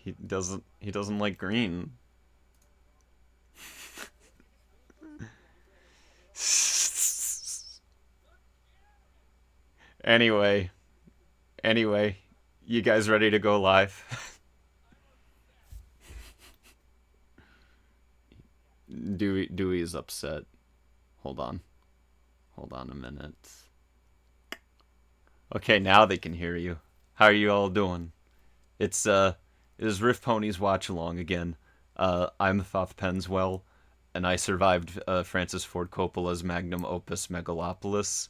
He doesn't like green. Anyway, you guys ready to go live? Dewey is upset. Hold on a minute. Okay, now they can hear you. How are you all doing? It is RiffPonies watch along again. I'm Thoth Penswell, and I survived Francis Ford Coppola's magnum opus Megalopolis,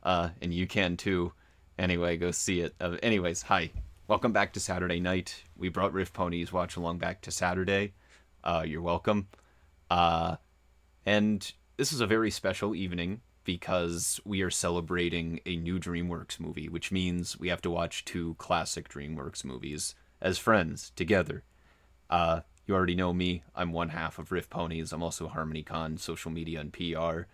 and you can too. Anyway, go see it. Anyways, hi. Welcome back to Saturday night. We brought RiffPonies watch along back to Saturday. You're welcome. And this is a very special evening because we are celebrating a new DreamWorks movie, which means we have to watch two classic DreamWorks movies as friends together. You already know me. I'm one half of RiffPonies. I'm also HarmonyCon, social media, and PR.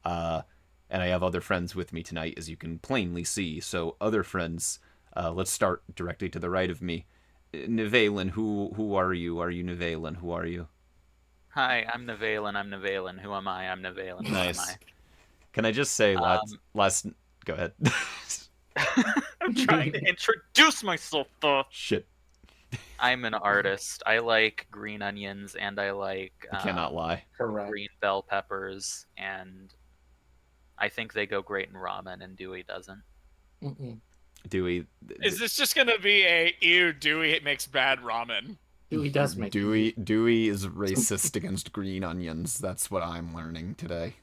And I have other friends with me tonight, as you can plainly see. So, other friends, let's start directly to the right of me. Nevalin, who are you? Are you Nevalin? Who are you? Hi, I'm Nevalin. Who am I? I'm Nevalin. Who Nice. am I? Can I just say, last... Go ahead. I'm trying to introduce myself, though. Shit. I'm an artist. I like green onions, and I like You cannot lie. green bell peppers, and I think they go great in ramen, and Dewey doesn't. Dewey... Is this just gonna be a, ew, Dewey makes bad ramen? Dewey does make Dewey is racist against green onions. That's what I'm learning today.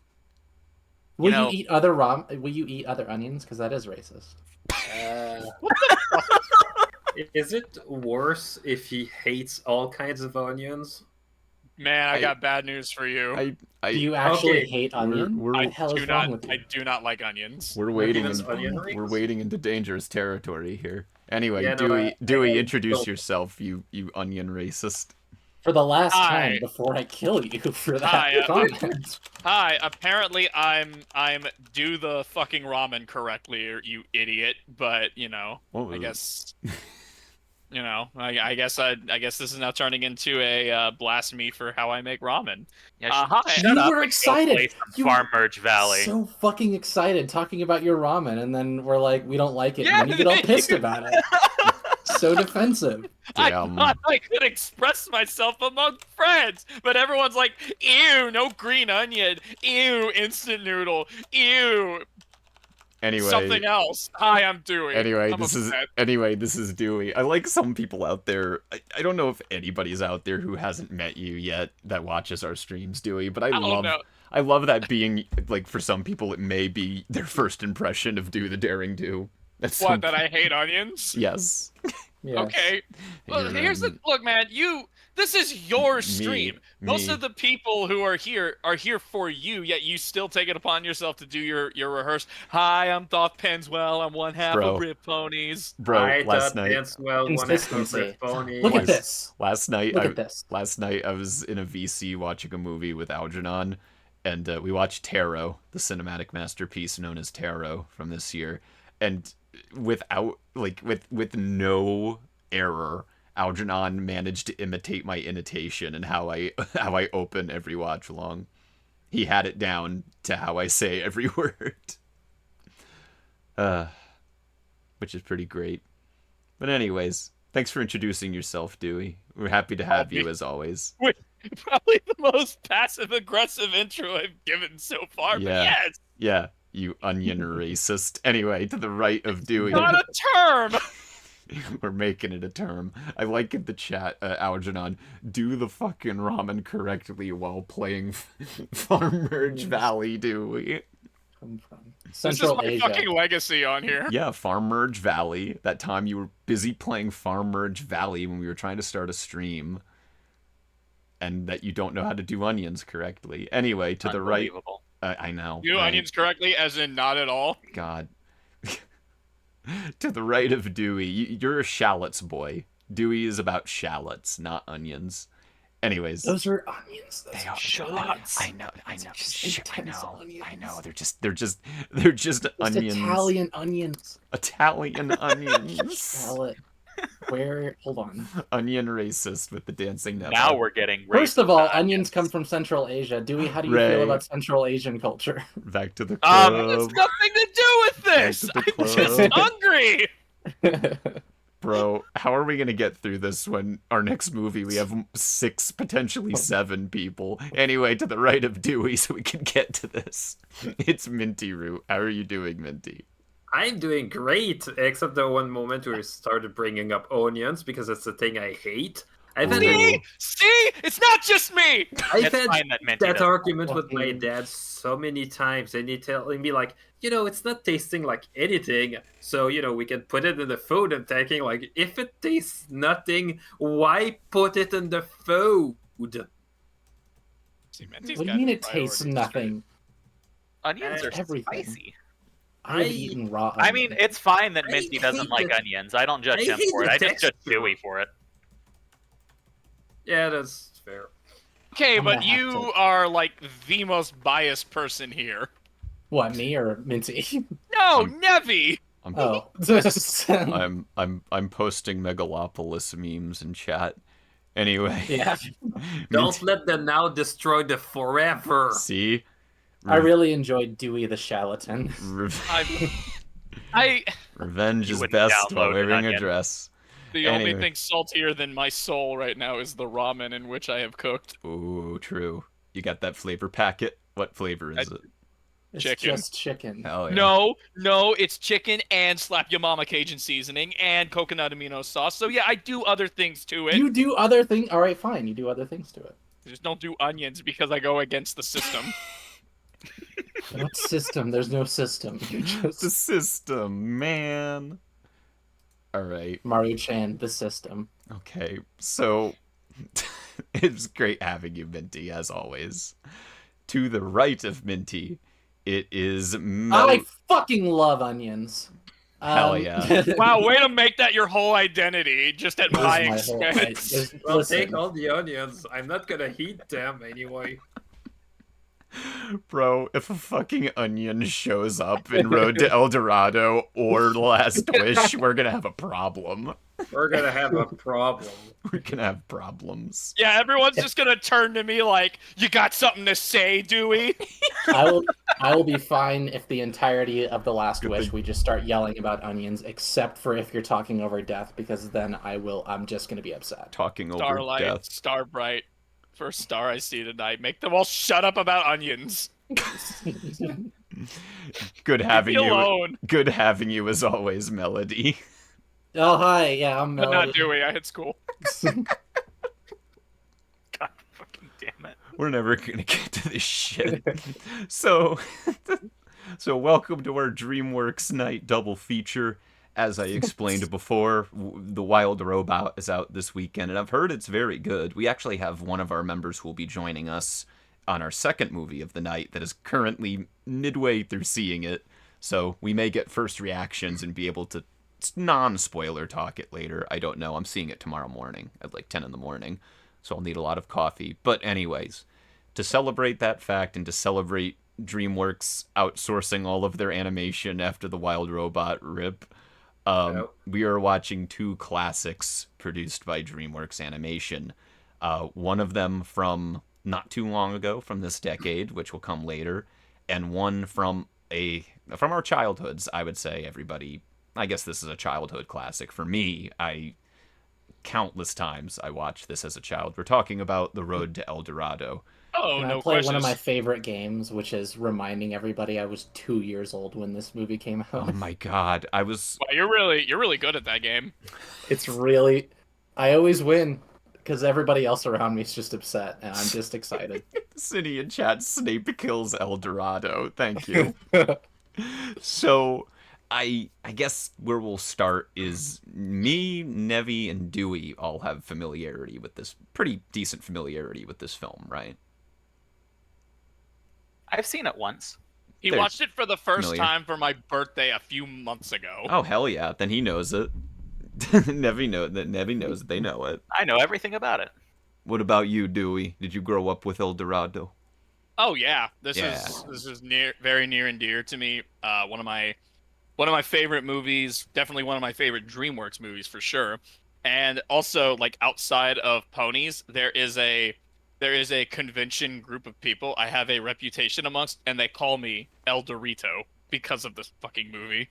Will you eat other Will you eat other onions? Because that is racist. Is it worse if he hates all kinds of onions? Man, I got bad news for you. Do you actually hate onions? I do not like onions. We're wading into dangerous territory here. Anyway, yeah, Dewey, introduce yourself, you onion racist. For the last time before I kill you for that comment. Hi, apparently I'm do the fucking ramen correctly, or you idiot. But I guess I guess this is now turning into a blasphemy for how I make ramen. Yeah, you were excited. Farm Merge Valley. So fucking excited talking about your ramen, and then we're like, we don't like it, and then you get all pissed about it. So defensive. I thought I could express myself among friends, but everyone's like, ew, no green onion, ew, instant noodle, ew. Anyway, something else. Hi, I'm Dewey. Anyway, this is Dewey. I like some people out there. I don't know if anybody's out there who hasn't met you yet that watches our streams, Dewey, but I love that being, like, for some people it may be their first impression of Do the Daring Do. That I hate onions? Yes. Yes. Okay. Well, look, man. This is your stream. Most of the people who are here for you. Yet you still take it upon yourself to do your rehearse. Hi, I'm Thoth Penswell. I'm one half of RiffPonies. Bro, last night. Look at this. Last night I was in a VC watching a movie with Algernon, and we watched Tarot, the cinematic masterpiece known as Tarot from this year, and without with no error, Algernon managed to imitate my intonation and how I open every watch along. He had it down to how I say every word. Which is pretty great. But anyways, thanks for introducing yourself, Dewey. We're happy to have you as always. Probably the most passive-aggressive intro I've given so far, but yes! Yeah, you onion racist. Anyway, to the right of Dewey. Not a term! We're making it a term. I like in the chat, Algernon, do the fucking ramen correctly while playing Farm Merge Valley, Dewey. Central this is my fucking legacy on here. Yeah, Farm Merge Valley. That time you were busy playing Farm Merge Valley when we were trying to start a stream. And that you don't know how to do onions correctly. Anyway, to the right... I know. Do onions correctly, as in not at all? God. To the right of Dewey, you're a shallots boy. Dewey is about shallots, not onions. Anyways, those are onions. They are shallots. I know. I know. They're just onions. Italian onions. Italian onions. Shallot. Where? Hold on. Onion racist with the dancing Neva. Now we're getting First of all, racist onions come from Central Asia. Dewey, how do you Ray. feel about Central Asian culture? Back to the club. It's nothing to do with this. Back to the I'm just club. hungry. Bro, how are we gonna get through this when our next movie we have 6, potentially 7 people? Anyway, to the right of Dewey, so we can get to this. It's Minty Root. How are you doing, Minty? I'm doing great, except the one moment where we started bringing up onions because it's the thing I hate. I've had See, it's not just me. I've It's had fine that Minty that doesn't. argument with my dad so many times, and he telling me like, it's not tasting like anything, so we can put it in the food. And thinking like, if it tastes nothing, why put it in the food? See, Minty's What do got you mean it priorities tastes nothing? Onions are Everything. spicy. I've eaten raw onions. I mean, it's fine that I Minty doesn't hate like the- onions. I don't judge I him hate for it. the I just judge texture. Dewey for it. Yeah, that's fair. Okay, I'm but gonna have you to- are like the most biased person here. What, me or Minty? No, Nevi. Oh. I'm posting Megalopolis memes in chat. Anyway. Yeah. Don't let them now destroy the forever. See? I really enjoyed Dewey the Charlatan. I Revenge You is wouldn't best download while an wearing a onion. dress. the only Anyway. thing saltier than my soul right now is the ramen in which I have cooked. Ooh, true. You got that flavor packet? What flavor is it? It's Chicken. just chicken. Hell yeah. No, it's chicken and slap your mama Cajun seasoning and coconut amino sauce. So yeah, I do other things to it. You do other things. All right, fine. You do other things to it. I just don't do onions because I go against the system. What system? There's no system. You just The system, man. Alright. Maru-chan, the system. Okay. So, it's great having you, Minty, as always. To the right of Minty, it is I fucking love onions. Hell yeah. Wow, way to make that your whole identity, just at This is my my whole- expense. Well, listen, take all the onions. I'm not gonna heat them anyway. Bro, if a fucking onion shows up in Road to El Dorado or Last Wish, we're gonna have a problem. We're gonna have a problem. We're gonna have problems. Yeah, everyone's just gonna turn to me like, "You got something to say, Dewey?" I will be fine if the entirety of the Last Good Wish thing. we just start yelling about onions, except for if you're talking over death, because then I'm just gonna be upset. Talking over Starlight, death. Starbright, first star I see tonight. Make them all shut up about onions. Good having Leave me you. alone. Good having you as always, Melody. Oh hi, yeah, I'm But Melody. not Dewey. I hit school. God fucking damn it. We're never gonna get to this shit. So welcome to our DreamWorks Night double feature. As I explained before, The Wild Robot is out this weekend, and I've heard it's very good. We actually have one of our members who will be joining us on our second movie of the night that is currently midway through seeing it, so we may get first reactions and be able to non-spoiler talk it later. I don't know. I'm seeing it tomorrow morning at like 10 in the morning, so I'll need a lot of coffee. But anyways, to celebrate that fact and to celebrate DreamWorks outsourcing all of their animation after The Wild Robot rip, we are watching 2 classics produced by DreamWorks Animation. One of them from not too long ago, from this decade, which will come later, and one from our childhoods. I would say everybody. I guess this is a childhood classic for me. Countless times I watched this as a child. We're talking about The Road to El Dorado. Oh, Can no I play questions. one of my favorite games, which is reminding everybody I was 2 years old when this movie came Oh out. my god, I was. Wow, you're really good at that game. It's really, I always win because everybody else around me is just upset, and I'm just excited. City in chat, Snape kills El Dorado. Thank you. So, I guess where we'll start is me, Nevi, and Dewey all have familiarity with this, pretty decent familiarity with this film, right? I've seen it once. He There's watched it for the first familiar. time for my birthday a few months ago. Oh hell yeah! Then he knows it. Nevi knows it. They know it. I know everything about it. What about you, Dewey? Did you grow up with El Dorado? Oh yeah, this Yeah. is very near and dear to me. One of my favorite movies, definitely one of my favorite DreamWorks movies for sure. And also, like outside of ponies, there is a convention group of people I have a reputation amongst, and they call me El Dorito because of this fucking movie.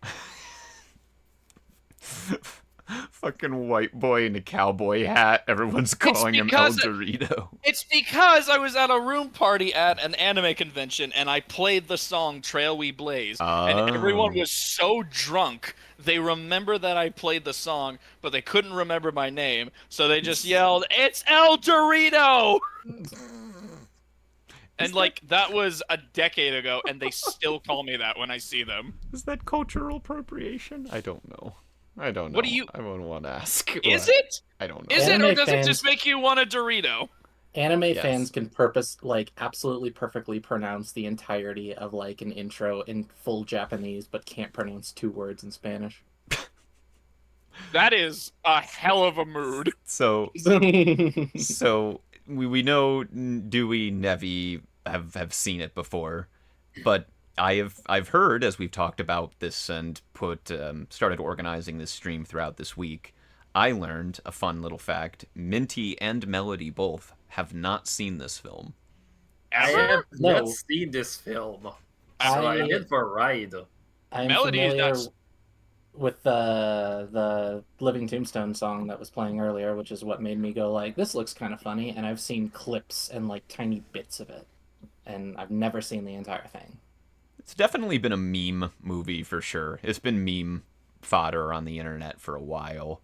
Fucking white boy in a cowboy hat. Everyone's calling him El Dorito. It's because I was at a room party at an anime convention and I played the song Trail We Blaze. And everyone was so drunk, they remember that I played the song, but they couldn't remember my name. So they just yelled, "It's El Dorito!" And like, that was a decade ago, and they still call me that when I see them. Is that cultural appropriation? I don't know. I don't know. What do you... I wouldn't want to ask. Is it? I don't know. Is it, Anime or does fans... it just make you want a Dorito? Anime fans can absolutely perfectly pronounce the entirety of like an intro in full Japanese, but can't pronounce 2 words in Spanish. That is a hell of a mood. So we know Dewey, Nevi have seen it before, but I've heard, as we've talked about this and started organizing this stream throughout this week, I learned a fun little fact. Minty and Melody both have not seen this film. I have not seen this film. So I'm in for a ride. I'm Melody familiar is with the Living Tombstone song that was playing earlier, which is what made me go like, this looks kind of funny, and I've seen clips and like tiny bits of it, and I've never seen the entire thing. It's definitely been a meme movie for sure. It's been meme fodder on the internet for a while.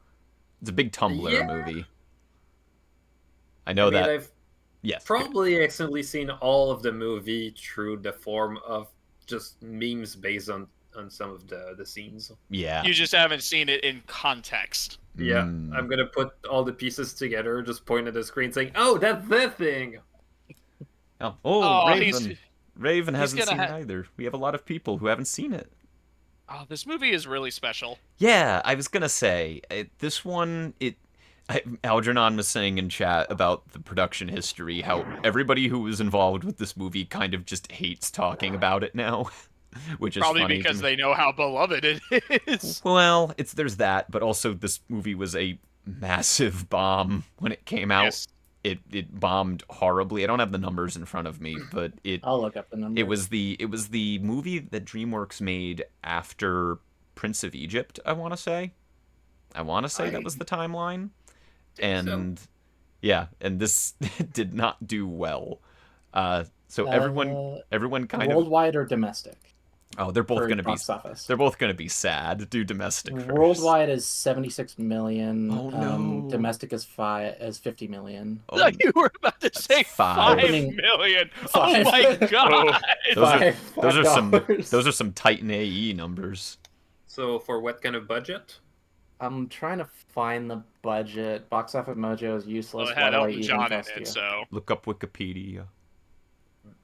It's a big Tumblr movie. I know that. I've probably accidentally seen all of the movie through the form of just memes based on some of the scenes. Yeah. You just haven't seen it in context. Yeah. I'm going to put all the pieces together, just point at the screen saying, "Oh, that's the thing." Raven. Raven hasn't seen it either. We have a lot of people who haven't seen it. Oh, this movie is really special. Yeah, I was going to say, this one, Algernon was saying in chat about the production history, how everybody who was involved with this movie kind of just hates talking about it now, which is probably funny because they know how beloved it is. Well, there's that, but also this movie was a massive bomb when it came out. Yes. It bombed horribly. I don't have the numbers in front of me, but I'll look up the numbers. It was the movie that DreamWorks made after Prince of Egypt, I want to say. That was the timeline. And yeah, and this did not do well. So everyone kind of worldwide or domestic. Oh, they're both going to be. They're both going to be sad. Do domestic first. Worldwide is 76 million. Oh no. Domestic is 50 million. Oh, you were about to say 5 million. Oh my god. Those are some Titan AE numbers. So for what kind of budget? I'm trying to find the budget. Box Office Mojo is useless. Well, it had Elton John in it, so look up Wikipedia.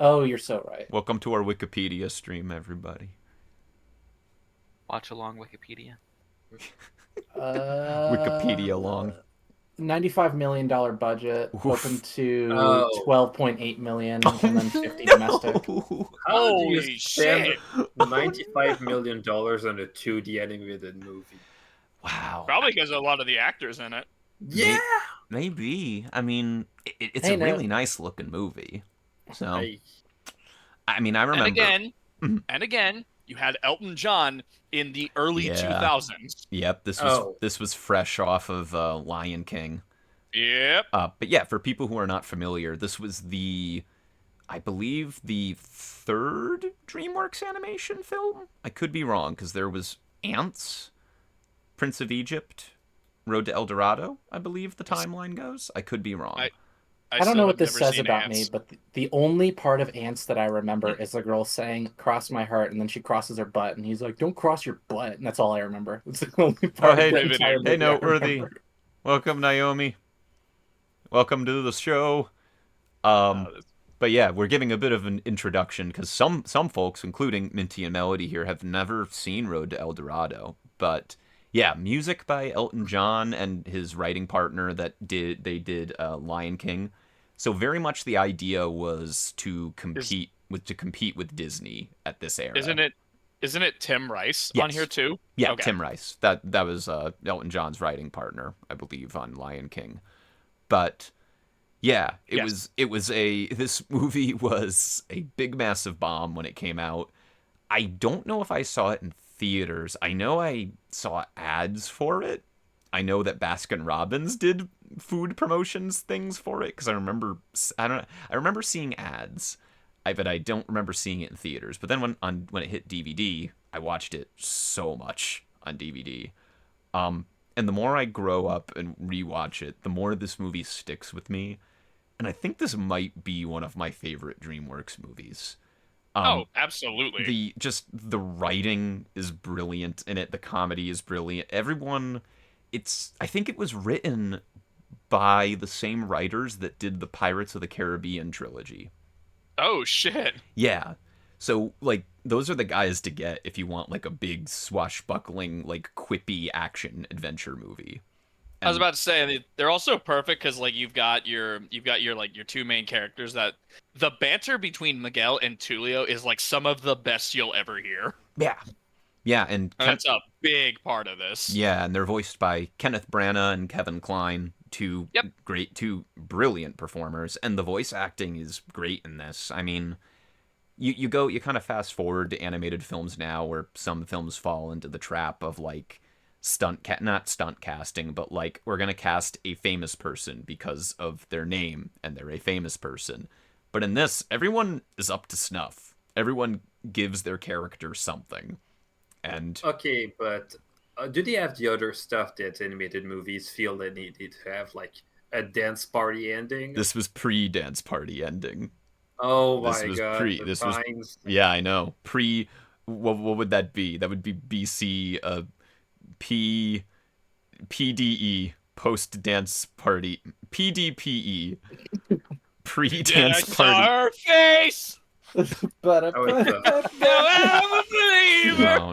Oh, you're so right. Welcome to our Wikipedia stream, everybody. Watch along Wikipedia. Wikipedia long. $95 million budget, open to 12.8 million, and then 50 domestic. Holy shit! $95 million on a 2D animated movie. Wow. Probably because of a lot of the actors in it. Yeah. Maybe. I mean, it's a really nice looking movie. So, I mean, I remember. And again, you had Elton John in the early 2000s. Yep, this was fresh off of Lion King. Yep. But yeah, for people who are not familiar, this was I believe the 3rd DreamWorks animation film. I could be wrong because there was Ants, Prince of Egypt, Road to El Dorado. I believe the timeline goes. I could be wrong. I don't know what this says about me, but the only part of Ants that I remember is the girl saying, "Cross my heart," and then she crosses her butt, and he's like, "Don't cross your butt," and that's all I remember. It's the only part of the entire movie. Hey, Noteworthy. Welcome, Naomi. Welcome to the show. But yeah, we're giving a bit of an introduction, because some folks, including Minty and Melody here, have never seen Road to El Dorado. But yeah, music by Elton John and his writing partner they did Lion King. So very much the idea was to compete with Disney at this era. Isn't Isn't it Tim Rice on Yes. here too? Yeah, Okay. Tim Rice. That was Elton John's writing partner, I believe, on Lion King. But yeah, Yes. this movie was a big massive bomb when it came out. I don't know if I saw it in theaters. I know I saw ads for it. I know that Baskin Robbins did food promotions things for it because I remember seeing ads. But I don't remember seeing it in theaters. But then when it hit DVD, I watched it so much on DVD. And the more I grow up and rewatch it, the more this movie sticks with me. And I think this might be one of my favorite DreamWorks movies. Oh, absolutely. The writing is brilliant in it. The comedy is brilliant. I think it was written by the same writers that did the Pirates of the Caribbean trilogy. Oh shit. Yeah. So like those are the guys to get if you want like a big swashbuckling like quippy action adventure movie. I was about to say they're also perfect because like you've got your like your two main characters that the banter between Miguel and Tulio is like some of the best you'll ever hear. Yeah. Yeah, and that's a big part of this. Yeah, and they're voiced by Kenneth Branagh and Kevin Kline, two brilliant performers, and the voice acting is great in this. I mean, you kind of fast forward to animated films now where some films fall into the trap of like not stunt casting, but like we're going to cast a famous person because of their name and they're a famous person. But in this, everyone is up to snuff. Everyone gives their character something. And okay, but do they have the other stuff that animated movies feel they needed to have, like a dance party ending? This was pre-dance party ending. Oh my god! Yeah, I know. What would that be? That would be BC PDE post dance party PDPE pre-dance party. Our face. But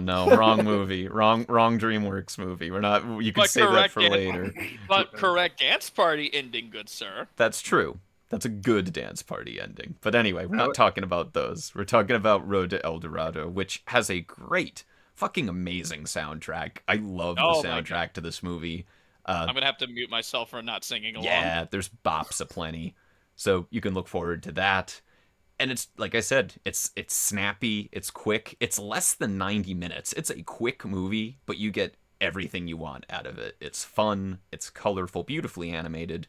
no, wrong movie, wrong DreamWorks movie. We're not. You can say that for later. But correct dance party ending, good sir. That's true. That's a good dance party ending. But anyway, we're not talking about those. We're talking about Road to El Dorado, which has a great, fucking amazing soundtrack. I love the soundtrack to this movie. I'm gonna have to mute myself for not singing along. Yeah, there's bops aplenty, so you can look forward to that. And it's like I said, it's snappy, it's quick, it's less than 90 minutes. It's a quick movie, but you get everything you want out of it. It's fun, it's colorful, beautifully animated.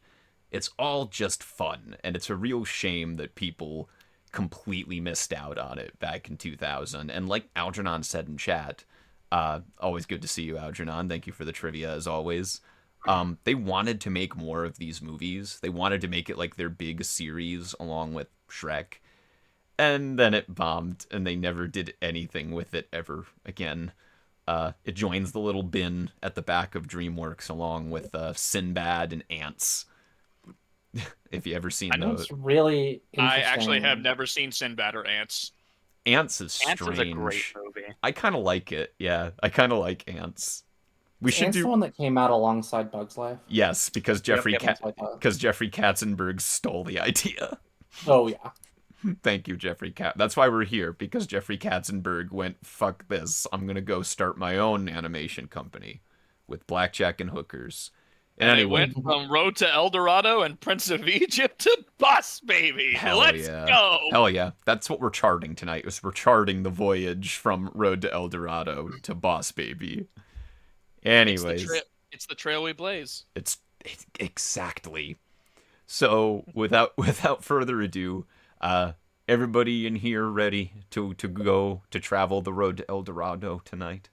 It's all just fun, and it's a real shame that people completely missed out on it back in 2000. And like Algernon said in chat, always good to see you, Algernon. Thank you for the trivia as always. They wanted to make more of these movies. They wanted to make it like their big series along with Shrek. And then it bombed, and they never did anything with it ever again. It joins the little bin at the back of DreamWorks along with Sinbad and Ants. If you ever seen those. Really I actually have never seen Sinbad or Ants. Ants is strange. Ants is a great movie. I kind of like it. Yeah, I kind of like Ants. Ants the one that came out alongside Bug's Life? Yes, because Jeffrey Katzenberg stole the idea. Oh, yeah. Thank you, Jeffrey That's why we're here, because Jeffrey Katzenberg went, fuck this, I'm going to go start my own animation company with blackjack and hookers. And anyway, went from Road to El Dorado and Prince of Egypt to PUSS, baby. Let's go. Hell yeah. That's what we're charting tonight. We're charting the voyage from Road to El Dorado to Boss Baby. Anyways. It's the trail we blaze. It's exactly. So without further ado, everybody in here ready to go to travel the road to El Dorado tonight?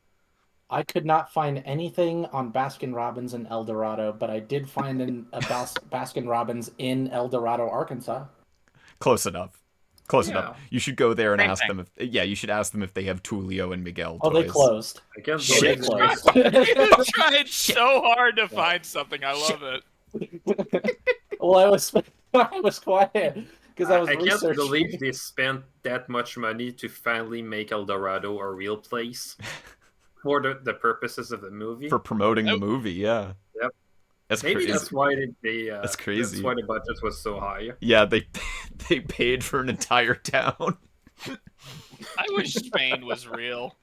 I could not find anything on Baskin Robbins in El Dorado, but I did find a Baskin Robbins in El Dorado, Arkansas. Close enough. Enough. You should go there and ask them you should ask them if they have Tulio and Miguel toys. Oh, they closed. I guess they closed. You tried so hard to find something. I love it. Well, I was quiet because I was researching. I can't believe they spent that much money to finally make El Dorado a real place. For the purposes of the movie, for promoting the movie, yeah. Yep. That's maybe crazy. That's why they. That's crazy. That's why the budget was so high. Yeah, they paid for an entire town. I wish Spain was real.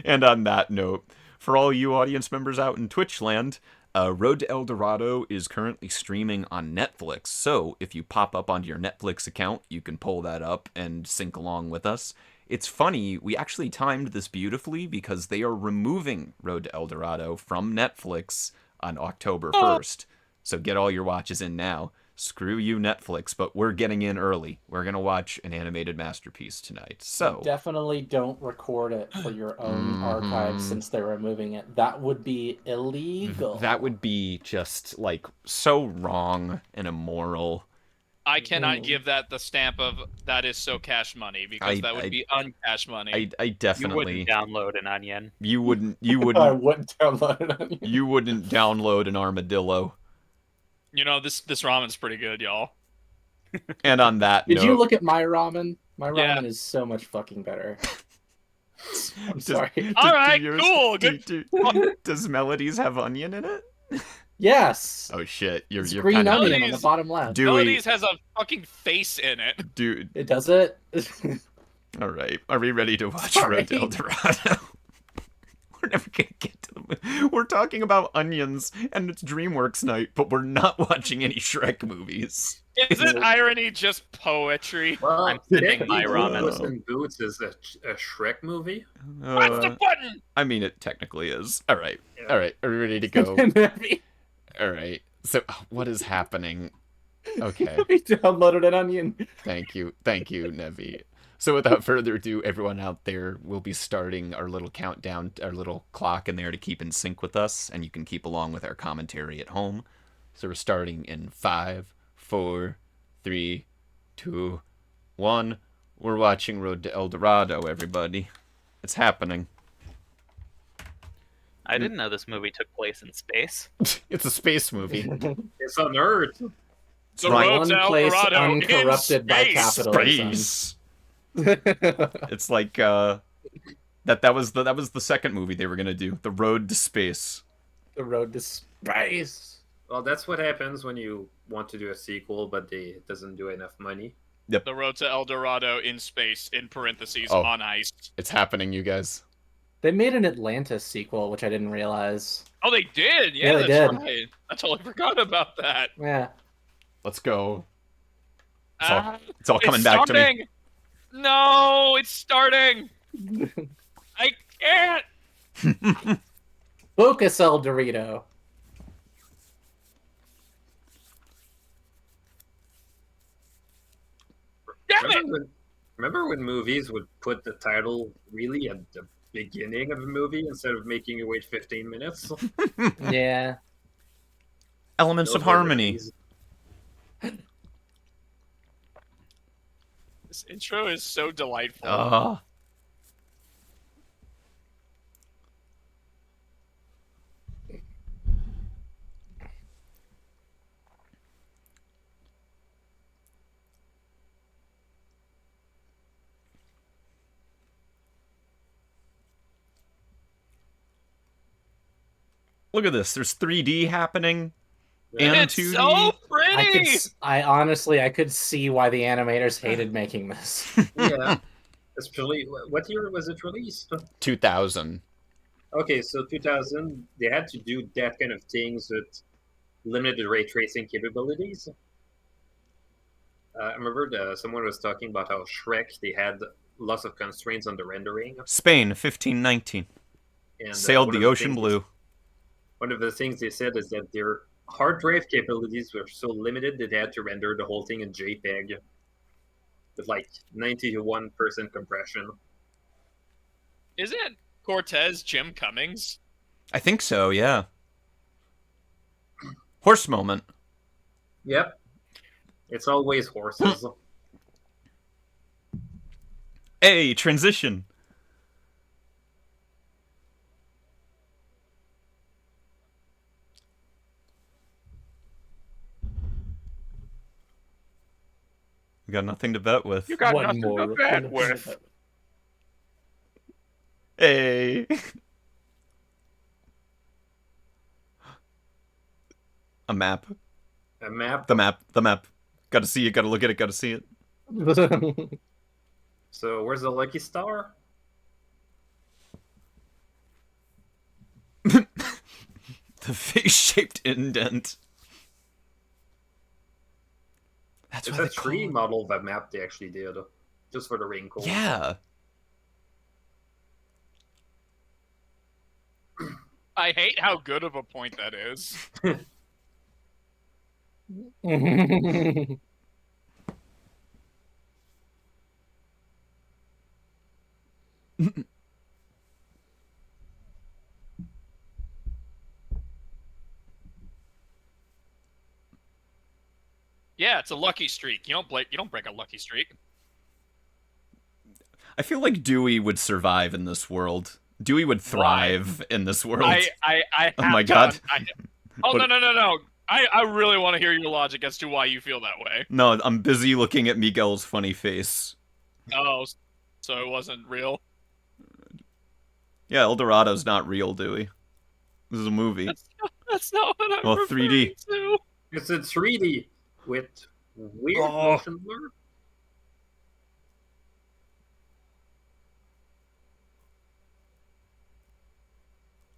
And on that note, for all you audience members out in Twitch land, Road to El Dorado is currently streaming on Netflix. So if you pop up onto your Netflix account, you can pull that up and sync along with us. It's funny, we actually timed this beautifully because they are removing Road to El Dorado from Netflix on October 1st. So get all your watches in now. Screw you, Netflix, but we're getting in early. We're going to watch an animated masterpiece tonight. So definitely don't record it for your own archive since they're removing it. That would be illegal. That would be just, like, so wrong and immoral. I cannot give that the stamp of that is so cash money, because that would be uncash money. I definitely... You wouldn't download an onion. You wouldn't... I wouldn't download an onion. You wouldn't download an armadillo. You know, this ramen's pretty good, y'all. And on that note... Did you look at my ramen? My ramen is so much fucking better. I'm sorry. Alright, cool! Does Melodies have onion in it? Yes! Oh shit, you're green kind of... onion on the bottom left. Melodies has a fucking face in it. Dude. It does it? Alright, are we ready to watch Road to El Dorado? We're never gonna get to them. We're talking about onions, and it's DreamWorks night, but we're not watching any Shrek movies. Isn't irony just poetry? Well, I'm sipping my ramen. Puss in Boots is a Shrek movie. Press the button! I mean, it technically is. Alright, alright, are we ready to go? Alright, so what is happening? Okay. We downloaded an onion. Thank you, Nevi. So without further ado, everyone out there, will be starting our little countdown, our little clock in there to keep in sync with us, and you can keep along with our commentary at home. So we're starting in 5, 4, 3, 2, 1. We're watching Road to El Dorado, everybody. It's happening. I didn't know this movie took place in space. It's a space movie. It's on Earth. The Road to El place Dorado uncorrupted by capitalism. Space. It's like that was the second movie they were gonna do, The Road to Space. The Road to Space. Well, that's what happens when you want to do a sequel, but it doesn't do enough money. Yep. The Road to El Dorado in space, in parentheses, Oh. on ice. It's happening, you guys. They made an Atlantis sequel, which I didn't realize. Oh, they did? Yeah, they that's did. right. I totally forgot about that. Yeah. Let's go. It's all coming back to starting. me. No, it's starting. I can't. Focus, El Dorito. Damn it! Remember when movies would put the title really at the beginning of a movie instead of making you wait 15 minutes? Yeah. Elements of harmony. This intro is so delightful. Look at this. There's 3D happening. And It's 2D. so pretty. I honestly could see why the animators hated making this. Yeah. Especially, what year was it released? 2000. Okay, so 2000, they had to do that kind of things with limited ray tracing capabilities. I remember someone was talking about how Shrek, they had lots of constraints on the rendering. Spain, 1519. And, Sailed the ocean blue. One of the things they said is that their hard drive capabilities were so limited that they had to render the whole thing in JPEG with like 91% compression. Isn't Cortez Jim Cummings? I think so, yeah. Horse moment. Yep. It's always horses. Hey, transition. We got nothing to bet with. You got One nothing more. to bet with. Hey. A map. A map. The map. Gotta see it, gotta look at it, gotta see it. So where's the lucky star? The face-shaped indent. That's It's why a they 3D call it... model of a map they actually did, just for the wrinkles. Yeah. I hate how good of a point that is. Yeah, it's a lucky streak. You don't break a lucky streak. I feel like Dewey would survive in this world. Dewey would thrive in this world. I Oh have my god. Oh, What- no. I really want to hear your logic as to why you feel that way. No, I'm busy looking at Miguel's funny face. Oh, so it wasn't real? Yeah, El Dorado's not real, Dewey. This is a movie. That's not what I'm Well, referring 3D. to. It's in 3D with weird Oh. motion blur.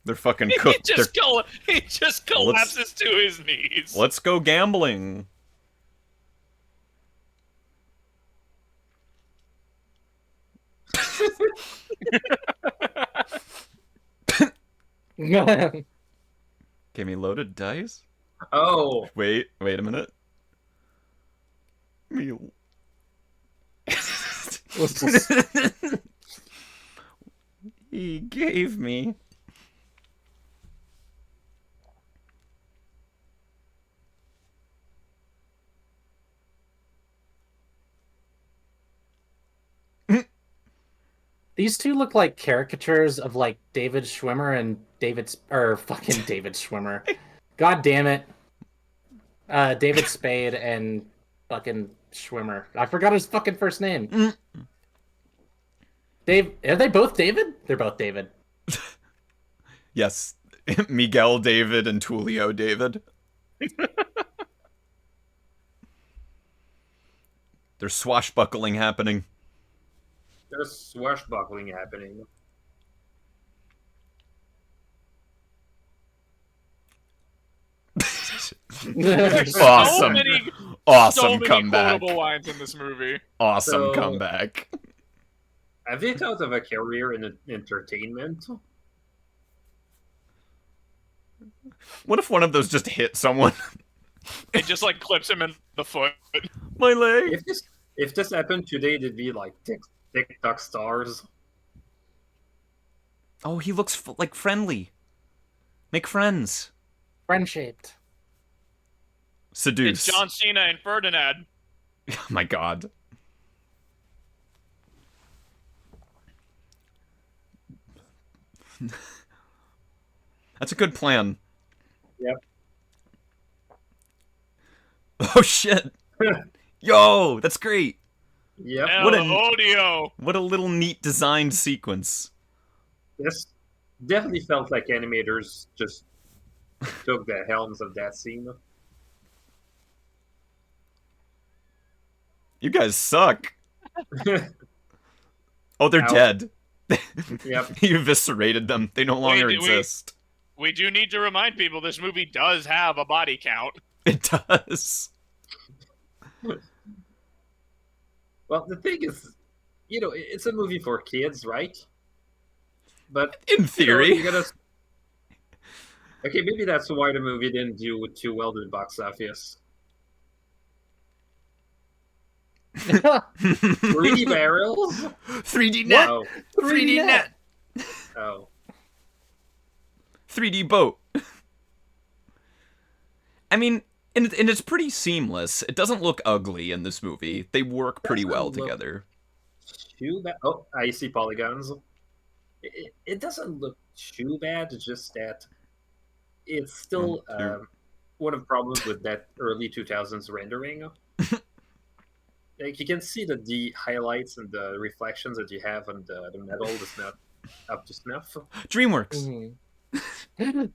They're fucking He cooked. just collapses to his knees. Let's go gambling. Give me loaded dice. Oh, Wait a minute. Me. He gave me. These two look like caricatures of like David Schwimmer and fucking David Schwimmer. God damn it. David Spade and fucking Schwimmer. I forgot his fucking first name. Dave, are they both David? They're both David. Yes. Miguel David and Tulio David. There's swashbuckling happening. there's swashbuckling happening. There's Awesome. Awesome so many comeback. quotable lines in this movie. Awesome So- comeback. Have they thought of a career in entertainment? What if one of those just hit someone? It just like clips him in the foot. My leg. If this happened today, they'd be like TikTok stars. Oh, he looks like friendly. Make friends. Friend-shaped. Seduce. It's John Cena and Ferdinand. Oh my god. That's a good plan. Yep. Oh shit. Yo, that's great. Yep. El What a- Odio. What a little neat designed sequence. This definitely felt like animators just took the helms of that scene. You guys suck. Oh, they're Ouch. dead. Yep. You eviscerated them. They no longer Wait. exist. We do need to remind people this movie does have a body count. It does. Well, the thing is, it's a movie for kids, right? But In theory. you gotta. Okay, maybe that's why the movie didn't do too well to the box office. 3D barrels? 3D net. Oh, 3D net. oh. 3D boat. I mean, and it's pretty seamless. It doesn't look ugly in this movie. They work pretty Doesn't well look- together. Too bad. Oh, I see polygons. It doesn't look too bad. It's just that it's still one of the problems with that early 2000s rendering. Like you can see that the highlights and the reflections that you have on the metal is not up to snuff. DreamWorks. Mhm.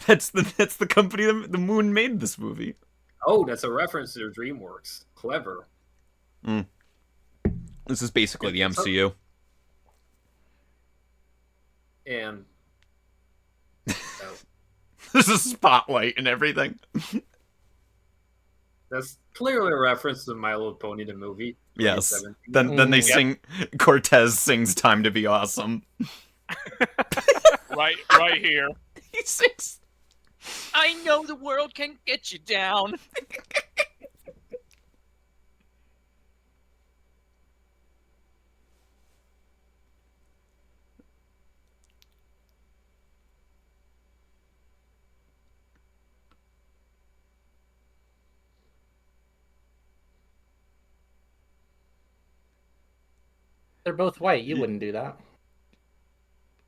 That's the company that the Moon made this movie. Oh, that's a reference to DreamWorks. Clever. This is basically the So- MCU. And This is Spotlight and everything. that's clearly a reference to My Little Pony, the movie. Yes. 2017. Then they Yep. sing. Cortez sings "Time to Be Awesome." right here. He sings. I know the world can get you down. They're both white. You wouldn't do that.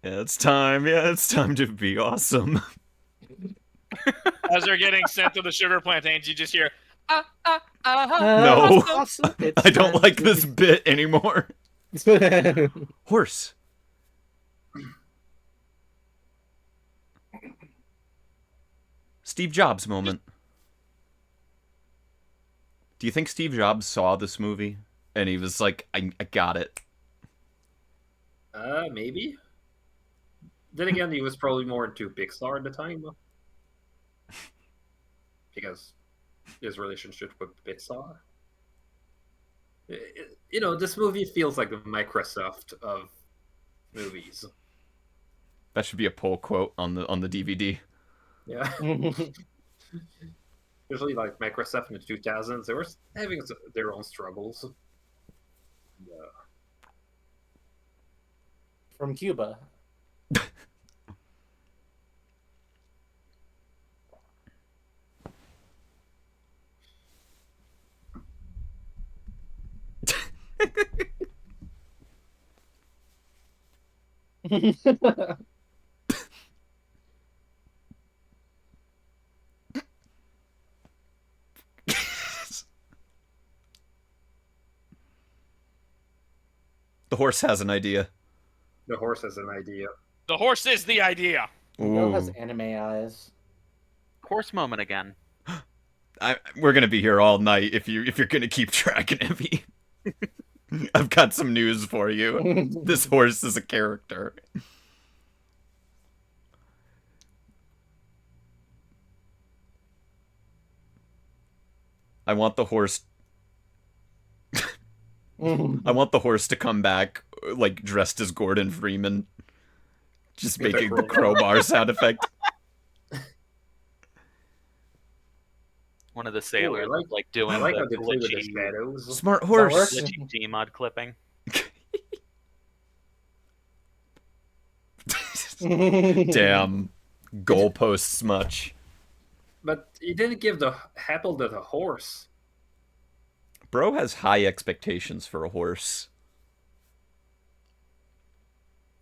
Yeah, it's time. Yeah, it's time to be awesome. As they're getting sent to the sugar plantains, you just hear, No. Awesome. It's I don't time like to this bit anymore. be- Horse. Steve Jobs moment. Do you think Steve Jobs saw this movie and he was like, I got it? Maybe. Then again, he was probably more into Pixar at the time. Because his relationship with Pixar. You know, this movie feels like the Microsoft of movies. That should be a poll quote on the DVD. Yeah. Usually, like Microsoft in the 2000s, they were having their own struggles. Yeah. From Cuba. The horse has an idea. The horse has an idea. the horse is the idea. Bill has Ooh. anime eyes. Horse moment again. We're gonna be here all night if you're gonna keep tracking of me. I've got some news for you. This horse is a character. I want the horse. I want the horse to come back like dressed as Gordon Freeman, just With a making the crowbar. crowbar sound effect. One of the sailors doing I like the how they play with the glitchy, shadows. Smart that horse. work? glitchy Gmod clipping. Damn. Goalposts much. But he didn't give the apple to the horse. Bro has high expectations for a horse.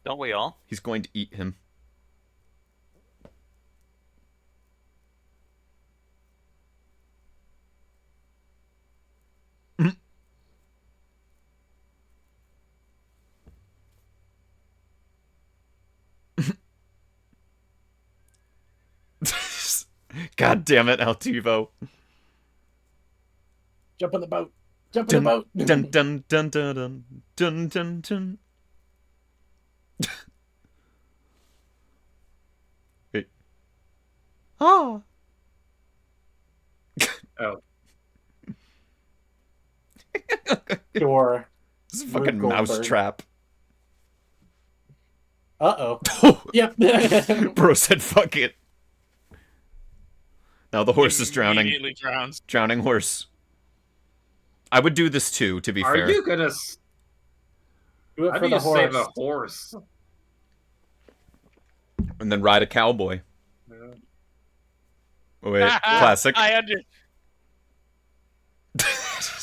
Don't we all? He's going to eat him. God damn it, Altivo. Jump in the boat. Jump in the boat. Dun dun dun dun dun dun dun dun. Wait. Ah. Oh, Sure. This is a fucking Rube mouse Goldberg. trap. Uh-oh. Yep. Bro said fuck it. Now the horse is drowning. Immediately drowns. Drowning horse. I would do this too, to be are fair. you gonna? Do it How for do the you save horse. a horse? And then ride a cowboy. Yeah. Wait, classic. I under.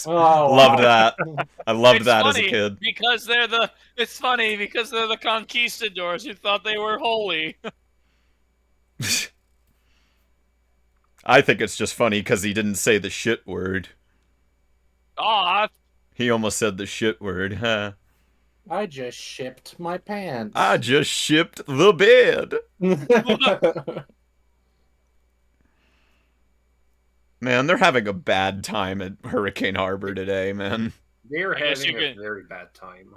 Oh, Loved wow. that. I loved It's that as a funny kid. because they're the. It's funny because they're the conquistadors who thought they were holy. I think it's just funny because he didn't say the shit word. Ah, He almost said the shit word, huh? I just shipped my pants. I just shipped the bed. Man, they're having a bad time at Hurricane Harbor today, man. They're I guess having you a could- very bad time.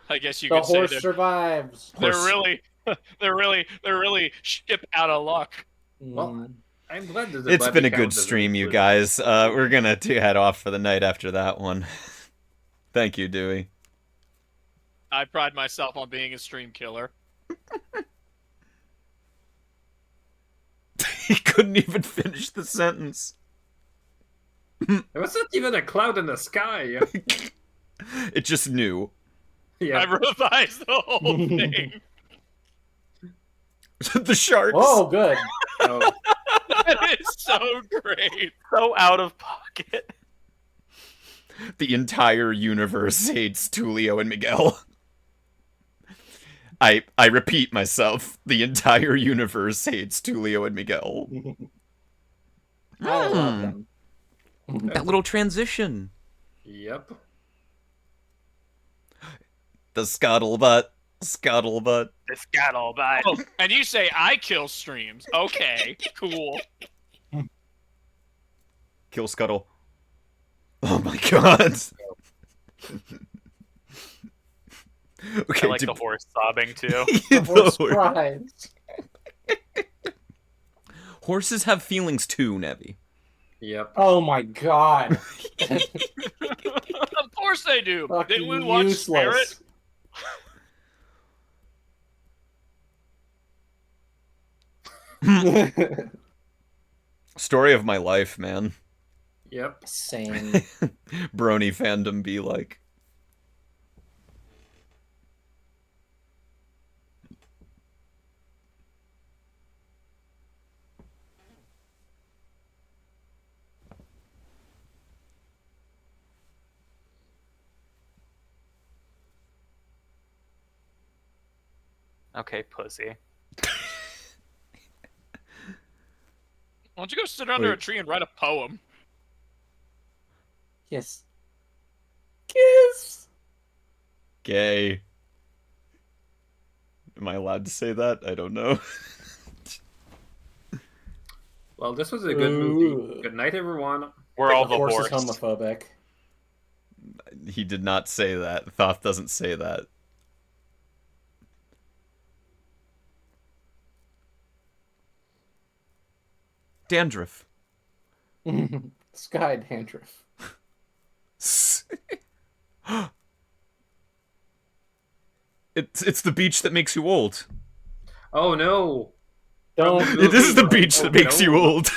I guess you The could say horse that survives. they're really shit out of luck. Well, I'm glad that the It's body been a count good doesn't stream, you include- guys. We're gonna head off for the night after that one. Thank you, Dewey. I pride myself on being a stream killer. He couldn't even finish the sentence. There wasn't even a cloud in the sky. It just knew. Yeah. I revised the whole thing. The sharks. Oh, good. Oh, That is so great. So out of pocket. The entire universe hates Tulio and Miguel. I repeat myself. The entire universe hates Tulio and Miguel. I love them. That little transition. yep. The scuttlebutt. Scuttlebutt. The scuttlebutt. Oh, and you say I kill streams. Okay, cool. Kill Scuttle. Oh my god. Okay, I like the horse sobbing too. The Horse horse- cries. Horses have feelings too, Nevi. Yep. Oh my god. Of course they do. Didn't Fucking we watch Spirit? useless. Story of my life, man. Yep. Same. Brony fandom be like. Okay, pussy. Why don't you go sit under a Wait. tree and write a poem? Kiss. Kiss. Gay. Am I allowed to say that? I don't know. Well, this was a good movie. Ooh. Good night, everyone. We're all The horse is divorced. homophobic. He did not say that. Thoth doesn't say that. Dandruff. Sky dandruff. It's the beach that makes you old. Oh no! Don't. Movie This is the was- beach that oh, makes no. you old.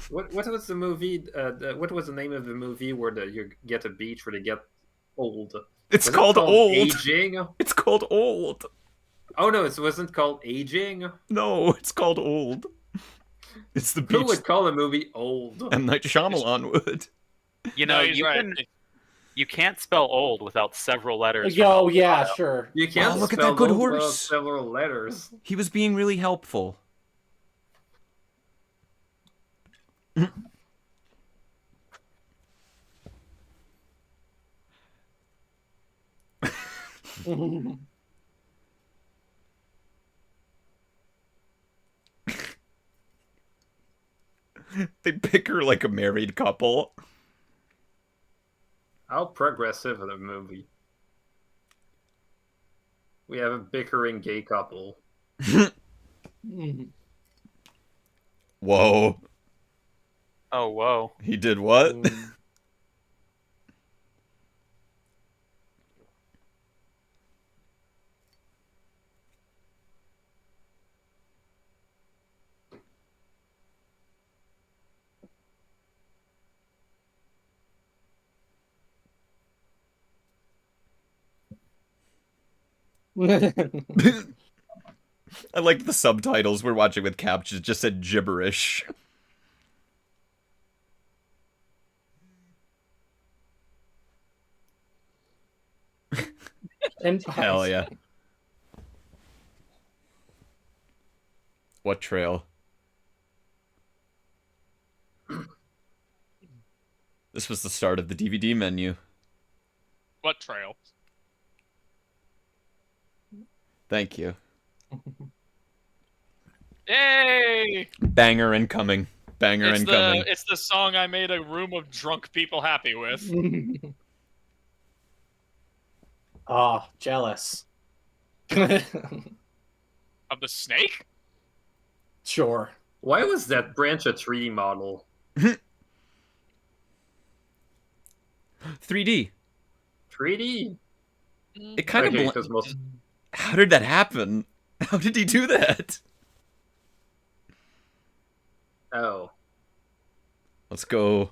What was the movie? What was the name of the movie where you get a beach where they get old? It's Was it called old. Aging. It's called old. Oh no, it wasn't called Aging. No, it's called old. It's the Who beach. would call a movie old? M. Night Shyamalan would. You know, he's you right. you can't spell old without several letters. Yo, yeah, sure. You can't Oh, look at spell that good old without horse. several letters. He was being really helpful. They bicker like a married couple. How progressive of a movie. We have a bickering gay couple. Whoa. Oh, whoa. He did what? I liked the subtitles we're watching with captions just said gibberish. And Hell yeah. What trail? This was the start of the DVD menu. What trail? Thank you. Yay! Banger incoming. Banger incoming. It's the song I made a room of drunk people happy with. Oh, jealous. Of the snake? Sure. Why was that branch a 3D model? 3D. 3D? It kind Okay, of. because most. How did that happen? How did he do that? Oh. Let's go.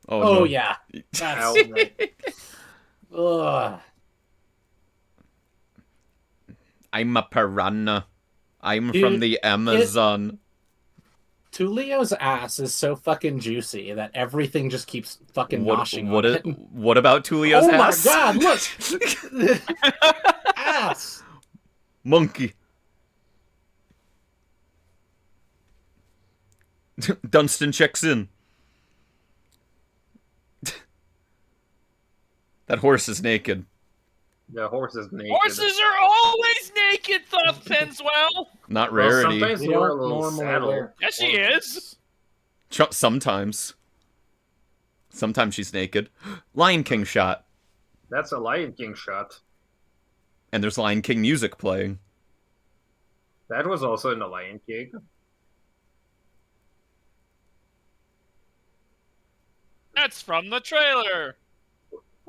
Oh, Oh no. yeah. That's Ow. right. Ugh. I'm a piranha. I'm Dude, from the Amazon. Tulio's ass is so fucking juicy that everything just keeps fucking noshing on it. What about Tulio's Oh my ass? god, look! Ass! Monkey. Dunstan checks in. That horse is naked. The horse is naked. Horses are always naked, thought Penswell. Not Well, rarity. sometimes They they wear a don't little normally saddle. wear Yes, she is. Sometimes. Sometimes she's naked. Lion King shot. That's a Lion King shot. And there's Lion King music playing. That was also in the Lion King. That's from the trailer.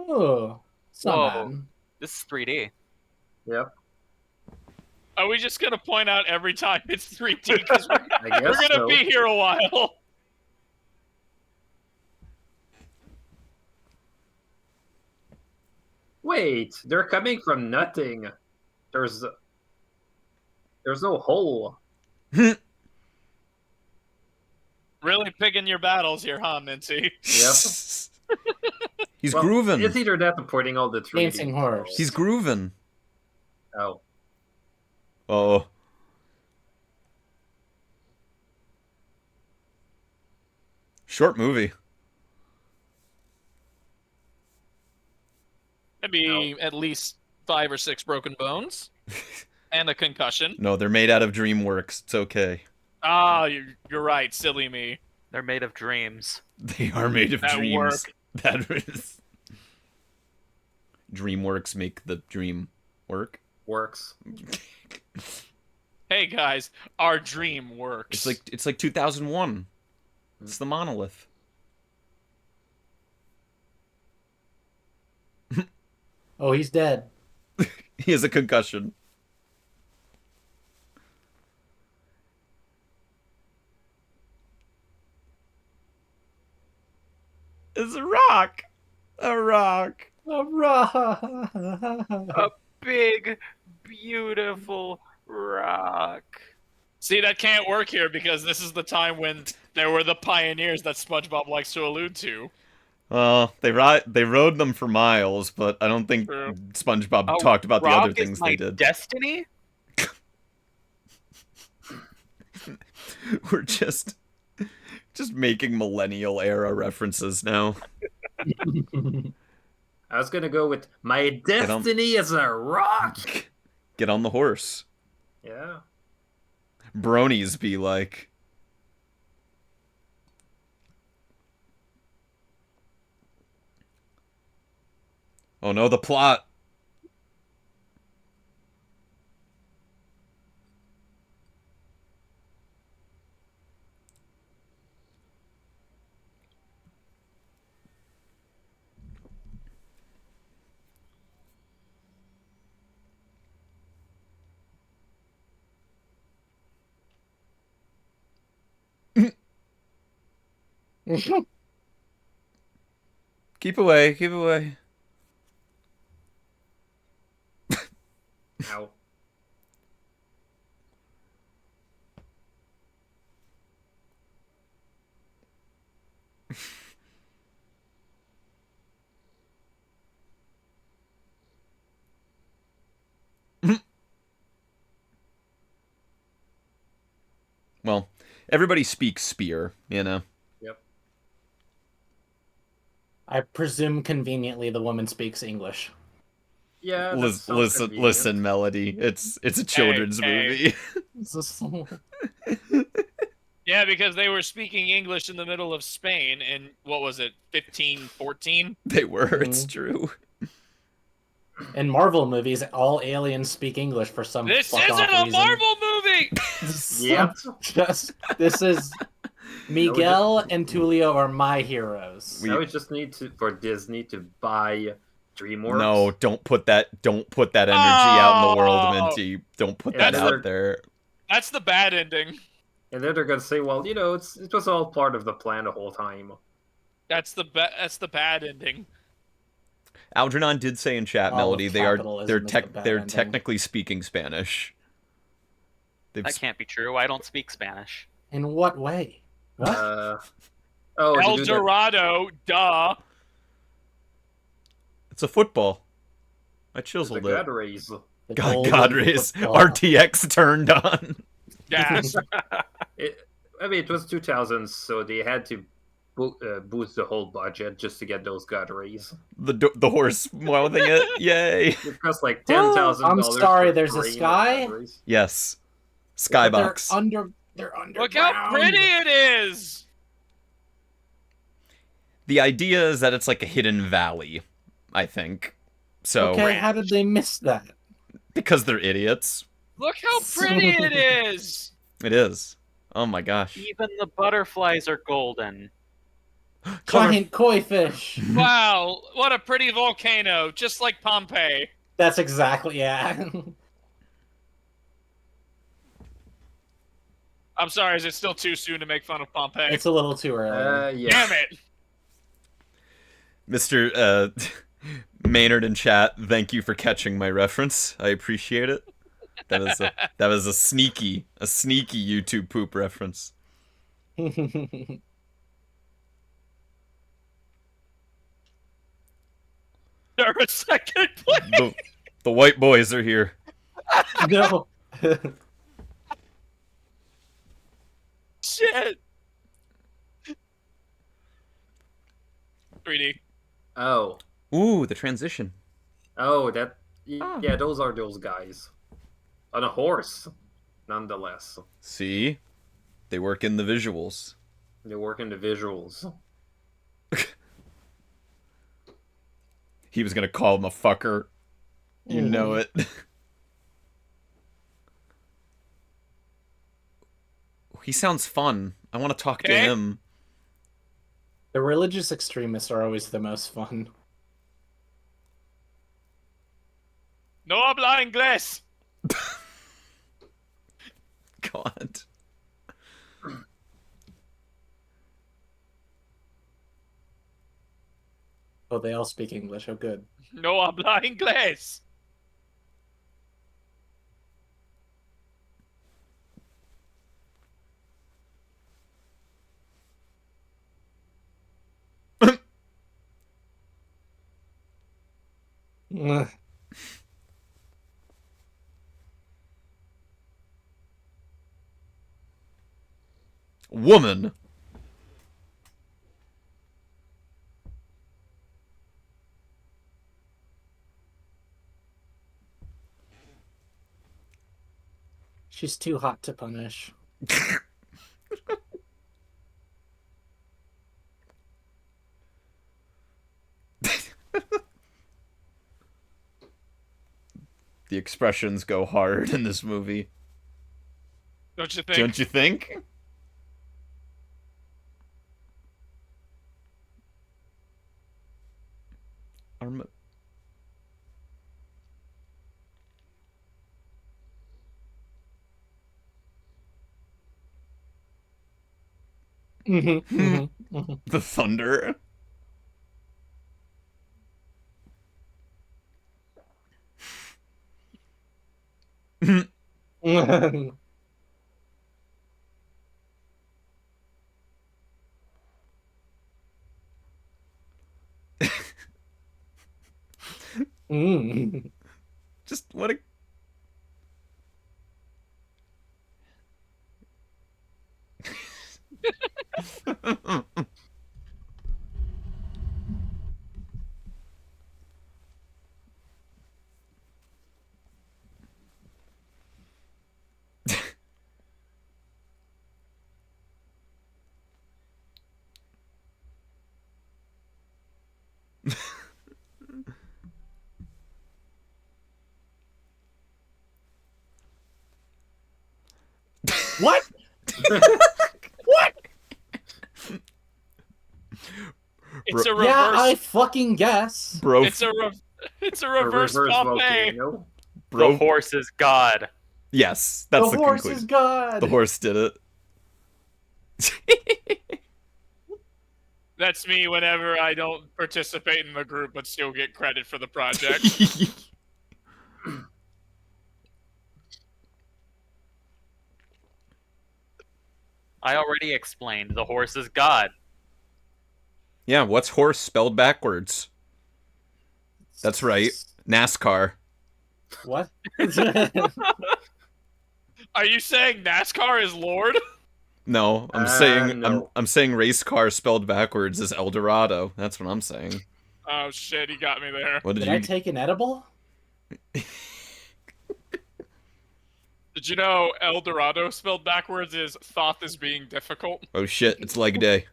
Oh, it's not Whoa. bad. This is 3D. Yep. Are we just gonna point out every time it's 3D? Because I guess we're gonna so. be here a while. Wait, they're coming from nothing. There's no hole. Really picking your battles here, huh, Minty? Yep. He's Well, grooving. It's either that or pointing all the 3D. Dancing horse. He's grooving. Oh. Oh. Short movie. Maybe at least 5 or 6 broken bones and a concussion. No, they're made out of DreamWorks. It's okay. Ah, you're right, silly me. They're made of dreams. They are made of That dreams. work. That is. DreamWorks make the dream work. Works. Hey guys, our dream works. It's like 2001. It's the monolith. Oh, he's dead. He has a concussion. It's a rock. A rock. A big, beautiful rock. See, that can't work here because this is the time when there were the pioneers that SpongeBob likes to allude to. Well, they rode them for miles, but I don't think True. SpongeBob talked about the other Rock things is my they did. destiny? We're just making millennial era references now. I was gonna go with my destiny is a rock. Get on the horse. Yeah. Bronies be like. Oh no, the plot. Keep away, keep away. Ow. well, everybody speaks spear, you know. Yep. I presume conveniently the woman speaks English. Yeah, that sounds convenient. Listen, Melody. It's a children's movie. Yeah, because they were speaking English in the middle of Spain in, what was it, 1514? They were, it's true. In Marvel movies, all aliens speak English for some This fuck isn't off a reason. Marvel movie! Yep. This is Miguel and Tulio are my heroes. Now we just need for Disney to buy DreamWorks. No, don't put that energy out in the world, Minty. Don't put that out there. That's the bad ending. And then they're gonna say, well, it was all part of the plan the whole time. That's the bad ending. Algernon did say in chat, Melody, they're ending. technically speaking Spanish. That can't be true. I don't speak Spanish. In what way? What? El Dorado, duh. It's a football. I chiseled it. God rays. God rays. RTX turned on. Gas. It was 2000s, so they had to boost the whole budget just to get those God rays. The horse mouthing it. Yay! It cost like $10,000. I'm sorry. There's a sky. Yes, skybox. They're underground. Look how pretty it is. The idea is that it's like a hidden valley, I think. So okay, how did they miss that? Because they're idiots. Look how pretty it is. It is. Oh my gosh. Even the butterflies are golden. Giant koi fish. Wow, what a pretty volcano, just like Pompeii. That's exactly, yeah. I'm sorry, is it still too soon to make fun of Pompeii? It's a little too early. Yeah. Damn it. Mr. Maynard in chat, thank you for catching my reference. I appreciate it. That was a sneaky YouTube poop reference. They're a second place. The white boys are here. No. Shit. 3D. Oh. Ooh, the transition. Oh, yeah, those are those guys. On a horse, nonetheless. See? They work in the visuals. They work in the visuals. He was gonna call him a fucker. You know it. He sounds fun. I want to talk to him. The religious extremists are always the most fun. No habla inglés. God. Oh, they all speak English. Oh, good. No habla inglés. Woman. She's too hot to punish. The expressions go hard in this movie. Don't you think? Don't you think? The thunder. Just what a... What? What? It's a Yeah, reverse. I fucking guess. Bro, It's a A reverse Pompeii. volcano. bro. The horse is God. Yes, that's The the horse conclusion. is God. The horse did it. That's me whenever I don't participate in the group but still get credit for the project. I already explained. The horse is God. Yeah, what's horse spelled backwards? That's right. NASCAR. What? Are you saying NASCAR is Lord? No, I'm saying no. I'm saying race car spelled backwards is El Dorado. That's what I'm saying. Oh shit, he got me there. What did Did you I take an edible? Did you know El Dorado spelled backwards is Thoth is being difficult? Oh shit, it's leg day.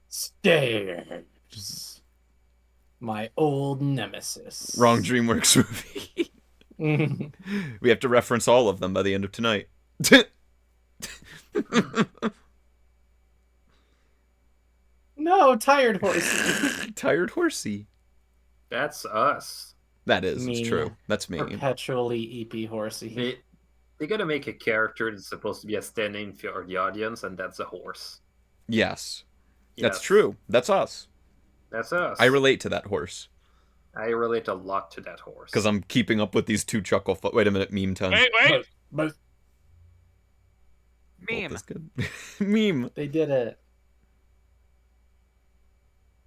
Stairs. My old nemesis. Wrong DreamWorks movie. We have to reference all of them by the end of tonight. No, tired horsey. Tired horsey. That's us. That is, it's Me. true. That's me. Perpetually EP horsey. They gotta make a character that's supposed to be a stand-in for the audience, and that's a horse. Yes. That's Yes. true. That's us. That's us. I relate to that horse. I relate a lot to that horse. Because I'm keeping up with these two chuckle... Wait a minute, meme time. Wait! But Meme. That's good. Meme. they did it.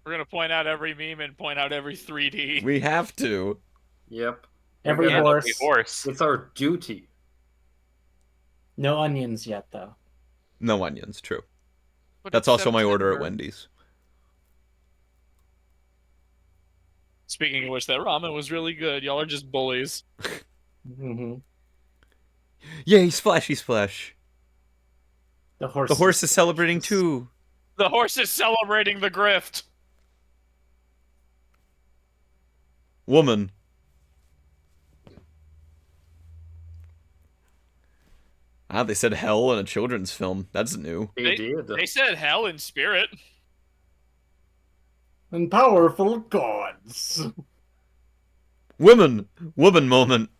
We're gonna point out every meme and point out every 3D. We have to. Yep. Every Yeah, horse. The horse. It's our duty. No onions yet, though. No onions, true. But That's it's also my order at September. Wendy's. Speaking of which, that ramen was really good. Y'all are just bullies. Mm-hmm. Yay, splashy splash. The horse. The horse is celebrating too. The horse is celebrating the grift. Woman. Ah, they said hell in a children's film. That's new. They did. They said hell in spirit. And powerful gods. Women. Woman moment.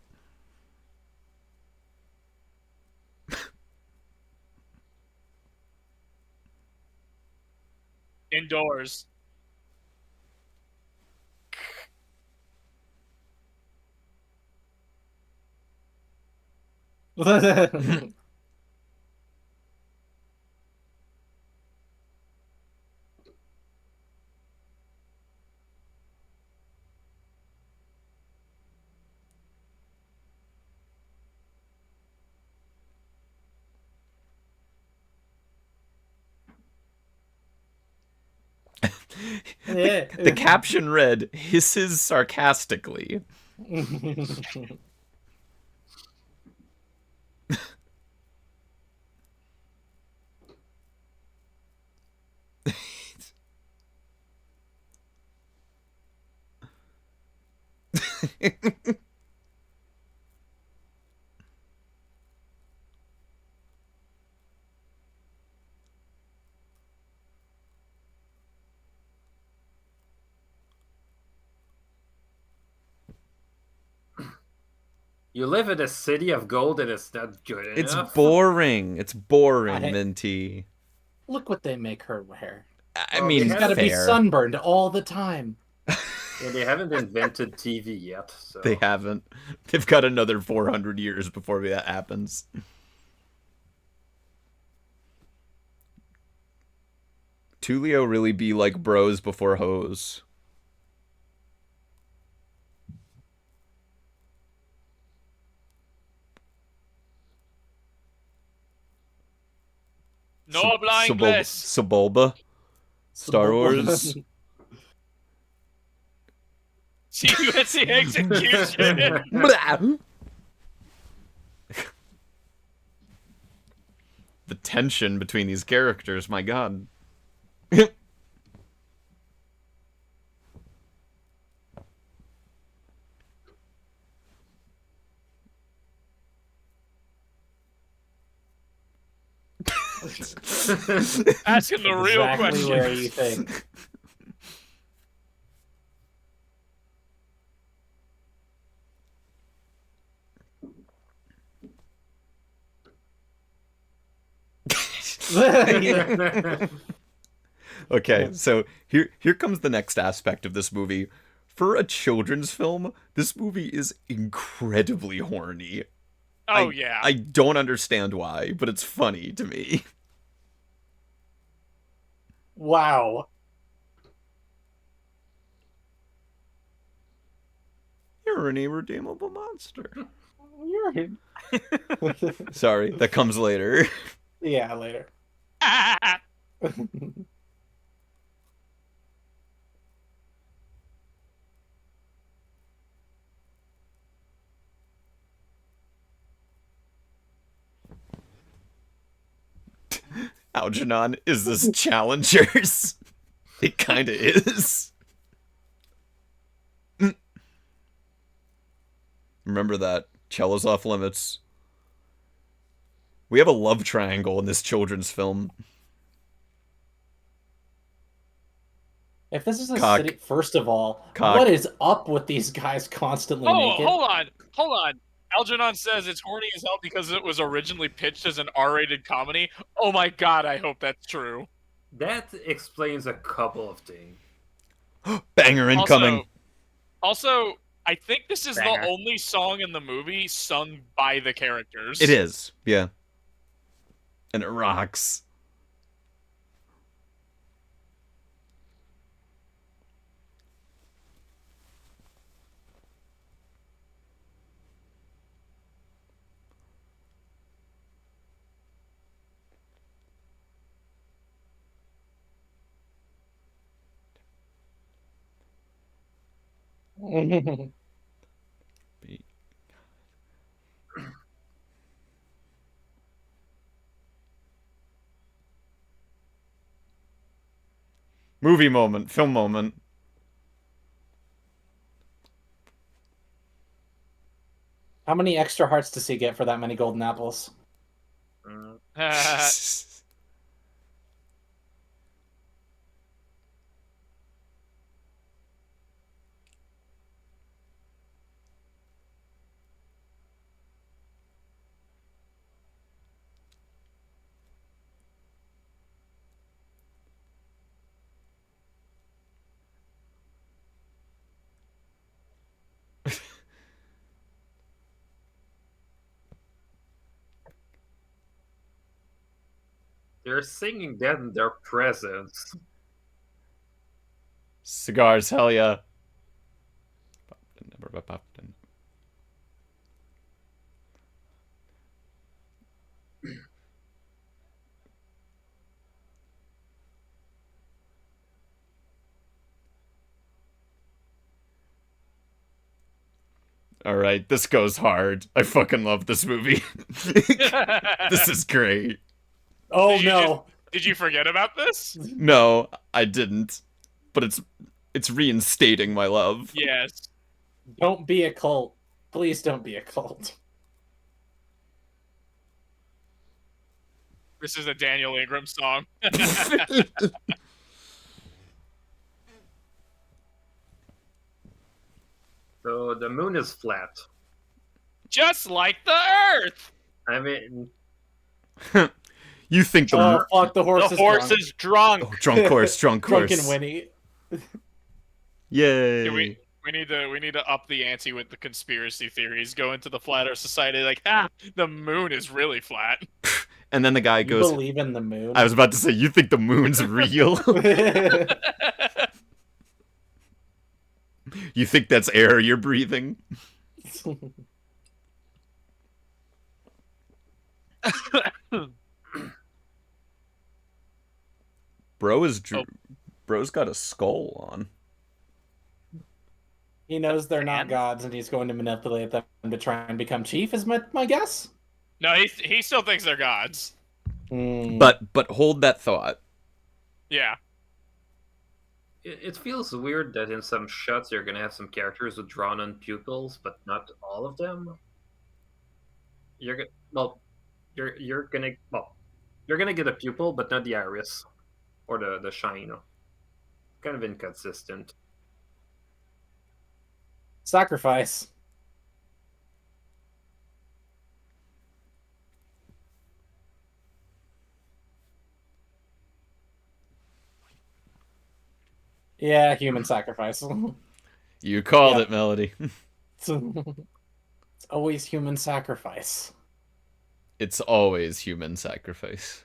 Indoors. The caption read, hisses sarcastically. You live in a city of gold and it's not good enough. It's boring. It's boring, I- Minty. Look what they make her wear. I Well, mean, they She's got to be fair. sunburned all the time. Yeah, they haven't invented TV yet, so They haven't. They've got another 400 years before that happens. Tulio really be like bros before hoes. No habla inglés. Sebulba. Star Wars. CUSC execution. The tension between these characters, my god. Asking the real Exactly questions. where you think. Okay, so here comes the next aspect of this movie. For a children's film, this movie is incredibly horny. Oh, yeah. I don't understand why, but it's funny to me. Wow. You're an irredeemable monster. You're... Sorry, that comes later. Yeah, later. Algernon, is this Challengers? It kinda is. Remember that. Cello's off limits. We have a love triangle in this children's film. If this is a Cock. city, first of all, Cock. what is up with these guys constantly naked? Hold on. Algernon says it's horny as hell because it was originally pitched as an R-rated comedy. Oh my god, I hope that's true. That explains a couple of things. Banger incoming. Also, I think this is Banger. the only song in the movie sung by the characters. It is, yeah. And it rocks. Movie moment, film moment. How many extra hearts does he get for that many golden apples? They're singing that in their presence. Cigars, hell yeah. Alright, this goes hard. I fucking love this movie. This is great. Oh no! Did you forget about this? No, I didn't. But it's reinstating my love. Yes. Don't be a cult. Please don't be a cult. This is a Daniel Ingram song. So the moon is flat. Just like the Earth. I mean, You think the Oh fuck! The horse The is horse drunk. is drunk. Oh, drunk horse, drunk horse. Drunken Winnie. Yay. Yeah, we need to up the ante with the conspiracy theories. Go into the Flat Earth Society like, the moon is really flat. And then the guy You goes, believe in the moon? I was about to say, you think the moon's real? You think that's air you're breathing? Bro's got a skull on. He knows they're not And? gods, and he's going to manipulate them to try and become chief. Is my guess? No, he still thinks they're gods. But hold that thought. Yeah. It feels weird that in some shots you're gonna have some characters with drawn-on pupils, but not all of them. You're gonna get a pupil, but not the iris or the shine. Kind of inconsistent. Sacrifice. Yeah, human sacrifice. You called Yeah. it, Melody. It's always human sacrifice. It's always human sacrifice.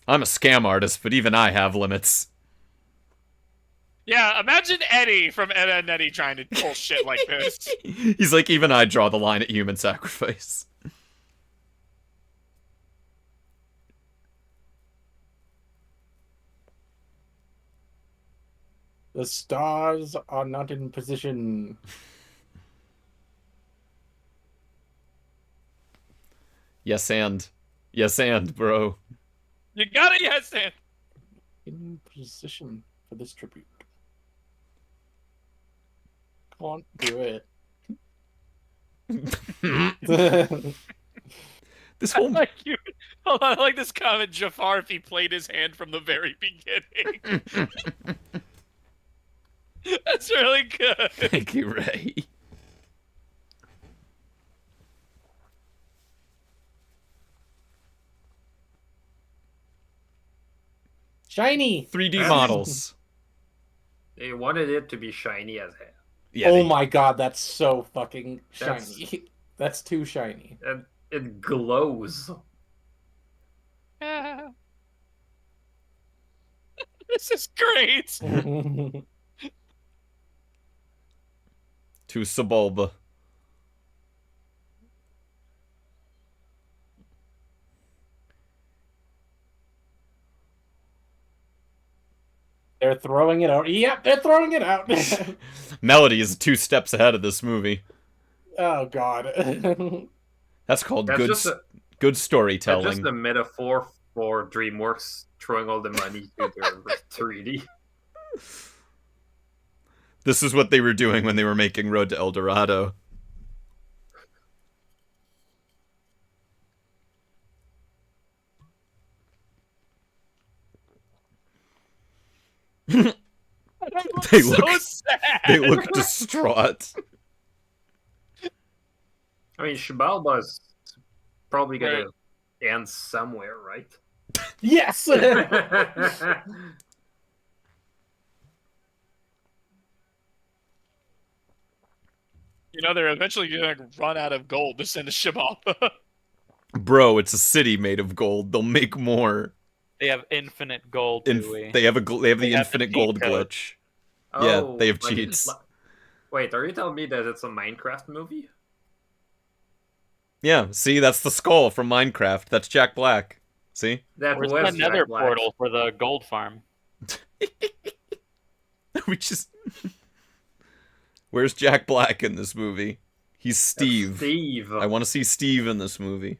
I'm a scam artist, but even I have limits. Yeah, imagine Eddie from Ed, Edd n Eddy trying to pull shit like this. He's like, even I draw the line at human sacrifice. The stars are not in position. Yes, and, bro. You got it, yes, and. In position for this tribute. Can't do it. This I whole like you. Hold on, I like this comment, Jafar, if he played his hand from the very beginning. That's really good. Thank you, Ray. Shiny. 3D models. They wanted it to be shiny as hell. Yeah, Oh my god, that's so fucking shiny. That's too shiny. And it glows. This is great. To Sebulba. They're throwing it out. Yep, they're throwing it out. Melody is 2 steps ahead of this movie. Oh god. That's called That's good just a- good That's storytelling. just a metaphor for DreamWorks throwing all the money to their 3D. This is what they were doing when they were making Road to El Dorado. They so look sad. they look distraught. I mean, Shibalba's probably gonna end somewhere, right? Yes. You know, they're eventually going to run out of gold to send to Shibalba. Bro, it's a city made of gold. They'll make more. They have infinite gold, Dewey. They have the have infinite the gold cheat code. glitch. Yeah, they have like- cheats. Wait, are you telling me that it's a Minecraft movie? Yeah, see, that's the skull from Minecraft. That's Jack Black. See? That Where's was another Jack Black. portal for the gold farm? We just. Where's Jack Black in this movie? He's Steve. Steve. I want to see Steve in this movie.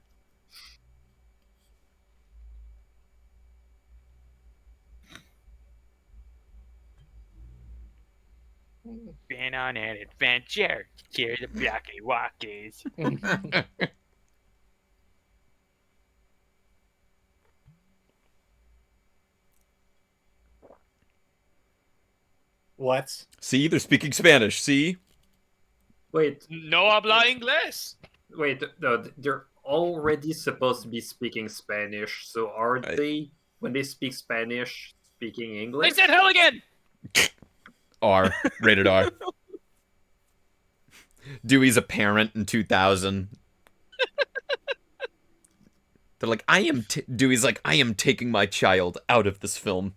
Been on an adventure. Here's the blocky walkies. What? See, they're speaking Spanish. See? Wait, No habla inglés. no, they're already supposed to be speaking Spanish, so are they, when they speak Spanish, speaking They English? said hell again. R. Rated R. Dewey's a parent in 2000. They're like, Dewey's like, I am taking my child out of this film.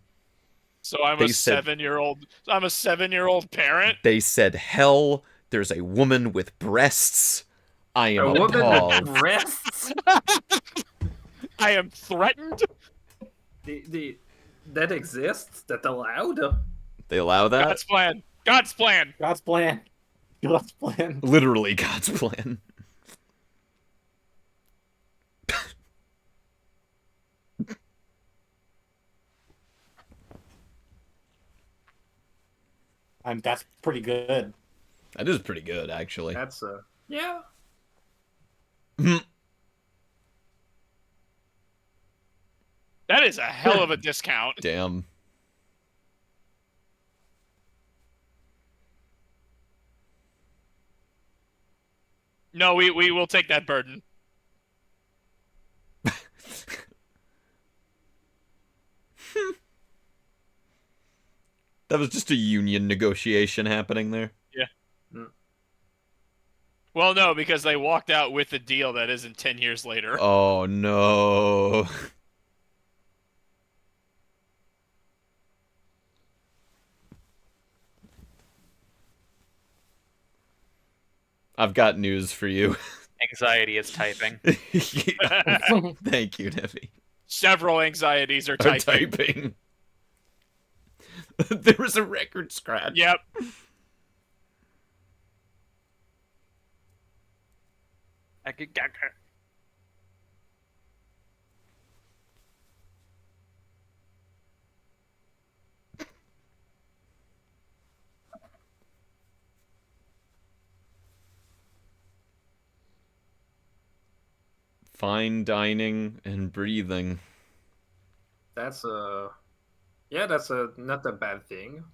So I'm They a said- 7-year-old. I'm a 7-year-old parent. They said, hell, there's a woman with breasts. I am A woman appalled. with breasts? I am threatened. that exists, that allowed. They allow that? God's plan. God's plan. God's plan. God's plan. Literally God's plan. That's pretty good. That is pretty good, actually. That's yeah. That is a hell of a discount. Damn. No, we will take that burden. That was just a union negotiation happening there. Yeah. Well, no, because they walked out with a deal that isn't 10 years later. Oh, no. I've got news for you. Anxiety is typing. Thank you, Debbie. Several anxieties are typing. There was a record scratch. Yep. Fine dining and breathing. That's yeah, that's not a bad thing.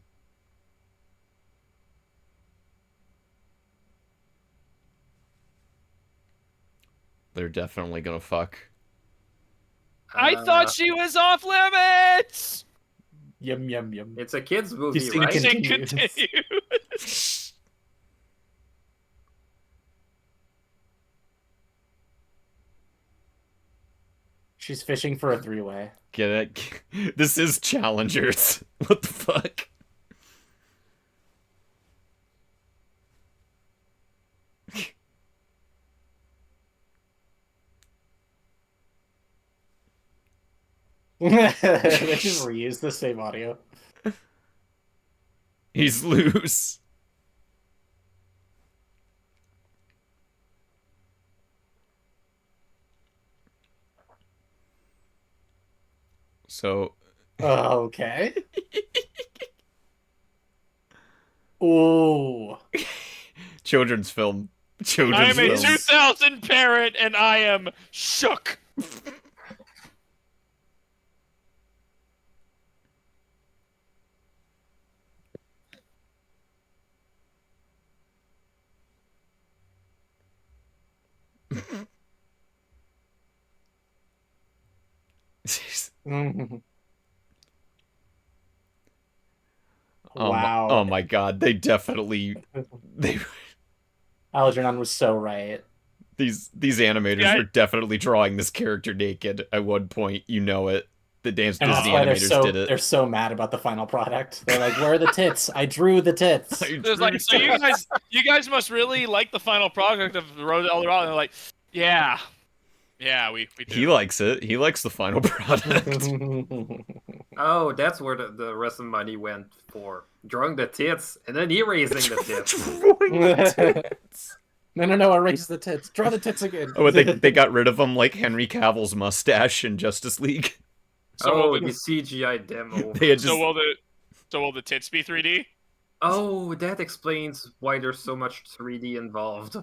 They're definitely gonna fuck. I thought she was off limits! Yum, yum, yum. It's a kids movie, Kissing right? continues. Continue. She's fishing for a three-way. Get it? This is Challengers. What the fuck? They just reuse the same audio. He's loose. So... Okay. Ooh. Children's film. I Children's am a film. 2000 parent, and I am shook. Wow. Oh my god, they definitely... Algernon was so right. These animators were definitely drawing this character naked at one point. You know it. The Disney animators did it. They're so mad about the final product. They're like, "Where are the tits? I drew the tits." There's like, so you guys must really like the final product of The Road to El Dorado. And they're like, yeah, we do. He likes it. He likes the final product. Oh, that's where the rest of the money went for. Drawing the tits, and then erasing the tits. No, erase the tits. Draw the tits again. Oh, they got rid of him like Henry Cavill's mustache in Justice League. So the CGI demo. They had just... So will the tits be 3D? Oh, that explains why there's so much 3D involved.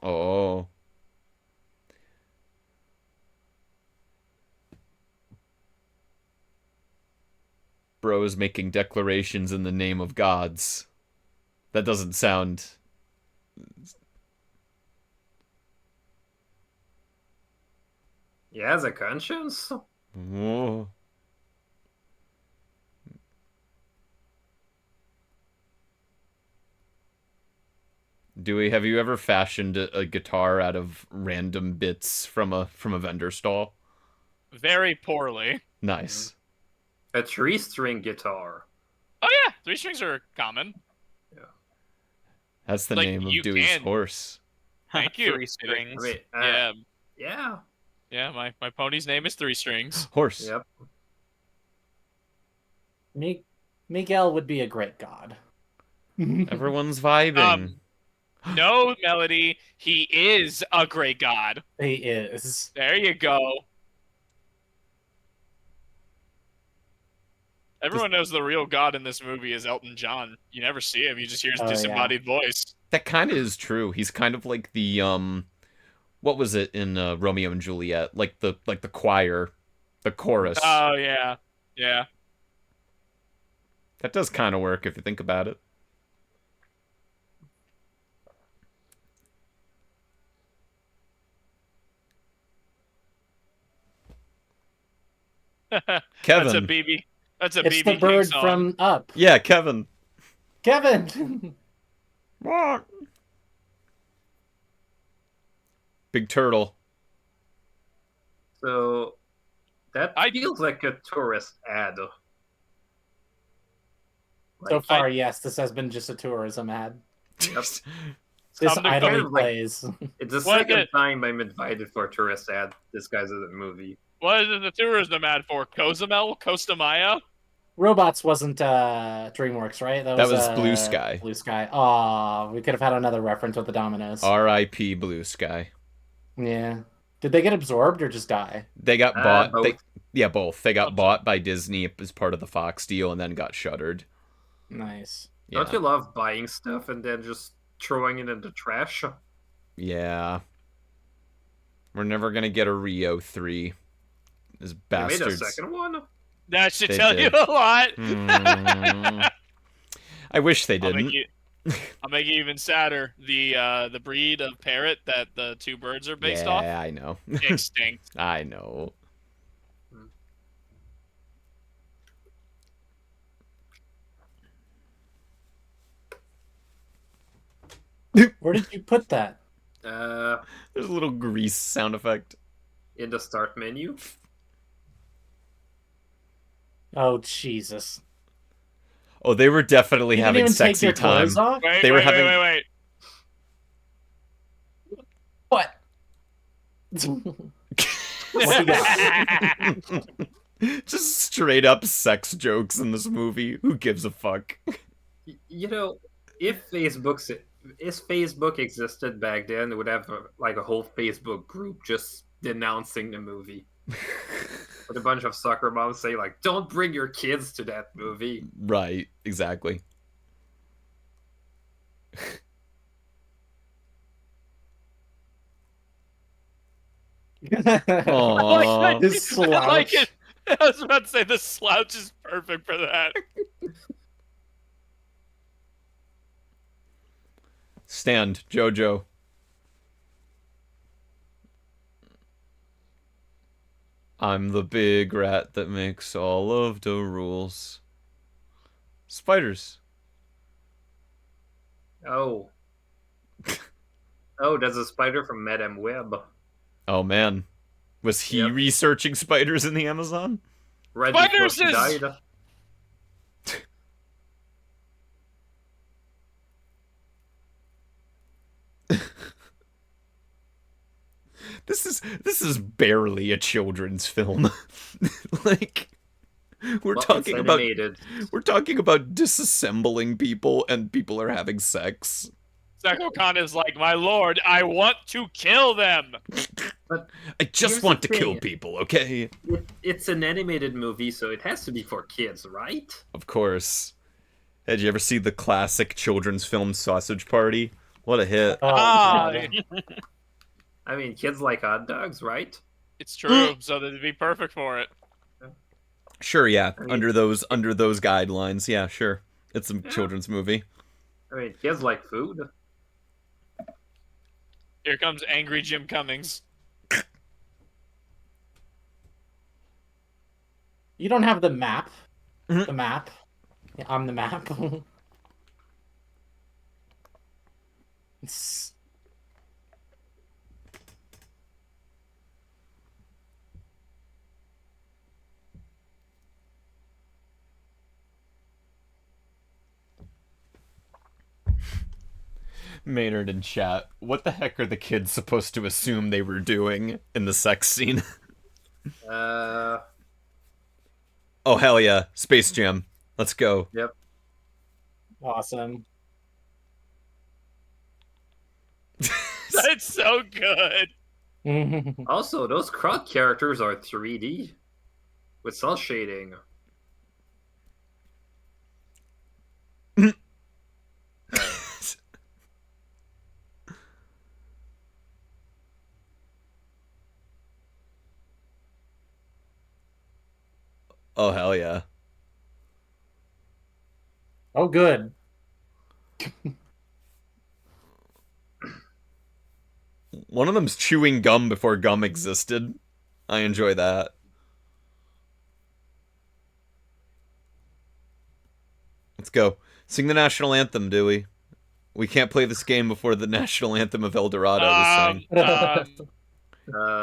Oh. Bros making declarations in the name of gods. That doesn't sound... He has a conscience. Oh. Dewey, have you ever fashioned a guitar out of random bits from a vendor stall? Very poorly. Nice. A 3-string guitar. Oh yeah, 3 strings are common. Yeah. That's the Like, name of you Dewey's can- horse. Thank you. 3 strings. I mean, Yeah, yeah. yeah. My pony's name is 3 strings. Horse. Yep. Miguel would be a great god. Everyone's vibing. No, Melody. He is a great god. He is. There you go. Everyone knows the real god in this movie is Elton John. You never see him. You just hear his Oh, disembodied voice. That kind of is true. He's kind of like the what was it in Romeo and Juliet? Like the choir, the chorus. Oh yeah, yeah. That does kind of work if you think about it. Kevin. That's a BB. That's a It's BB the King bird song. from Up. Yeah, Kevin. Kevin! Big turtle. So that feels like a tourist ad. So far, yes, this has been just a tourism ad. Yep. This Something idly kind of like- plays. It's the What second is it? time I'm invited for a tourist ad. This guy's in the movie. What is the tourism ad for? Cozumel? Costa Maya? Robots wasn't DreamWorks, right? That was Blue Sky. Blue Sky. Aw, we could have had another reference with the dominoes. R.I.P. Blue Sky. Yeah. Did they get absorbed or just die? They got bought. Both. Both. They got bought by Disney as part of the Fox deal and then got shuttered. Nice. Yeah. Don't you love buying stuff and then just throwing it in the trash? Yeah. We're never gonna get a Rio 3. These They made a bastards. second one? That should They tell did. you a lot. I wish they I'll didn't. make it even sadder. The breed of parrot that the 2 birds are based Yeah, off, I know. extinct. I know. Where did you put that? There's a little grease sound effect. In the start menu. Oh, Jesus. Oh, they were definitely You didn't having even take sexy your time. clothes off? Wait, They were wait, having- wait. What? What you got? Just straight up sex jokes in this movie. Who gives a fuck? You know, if Facebook existed back then, it would have a whole Facebook group just denouncing the movie. With a bunch of soccer moms say like, "Don't bring your kids to that movie." Right, exactly. Aww. His slouch. I like it. I was about to say the slouch is perfect for that. Stand, Jojo. I'm the big rat that makes all of the rules. Spiders. Oh. Oh, there's a spider from Madame Web. Oh man. Was he Yep. researching spiders in the Amazon? Right before Spiders she is- died. This is barely a children's film. Like we're Well, talking it's about animated. disassembling people and people are having sex. Seko Khan is like, my lord, I want to kill them. I just Here's want the to kill thing. people, okay? It's an animated movie, so it has to be for kids, right? Of course. Did you ever see the classic children's film Sausage Party? What a hit. Oh, Ah, God. I mean, kids like hot dogs, right? it's true. So that'd be perfect for it. Sure, yeah. I mean- Under those guidelines, yeah, sure. It's a children's movie. I mean, kids like food. Here comes angry Jim Cummings. You don't have the map. Mhm. The map. Yeah, I'm the map. It's... Maynard in chat. What the heck are the kids supposed to assume they were doing in the sex scene? Uh, Oh, hell yeah. Space Jam. Let's go. yep. Awesome. That's so good. Also, those crowd characters are 3D with cell shading. Oh, hell yeah. Oh, good. One of them's chewing gum before gum existed. I enjoy that. Let's go. Sing the national anthem, Dewey. We can't play this game before the national anthem of El Dorado is sang.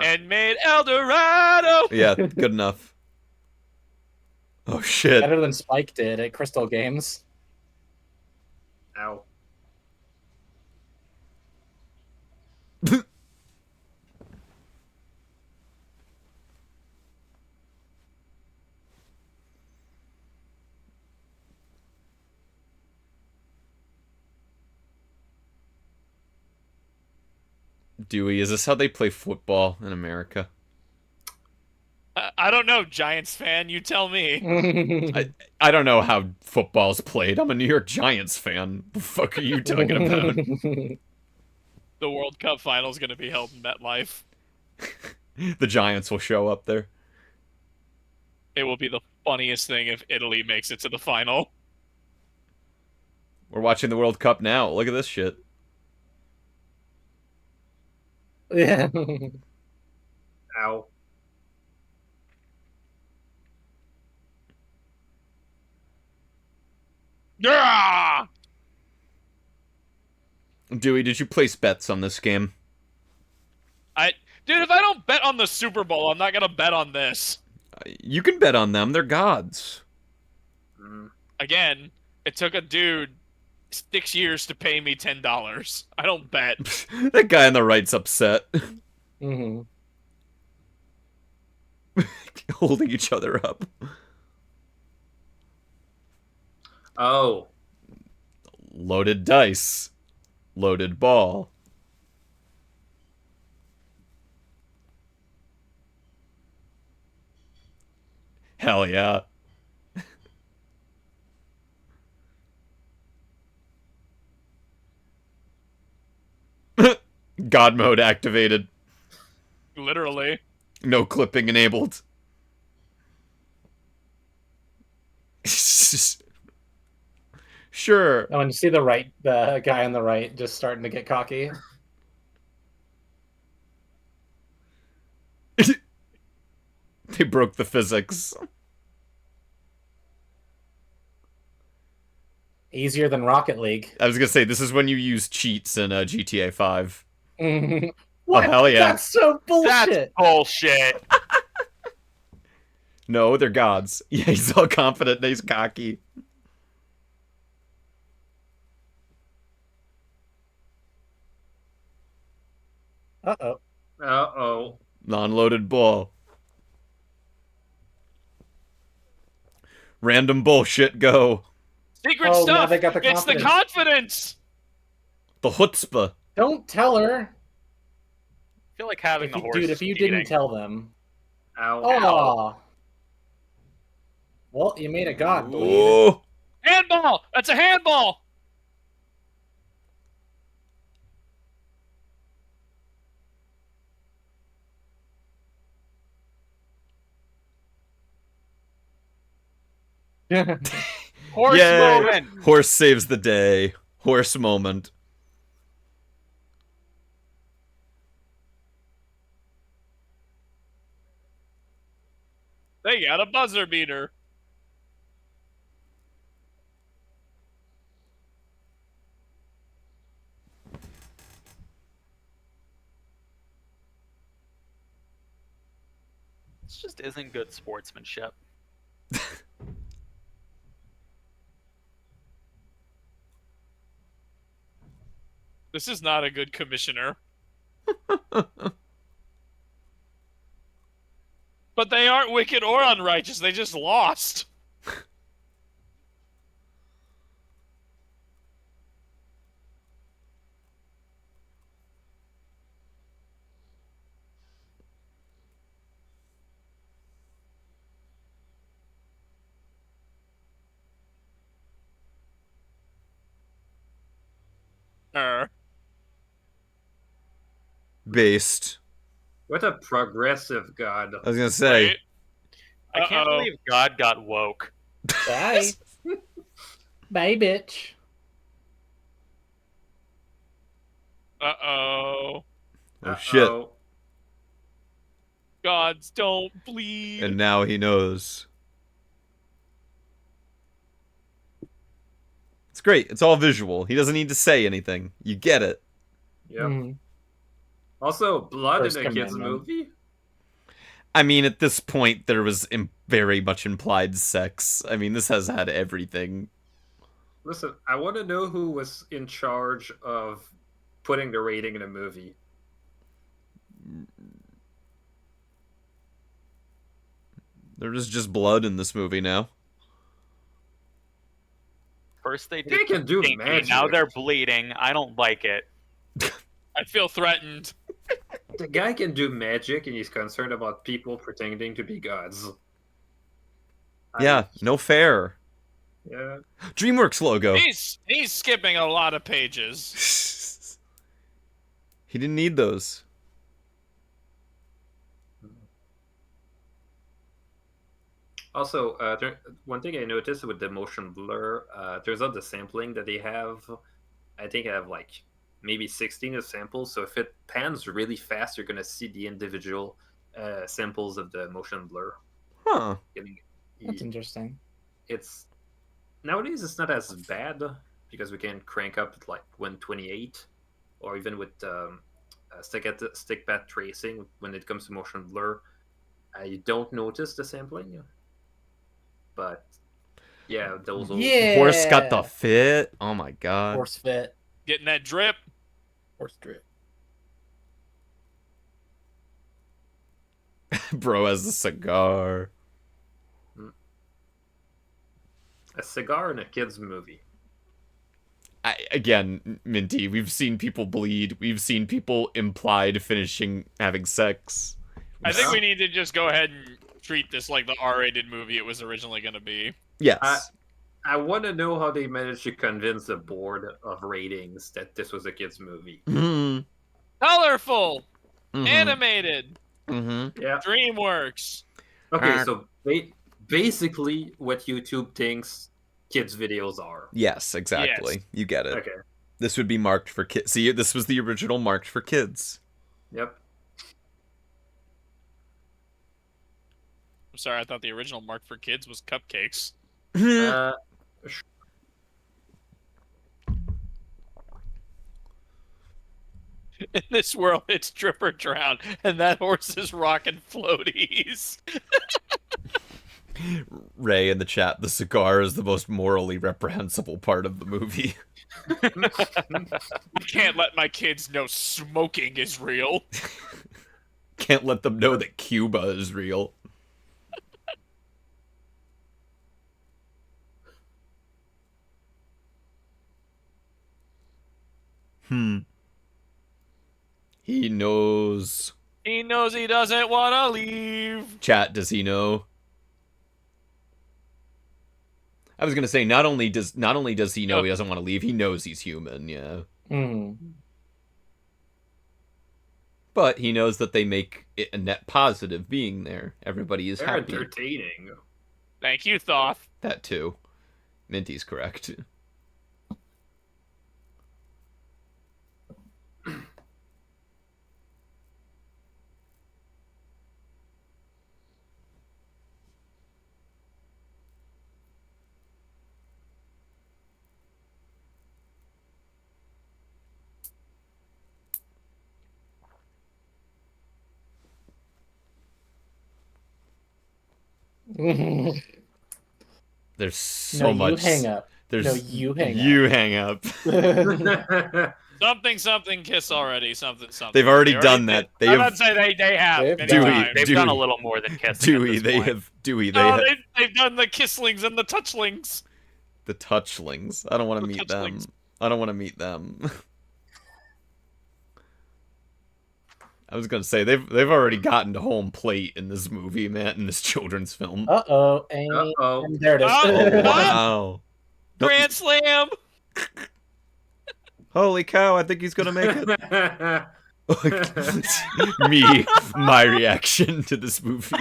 And made El Dorado. Yeah, good enough. Oh, shit. Better than Spike did at Crystal Games. Ow. Dewey, is this how they play football in America? I don't know, Giants fan. You tell me. I don't know how football's played. I'm a New York Giants fan. The fuck are you talking about? The World Cup final is going to be held in MetLife. The Giants will show up there. It will be the funniest thing if Italy makes it to the final. We're watching the World Cup now. Look at this shit. Yeah. Ow. Yeah! Dewey, did you place bets on this game? Dude, if I don't bet on the Super Bowl, I'm not going to bet on this. You can bet on them. They're gods. Again, it took a dude 6 years to pay me $10. I don't bet. That guy on the right's upset. Mm-hmm. Holding each other up. Oh. Loaded dice. Loaded ball. Hell yeah. God mode activated. Literally. No clipping enabled. Sure. Oh, and you see the guy on the right just starting to get cocky. They broke the physics. Easier than Rocket League. I was gonna say, this is when you use cheats in GTA 5. What? Oh, hell yeah. That's so bullshit. That's bullshit. No, they're gods. Yeah, he's all confident and he's cocky. Uh-oh. Uh-oh. Non-loaded ball. Random bullshit go. Secret Oh, now stuff. they got the It's the confidence. confidence. The chutzpah. Don't tell her. I feel like having the horse. Dude, if you cheating. didn't tell them. Ow. Oh. Well, you made a god. Bleed. Oh. Handball. That's a handball. Horse Yay. moment. Horse saves the day. Horse moment. They got a buzzer beater. This just isn't good sportsmanship. This is not a good commissioner. But they aren't wicked or unrighteous. They just lost. Based. What a progressive god. I was gonna say. Right? I can't believe God got woke. Bye. Bye, bitch. Uh-oh. Oh shit. Uh-oh. Gods don't bleed. And now he knows. It's great. It's all visual. He doesn't need to say anything. You get it. Yep. Mhm. Also, blood First in a kids commandment. movie? I mean, at this point, there was very much implied sex. I mean, this has had everything. Listen, I want to know who was in charge of putting the rating in a movie. There is just blood in this movie now. First they They did can do stinky, magic. now they're bleeding. I don't like it. I feel threatened. The guy can do magic and he's concerned about people pretending to be gods. Yeah, no fair. Yeah. DreamWorks logo. He's skipping a lot of pages. He didn't need those. Also, one thing I noticed with the motion blur, turns out the sampling that they have, I think I have like maybe 16 of samples. So if it pans really fast, you're gonna see the individual samples of the motion blur. Huh. That's interesting. It's nowadays it's not as bad because we can crank up at like 128, or even with stick path tracing when it comes to motion blur. I don't notice the sampling, but yeah, those old Yeah. Horse got the fit. Oh my god. Horse fit. Getting that drip. Horse drip. Bro has a cigar. a cigar in a kids movie. Again, Minty, we've seen people bleed. We've seen people implied having sex. I think we need to just go ahead and treat this like the R-rated movie it was originally going to be. Yes. I want to know how they managed to convince the board of ratings that this was a kids movie. Mm-hmm. Colorful, Mm-hmm. animated, Mm-hmm. Yeah. DreamWorks. Okay, so basically, what YouTube thinks kids' videos are. Yes, exactly. Yes. You get it. Okay. This would be marked for kids. See, this was the original marked for kids. Yep. I'm sorry, I thought the original mark for kids was cupcakes. In this world, it's drip or drown, and that horse is rocking floaties. Ray in the chat, the cigar is the most morally reprehensible part of the movie. I can't let my kids know smoking is real. Can't let them know that Cuba is real. He knows. He knows he doesn't want to leave. Chat, does he know? I was gonna say, not only does he know he doesn't want to leave, he knows he's human, yeah. But he knows that they make it a net positive being there. Everybody is They're happy. entertaining. Thank you, Thoth. That too. Minty's correct. There's so much. You hang up. There's No, you hang you up. hang up. Something kiss already. Something. They've already done that. They I'm have. about to say they have They've many Dewey, times. They've done a little more than kissing. Dewey, at this they point. have. Dewey, they Oh, have. they've done the kisslings and the touchlings. The touchlings. I don't want to meet them. touchlings. I don't want to meet them. I was gonna say they've already gotten to home plate in this movie, man, in this children's film. Uh-oh. Uh-oh. And there it is. Oh wow! Grand slam. Holy cow! I think he's gonna make it. Me, my reaction to this movie.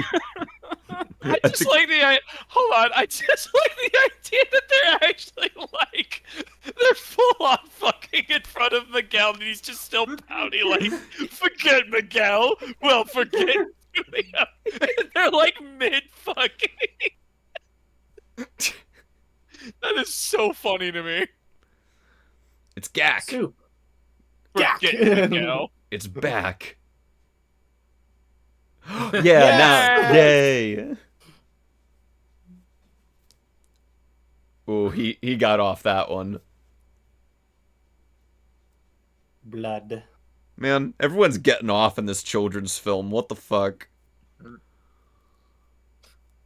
I just like the hold on. I just like the idea that they're actually like they're full on fucking in front of Miguel, and he's just still pouty. Like, forget Miguel. Well, forget Julia. And they're like mid fucking. That is so funny to me. It's Gak. Soup. Forget Miguel. It's back. Yeah, now, yay! Oh, he got off that one. Blood. Man, everyone's getting off in this children's film. What the fuck?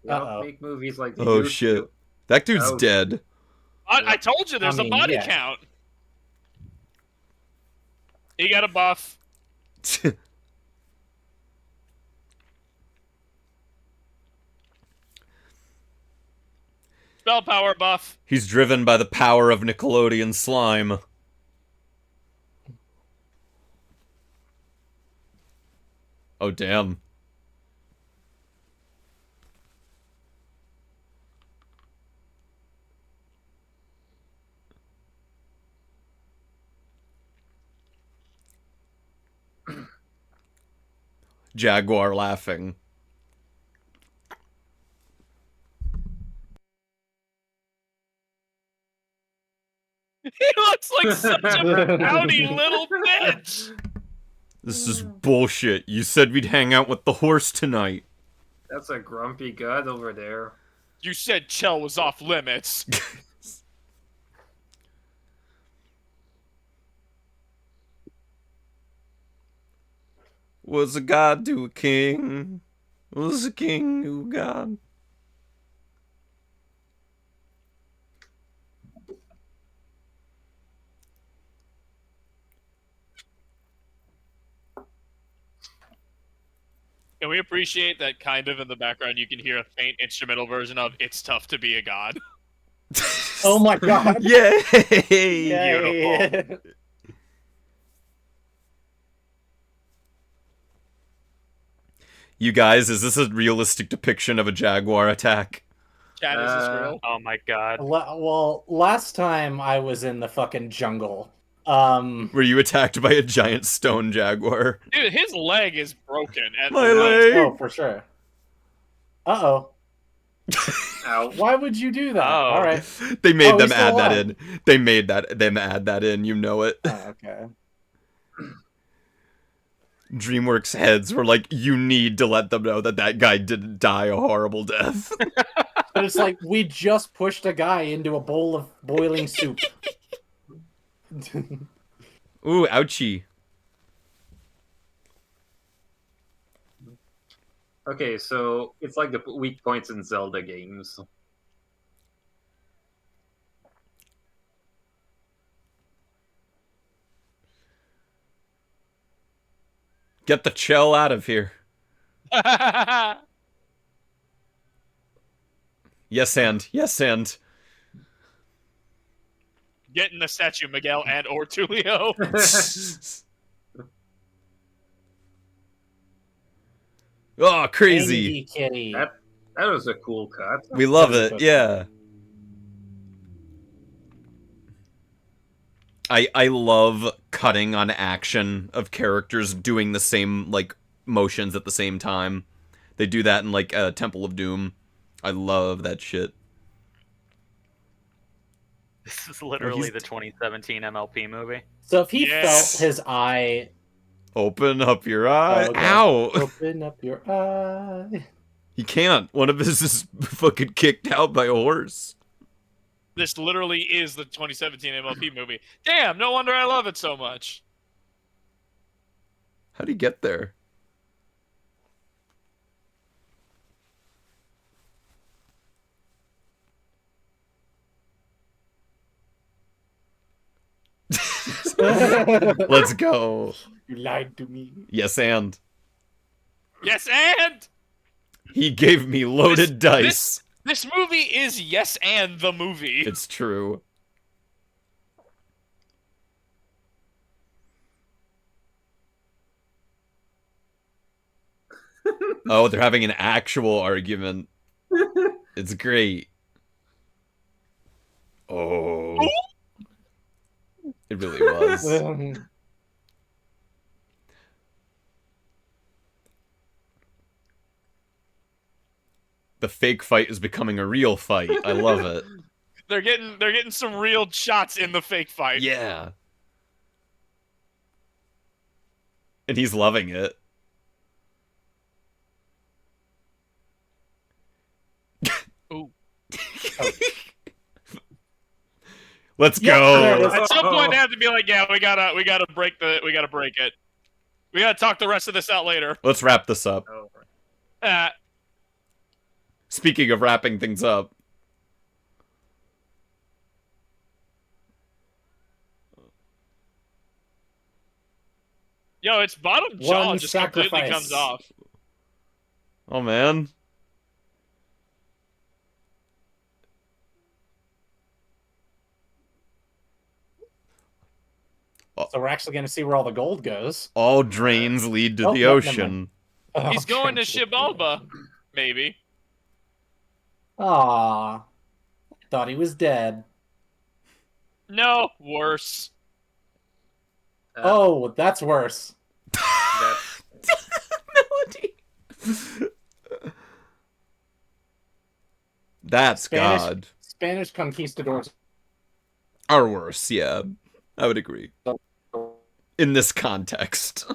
Don't make movies like they Oh used shit. to. That dude's Oh. dead. I told you there's I mean, a body yeah. count. He got a buff. Spell power buff. He's driven by the power of Nickelodeon slime. Oh, damn. Jaguar laughing. He looks like such a pouty little bitch. This is bullshit. You said we'd hang out with the horse tonight. That's a grumpy god over there. You said Chell was off limits. Was a god to a king? Was a king to a god? Can we appreciate that kind of in the background you can hear a faint instrumental version of It's Tough to Be a God? Oh my god. Yay! Beautiful. You guys, is this a realistic depiction of a jaguar attack? Chat, is this real? Oh my god. Well, last time I was in the fucking jungle. Were you attacked by a giant stone jaguar? Dude, his leg is broken. My leg! Oh, for sure. Uh-oh. Ow. Why would you do that? Oh. All right. They made Oh, them he's add still that alive. in. They made them add that in, you know it. Oh, okay. DreamWorks heads were like, you need to let them know that that guy didn't die a horrible death. But it's like, we just pushed a guy into a bowl of boiling soup. Ooh, ouchie. Okay, so it's like the weak points in Zelda games. Get the Chell out of here. Yes, and. Yes, and. Get in the statue, Miguel and or Tulio. Oh, crazy. Andy kitty. That was a cool cut. We love That was it, good. yeah. I love cutting on action of characters doing the same, like, motions at the same time. They do that in, like, Temple of Doom. I love that shit. This is literally the 2017 MLP movie. So if he Yes. felt his eye... Open up your eye. Oh, okay. Ow! Open up your eye. He can't. One of his is fucking kicked out by a horse. This literally is the 2017 MLP movie. Damn, no wonder I love it so much. How'd he get there? Let's go. You lied to me. Yes, and Yes, and he gave me loaded dice. this movie is Yes and the movie. It's true. Oh, they're having an actual argument. It's great. Oh. It really was. The fake fight is becoming a real fight. I love it. They're getting some real shots in the fake fight. Yeah. And he's loving it. Ooh. Let's Yeah, there it go. is. At some point they have to be like, yeah, we gotta break it. We gotta talk the rest of this out later. Let's wrap this up. Oh. Speaking of wrapping things up. Yo, its bottom jaw One just completely sacrifice. comes off. Oh, man. So we're actually going to see where all the gold goes. All drains lead to Oh, the no, never ocean. Oh, He's going to friendship. Shibalba, maybe. Aw. Thought he was dead. No, worse. Oh, that's worse. That's Melody. That's Spanish- God. Spanish conquistadors. Are worse, yeah. I would agree. In this context.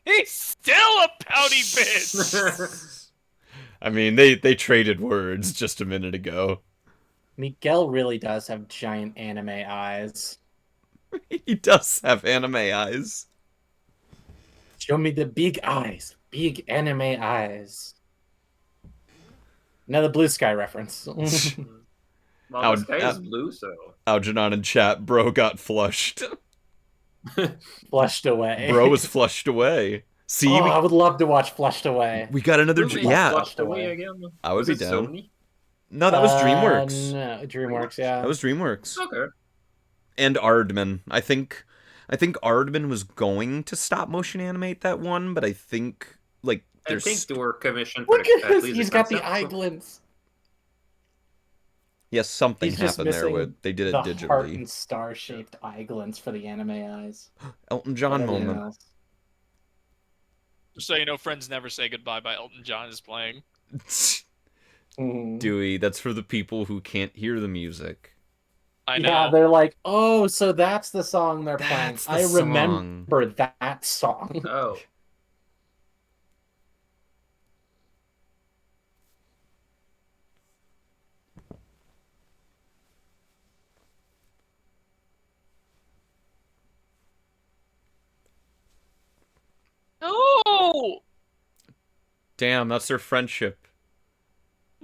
He's still a pouty bitch. I mean, they traded words just a minute ago. Miguel really does have giant anime eyes. He does have anime eyes. Show me the big eyes. Big anime eyes. Another Blue Sky reference. well, How- the sky is blue, so Algernon in chat, bro got flushed. Flushed away. Bro was flushed away. See, Oh, I would love to watch Flushed Away. we got another. Who made Yeah, Flushed away. Away again. I would Was be it down. Sony? No, that was DreamWorks. No, DreamWorks, yeah. That was DreamWorks. Okay. And Aardman. I think Aardman was going to stop motion animate that one, but I think like I there's think they were commissioned for Look at this. least He's the got the concept, eye so- glints. yes, something He's just happened there where missing they did it The heart digitally. and star-shaped eye glints for the anime eyes. Elton John Everything moment. else. Just so you know, Friends Never Say Goodbye by Elton John is playing. Mhm. Dewey, that's for the people who can't hear the music. I know. Yeah, they're like, oh, so that's the song they're playing. That's the I song. remember that song. Oh. No! Damn, that's their friendship.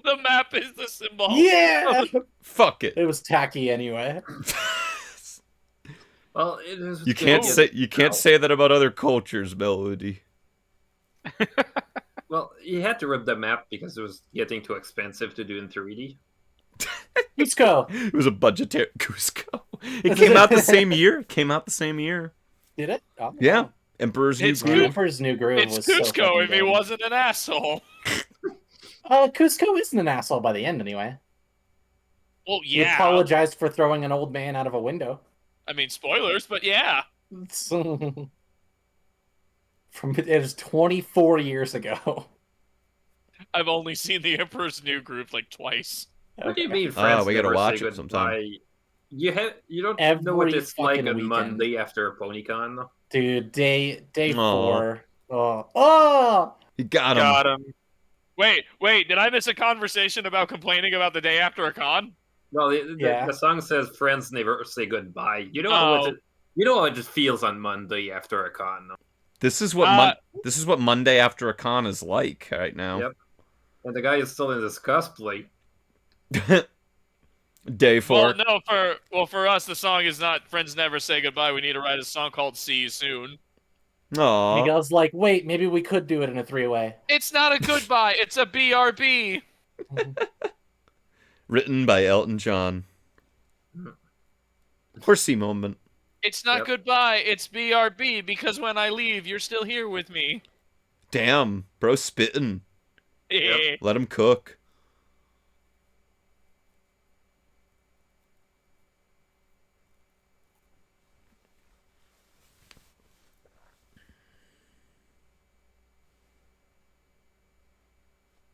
The map is the symbol. Yeah! Fuck it. It was tacky anyway. Well, it is. You can't say that about other cultures, Melody. Well, you had to rip the map because it was getting too expensive to do in 3D. Cusco! It was a budgetary Cusco. It came out the same year. Did it? Oh, Yeah. wow. Emperor's New It's Groove. Emperor's New Groove It's was so Cusco fucking if he good. wasn't an asshole. Cusco isn't an asshole by the end anyway. Well, He yeah. apologized for throwing an old man out of a window. I mean, spoilers, but yeah. From it was 24 years ago. I've only seen the Emperor's New Groove like twice. What do you Okay. mean, friends we gotta never watch say it sometime. goodbye? You don't know what Every it's like fucking on weekend. Monday after a PonyCon, though. Dude, day Aw. 4. Oh, You got him. Got him. Wait, did I miss a conversation about complaining about the day after a con? Well, Yeah. the song says "Friends never say goodbye." You know Oh. you know how it just feels on Monday after a con. Though. This is what Monday after a con is like right now. Yep. And the guy is still in his cosplay. Day 4. Well, no, for us, the song is not "Friends Never Say Goodbye." We need to write a song called "See You Soon." Aww. Miguel's like, wait, maybe we could do it in a 3-way. It's not a goodbye. It's a BRB. Written by Elton John. Horsey moment. It's not Yep. goodbye. It's BRB because when I leave, you're still here with me. Damn, bro, spitting. Yep. Let him cook.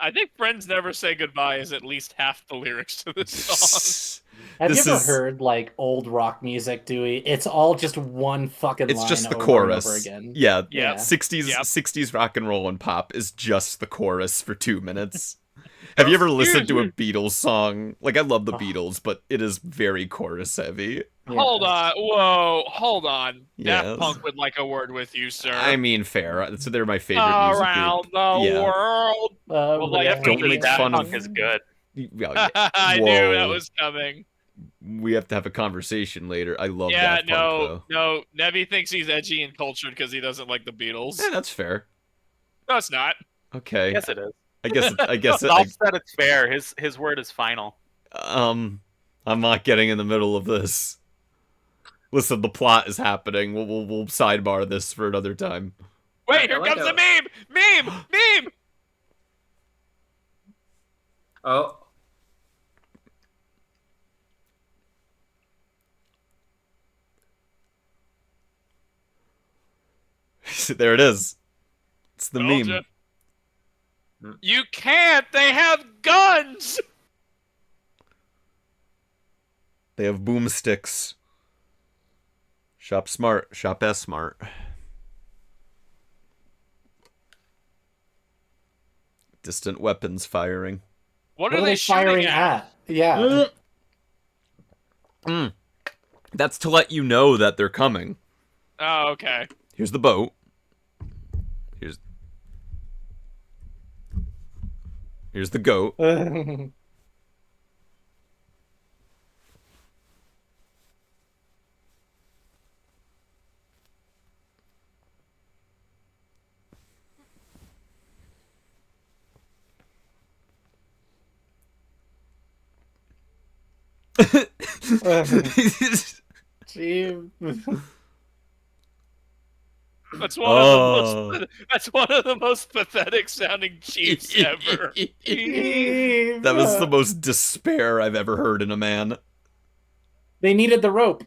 I think "Friends Never Say Goodbye" is at least half the lyrics to this song. Have This you ever is- heard like old rock music, Dewey? It's all just one fucking It's line just the over chorus. and over again. Yeah, Yeah. 60s Yep. 60s rock and roll and pop is just the chorus for 2 minutes. Have you ever listened to a Beatles song? Like, I love the Beatles, but it is very chorus heavy. Yeah. Hold on. Whoa, hold on. Yes. Daft Punk would like a word with you, sir. I mean, fair. So they're my favorite music Around group. the Yeah. world. Well, like, Don't definitely make Daft fun Punk of- is good. Well, yeah. I Whoa. knew that was coming. We have to have a conversation later. I love Yeah, Daft Punk, though. no. Nevi thinks he's edgy and cultured because he doesn't like the Beatles. Yeah, that's fair. No, it's not. Okay. Yes, it is. I guess Ralph said it's fair. His word is final. I'm not getting in the middle of this. Listen, the plot is happening. We'll sidebar this for another time. Wait, I here like comes how- a meme! Oh, There it is. It's the Told meme. ya. You can't! They have guns! They have boomsticks. Shop smart. Shop S smart. Distant weapons firing. What What are are they shooting firing at? Yeah. That's to let you know that they're coming. Oh, okay. Here's the boat. Here's the goat. Gee. That's one of the most pathetic sounding chiefs ever. That was the most despair I've ever heard in a man. They needed the rope.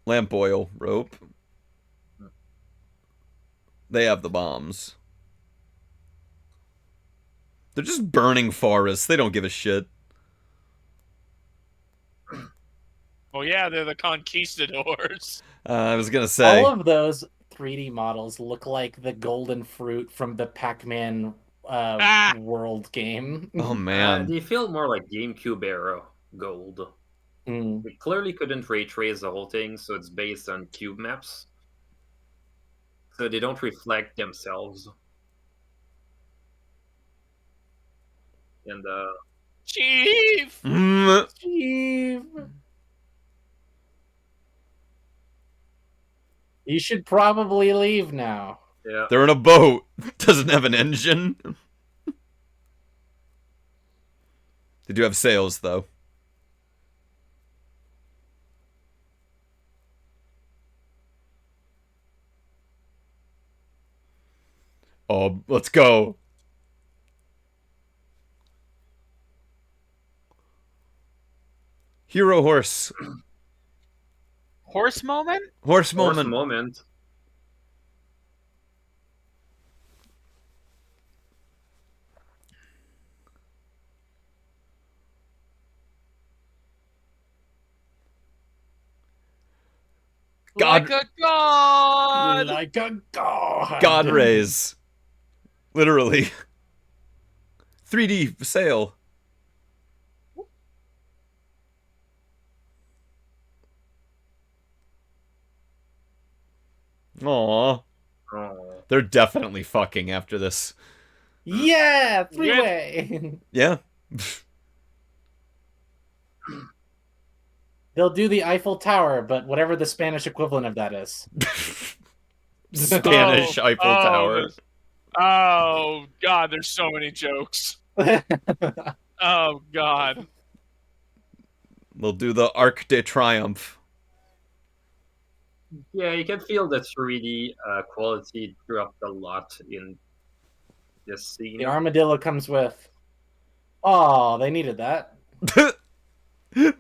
Lamp oil, rope. They have the bombs. They're just burning forests. They don't give a shit. Well, yeah, they're the conquistadors. I was gonna say. All of those 3D models look like the golden fruit from the Pac-Man world game. Oh man. they feel more like GameCube era gold. Mm. They clearly couldn't ray trace the whole thing, so it's based on cube maps. So they don't reflect themselves. And Chief! Chief. You should probably leave now. yeah. They're in a boat. Doesn't have an engine. They do have sails, though. Oh, let's go. Hero horse. Horse moment? Horse Horse moment. moment. God, Like a god! Like a god. God rays. Literally. 3D sail. Aww. Oh. They're definitely fucking after this. Yeah, three-way. Yeah. They'll do the Eiffel Tower, but whatever the Spanish equivalent of that is. Spanish Eiffel Tower. Oh god, there's so many jokes. Oh god. They'll do the Arc de Triomphe. Yeah, you can feel the 3D quality dropped a lot in this scene. The armadillo comes with. Oh, they needed that.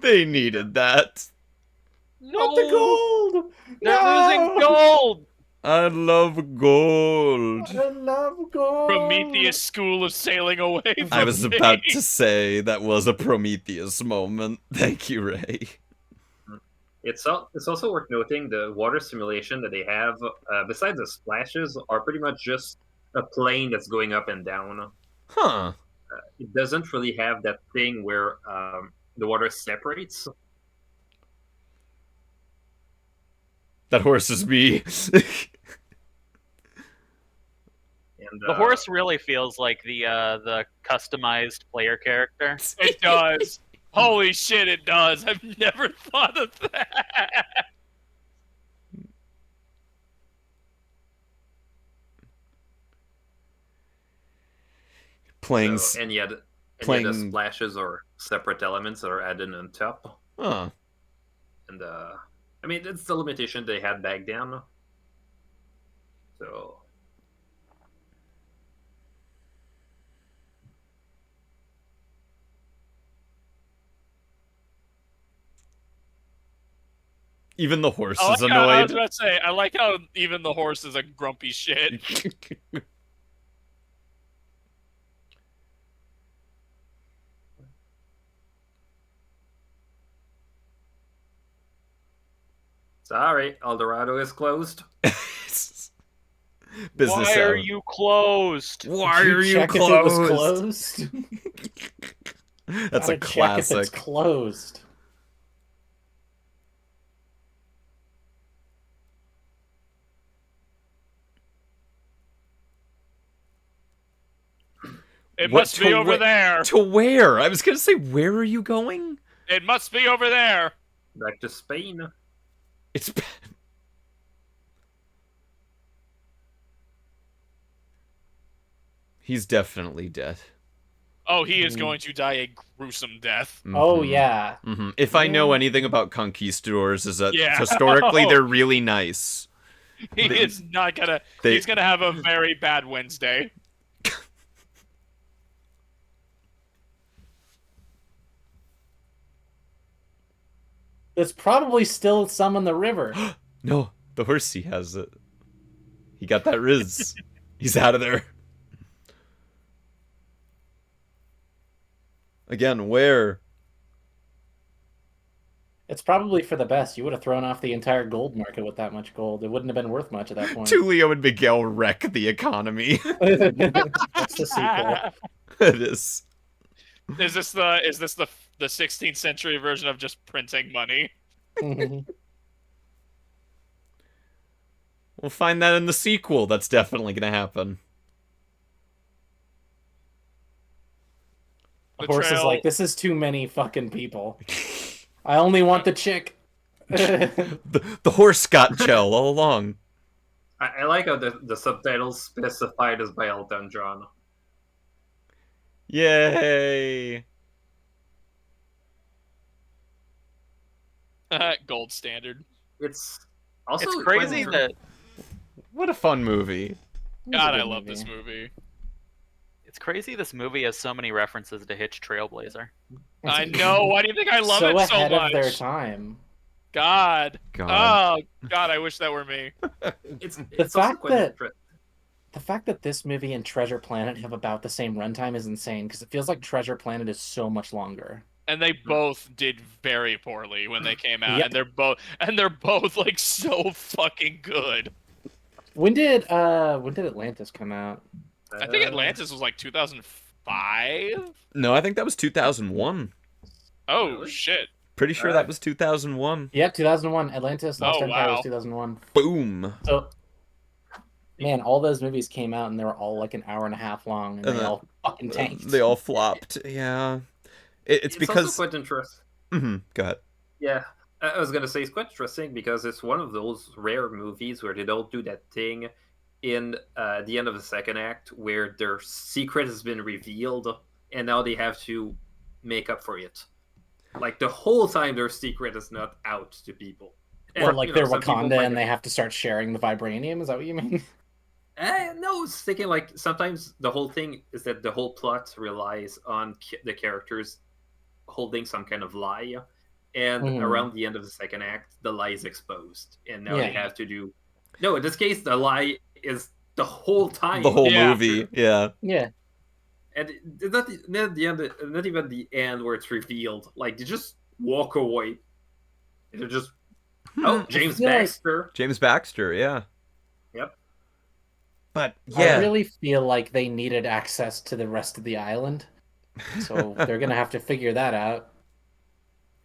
They needed that. Not the gold. They're No! losing gold! I love gold. I love gold. Prometheus school of sailing away from I was me. about to say that was a Prometheus moment. Thank you, Ray. It's also worth noting the water simulation that they have, besides the splashes, are pretty much just a plane that's going up and down. Huh. It doesn't really have that thing where the water separates. That horse is me. And, The horse really feels like the customized player character. It does. Holy shit, it does. I've never thought of that. Playing. So any of the playing- splashes or separate elements that are added on top. Huh. And I mean, that's the limitation they had back then. So Even the horse I is like how, I was annoyed. about to say, I like how even the horse is a grumpy shit. sorry, Eldorado is closed. Business Why are out. you closed? Why Did are you check closed? If it was closed? That's a Gotta check if it's classic. closed. It What, must be to over wh- there. To where? I was gonna say, where are you going? It must be over there. Back to Spain. It's. He's definitely dead. Oh, he is going to die a gruesome death. Oh Mhm. yeah. Mhm. If I know anything about conquistadors, is that Yeah. historically they're really nice. He They- is not gonna. they- He's gonna have a very bad Wednesday. There's probably still some in the river. No, the horsey has it. He got that Riz. He's out of there. Again, where? It's probably for the best. You would have thrown off the entire gold market with that much gold. It wouldn't have been worth much at that point. Tulio and Miguel wreck the economy. That's the sequel. It is. Is this the 16th century version of just printing money? Mhm. We'll find that in the sequel. That's definitely going to happen. The horse is Betrayal. like, this is too many fucking people. I only want the chick. The horse got gel all along. I like how the subtitles specified as by Elton John. Yay! Gold standard. It's also It's crazy that What a fun movie. God, I good love movie. this movie. it's crazy. This movie has so many references to Hitch Trailblazer. I know. Why do you think I love so it so ahead much? of their time. God. God. Oh God, I wish that were me. it's The also fact quite that- inter- The fact that this movie and Treasure Planet have about the same runtime is insane because it feels like Treasure Planet is so much longer. And they both did very poorly when they came out, Yep. and they're both like so fucking good. When did Atlantis come out? I think Atlantis was like 2005. No, I think that was 2001. Oh Really? shit! Pretty sure that was 2001. Yeah, 2001. Atlantis, Lost Oh, Empire wow. was 2001. Boom. So, man, all those movies came out and they were all like an hour and a half long, and they all fucking tanked. They all flopped. Yeah. It's because. also quite interesting. Go ahead. Yeah, I was gonna say it's quite interesting because it's one of those rare movies where they don't do that thing in the end of the second act where their secret has been revealed and now they have to make up for it. Like the whole time, their secret is not out to people. Well, And, like you know, they're some people Wakanda might- and they have to start sharing the vibranium. Is that what you mean? No, I was thinking like sometimes the whole thing is that the whole plot relies on the characters holding some kind of lie, and around the end of the second act, the lie is exposed, and now they have to do. No, in this case, the lie is the whole time. The whole movie, yeah. Yeah. And not the end, not even the end where it's revealed. Like they just walk away. They're just James Baxter. James Baxter, yeah. Yep. But yeah, I really feel like they needed access to the rest of the island, so they're gonna have to figure that out.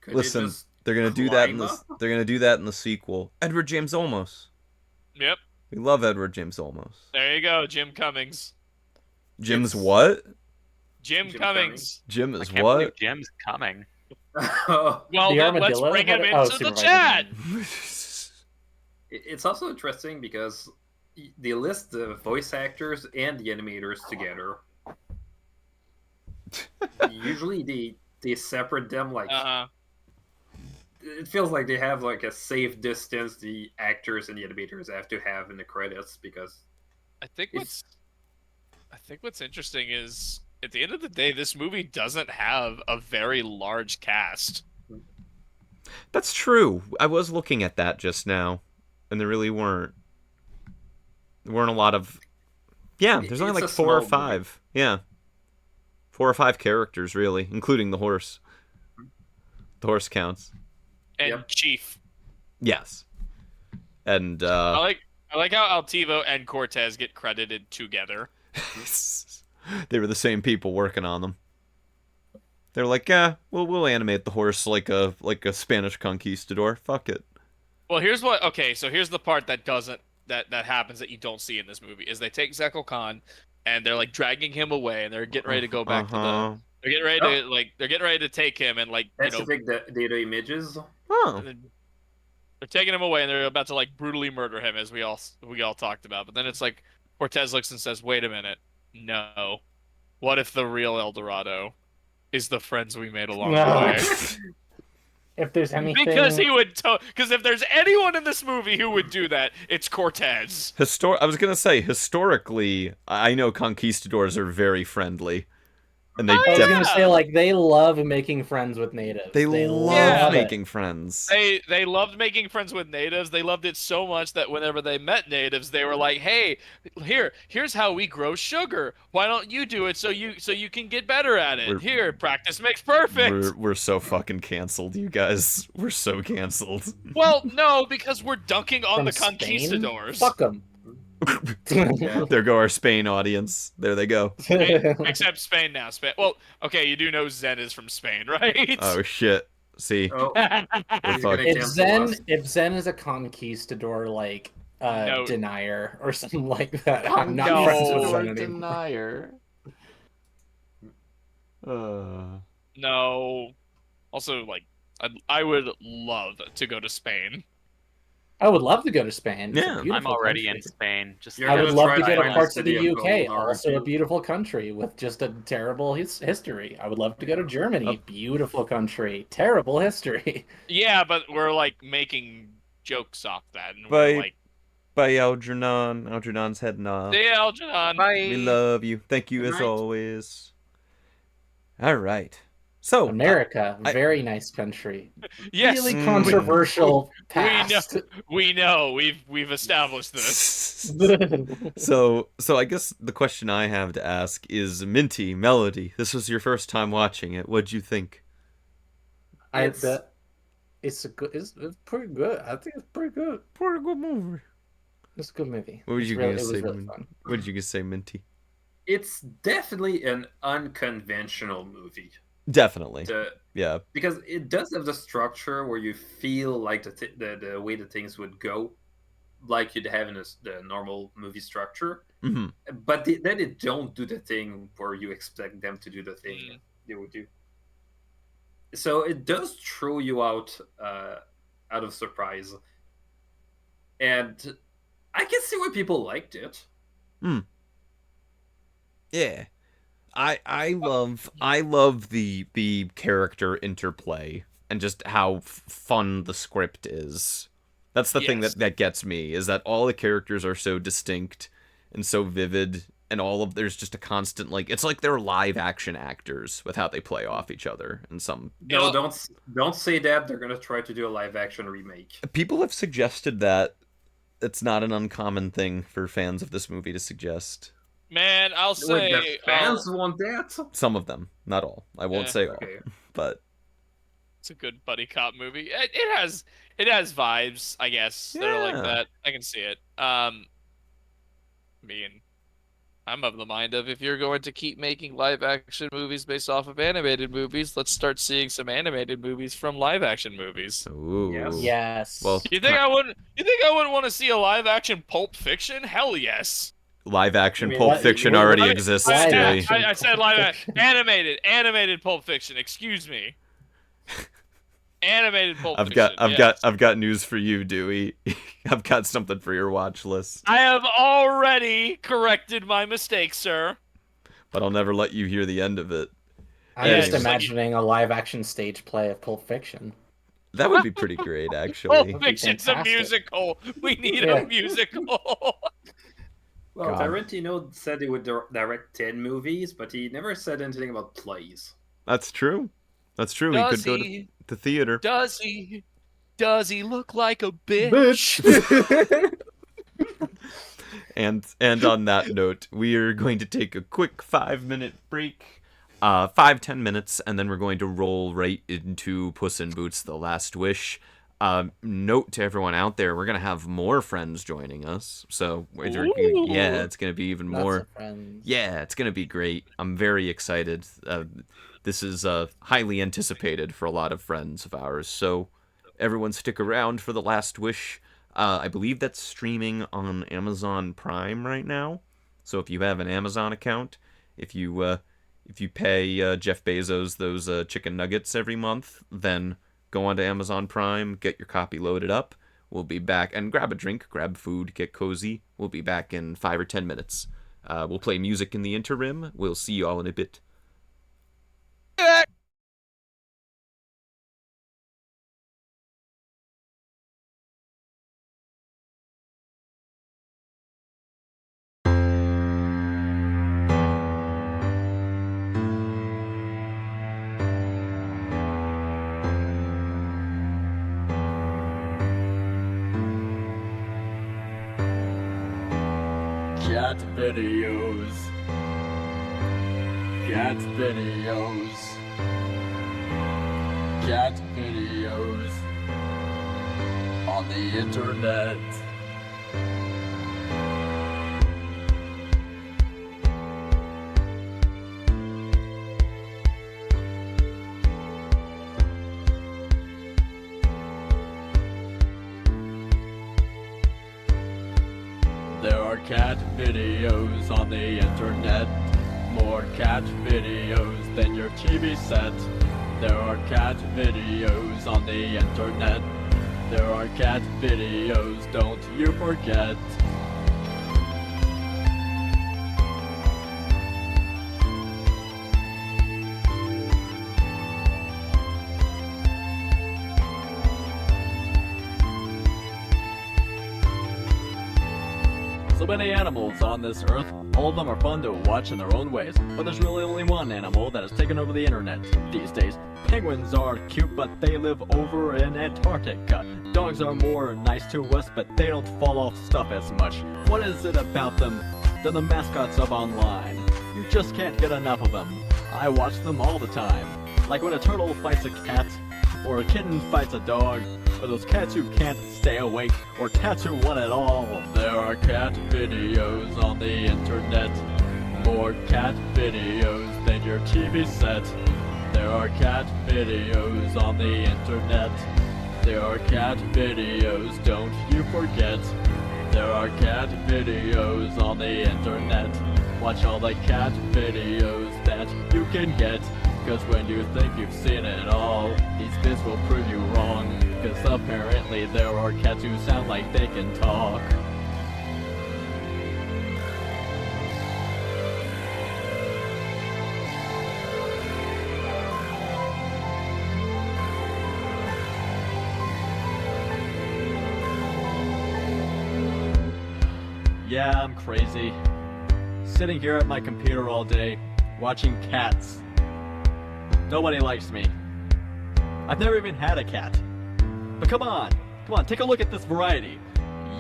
Listen, they're gonna do that in the they're gonna do that in the sequel. Edward James Olmos. Yep. We love Edward James Olmos. There you go, Jim Cummings. Jim's what? Jim Cummings. Jim I is can't what? believe Jim's coming. Well, then let's bring him into the chat. It's also interesting because they list the voice actors and the animators together. Usually they separate them like it feels like they have like a safe distance the actors and the animators have to have in the credits because I think what's interesting is at the end of the day, this movie doesn't have a very large cast. That's true. I was looking at that just now, and there really weren't. There weren't a lot of. Yeah, there's only like 4 or 5. Movie. Yeah. 4 or 5 characters, really, including the horse. The horse counts. And Chief. Yes. And I like how Altivo and Cortez get credited together. They were the same people working on them. They're like, yeah, we'll animate the horse like a Spanish conquistador. Fuck it. Well, here's the part that doesn't that happens that you don't see in this movie is they take Zekel Khan and they're like dragging him away and they're getting ready to go back to the they're getting ready to take him and like that's the data images. Oh. They're taking him away and they're about to like brutally murder him as we all talked about. But then it's like Cortez looks and says, "Wait a minute. No. What if the real El Dorado is the friends we made along the way?" If there's anything, because if there's anyone in this movie who would do that, it's Cortez. I was gonna say historically, I know conquistadors are very friendly, and I was gonna say like they love making friends with natives. They love making friends. They loved making friends with natives. They loved it so much that whenever they met natives, they were like, "Hey, here's how we grow sugar. Why don't you do it so you can get better at it? Here, practice makes perfect." We're so fucking canceled, you guys. We're so canceled. Well, no, because we're dunking on the conquistadors. Fuck them. There go our Spain audience. There they go. Except Spain now. Well, okay, you do know Zen is from Spain, right? Oh shit. See. If Zen is a conquistador like denier or something like that, I'm not friends with Zen anymore. Denier. No. Also, like, I would love to go to Spain. I would love to go to Spain. Yeah, I'm already in Spain. I would love to go to parts of the UK, also a beautiful country with just a terrible history. I would love to go to Germany, beautiful country, terrible history. Yeah, but we're like making jokes off that. And we're like, bye, Algernon. Algernon's heading off. See ya, Algernon. Bye. We love you. Thank you as always. All right. So America, very nice country. Yes, really controversial past. We know. We've established this. So I guess the question I have to ask is, Minty, Melody, this was your first time watching it. What'd you think? It's pretty good. I think it's pretty good. Pretty good movie. It's a good movie. What was you It gonna was say? really fun. What did you say, Minty? It's definitely an unconventional movie. Definitely. Yeah. Because it does have the structure where you feel like the way the things would go, like you'd have in the normal movie structure. Mm-hmm. But then it don't do the thing where you expect them to do the thing they would do. So it does throw you out of surprise, and I can see why people liked it. Yeah, I love the character interplay and just how fun the script is. That's the thing that gets me, is that all the characters are so distinct and so vivid, and there's just a constant, like, it's like they're live action actors with how they play off each other in some. No, don't say that. They're gonna try to do a live action remake. People have suggested that. It's not an uncommon thing for fans of this movie to suggest. Man, I'll say the fans want that. Some of them, not all. I won't say all, but it's a good buddy cop movie. It has vibes, I guess, that are like that. I can see it. I'm of the mind of, if you're going to keep making live action movies based off of animated movies, let's start seeing some animated movies from live action movies. Ooh. Yes. Well, You think I wouldn't want to see a live action Pulp Fiction? Hell yes. Live action Pulp Fiction already exists. I said live action. Animated Pulp Fiction. Excuse me. Animated Pulp Fiction. I've got news for you, Dewey. I've got something for your watch list. I have already corrected my mistake, sir. But I'll never let you hear the end of it. I'm just imagining a live action stage play of Pulp Fiction. That would be pretty great, actually. Pulp Fiction's a musical. We need a musical. Well, Tarantino said he would direct 10 movies, but he never said anything about plays. That's true. That's true. He could go to the theater. Does he? Does he look like a bitch? And on that note, we are going to take a quick 5-minute break. 5-10 minutes, and then we're going to roll right into Puss in Boots: The Last Wish. Note to everyone out there, we're gonna have more friends joining us, so it's gonna be even more. Yeah, it's gonna be great. I'm very excited. This is highly anticipated for a lot of friends of ours, so everyone stick around for The Last Wish. I believe that's streaming on Amazon Prime right now, so if you have an Amazon account, if you pay Jeff Bezos those chicken nuggets every month, then go onto Amazon Prime, get your copy loaded up. We'll be back, and grab a drink, grab food, get cozy. We'll be back in 5 or 10 minutes. We'll play music in the interim. We'll see you all in a bit. Cat videos. Cat videos. Cat videos. On the internet. There are cat videos on the internet. More cat videos than your TV set. There are cat videos on the internet. There are cat videos, don't you forget. So many animals on this earth, all of them are fun to watch in their own ways, but there's really only one animal that has taken over the internet these days. Penguins are cute, but they live over in Antarctica. Dogs are more nice to us, but they don't fall off stuff as much. What is it about them? They're the mascots of online. You just can't get enough of them. I watch them all the time. Like when a turtle fights a cat, or a kitten fights a dog, or those cats who can't stay awake, or cats who want it all. There are cat videos on the internet, more cat videos than your TV set. There are cat videos on the internet. There are cat videos, don't you forget. There are cat videos on the internet. Watch all the cat videos that you can get. Cause when you think you've seen it all, these bits will prove you wrong. Cause apparently there are cats who sound like they can talk. Yeah, I'm crazy. Sitting here at my computer all day, watching cats. Nobody likes me. I've never even had a cat. But come on, take a look at this variety.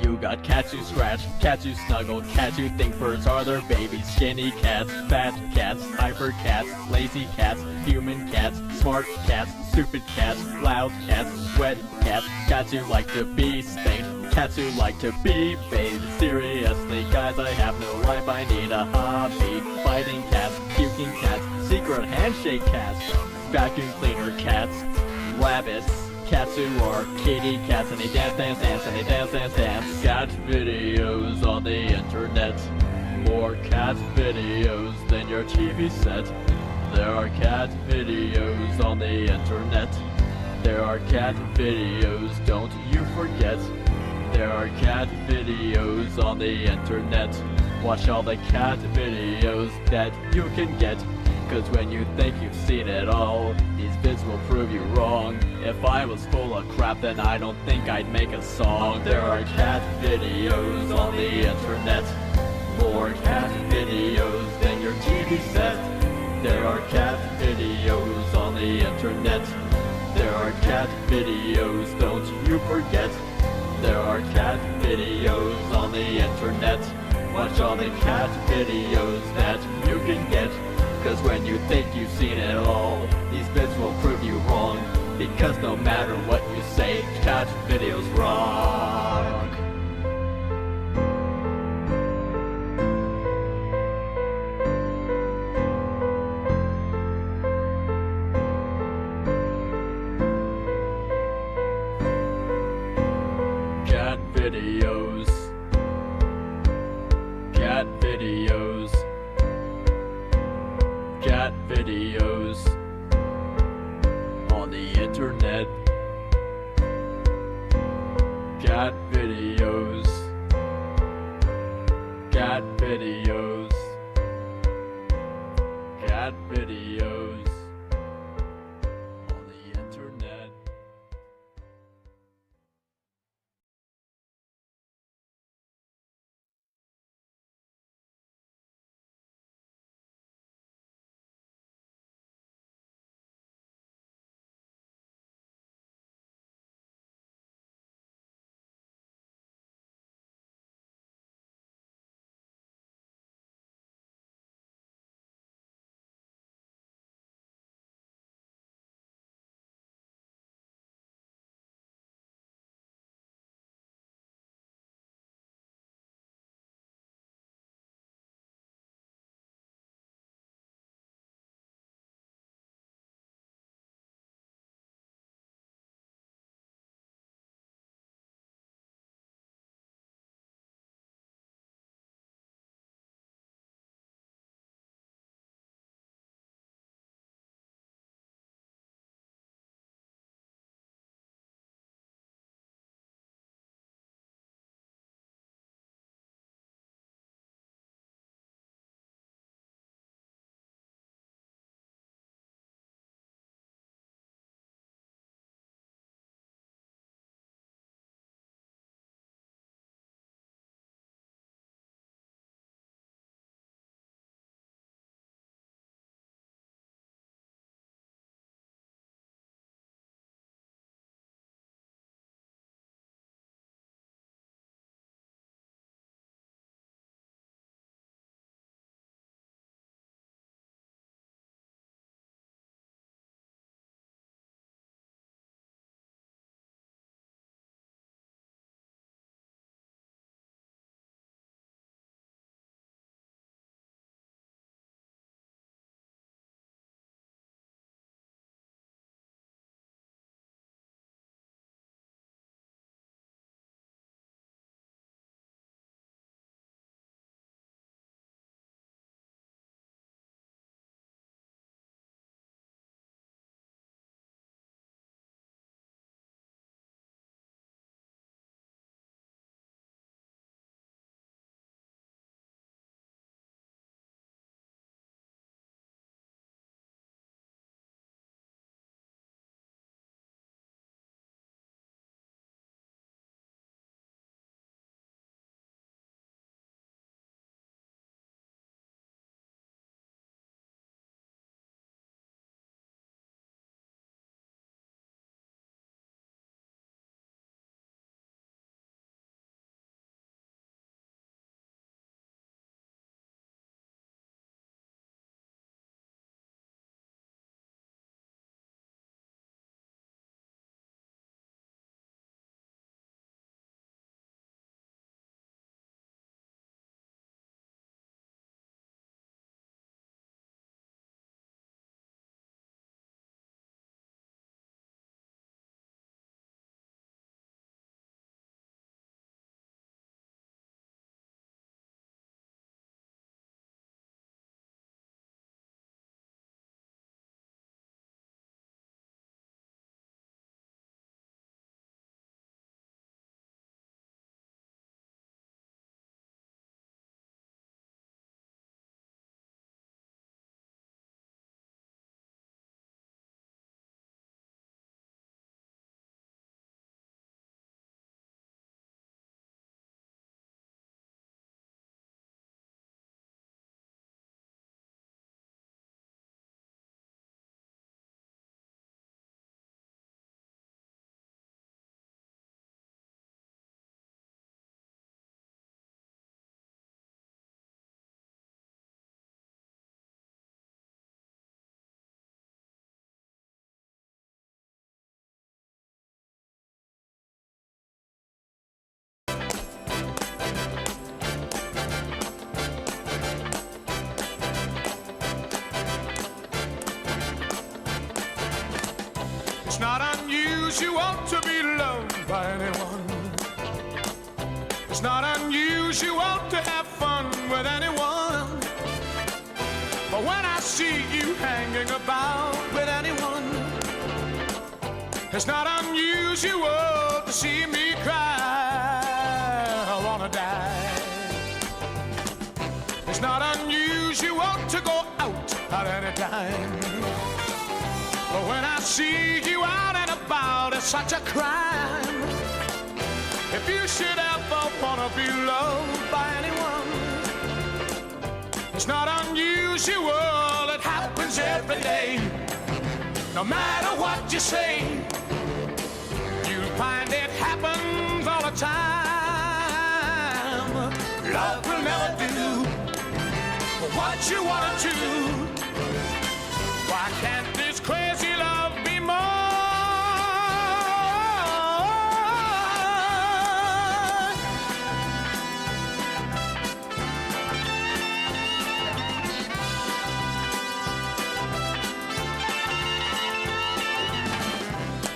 You got cats who scratch, cats who snuggle, cats who think birds are their babies, skinny cats, fat cats, hyper cats, lazy cats, human cats, smart cats, stupid cats, loud cats, wet cats, cats who like to be spanked, cats who like to be bathed. Seriously, guys, I have no life, I need a hobby. Fighting cats, puking cats, secret handshake cats, vacuum cleaner cats, rabbits, cats who are kitty cats, and they dance, and they dance. Cat videos on the internet, more cat videos than your TV set. There are cat videos on the internet. There are cat videos, don't you forget. There are cat videos on the internet. Watch all the cat videos that you can get. Cause when you think you've seen it all, these vids will prove you wrong. If I was full of crap, then I don't think I'd make a song. There are cat videos on the internet, more cat videos than your TV set. There are cat videos on the internet. There are cat videos, don't you forget. There are cat videos on the internet. Watch all the cat videos that you can get. Cause when you think you've seen it all, these bits will prove you wrong. Because no matter what you say, cat videos rock. Cat videos. Cat videos. Cat videos on the internet. Cat videos. Cat videos. Cat videos. It's not unusual to be loved by anyone. It's not unusual to have fun with anyone. But when I see you hanging about with anyone, it's not unusual to see me cry. I wanna die. It's not unusual to go out at any time. But when I see you out and about, it's such a crime. If you should ever wanna be loved by anyone, it's not unusual, it happens every day. No matter what you say, you'll find it happens all the time. Love will never do what you wanna do. Why can't this crazy love be more?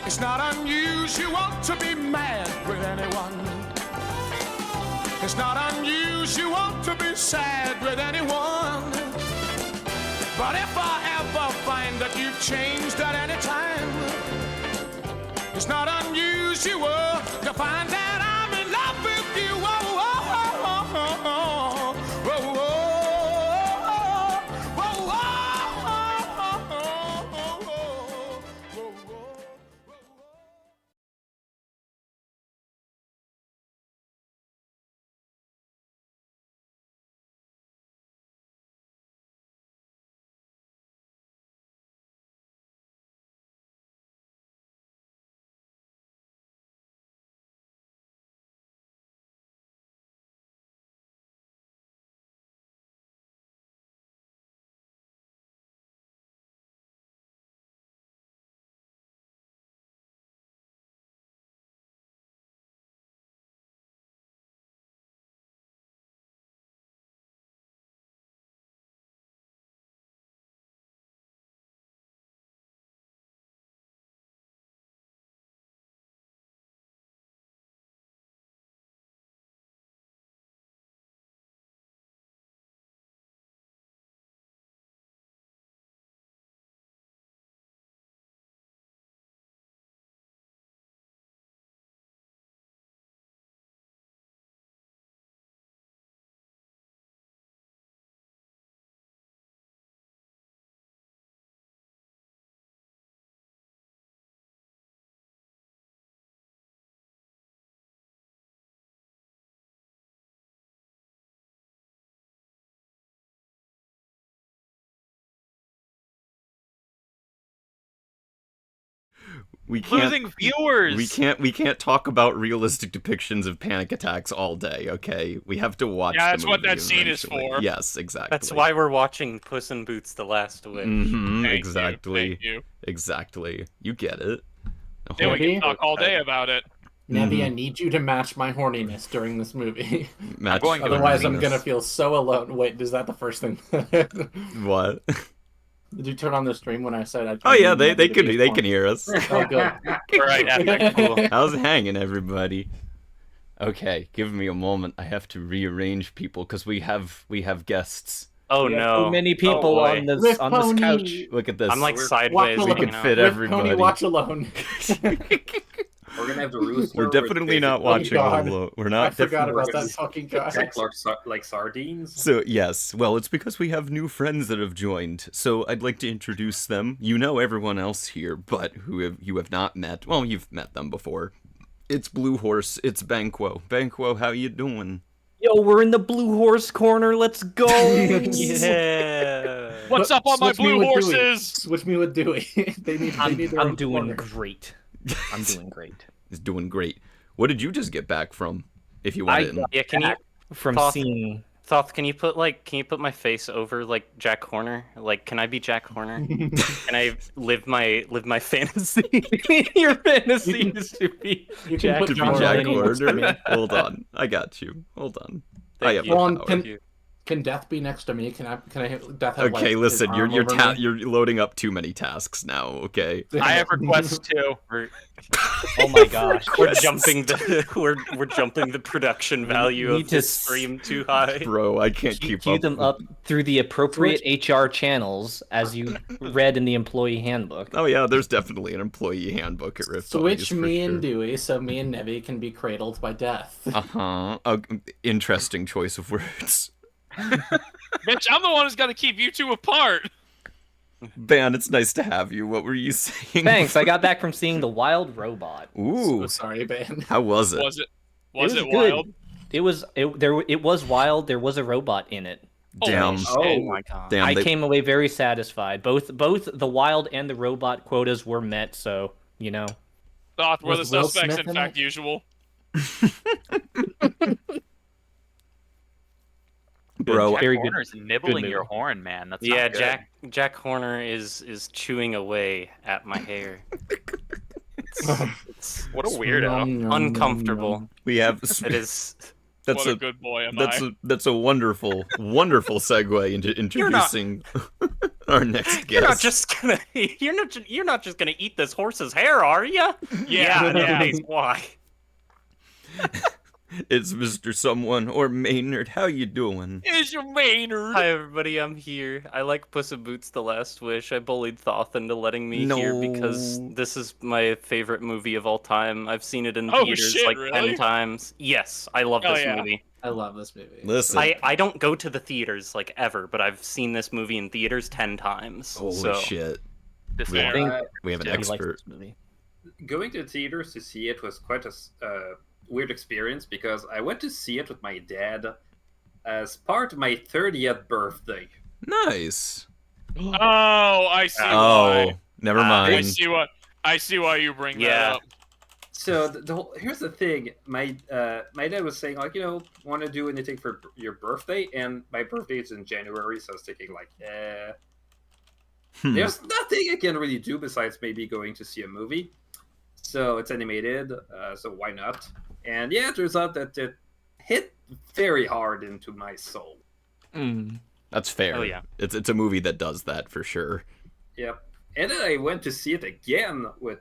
It's not unusual to be mad with anyone. It's not unusual to be sad with anyone. But if I ever find that you've changed at any time, it's not unusual to find that I'm in love with you. Oh, oh, oh, oh, oh, oh, oh, We can't, Losing viewers. We can't talk about realistic depictions of panic attacks all day. Okay, we have to watch. Yeah, the that's what movie that scene is eventually. for. Yes, exactly. That's why we're watching Puss in Boots: The Last Wish. Mm-hmm, Thank exactly. You, thank you. Exactly. You get it. Then we can talk all day about it. Nebby, I need you to match my horniness during this movie. Match Otherwise, I'm horniness. gonna feel so alone. Wait, is that the first thing? What? Did you turn on the stream when I said I? Oh yeah, they can hear us. Oh good. Right. Yeah, cool. How's it hanging, everybody? Okay, give me a moment. I have to rearrange people because we have guests. Oh We have no! so many Oh, people boy. on this RiffPonies. couch. Look at this. I'm like Watch sideways. alone. we looking could out. fit Riff everybody. Pony, watch alone. We're gonna have the rooster. We're definitely not watching God. alone. We're I not. forgot definitely- about that fucking guy. like sardines. So yes, well, it's because we have new friends that have joined. So I'd like to introduce them. You know everyone else here, but you have not met. Well, you've met them before. It's Blue Horse. It's Banquo. Banquo, how you doing? Yo, we're in the Blue Horse corner. Let's go. Yeah. What's up on my Switch me blue with Dewey. horses? Switch me with Dewey. they need their I'm own doing corner. great. I'm doing great. He's doing great. What did you just get back from? If you want in. Yeah. Can you, From Thoth- seeing. Thoth? Can you put my face over like Jack Horner? Like, can I be Jack Horner? Can I live my fantasy? Your fantasy is to be You can Jack put To be John Jack Mulaney next to me. Horner. Hold on. I got you. Hold on. I Thank have you. the Ron, power. can- you. Can Death be next to me? Can I Death have Okay, like, listen, his you're arm over me? you're loading up too many tasks now. Okay. I have requests too. Oh my gosh. We're jumping the we're jumping the production value need of to this stream too high. Bro, I can't Queue keep up. them up through the appropriate HR channels as you read in the employee handbook. Oh yeah, there's definitely an employee handbook at RiffPonies. Switch me for and sure. Dewey so me and Nevi can be cradled by Death. Uh-huh. Interesting choice of words. Bitch, I'm the one who's got to keep you two apart. Ban, it's nice to have you. What were you saying? Thanks, I got back from seeing The Wild Robot. Ooh. So sorry, Ben. How was it? Was it good. wild? It was wild. There was a robot in it. Damn. Oh my god. Damn. I came away very satisfied. Both the wild and the robot quotas were met, so you know. Thought were the Was Will suspects Smith in in fact it? usual. Bro, Very Jack good. Horner's nibbling movie. your horn, man. That's Yeah, not good. Jack Horner is chewing away at my hair. It's What a weirdo. uncomfortable. we have It is. that's What a good boy am I. that's a wonderful segue into introducing our next guest. You're not just gonna. You're not just gonna eat this horse's hair, are you? Yeah, yeah. Why? It's Mr. Someone or Maynard. How you doing? Is your Maynard? Hi everybody, I'm here. I like Puss in Boots: The Last Wish. I bullied Thoth into letting me here because this is my favorite movie of all time. I've seen it in Oh, theaters shit, like really? 10 times. Yes, I love Hell this yeah. movie. I love this movie. Listen. I don't go to the theaters like ever, but I've seen this movie in theaters 10 times. Holy so. shit. This We is- have, we have an He likes expert. this movie. Going to theaters to see it was quite a weird experience because I went to see it with my dad as part of my 30th birthday. Nice. Oh, I see Oh, why. never I mind. see why you bring Yeah. that up. So here's the thing, my dad was saying like, want to do anything for your birthday, and my birthday is in January, so I was thinking like, there's nothing I can really do besides maybe going to see a movie. So it's animated, so why not? And yeah, it turns out that it hit very hard into my soul. That's fair. Oh, yeah. It's a movie that does that for sure. Yep. And then I went to see it again with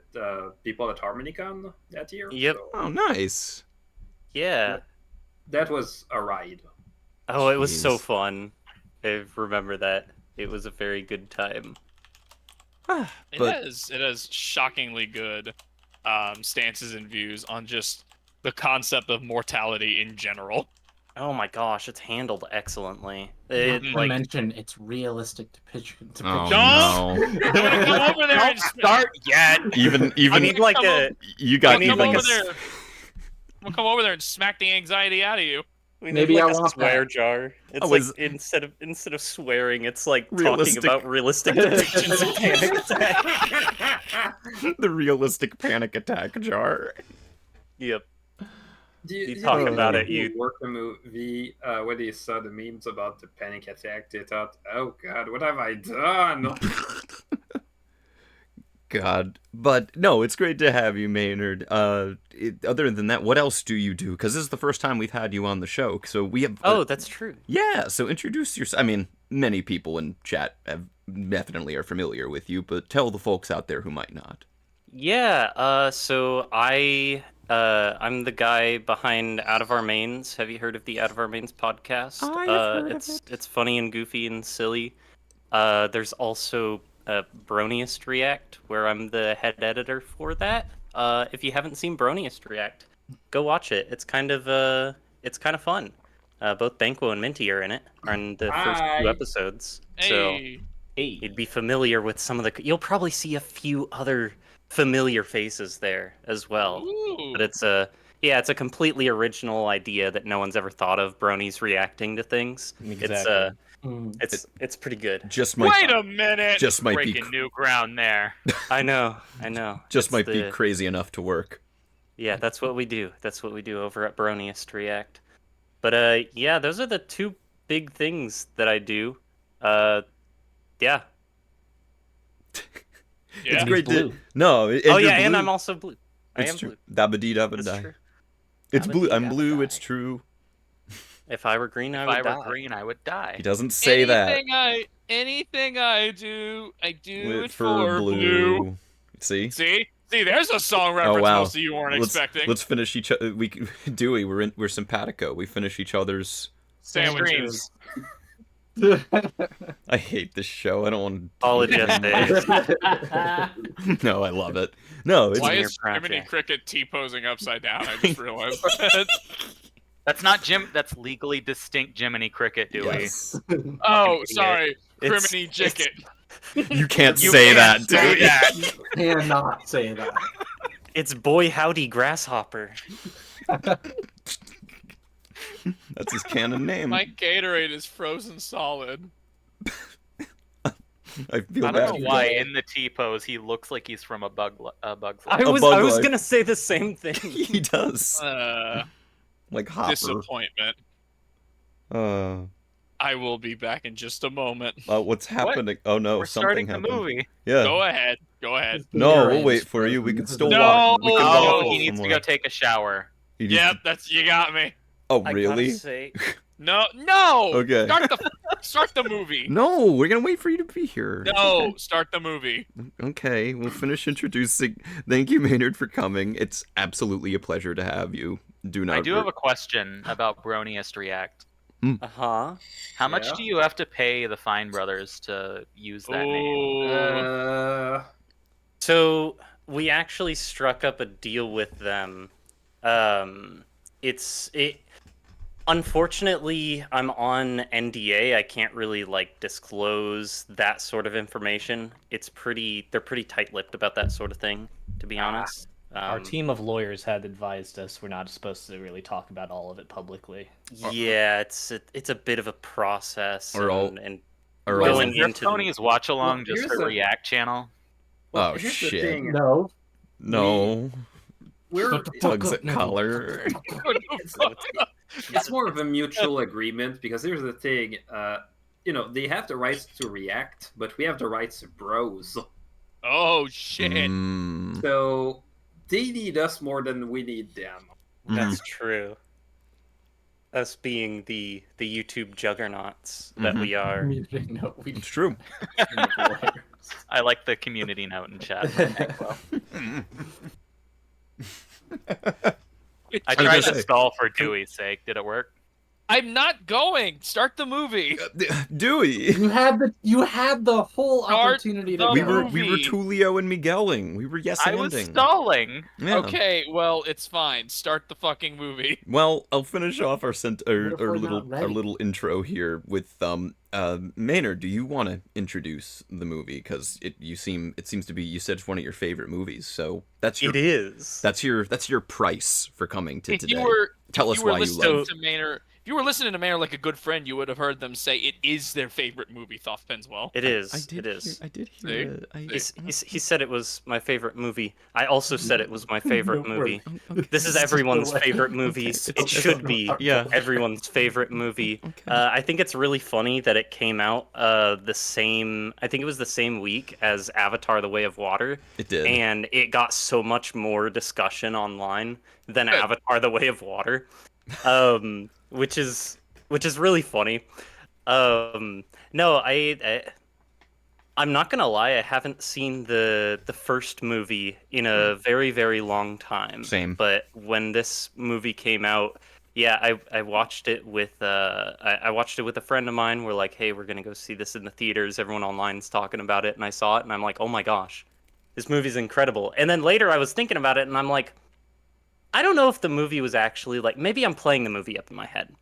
people at HarmonyCon that year. Yep. So Oh, nice. Yeah. that was a ride. Oh, it was so Jeez. fun. I remember that. It was a very good time. But- It has shockingly good stances and views on just the concept of mortality in general. Oh my gosh, it's handled excellently. Not It, to like, mention, it's realistic to picture. Oh, Don't! no. I'm gonna come over there and Start yet. Even I need like come a. you got I need come like even over there. I'm gonna come over there and smack the anxiety out of you. We Maybe need I like a want swear that. jar. It's I like was- instead of swearing, it's like Realistic. talking about realistic depictions of panic attack. the realistic panic attack jar. Yep. Do You do talk think about when it, you- work the movie when they saw the memes about the panic attack, they thought, "Oh God, what have I done?" God, but no, it's great to have you, Maynard. Other than that, what else do you do? Because this is the first time we've had you on the show, so we have. Oh, that's true. Yeah. So introduce yourself. I mean, many people in chat have definitely are familiar with you, but tell the folks out there who might not. Yeah. So I'm the guy behind Out of Our Mains. Have you heard of the Out of Our Mains podcast? I have heard of it's funny and goofy and silly. There's also Broniest React, where I'm the head editor for that. If you haven't seen Broniest React, go watch it. It's kind of fun. Both Banquo and Minty are in it, are in the first Hi. 2 episodes. So Hey. you'd be familiar with some of the. You'll probably see a few other familiar faces there as well. Ooh. But it's a completely original idea that no one's ever thought of. Bronies reacting to things. Exactly. It's pretty good. Just might. Wait a minute. Just might be. Breaking new ground there. I know. Just It's might be the- crazy enough to work. Yeah, that's what we do. That's what we do over at Broniest React. But yeah, those are the 2 big things that I do. Yeah. Yeah. It's He's great blue. to. No. Oh yeah, and I'm also blue. I It's am true. blue. Dabba-dee dabba That's die. true. It's blue. I'm Dabba-dee blue. dabba It's die. true. If I were green, I If would I die. were green, I would die. He doesn't say that. Anything I do it For blue. See? See, there's a song reference most of you weren't expecting. Let's finish each other. Dewey, we're simpatico. We finish each other's Sandwiches. I hate this show. I don't want to. Apologize. No, I love it. No, it's Why your is Jiminy project. Cricket T-posing upside down? I just realized that. That's not Jim. That's legally distinct Jiminy Cricket, Dewey. Yes. Oh, sorry, It's- Criminy Jicket. You can't You say can't that, say Dewey. that. You cannot say that. It's Boy Howdy Grasshopper. That's his canon name. My Gatorade is frozen solid. I feel I bad. don't know why in the T pose he looks like he's from a Bug's I Life. was Bug Life. gonna say the same thing. He does. Like Hopper. Disappointment. I will be back in just a moment. What's happening? Oh no, We're something starting the happened. movie. Yeah. Go ahead. No, we'll wait for you. We can still No! walk. We can Oh, walk he needs to somewhere. go take a shower. He needs Yep, to- you got me. Oh I really? gotta say, No. Okay. Start the movie. No, we're gonna wait for you to be here. No, start the movie. Okay, we'll finish introducing. Thank you, Maynard, for coming. It's absolutely a pleasure to have you. Do not. I do have a question about Broniest React. uh-huh. How much Yeah? do you have to pay the Fine Brothers to use that name? Ooh. So we actually struck up a deal with them. Unfortunately, I'm on NDA. I can't really disclose that sort of information. They're pretty tight-lipped about that sort of thing, to be honest. Our team of lawyers had advised us we're not supposed to really talk about all of it publicly. Yeah, it's a bit of a process. Or all- and Or Is all- going into RiffPonies watch along Well, just here's for the- React channel? Oh here's the shit! thing. No. No, We're tugs at collar. it's more of a mutual agreement because here's the thing. They have the rights to React, but we have the rights to Bros. Oh shit. Mm. So they need us more than we need them. That's true. Us being the YouTube juggernauts that we are. No, we It's true. I like the community note in chat. Thanks, Will. I tried to stall for Dewey's sake. Did it work? I'm not going. Start the movie. Dewey. You had the whole Start opportunity the to We go. were Tulio and Migueling. We were yes I was anding. stalling. Yeah. Okay, well, it's fine. Start the fucking movie. Well, I'll finish off our What if we're not ready? little intro here with Maynard. Do you want to introduce the movie? Because it seems to be, you said, it's one of your favorite movies. So that's your It is. that's your price for coming to If today. you were Tell us why you listening love. to Maynard, if you were listening to Maynard like a good friend, you would have heard them say it is their favorite movie. Thoth Penswell. It is. I did. It is. I did See? hear it. He said it was my favorite movie. I also said it was my favorite No, movie. Okay. This is everyone's way. favorite movie. It should be Yeah. everyone's favorite movie. Okay. I think it's really funny that it came out I think it was the same week as Avatar: The Way of Water. It did. And it got so much more discussion online than Good. Avatar: The Way of Water, which is really funny. No, I'm not gonna lie, I haven't seen the first movie in a very, very long time. Same. But when this movie came out, yeah, I watched it with I watched it with a friend of mine. We're like, hey, we're gonna go see this in the theaters. Everyone online's talking about it, and I saw it, and I'm like, oh my gosh, this movie's incredible. And then later I was thinking about it, and I'm like, I don't know if the movie was actually maybe I'm playing the movie up in my head.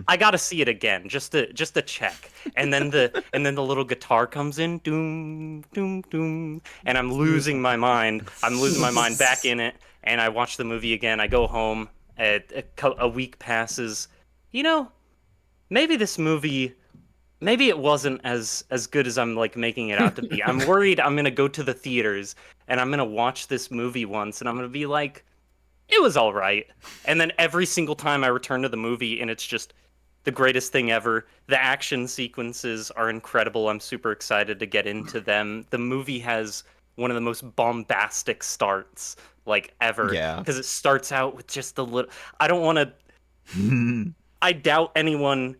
I gotta see it again just to check. And then the little guitar comes in, doom doom doom, and I'm losing my mind. I'm losing my mind back in it, and I watch the movie again. I go home. A week passes. Maybe this movie, maybe it wasn't as good as I'm making it out to be. I'm worried I'm gonna go to the theaters and I'm gonna watch this movie once, and I'm gonna be like, it was all right. And then every single time I return to the movie, and it's just the greatest thing ever. The action sequences are incredible. I'm super excited to get into them. The movie has one of the most bombastic starts ever. Yeah. Because it starts out with just a little. I don't want to. I doubt anyone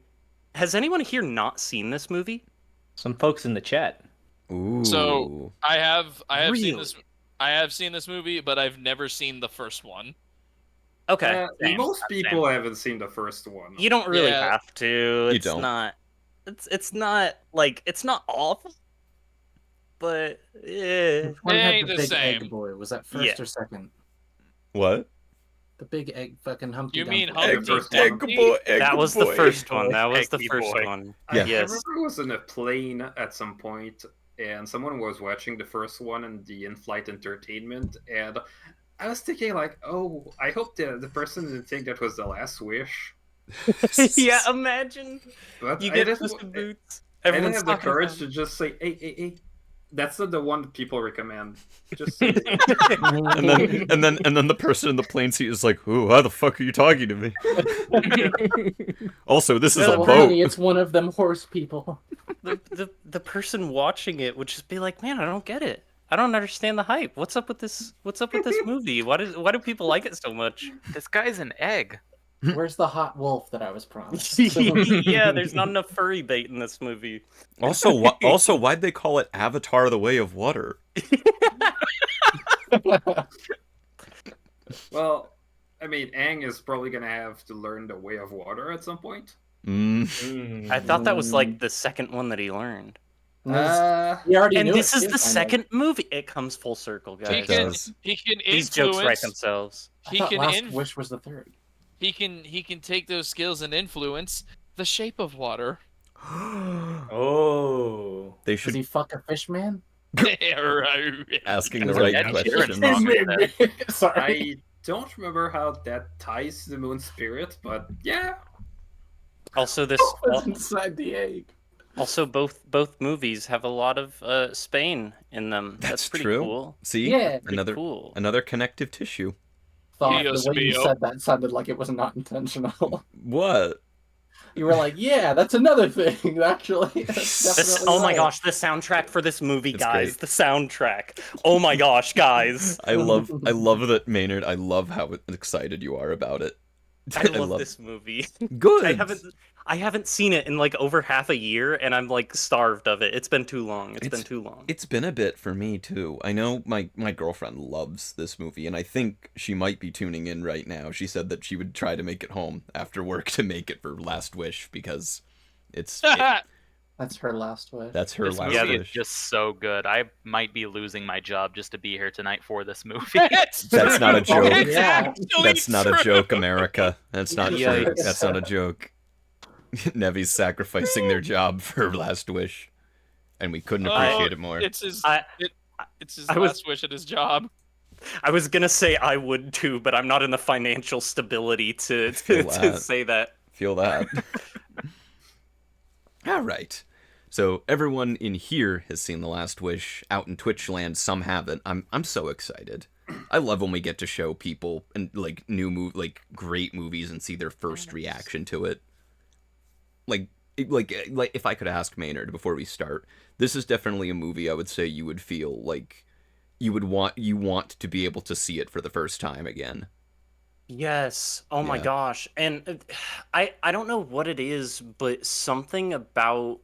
has anyone here not seen this movie. Some folks in the chat. Ooh. So I have seen Really? this. I have seen this movie, but I've never seen the first one. Okay, same, Most same. people haven't seen the first one. You don't really Yeah. have to. You don't. Not. It's not like it's not awful, but Which one It had ain't the the big same. egg boy? Was that first Yeah. or second? What? The big egg fucking Humpty You mean Dumpty. Humpty first Dumpty? one. that was the first one. That was the Eggy first boy. one. I Yes. remember I was in a plane at some point, and someone was watching the first one in the in-flight entertainment, and I was thinking like, oh, I hope the person didn't think that was the last wish. Yeah, imagine But you I get didn't, Puss in Boots. I didn't Everyone's have the talking courage about to just say, hey, that's not the one that people recommend. Just say it. And then the person in the plane seat is like, "Ooh, how the fuck are you talking to me?" Also, this is a Oh, boat. honey, it's one of them horse people. the person watching it would just be like, "Man, I don't get it. I don't understand the hype. What's up with this? What's up with this movie? Why do people like it so much?" This guy's an egg. Where's the hot wolf that I was promised? Yeah, there's not enough furry bait in this movie. Also, why'd they call it Avatar: The Way of Water? Well, I mean, Aang is probably gonna have to learn the way of water at some point. I thought that was like the second one that he learned. We already And knew this it is too, the kind of. second movie. It comes full circle, He guys. can does. he can These jokes write influence. themselves. I He thought can Last Wish was the third. he can take those skills and influence the shape of water. Oh. They Does should he fuck a fish man? asking the That's right Ed Sheeran question. song. Sorry. I don't remember how that ties to the moon spirit, but yeah. Also, this What's inside the egg? also both movies have a lot of Spain in them. That's pretty true. cool. See, Yeah. Pretty cool. another connective tissue. Thought Dios the way you mío. said that sounded like it was not intentional. What? You were like, "Yeah, that's another thing." Actually, that's This, definitely oh my right. gosh, the soundtrack for this movie, It's guys. great. The soundtrack. Oh my gosh, guys. I love that, Maynard. I love how excited you are about it. I love this movie. Good. I haven't seen it in like over half a year, and I'm like starved of it. It's been too long. It's been too long. It's been a bit for me too. I know my girlfriend loves this movie, and I think she might be tuning in right now. She said that she would try to make it home after work to make it for Last Wish because it's That's her last wish. that's her This last movie is wish. just so good. I might be losing my job just to be here tonight for this movie. That's not a joke. It's Yeah. actually That's not a true. joke, America. That's not true. Yikes. That's not a joke. Nevi's sacrificing their job for Last Wish, and we couldn't appreciate it more. It's his. I- It's his I was- last wish at his job. I was gonna say I would too, but I'm not in the financial stability to Feel that. say that. Feel that. All right. So everyone in here has seen The Last Wish. Out in Twitch land, some haven't. I'm so excited. I love when we get to show people and like great movies and see their first reaction to it. Like if I could ask Maynard before we start, this is definitely a movie I would say you would feel like you want to be able to see it for the first time again. Yes. Oh my Yeah. gosh. And I don't know what it is, but something about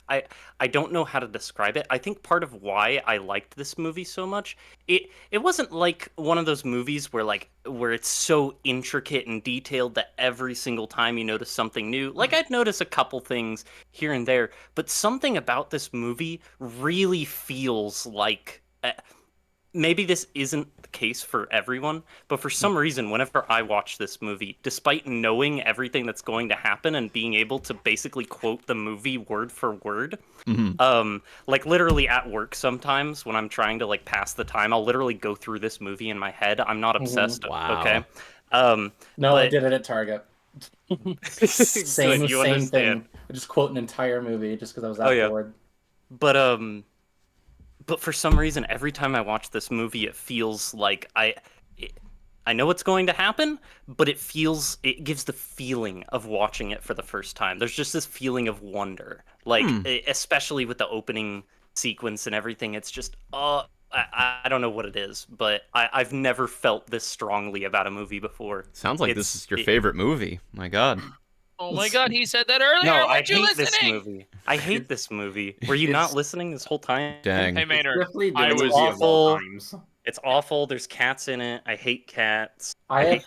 I don't know how to describe it. I think part of why I liked this movie so much, it wasn't like one of those movies where it's so intricate and detailed that every single time you notice something new. Like I'd notice a couple things here and there, but something about this movie really feels like maybe this isn't the case for everyone, but for some reason, whenever I watch this movie, despite knowing everything that's going to happen and being able to basically quote the movie word for word, like literally at work sometimes when I'm trying to like pass the time, I'll literally go through this movie in my head. I'm not obsessed. Wow. Okay. No, I but- did it at Target. Good, Same you thing. understand. I just quote an entire movie just because I was that Oh, yeah. bored. But for some reason, every time I watch this movie, it feels like I know what's going to happen, but it gives the feeling of watching it for the first time. There's just this feeling of wonder, like especially with the opening sequence and everything. It's just I don't know what it is, but I've never felt this strongly about a movie before. Sounds like this is your favorite movie. My God. Oh my god, he said that earlier. No, I Weren't you hate this listening? movie. I hate this movie. Were you not listening this whole time? Dang. Hey Maynard, Definitely the I movie was of all awful. times. It's awful. There's cats in it. I hate cats. I hate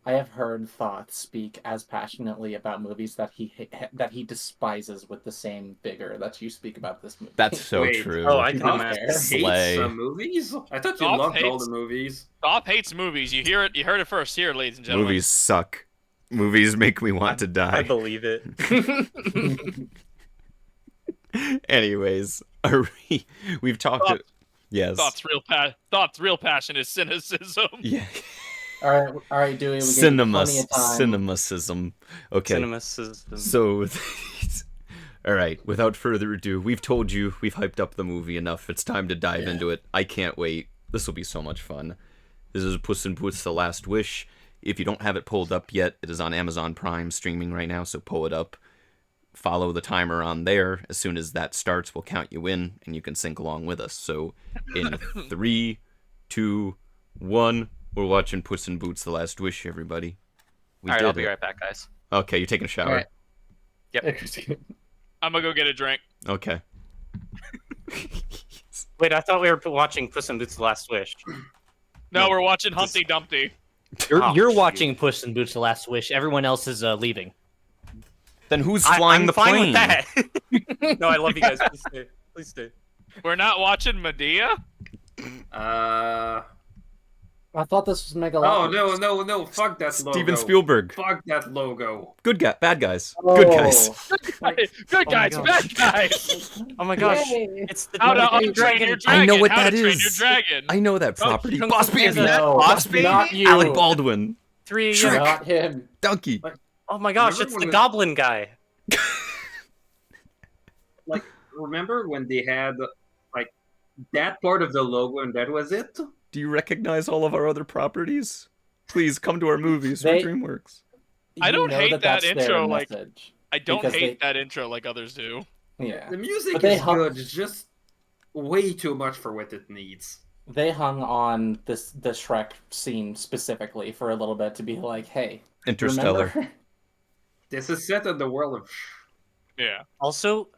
have heard Thoth speak as passionately about movies that he despises with the same vigor that you speak about this movie. That's so Wait. true. Oh, I can Thoth imagine. hates Slay. some movies? I thought you Thoth loved all hates- the movies. Stop hates movies. You hear it. You heard it first here, ladies and gentlemen. Movies suck. Movies make me want to I die. believe it. Anyways, we've talked. Thoughts- Yes. Thought's real passion is cynicism. Yeah. all right, Dewey. We gave you plenty of time. Cinemacism. Okay. Cinemacism. So, all right. Without further ado, we've told you, we've hyped up the movie enough. It's time to dive into it. I can't wait. This will be so much fun. This is Puss in Boots: The Last Wish. If you don't have it pulled up yet, it is on Amazon Prime streaming right now, so pull it up. Follow the timer on there. As soon as that starts, we'll count you in, and you can sync along with us. So, in 3, 2, 1, we're watching Puss in Boots: The Last Wish, everybody. All right, I'll be right back, guys. Okay, you're taking a shower. All right. Yep. I'm gonna go get a drink. Okay. Wait, I thought we were watching Puss in Boots: The Last Wish. No, we're watching Humpty Dumpty. You're shoot. watching Puss in Boots: The Last Wish. Everyone else is leaving. Then who's flying I'm the fine plane? with that. No, I love you guys. Please stay. Please stay. We're not watching Medea. Uh... I thought this was Oh, Megalopolis. no. Fuck that logo. Steven Spielberg. Fuck that logo. Good guy, bad guys. Oh. Good guys. Good guys, God. bad guys. Oh my gosh. Yay. It's the How to Dragon. Untrain Your Dragon. I know what How that to Train is. Your Dragon. I know that property. Kung Boss Fu Baby. Panda. No, Boss Baby. not you. Alec Baldwin. 3 Shrek. years. Not him. Donkey. Oh my gosh, Remember it's the when Goblin guy. Like, remember when they had, like, that part of the logo and that was it? Do you recognize all of our other properties? Please come to our movies. We're They- DreamWorks. I don't You know hate that that's their intro, like- message. I don't Because hate that intro like others do. Yeah. The music But they is hung- good, it's just way too much for what it needs. They hung on the Shrek scene specifically for a little bit to be like, hey, Interstellar. remember? This is set in the world of... Yeah. Also,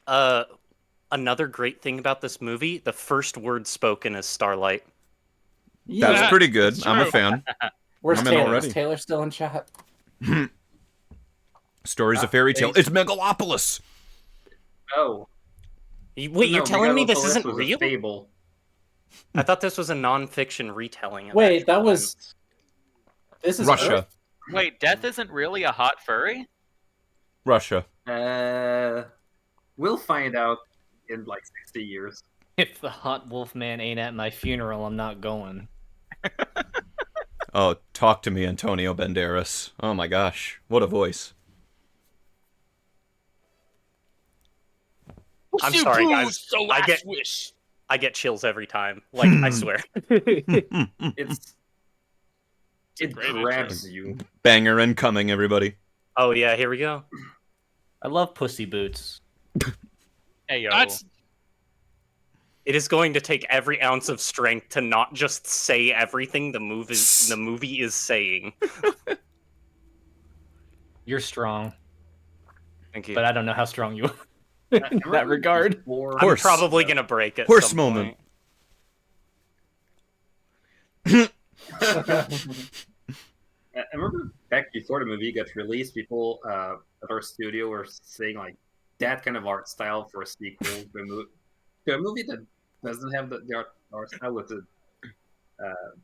another great thing about this movie, the first word spoken is Starlight. That's Yeah, pretty good. it's I'm a true. fan. Where's I'm in Taylor? already. Is Taylor still in chat? Stories of fairy tale. thanks. It's Megalopolis. Oh. Wait, No, you're telling me this Megalopolis isn't was a real? fable. I thought this was a non-fiction retelling. Of Wait, actual that was. events. This is Russia. Earth? Wait, Death isn't really a hot furry? Russia. We'll find out in like 60 years. If the hot wolf man ain't at my funeral, I'm not going. Oh, talk to me, Antonio Banderas. Oh my gosh. What a voice. I'm sorry, guys. The I last get- wish. I get chills every time. Like, I swear. It's... It great grabs you. Banger incoming, everybody. Oh yeah, here we go. I love Pussy Boots. Hey yo. That's It is going to take every ounce of strength to not just say everything the movie is saying. You're strong, Thank you. but I don't know how strong you are in that regard. Before- I'm Horse. probably gonna break it. Horse moment. I remember back before the movie got released, people at our studio were saying like that kind of art style for a sequel to a movie that doesn't have the art style was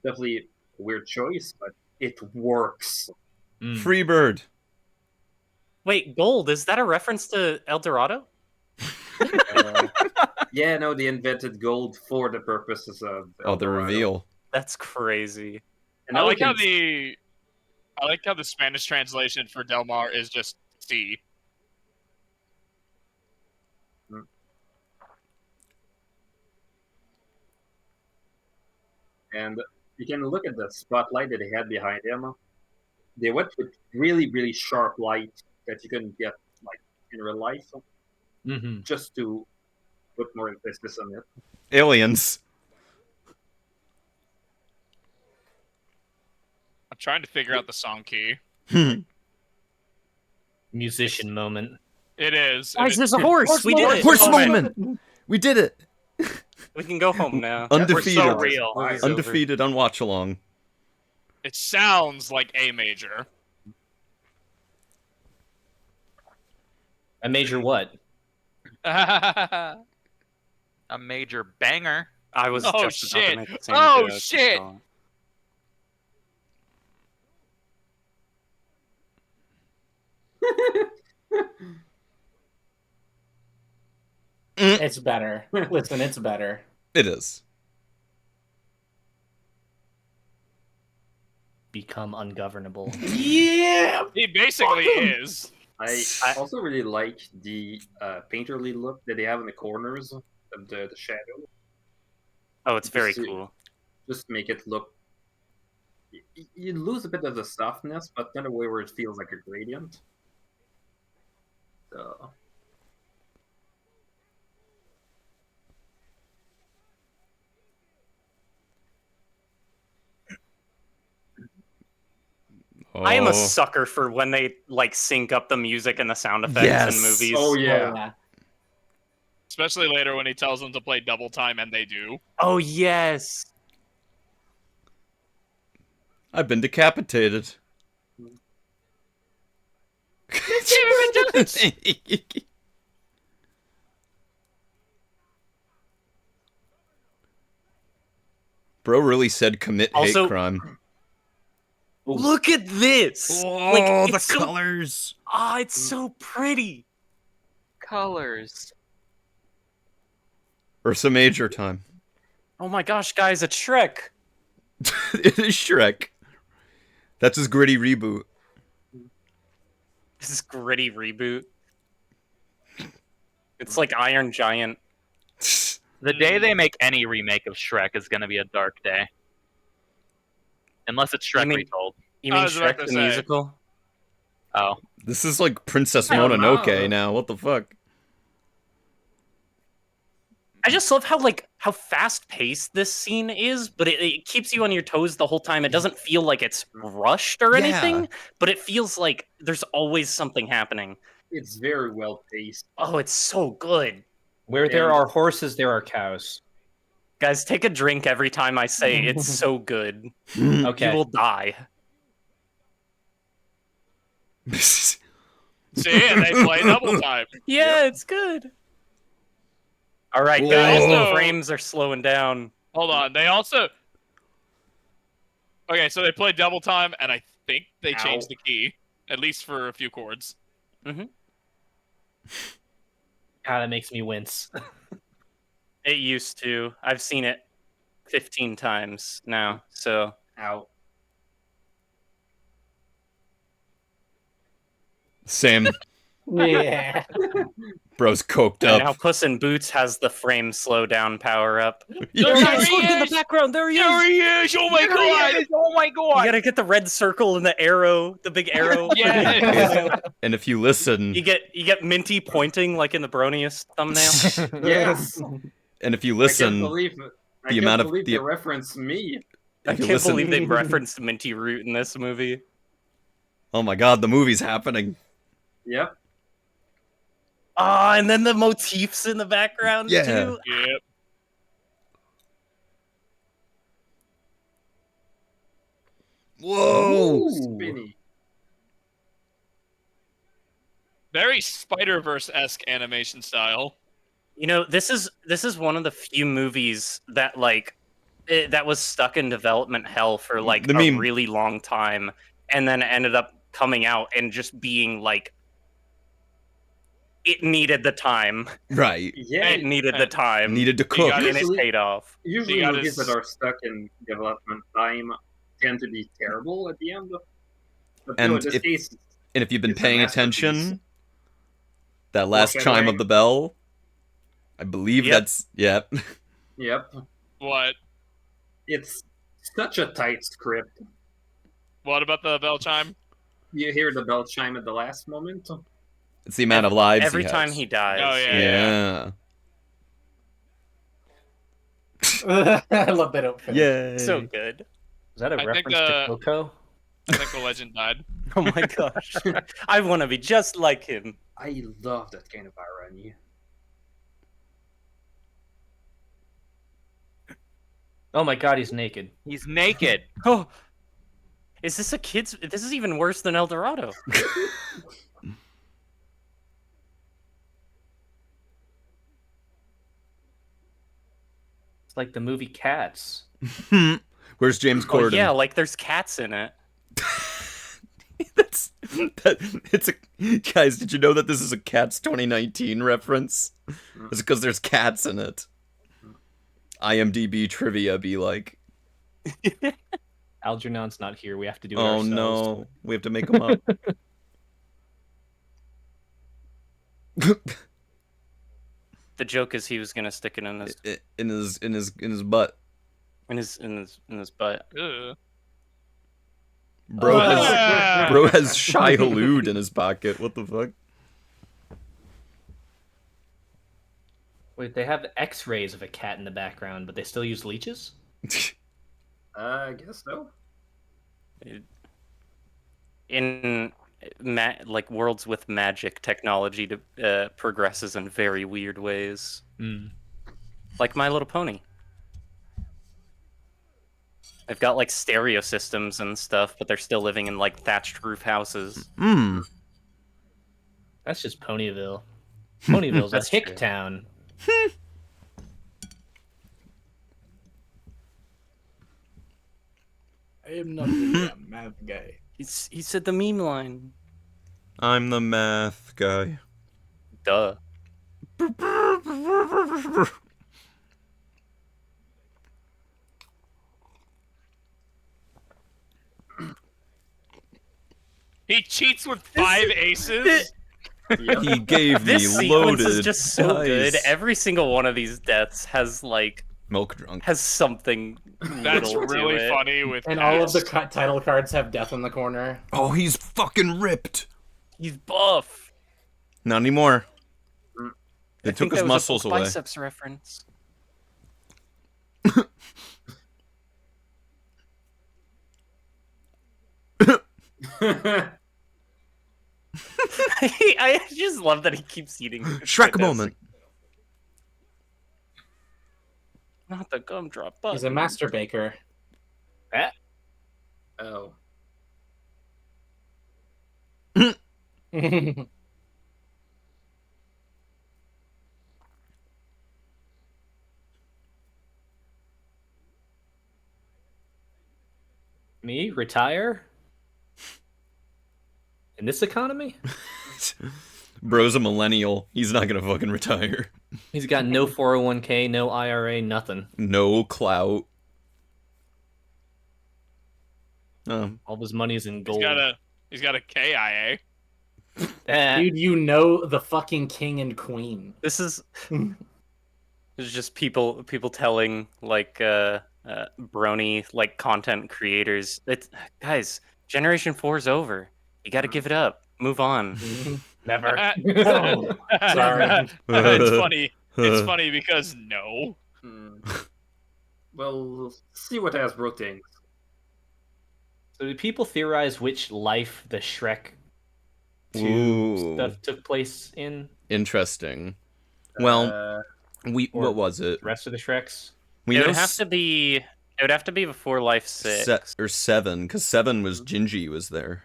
definitely a weird choice, but it works. Freebird. Wait, gold, is that a reference to El Dorado? Yeah, no, they invented gold for the purposes of Oh, the Eldorado. reveal. That's crazy. And I now like we how can- the Spanish translation for Del Mar is just C. And you can look at the spotlight that they had behind them. They went with really, really sharp light that you couldn't get like in real life, Mm-hmm. just to put more emphasis on it. Aliens. I'm trying to figure out the song key. Musician moment. It is. Guys, there's a horse. We did it. Horse moment. We did it. We can go home now. Undefeated. We're so real. Movie's over. Undefeated on watch along. It sounds like A major. A major what? A major banger. I was Oh, just about to shit. make the same Oh, joke, shit. so- It's better. Listen, it's better. It is. Become ungovernable. Yeah. He basically is. I also really like the painterly look that they have in the corners of the shadow. Oh, it's very Just to- cool. Just to make it look. You lose a bit of the softness, but in a way where it feels like a gradient. So. I am Oh. a sucker for when they like sync up the music and the sound effects Yes. in movies. Oh yeah. Oh, yeah. Especially later when he tells them to play double time, and they do. Oh yes. I've been decapitated. Bro really said commit hate Also- crime. Look at this. Oh, the it's so- colors. Ah, it's so pretty. Colors. Ursa Major time. Oh my gosh, guys, it's Shrek. It is Shrek. That's his gritty reboot. This is gritty reboot. It's like Iron Giant. The day they make any remake of Shrek is going to be a dark day. Unless it's Shrek mean- retold. You I mean was about Shrek to the say. musical? Oh. This is like Princess I don't Mononoke know. now. What the fuck? I just love how fast paced this scene is, but it keeps you on your toes the whole time. It doesn't feel like it's rushed or Yeah. anything, but it feels like there's always something happening. It's very well paced. Oh, it's so good. Where there Yeah. are horses, there are cows. Guys, take a drink every time I say it's so good. Okay. You will die. See, and they play double time. Yeah, it's good. All right, guys, Whoa. the frames are slowing down. Hold on. They also. Okay, so they play double time, and I think they changed the key, at least for a few chords. God, that makes me wince. It used to. I've seen it 15 times now, so Ow. Same. Yeah. Bro's coked and up. now Puss in Boots has the frame slow down power up. There Guys, he look in the is! background. There he There is. he is! Oh my god! Oh my You god! gotta get the red circle and the arrow, the big arrow. Yeah. And if you listen, You get Minty pointing like in the Broniest thumbnail. Yes. and if you I can't listen, believe the amount of- they the- reference me. I if you can't listen, believe they referenced Minty Root in this movie. oh my god, the movie's happening. Yep. Ah, and then the motifs in the background Yeah. too. Yep. Whoa! Spinny. Very Spider-Verse esque animation style. You know, this is one of the few movies that that was stuck in development hell for like The a meme. really long time, and then ended up coming out and just being like, it needed the time. Right. Yeah. It needed the time. Needed to cook. got and it Usually- paid off. Usually He got movies his- that are stuck in development time tend to be terrible at the end. But no, And in this if- case, And if you've been It's a paying masterpiece. attention, that last Walk chime away. of the bell, I believe Yep. that's yep. yep, What? it's such a tight script. What about the bell chime? You hear the bell chime at the last moment. It's the amount of lives Every he time has. he dies. Oh, yeah. Yeah. I love that outfit. Yay. So good. Is that a I think, reference to Coco? I think the legend died. Oh my gosh. I want to be just like him. I love that kind of irony. Oh my god, he's naked. He's naked. Oh, is this a kid's? This is even worse than El Dorado. It's like the movie Cats. Where's James Corden? Oh yeah, like there's cats in it. It's a guys. Did you know that this is a Cats 2019 reference? It's because there's cats in it. IMDb trivia be like, Algernon's not here. We have to do it oh ourselves. no, we have to make them up. The joke is he was gonna stick it in his butt. in his butt. Ugh. Bro has Shai Hulud in his pocket. What the fuck? Wait, they have X-rays of a cat in the background, but they still use leeches? I guess so. In like worlds with magic, technology progresses in very weird ways. Like My Little Pony. They've got like stereo systems and stuff, but they're still living in like thatched roof houses. That's just Ponyville. Ponyville's a That's hick true. town. I am not really a math guy. He said the meme line. I'm the math guy. Duh. He cheats with 5 aces. He gave me This sequence loaded is just so dice. good. Every single one of these deaths has like Milk drunk. has something. That's little to really it. funny with And all of the cats. title cards have death in the corner. Oh, he's fucking ripped. He's buff. Not anymore. They I took think his that was a muscles away. biceps reference. I just love that he keeps eating. Shrek moment. Not the gumdrop button. He's a master baker. Oh. Me? Retire? In this economy? Bro's a millennial. He's not gonna fucking retire. He's got no 401k, no IRA, nothing. No clout. All of his money's in gold. He's got a KIA. Dude, you know the fucking king and queen. This is just people telling like brony like content creators. It's guys, Generation 4's over. You got to give it up. Move on. Never. Oh, sorry. It's funny. It's funny because no. Well, see what Hasbro thinks. So do people theorize which life the Shrek 2 Ooh. stuff took place in? Interesting. Well, what was it? The rest of the Shreks? We It know would have to be. It would have to be before Life 6. or 7, because 7 was Gingy was there.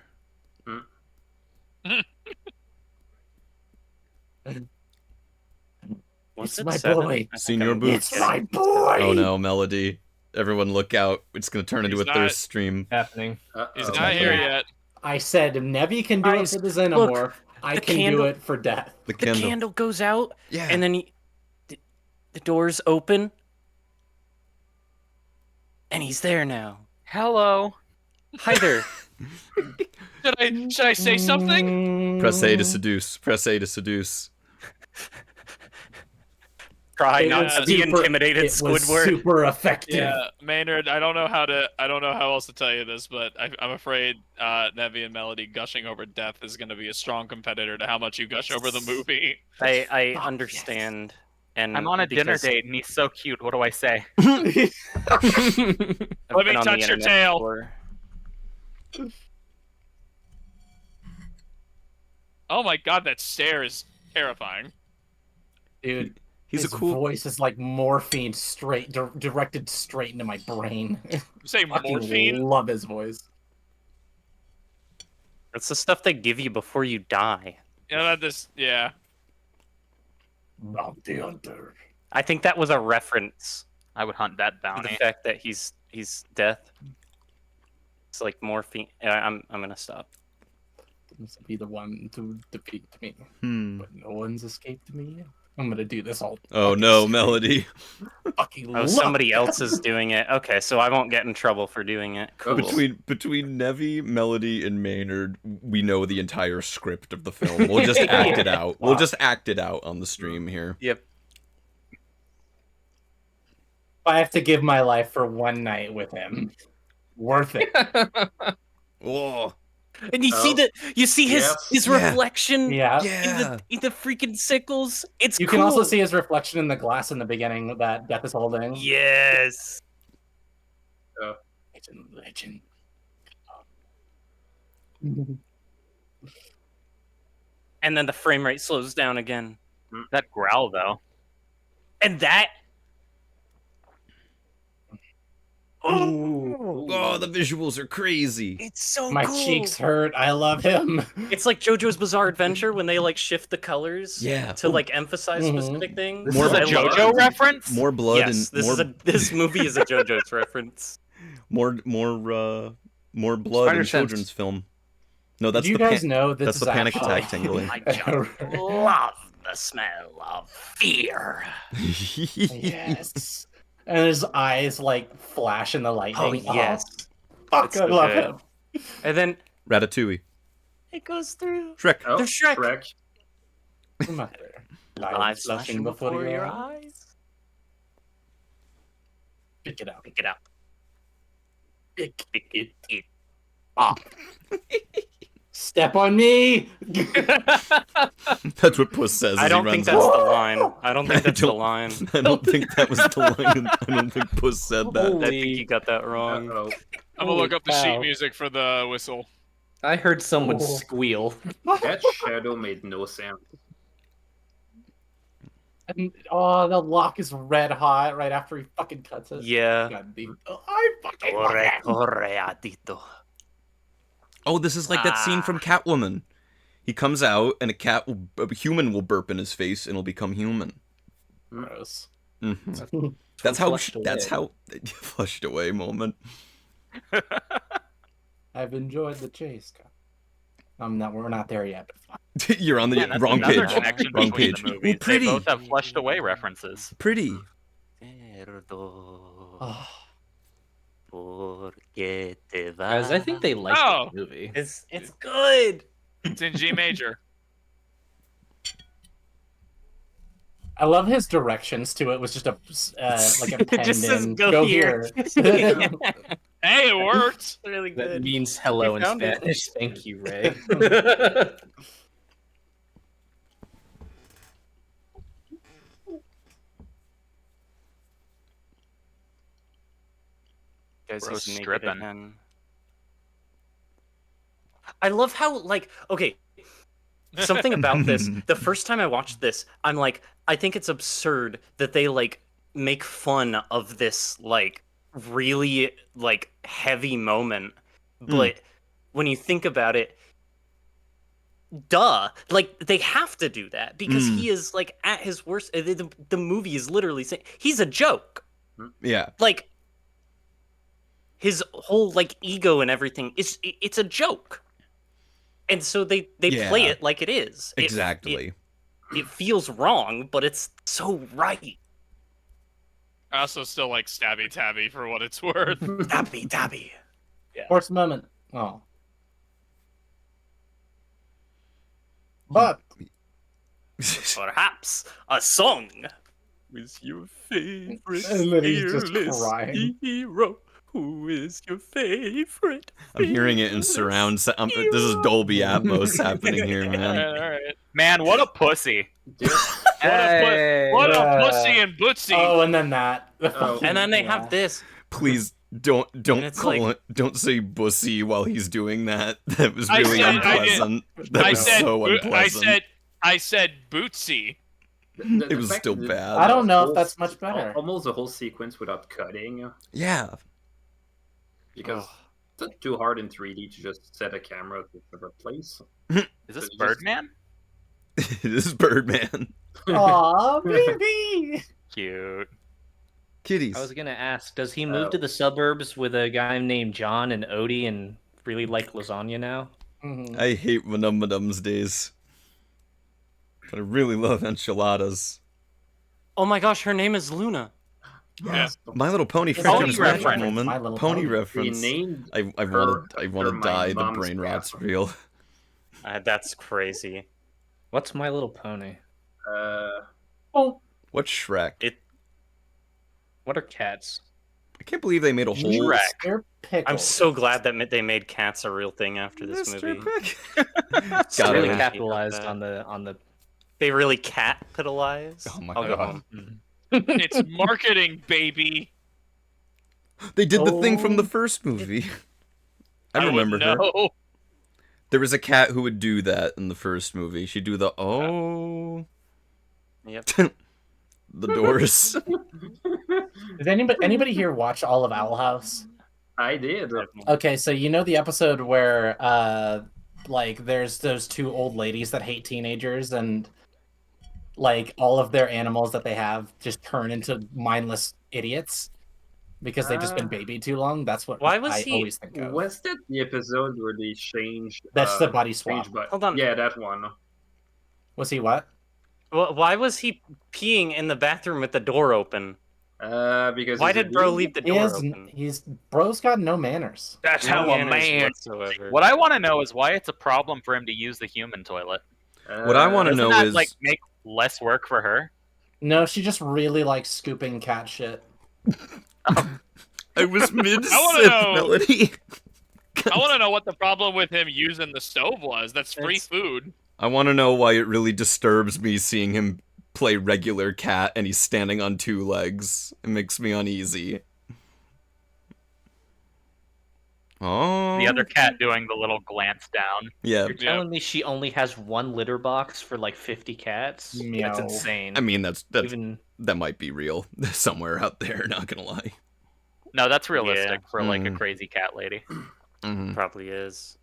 Was It's it my 7? boy. I think Senior I'm Boots. It's my boy! Oh no, Melody. Everyone look out. It's gonna turn into He's a not- thirst stream. Happening. He's not here yet. I said Nevi can do Guys, it for the Xenomorph. I the can candle- do it for death. The The candle. candle goes out, Yeah. and then the doors open, and he's there now. Hello. Hi there. Should I say something? Press A to seduce. Press A to seduce. Try It not was to be super- intimidated, it was Squidward. super effective. Yeah, Maynard. I don't know how else to tell you this, but I'm afraid Nevi and Melody gushing over death is going to be a strong competitor to how much you gush over the movie. I Fuck, understand. And I'm on a dinner because date and he's so cute. What do I say? I've Let me been on the touch your internet tail. before. Oh my god, that stare is terrifying. Dude, He's his a cool. voice is like morphine directed straight into my brain. You say Fucking morphine? love his voice. It's the stuff they give you before you die. Yeah. Bounty hunter. I think that was a reference I would hunt that to the bounty. fact that he's death. It's like morphine. I'm gonna stop. This will be the one to defeat me, Hmm. but no one's escaped me. I'm gonna do this all. Oh fucking no, straight. Melody. Fucking Oh, love somebody it. else is doing it. Okay, so I won't get in trouble for doing it. Cool. Between Nevi, Melody, and Maynard, we know the entire script of the film. We'll just act it out. We'll just act it out on the stream here. Yep. If I have to give my life for one night with him, worth it. Oh. And you see his Yeah. reflection Yeah. in the freaking sickles. It's You cool. can also see his reflection in the glass in the beginning that Death is holding. Yes. Legend. And then the frame rate slows down again. That growl, though. And that. Oh, the visuals are crazy. It's so My cool. cheeks hurt. I love him. It's like JoJo's Bizarre Adventure when they like shift the colors Yeah. to like emphasize specific things. More This is a I love JoJo reference? More blood Yes, and this movie is a JoJo's reference. more blood Spider in sense. children's film. No, that's Do you the guys know this that's is the panic actually... attack tingling. I just love the smell of fear. Yes. And his eyes like flash in the lightning. Oh yes. Fuck, It's I so love good. him. And then Ratatouille. it goes through. Shrek. Oh, There's Shrek. Mother. Lives flashing before your eyes. Pick it out. Pick it up. Pick it. Step on me. That's what Puss says. I as don't he think runs that's out. the line. I don't think that's the line. I don't think that was the line. I don't think Puss said that. I think you got that wrong. Uh-oh. I'm gonna look up the sheet cow. music for the whistle. I heard someone Oh. squeal. That shadow made no sound. And, oh, the lock is red hot right after he fucking cuts it. Yeah. God damn. Oh, I fucking love it. Correatito. Oh, this is like that scene from Catwoman. He comes out and a human will burp in his face and it'll become human. Gross. Mhm. That's how Flushed flushed away moment. I've enjoyed the chase. We're not there yet. You're on the Man, that's wrong another page. connection Wrong between page. the movies. Ooh, pretty. They both have flushed away references. Pretty. Oh, Guys, I think they like Oh. the movie. It's good. It's in G major. I love his directions to it. Was just a like a pen It just says in. go here. Hey, it worked. Really That good. means hello We in found it. Spanish. Thank you, Ray. Guys, Bro's he's naked stripping. again. I love how okay. Something about this. The first time I watched this, I'm like, I think it's absurd that they like make fun of this like really like heavy moment. But when you think about it, duh, like they have to do that because he is like at his worst. The movie is literally saying he's a joke. Yeah. Like his whole like ego and everything it's a joke. And so they play Yeah. it like it is. Exactly. It feels wrong, but it's so right. I also still like Stabby Tabby for what it's worth. Dabby. Horse moment. Oh. But Perhaps a song with your favorite And then he's just fearless crying. hero. Who is your favorite? I'm hearing it in surround sound. This is Dolby Atmos happening here, All man. right. Man, what a pussy. What a Yeah. pussy and bootsy. oh, and then that. Oh. And then they Yeah. have this. Please Don't it's call like- it. Don't say "bussy" while he's doing that. That was I really said- I did. unpleasant. That was so unpleasant. I said bootsy. It was fact still that bad. I don't know if whole that's much better. Almost the whole sequence without cutting, Yeah. because it's not too hard in 3D to just set a camera to a place. Is this Just- Birdman? It is Birdman. Aw, baby. Cute. Kitties. I was gonna ask, does he move to the suburbs with a guy named John and Odie and really like lasagna now? Mhm. I hate Madum's days. But I really love enchiladas. Oh my gosh, her name is Luna. Yes. My Little Pony Pony Friendship's Magic reference. Moment. My Little Pony Pony. They reference. named I her want after to my die. The mom's brain rot's cat. real. That's crazy. What's My Little Pony? Oh, What's Shrek? What are cats? I can't believe they made a whole. Shrek. they're pickles. I'm so glad that they made cats a real thing after this Mr. movie. Pick. So Got Really it. happy about capitalized that. on the. They really capitalize. Oh my I'll go God. home. It's marketing, baby. They did the thing from the Oh. first movie. I I remember would her. know. There was a cat who would do that in the first movie. She'd do the oh. Yep. The Doors. Did anybody here watch all of Owl House? I did. Okay, so you know the episode where like there's those two old ladies that hate teenagers and like all of their animals that they have just turn into mindless idiots because they've just been babied too long. That's what Why was I he- always think of. Was that the episode where they changed? That's the body swap. changed bu- Hold on. Yeah, that one. Was he what? Well, why was he peeing in the bathroom with the door open? Because Why he's a did bro dude. leave the He door has, open? bro's got no manners. That's No how a manners man. whatsoever. What I want to know is why it's a problem for him to use the human toilet. What I wanna Doesn't know that is- like make less work for her? No, she just really likes scooping cat shit. I was mid I wanna sip know- melody. I want to know what the problem with him using the stove was. That's free It's- food. I want to know why it really disturbs me seeing him play regular cat and he's standing on two legs. It makes me uneasy. Oh. The other cat doing the little glance down. Yeah. You're telling me she only has one litter box for like 50 cats? That's Meow. insane. I mean, that Even might be real somewhere out there. Not gonna lie. No, that's realistic for like a Mm. crazy cat lady. Mhm. Probably is.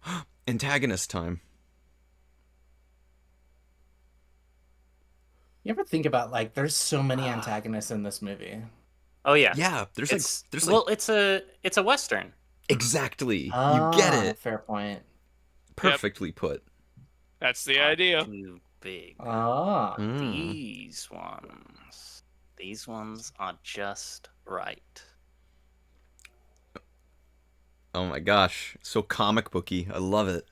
Antagonist time. You ever think about like there's so many antagonists in this movie? Oh yeah. Yeah. There's It's there's well, it's a western. exactly. You get it. Fair point. Perfectly put. That's the idea. Too big. Ah. Mm. These ones are just right. Oh my gosh. So comic booky. I love it.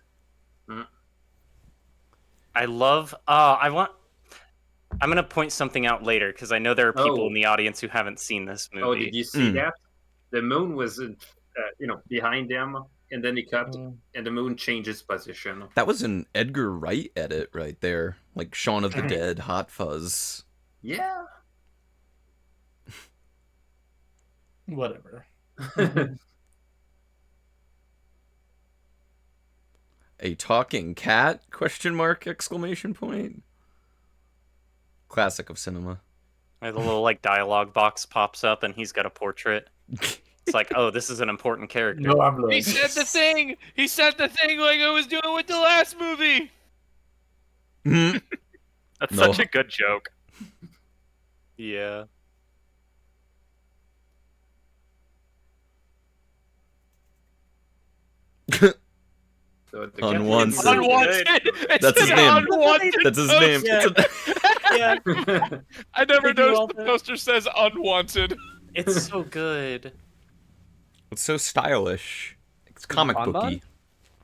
I love. I'm gonna point something out later because I know there are people Oh. in the audience who haven't seen this movie. Oh, did you see Mm. that? The moon was, behind them, and then he cut, Mm. and the moon changes position. That was an Edgar Wright edit right there. Like Shaun of the Dead, Hot Fuzz. Yeah. Whatever. A talking cat? Question mark exclamation point. Classic of cinema. The little like dialogue box pops up and he's got a portrait. It's like, oh, this is an important character. No hablo. He said the thing. He said the thing like I was doing with the last movie. Mhm. That's No. such a good joke. Yeah. So the Unwanted. cat- Unwanted. It's That's his an name. Unwanted That's his poster. name. Yeah. I never Did you all noticed the that? poster says unwanted. It's so good. It's so stylish. It's comic Bonbon? booky.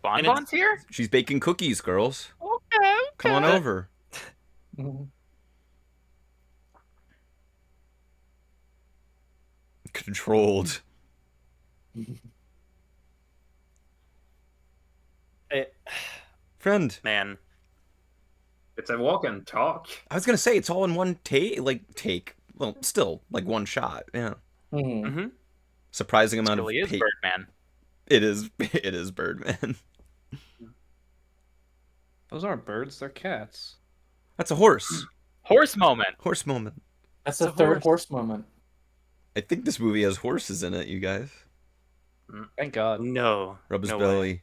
Bonbon's here? She's baking cookies, girls. Okay. Come on over. Controlled. Friend, Man. It's a walk and talk. I was gonna say it's all in one take. Well, still like one shot. Yeah. Mhm. Mm-hmm. surprising amount really of is Birdman. It is Birdman. Those aren't birds, they're cats. That's a horse. Horse moment. Horse moment. That's the third horse moment. I think this movie has horses in it, you guys. Thank God. No. Rub his no belly. way.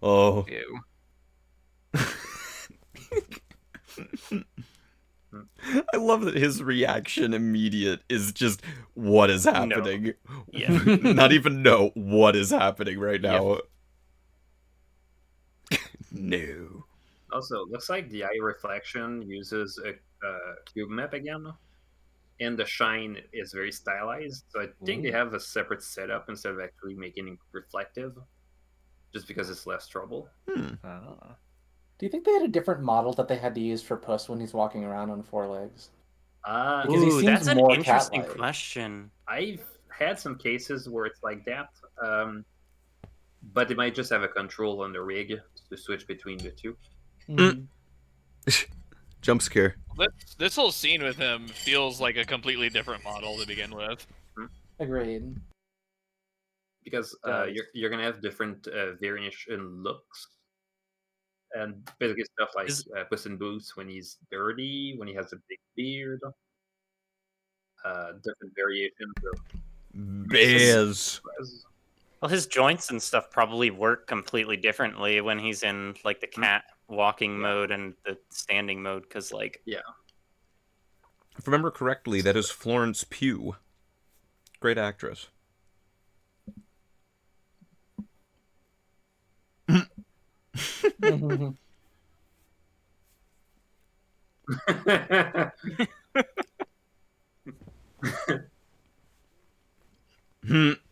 Oh. Ew. I love that his reaction immediate is just, what is happening? Yeah. Not even know what is happening right now. No. Also, looks like the eye reflection uses a cube map again, and the shine is very stylized. So I think they have a separate setup instead of actually making it reflective, just because it's less trouble. Do you think they had a different model that they had to use for Puss when he's walking around on 4 legs? Because he seems that's an more interesting cat-like. question. I've had some cases where it's like that, but they might just have a control on the rig to switch between the two. Jump scare. This whole scene with him feels like a completely different model to begin with. Agreed. Because you're gonna have different variation looks, and basically stuff like Puss in Boots when he's dirty, when he has a big beard, different variations of Bears. Well, his joints and stuff probably work completely differently when he's in like the cat walking mode and the standing mode, because like yeah. If I remember correctly, that is Florence Pugh. Great actress.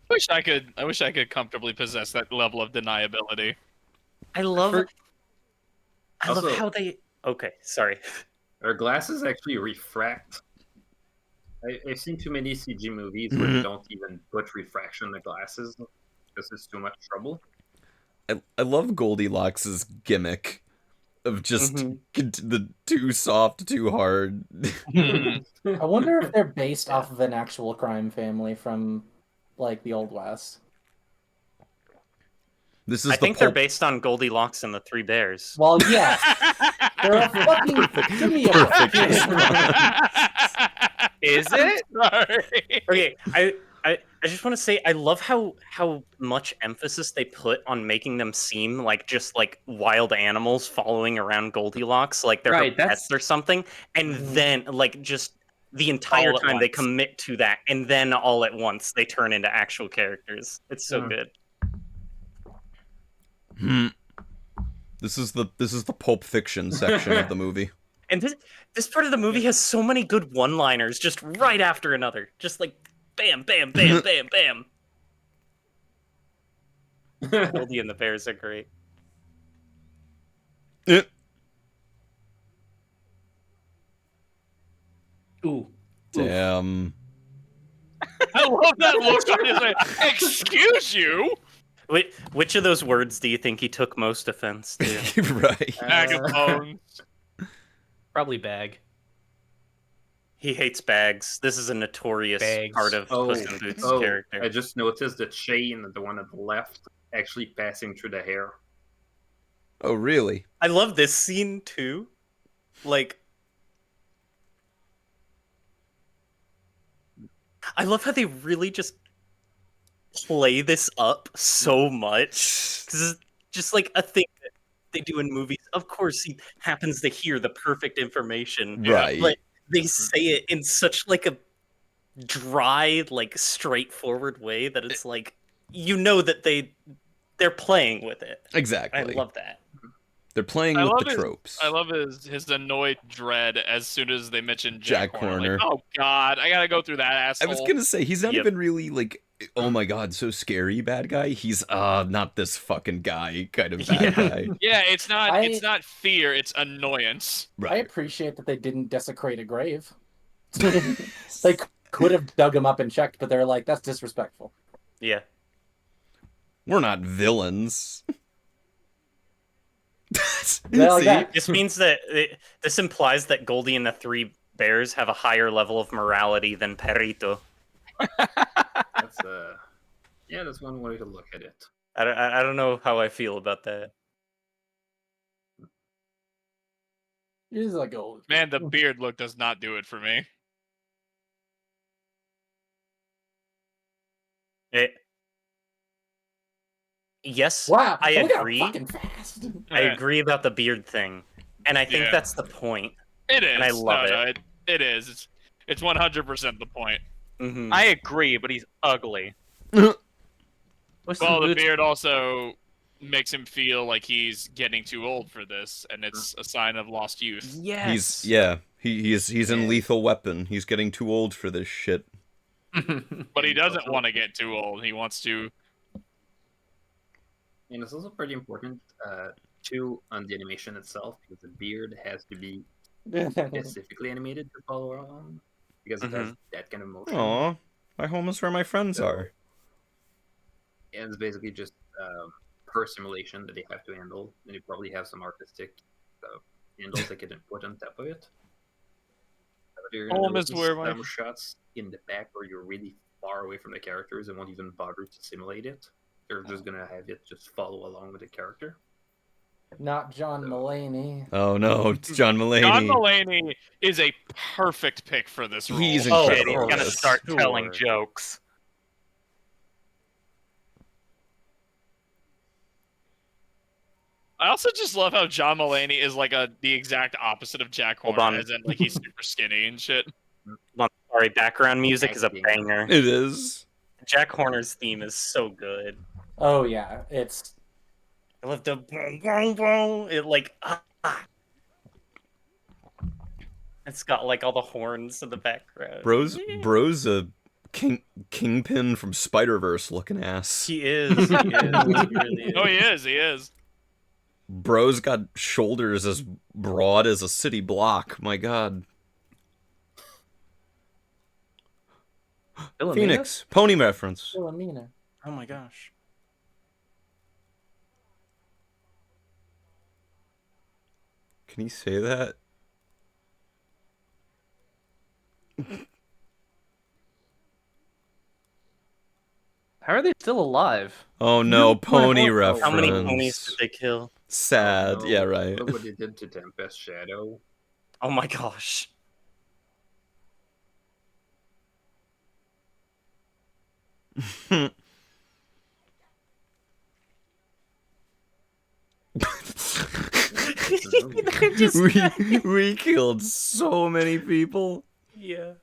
I wish I could comfortably possess that level of deniability. I love Also- how they. Okay, sorry. Our glasses actually refract. I've seen too many CG movies where they don't even put refraction in the glasses because it's too much trouble. I love Goldilocks' gimmick of just the too soft, too hard. I wonder if they're based off of an actual crime family from, like, the Old West. This is I think they're based on Goldilocks and the Three Bears. Well, yeah. They're a fucking... Give me a perfect Is it? Sorry. Okay, I just want to say I love how much emphasis they put on making them seem like just like wild animals following around Goldilocks, like they're her pets or something, and then like just the entire All at time they once. commit to that, and then all at once they turn into actual characters. It's so good. This is the Pulp Fiction section of the movie. And this part of the movie has so many good one-liners, just right after another, just like bam, bam, bam, bam, bam. Goldie and the Bears are great. Ooh. Damn. I love that look on his face. Excuse you? Which of those words do you think he took most offense to? Right. Bag of bones. Probably bag. He hates bags. This is a notorious Bags. part of Puss in Boots' character. I just noticed the chain, the one at the left, actually passing through the hair. Oh, really? I love this scene too. Like, I love how they really just play this up so much. Because it's just like a thing that they do in movies. Of course, he happens to hear the perfect information. Right. But they say it in such like a dry, like straightforward way that it's like, you know that they're playing with it. Exactly. I love that. They're playing I with love the tropes. I love his annoyed dread as soon as they mention Jack Horner. Horner. Like, oh God, I gotta go through that I asshole. was gonna say he's not even really like, oh my god, so scary bad guy. He's not this fucking guy kind of bad guy. Yeah, it's not fear, it's annoyance. I Right. appreciate that they didn't desecrate a grave. They could have dug him up and checked, but they're like, that's disrespectful. Yeah. We're not villains. Yeah, like See? that. This means that this implies that Goldie and the Three Bears have a higher level of morality than Perrito. that's one way to look at it. I don't know how I feel about that. He's like old. Man, the beard look does not do it for me. Yes, Wow, I look how agree. fucking fast. I agree about the beard thing, and I think that's the point. It is. And I love it. It is. It's 100% the point. Mm-hmm. I agree, but he's ugly. Well, the beard also makes him feel like he's getting too old for this, and it's a sign of lost youth. Yes. He's in Lethal Weapon. He's getting too old for this shit. But he doesn't want to get too old. He wants to. And it's also pretty important too on the animation itself, because the beard has to be specifically animated to follow along, because it has that kind of motion. Aw, my home is where my friends are. And it's basically just per simulation that they have to handle, and you probably have some artistic handles they could put on top of it. Home is where my shots in the back where you're really far away from the characters and won't even bother to simulate it. They're just gonna have it just follow along with the character. Not John Mulaney. Oh no, it's John Mulaney. John Mulaney is a perfect pick for this role. He's Oh, incredible. he's gonna start telling jokes. I also just love how John Mulaney is like the exact opposite of Jack Hold Horner, on. as in like he's super skinny and shit. I'm sorry, background music is a banger. It is. Jack Horner's theme is so good. Oh yeah, it's. I love the boom, boom, boom. It like It's got like all the horns in the background. Bro's a kingpin from Spider-Verse looking ass. He is. He really is. Oh, he is. He is. Bro's got shoulders as broad as a city block. My God. Phoenix pony reference. Philomena. Oh my gosh. Can you say that? How are they still alive? Oh no, pony reference. How many ponies did they kill? Sad. Oh, no. Yeah, right. Look what they did to Tempest Shadow. Oh my gosh. we killed so many people. Yeah.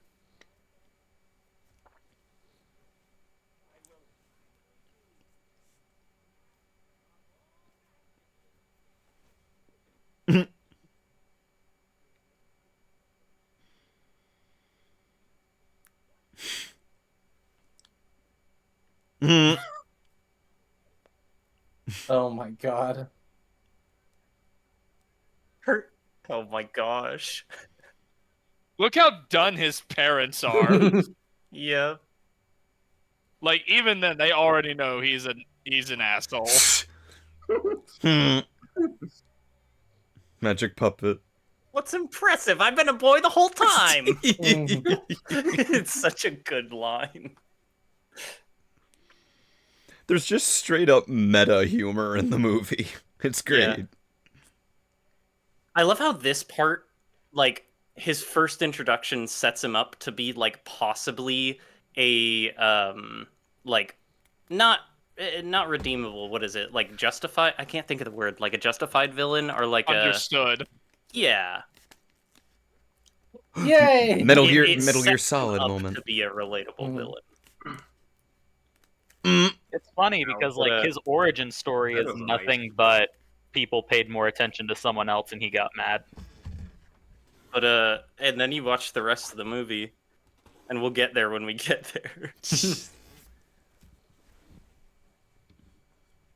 Oh my god. Hurt. Oh my gosh. Look how done his parents are. Yeah. Like, even then, they already know he's an asshole. Magic puppet. What's impressive? I've been a boy the whole time. It's such a good line. There's just straight up meta humor in the movie. It's great. Yeah. I love how this part, like, his first introduction sets him up to be, like, possibly a, like, not redeemable. What is it? Like, justified? I can't think of the word. Like, a justified villain or, like, Understood. Yeah. Yay! Metal Gear sets him Solid up moment. to be a relatable villain. It's funny because like his origin story is nothing but people paid more attention to someone else and he got mad. But and then you watch the rest of the movie, and we'll get there when we get there.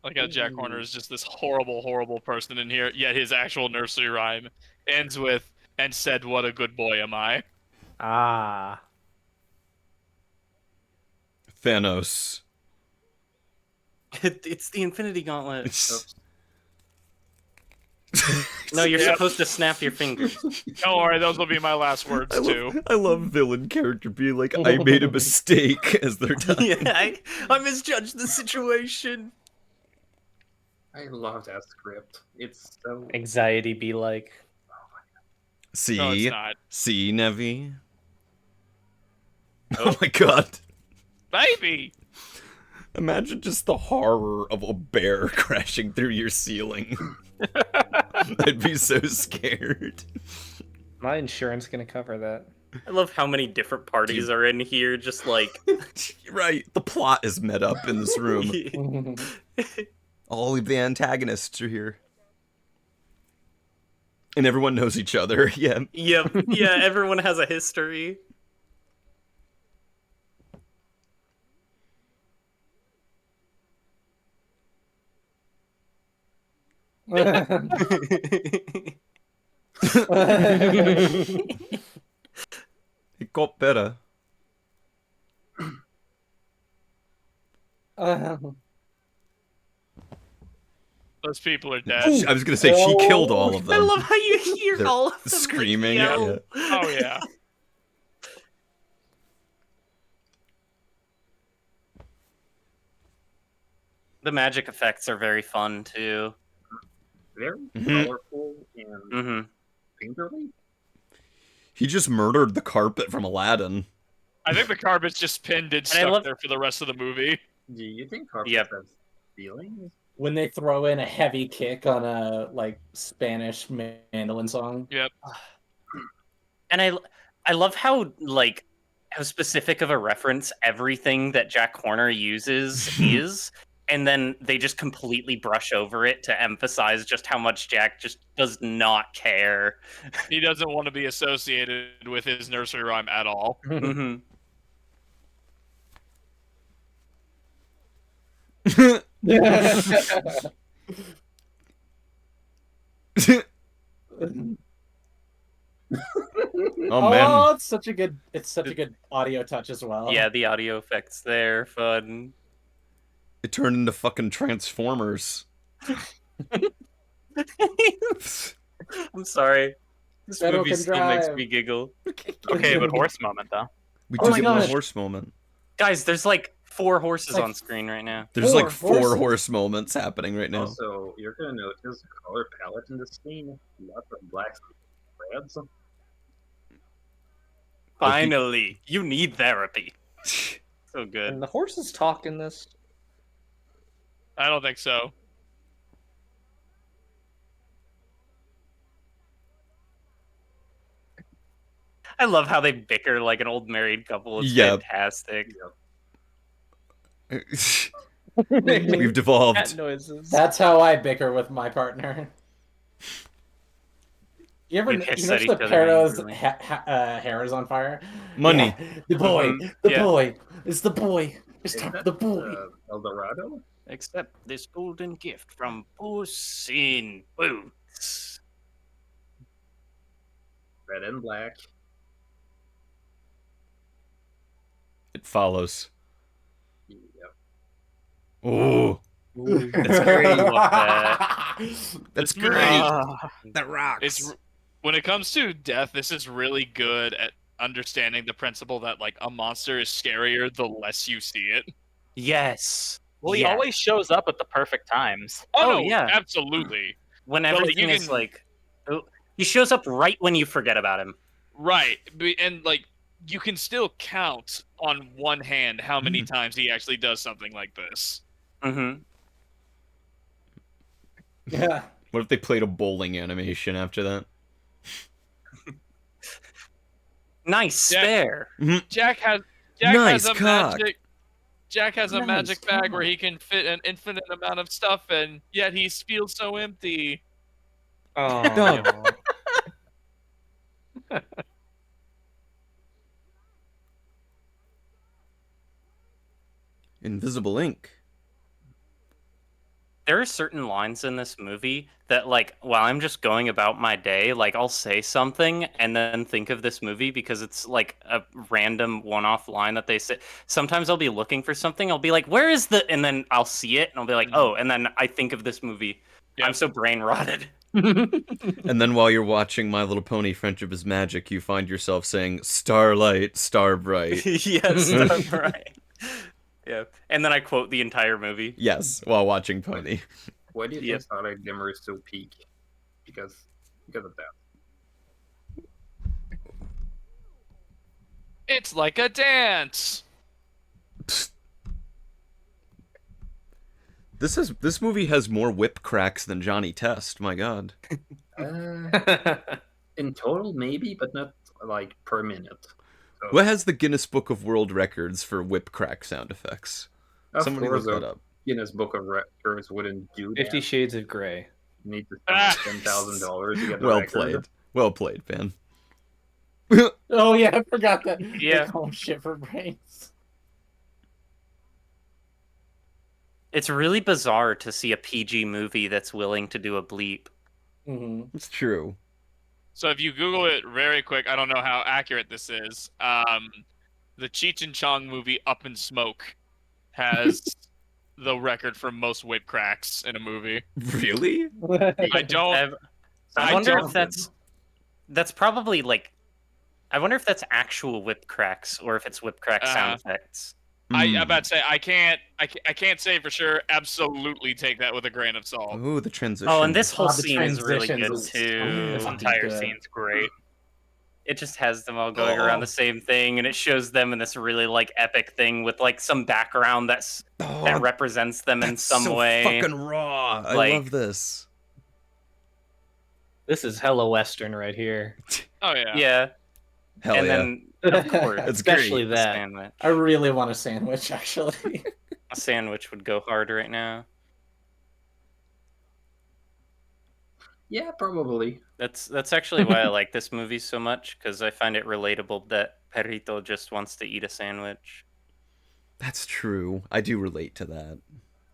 Like how Jack Horner is just this horrible, horrible person in here, yet his actual nursery rhyme ends with, "And said, what a good boy am I." Ah. Thanos. It's the Infinity Gauntlet. No, you're supposed to snap your fingers. Don't worry, those will be my last words too. I love villain character being like, I made a mistake as they're dying. Yeah, I misjudged the situation. I love that script. It's so Anxiety be like. See? No, it's not. See, Nevi? Oh my god. Baby! Imagine just the horror of a bear crashing through your ceiling. I'd be so scared. My insurance gonna cover that. I love how many different parties are in here, just like... Right, the plot is met up in this room. All of the antagonists are here. And everyone knows each other, yeah. Yep, yeah, everyone has a history. It got better. Those people are dead. I was gonna say, she killed all of them. I love how you hear They're all of them screaming. yell. Yeah. Oh, yeah. The magic effects are very fun, too. very Mhm. colorful and Mm-hmm. fingerly. He just murdered the carpet from Aladdin. I think the carpet's just pinned and I stuck love- there for the rest of the movie. Do you think carpets Yep. have feelings? When they throw in a heavy kick on a like Spanish mandolin song. Yep. And I love how like how specific of a reference everything that Jack Horner uses is, and then they just completely brush over it to emphasize just how much Jack just does not care. He doesn't want to be associated with his nursery rhyme at all. Mhm. Oh man, it's such a good audio touch as well. Yeah, the audio effects there, fun. it turned into fucking Transformers. I'm sorry. This Shadow movie can still makes drive. me giggle. Okay, but horse moment though. We Oh do my get a gosh. horse moment. Guys, there's like 4 horses Like- on screen right now. There's Four like 4 horses? horse moments happening right now. Also, you're gonna notice the color palette in this scene. Lots of blacks and reds. Finally, you need therapy. So good. And the horses talk in this. I don't think so. I love how they bicker like an old married couple. It's Yep. fantastic. We've devolved. Cat noises. That's how I bicker with my partner. You ever We you hiss notice at the each other Paro's angrily. hair is on fire? Money. Yeah, the boy. Mhm. The Yeah. boy. It's the boy. It's Is time for that the boy. El Dorado? Accept this golden gift from Puss in Boots. Red and black. It follows. Yep. Oh, That's great. Love that. that's This great. movie- That rocks. It's when it comes to death, this is really good at understanding the principle that like a monster is scarier the less you see it. Yes. Well, he Yeah. always shows up at the perfect times. Oh, no, yeah. absolutely. When But, like, everything you is can- like, he shows up right when you forget about him. Right, and like you can still count on one hand how many times he actually does something like this. Mm-hmm. Yeah. What if they played a bowling animation after that? Nice Yeah. spare. Jack has Nice a cock. magic. Jack has a Nice magic bag where cock. he can fit an infinite amount of stuff, and yet he feels so empty. Oh. Invisible ink. There are certain lines in this movie that, like, while I'm just going about my day, like, I'll say something and then think of this movie because it's, like, a random one-off line that they say. Sometimes I'll be looking for something, I'll be like, where is the... And then I'll see it, and I'll be like, oh, and then I think of this movie. Yeah. I'm so brain-rotted. And then while you're watching My Little Pony Friendship is Magic, you find yourself saying, Starlight, Starbright. Yes, Starbright. Yeah. And then I quote the entire movie. Yes, while watching Pony. Why do you think Starlight Glimmer is so peak? Because of that. It's like a dance. This movie has more whip cracks than Johnny Test. My God. In total, maybe, but not like per minute. So, What has the Guinness Book of World Records for whip crack sound effects? Somebody look that up. Guinness Book of Records wouldn't do that. 50 Shades of Grey. You need to spend $10,000 to get the Well record. played. Well played, man. Oh yeah, I forgot that. Yeah. They call 'em shit for brains. It's really bizarre to see a PG movie that's willing to do a bleep. Mm-hmm. It's true. So if you Google it very quick, I don't know how accurate this is. The Cheech and Chong movie Up in Smoke has the record for most whip cracks in a movie. Really? I don't. I wonder if that's probably like. I wonder if that's actual whip cracks or if it's whip crack sound effects. I'm about to say I can't say for sure. Absolutely take that with a grain of salt. Ooh, the transition. Oh, and this whole the scene is really good transitions too. This entire scene's great. It just has them all going around the same thing, and it shows them in this really like epic thing with like some background that represents them in some way. Fucking raw. Like, I love this. This is hella Western right here. Oh yeah. Yeah. Hell and yeah. then of course, It's Especially great. that. Sandwich. I really want a sandwich, actually. A sandwich would go hard right now. Yeah, probably. That's actually why I like this movie so much, because I find it relatable that Perrito just wants to eat a sandwich. That's true. I do relate to that.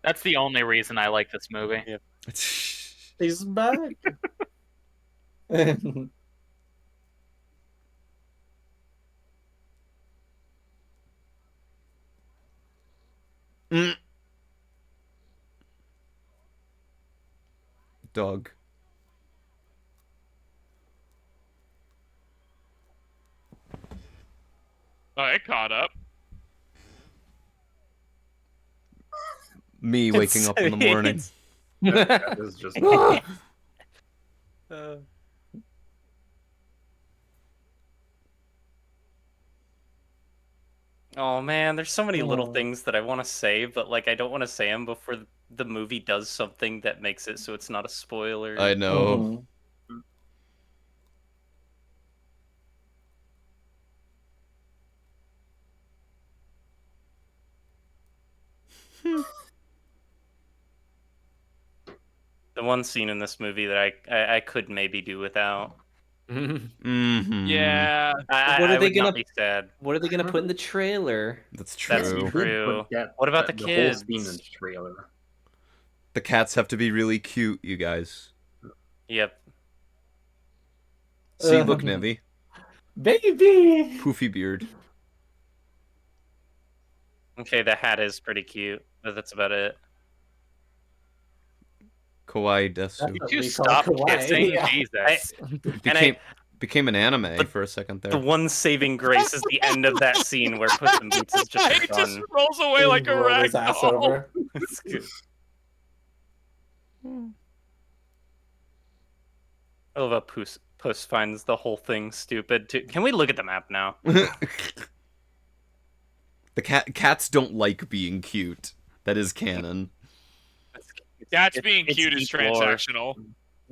That's the only reason I like this movie. Yep. He's back. Dog. Oh, it caught up. Me waking up in the morning. That is just. Oh man, there's so many little things that I want to say, but like I don't want to say them before the movie does something that makes it so it's not a spoiler. I know. The one scene in this movie that I could maybe do without. Mm-hmm. Yeah. I would not be sad. What are they gonna put in the trailer? That's true. That's true. That, What about the whole kids? scene in the trailer. The cats have to be really cute, you guys. Yep. See, look, Nevi. Baby! Poofy beard. Okay, the hat is pretty cute, but that's about it. Kawaii Desu. You stop kissing, yeah. Jesus. Became an anime for a second there. The one saving grace is the end of that scene where Puss in Boots is just He done. just rolls away like a Rolled his ass ragdoll. over. It's good. I love how Puss finds the whole thing stupid too. Can we look at the map now? The cats don't like being cute. That is canon. That's being it's cute is deep lore. transactional.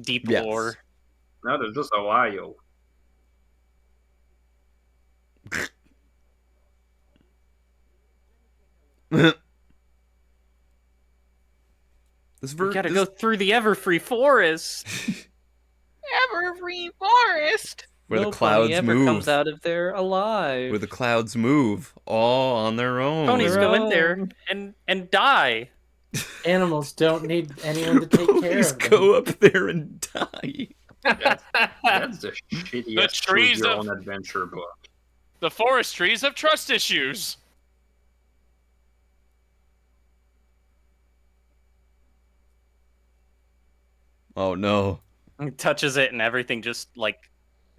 Deep Yes. lore. No, there's just a while. We gotta go through the Everfree Forest. Evergreen Forest. where No the clouds pony ever move. comes out of there alive. Where the clouds move, all on their own. Ponies Their go in there own. and die. Animals don't need anyone to take care Ponies of them. go up there and die. That's the shittiest trees choose your of- own adventure book. The forest trees have trust issues. Oh no. He touches it and everything just like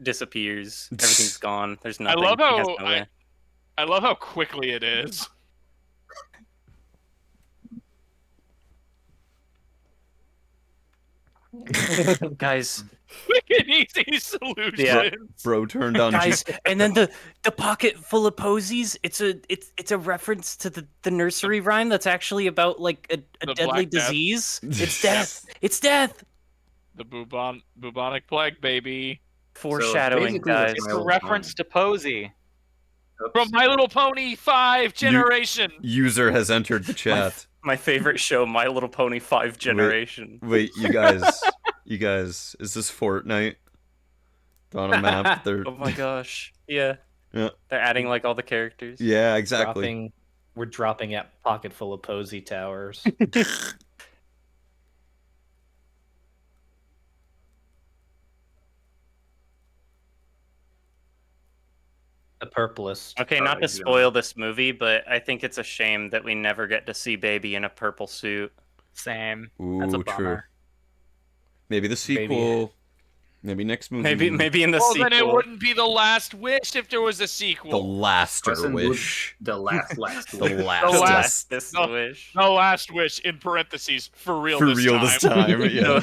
disappears. Everything's gone. There's nothing. I love how quickly it is. Guys, Quick and easy solutions. Yeah. Bro turned on. Guys, and then the pocket full of posies. It's a reference to the nursery rhyme that's actually about like a The deadly Black Death. disease. It's death. It's death. The bubonic plague, baby. Foreshadowing, basically, guys. It's a reference to Posey. From My Little Pony 5 generation. User has entered the chat. My favorite show, My Little Pony 5 generation. Wait, you guys, is this Fortnite? They're on a map. They're... Oh my gosh. Yeah. Yeah. They're adding like all the characters. Yeah, exactly. We're dropping at pocket full of posy towers. The purplest. Okay, not to spoil this movie, but I think it's a shame that we never get to see Baby in a purple suit. Same. Ooh, That's a true. bummer. Maybe the sequel. Maybe next movie. Maybe in the Well, sequel. then it wouldn't be The Last Wish if there was a sequel. The laster Person wish. The last The wish. last. This No. wish. The Last Wish, in parentheses, for real For this real time. this time. Yeah.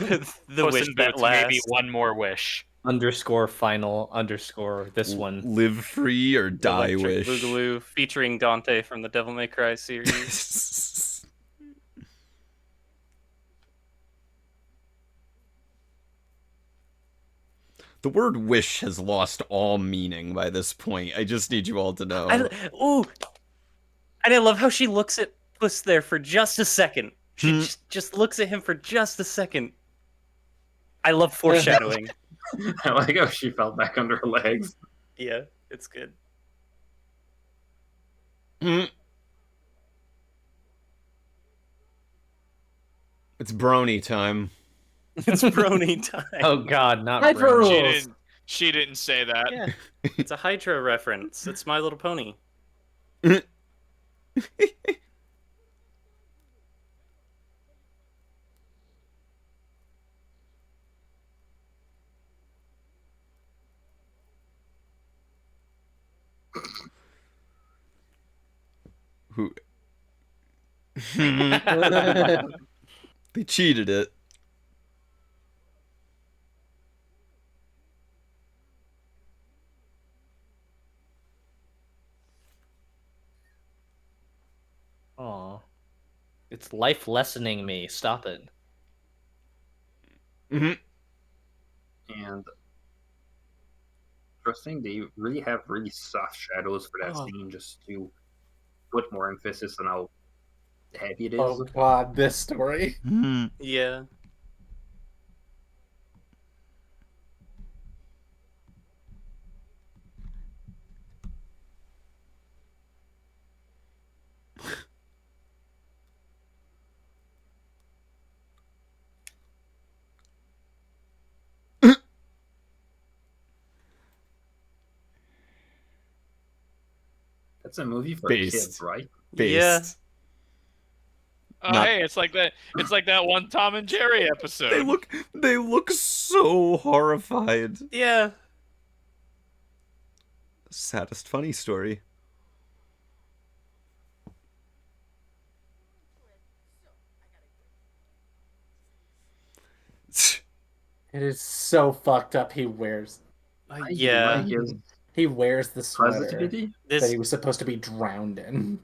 The Puss wish in that Boots, lasts. maybe one more wish. _ final _ this one. Live free or die Electric wish. Boogaloo featuring Dante from the Devil May Cry series. The word wish has lost all meaning by this point. I just need you all to know. Ooh, and I love how she looks at Puss there for just a second. She just looks at him for just a second. I love foreshadowing. I like how she fell back on her legs. Yeah, it's good. It's brony time. It's brony time. Oh god, not Hydro brony. rules. She didn't say that. Yeah, it's a Hydra reference. It's My Little Pony. Who? They cheated it. Aw. It's life lessoning me. Stop it. And interesting, they really have really soft shadows for that scene just to put more emphasis on how heavy it is. Oh god, this story. Yeah. That's a movie for Based. kids, right? Based. Yeah. Oh, Not- hey, it's like that. It's like that one Tom and Jerry episode. They look so horrified. Yeah. Saddest funny story. It is so fucked up. He wears Yeah. the sweater Positivity? that he was supposed to be drowned in.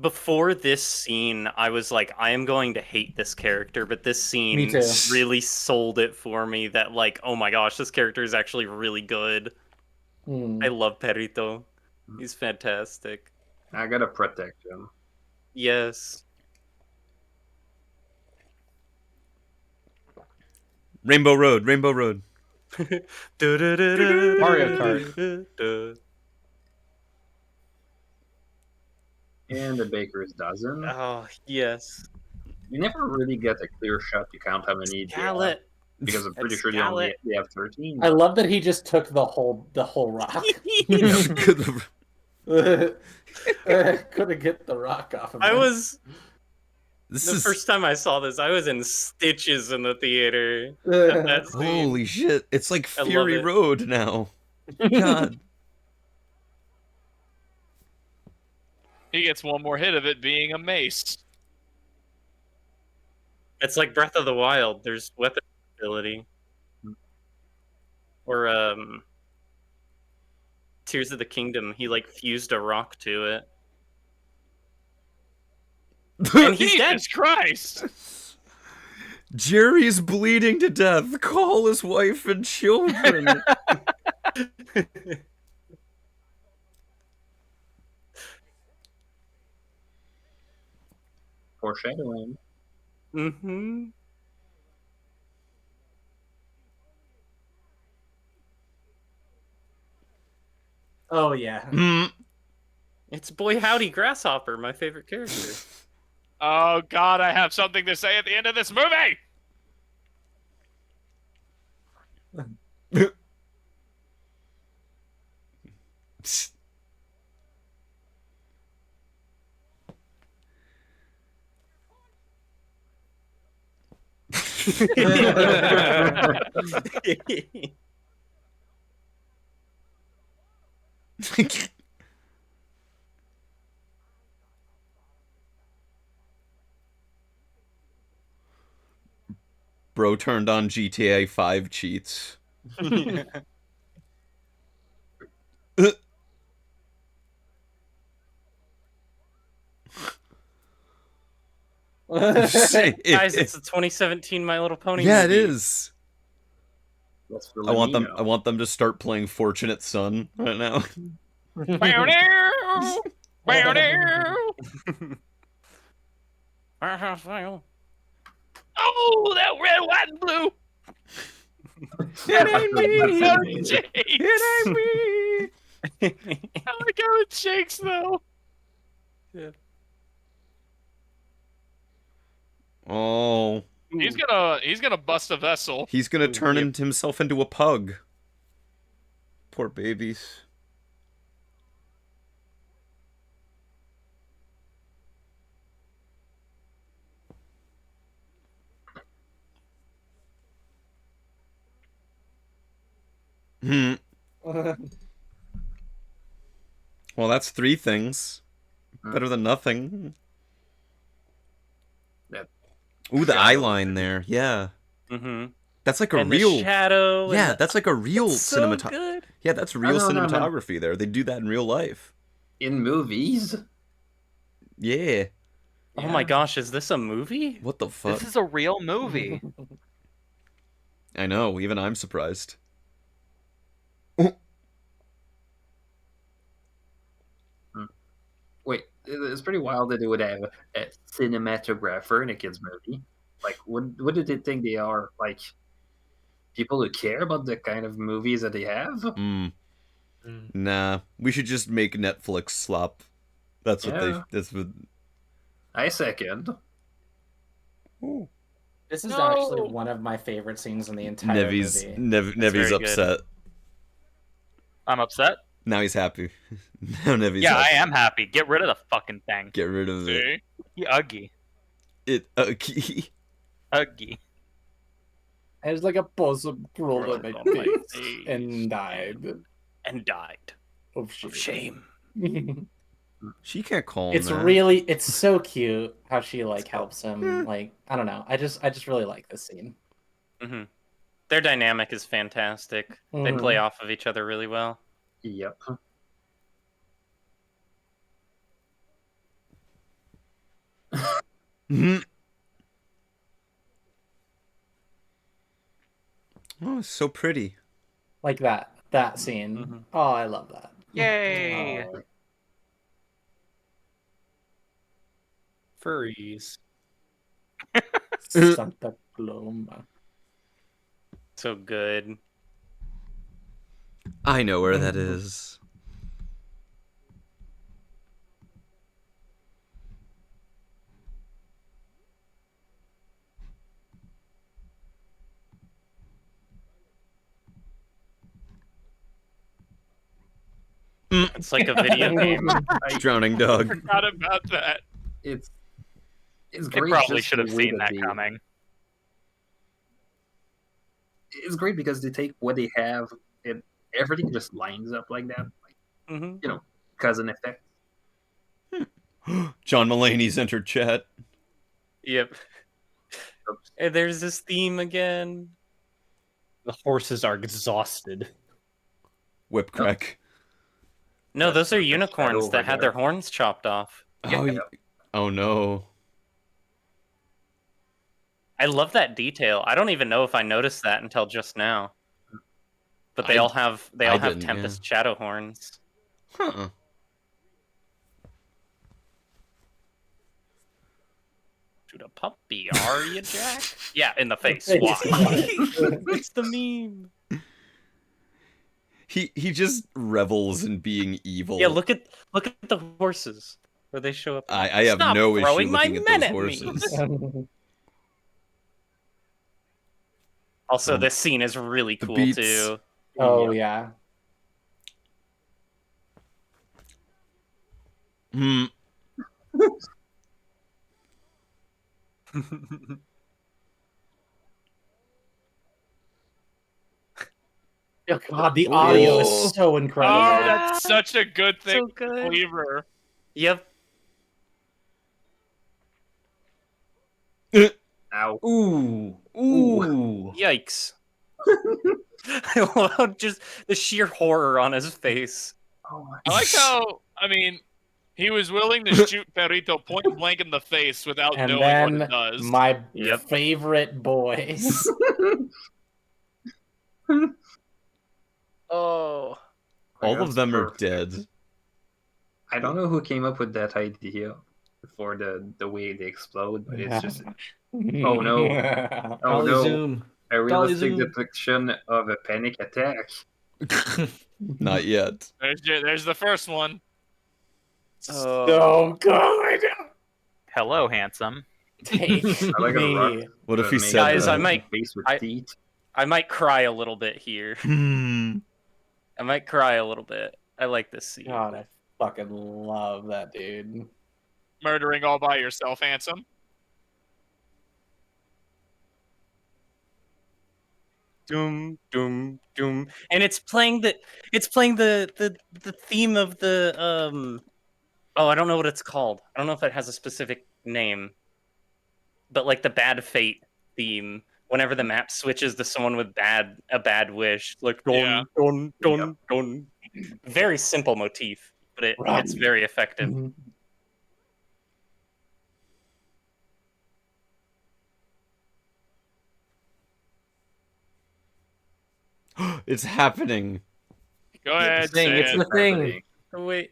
Before this scene, I was like, I am going to hate this character, but this scene Me too. really sold it for me that, like, oh my gosh, this character is actually really good. I love Perito. He's fantastic. I gotta protect him. Yes. Rainbow Road, Rainbow Road. Mario Kart. And the baker's dozen. Oh, yes. You never really get a clear shot to count how many they have, Gallet. because I'm pretty That's sure Gallet. they have 13. I love that he just took the whole rock. Couldn't get the rock off of him. I was The first time I saw this, I was in stitches in the theater. Holy shit! It's like Fury Road now. God. He gets one more hit of it being a mace. It's like Breath of the Wild. There's weapon ability. Or Tears of the Kingdom. He like fused a rock to it. And he's dead. Jesus Christ! Jerry's bleeding to death. Call his wife and children. Foreshadowing. Mm-hmm. Oh yeah. It's Boy Howdy Grasshopper, my favorite character. Oh God, I have something to say at the end of this movie. Bro turned on GTA 5 cheats. Guys, it's a 2017 My Little Pony Yeah, movie. it is. For I want them to start playing Fortunate Son right now. Oh, that red, white, and blue. It ain't me. It ain't me. I like how it shakes though. Yeah. Oh. He's gonna bust a vessel. He's gonna turn himself into a pug. Poor babies. Well, that's 3 things. Better than nothing. That Ooh, the eye line there. Yeah. Mm-hmm. That's like a and real the shadow. Yeah, that's like a real cinematography. So yeah, that's real no, cinematography there. They do that in real life. In movies? Yeah. Oh my gosh, is this a movie? What the fuck? This is a real movie. I know, even I'm surprised. Wait, it's pretty wild that they would have a cinematographer in a kids' movie. Like, what do they think they are? Like, people who care about the kind of movies that they have? Nah, we should just make Netflix slop. That's what that's what. I second. Ooh. This is actually one of my favorite scenes in the entire movie. Nevy's upset. I'm upset? Now he's happy. Now Nevy's Yeah, happy. I am happy. Get rid of the fucking thing. Get rid of it. Uggy. Uggy. Uggy. I was like a possum crawled on my face and died. And died. Of shame. She can't call him It's that. really, it's so cute how she like helps him. Like, I don't know. I just really like this scene. Mm-hmm. Their dynamic is fantastic. They play off of each other really well. Yep. Oh, it's so pretty. Like that scene. Oh, I love that. Yay! Oh. Furries. Santa Pluma. So good. I know where that is. It's like a video game. Drowning dog. I forgot about that. It's It's They great. probably just should have the way seen that they- coming. It's great because they take what they have and everything just lines up like that. Like, you know, cause and effect. John Mulaney's entered chat. Yep. And there's this theme again. The horses are exhausted. Whip crack. No, That's those are the shadow unicorns that over had their there. horns chopped off. Oh, oh no. I love that detail. I don't even know if I noticed that until just now. But they all have didn't, Tempest shadow horns. Huh. Shoot a puppy, are you, Jack? Yeah, in the face. It's Why? fine. It's the meme. He just revels in being evil. Yeah, look at the horses where they show up. I have Stop no issue throwing my looking at men those at horses. me. Also, this scene is really the cool beats. too. Oh yeah. Hmm. Oh god, the audio Oh. is so incredible. Oh, that's such a good thing. So good. Cleaver. Yep. Ow. Ooh. Ooh. Yikes. I love just the sheer horror on his face. Oh my I like how, I mean, he was willing to shoot Perito point blank in the face without And knowing what then it does. my Yep. favorite boys. Oh. All of them are perfect. dead. I don't know who came up with that idea for the way they explode, but it's just oh no, oh Dolly no, zoom. a realistic zoom. depiction of a panic attack. Not yet. There's the first one. So good. Hello, handsome. Take I like a rock. me. What if he said Guys, that? I might- face with I- teeth. I might cry a little bit here. Hmm. I might cry a little bit. I like this scene. God, I fucking love that dude. Murdering all by yourself, handsome. Doom, doom, doom, and it's playing the theme of the oh, I don't know what it's called. I don't know if it has a specific name, but like the bad fate theme. Whenever the map switches to someone with a bad wish, like dun Yeah. dun dun dun. Very simple motif, but it's very effective. It's happening. Go ahead, thing, say it's it. the thing. Happening.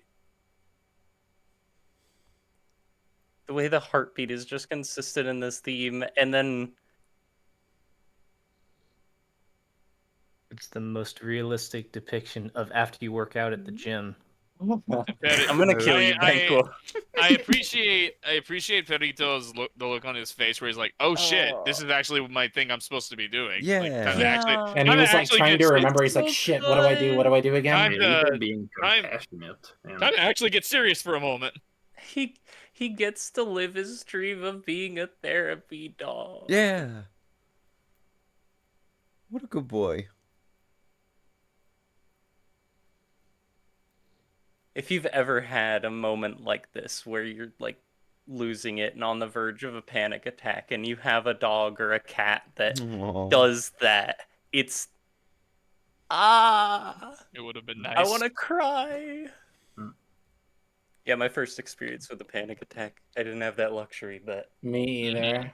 The way the heartbeat is just consistent in this theme, and then It's the most realistic depiction of after you work out at the gym. I'm gonna kill you, Banquo. I appreciate Perito's the look on his face where he's like, "Oh shit, this is actually my thing I'm supposed to be doing." Yeah. Like, kinda actually, And he kinda was like actually trying to gets- remember. He's like, so "Shit, what do I do? What do I do again?" I'm- Maybe being I'm- compassionate. and- Time to actually get serious for a moment. He gets to live his dream of being a therapy dog. Yeah. What a good boy. If you've ever had a moment like this where you're like losing it and on the verge of a panic attack and you have a dog or a cat that Aw. does that, it's It would have been nice. I want to cry. Hmm. Yeah, my first experience with a panic attack. I didn't have that luxury, but Me either.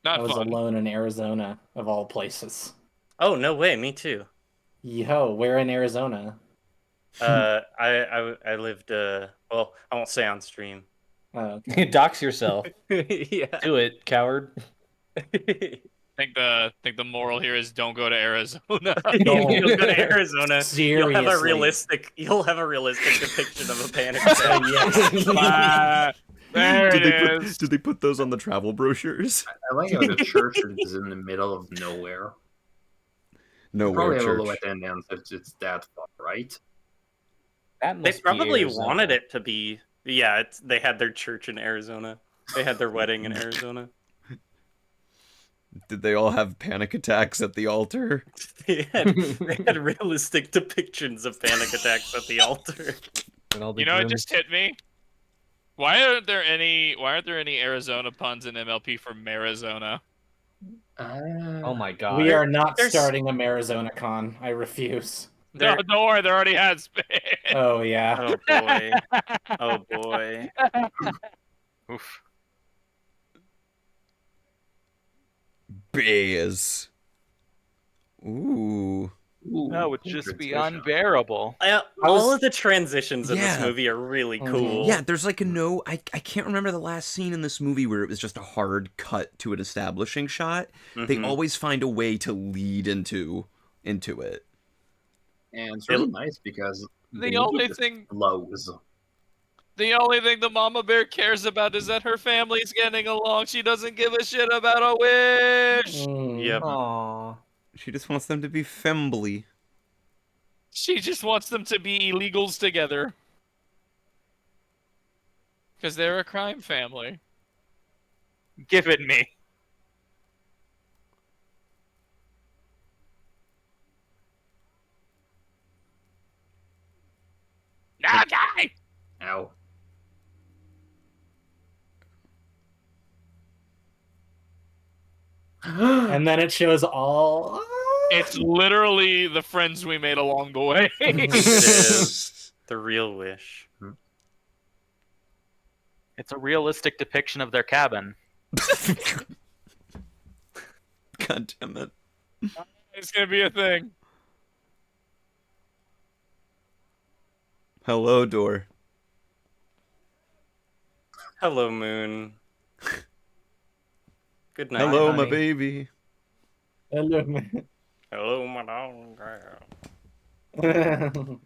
Not I was fun. alone in Arizona, of all places. oh no way, me too. Yo, where in Arizona? I lived well, I won't say on stream. Oh, Dox yourself. Yeah. Do it, coward. I think the moral here is don't go to Arizona. You'll go to Arizona. Seriously. You'll have a realistic depiction of a panic attack. Yes. There Did it they is. did they put those on the travel brochures? I like how the church is in the middle of nowhere. Nowhere Probably have a low church. attendance if it's that far, right? That They must be probably Arizona. wanted it to be. Yeah, they had their church in Arizona. They had their wedding in Arizona. Did they all have panic attacks at the altar? They had realistic depictions of panic attacks at the altar. You know, it just hit me. Why aren't there any Arizona puns in MLP from Arizona? Oh my god. We are not starting a Arizona con. I refuse. No, don't worry, there already has been. Oh yeah. Oh boy. Oh boy. Oof. Bears. Ooh. That would just be unbearable. All of the transitions in this movie are really cool. Yeah, there's like I can't remember the last scene in this movie where it was just a hard cut to an establishing shot. They always find a way to lead into it. And it's really nice because the only thing flows. The only thing the mama bear cares about is that her family's getting along. She doesn't give a shit about a wish. Yep. Aww. She just wants them to be fembly. She just wants them to be illegals together. Because they're a crime family. Give it me. Now die! Ow. And then it shows all. It's literally the friends we made along the way. It is the real wish. It's a realistic depiction of their cabin. God damn it. It's gonna be a thing. Hello, door. Hello, Moon. Good night. Hello, honey. my baby. Hello, man. Hello, my dog.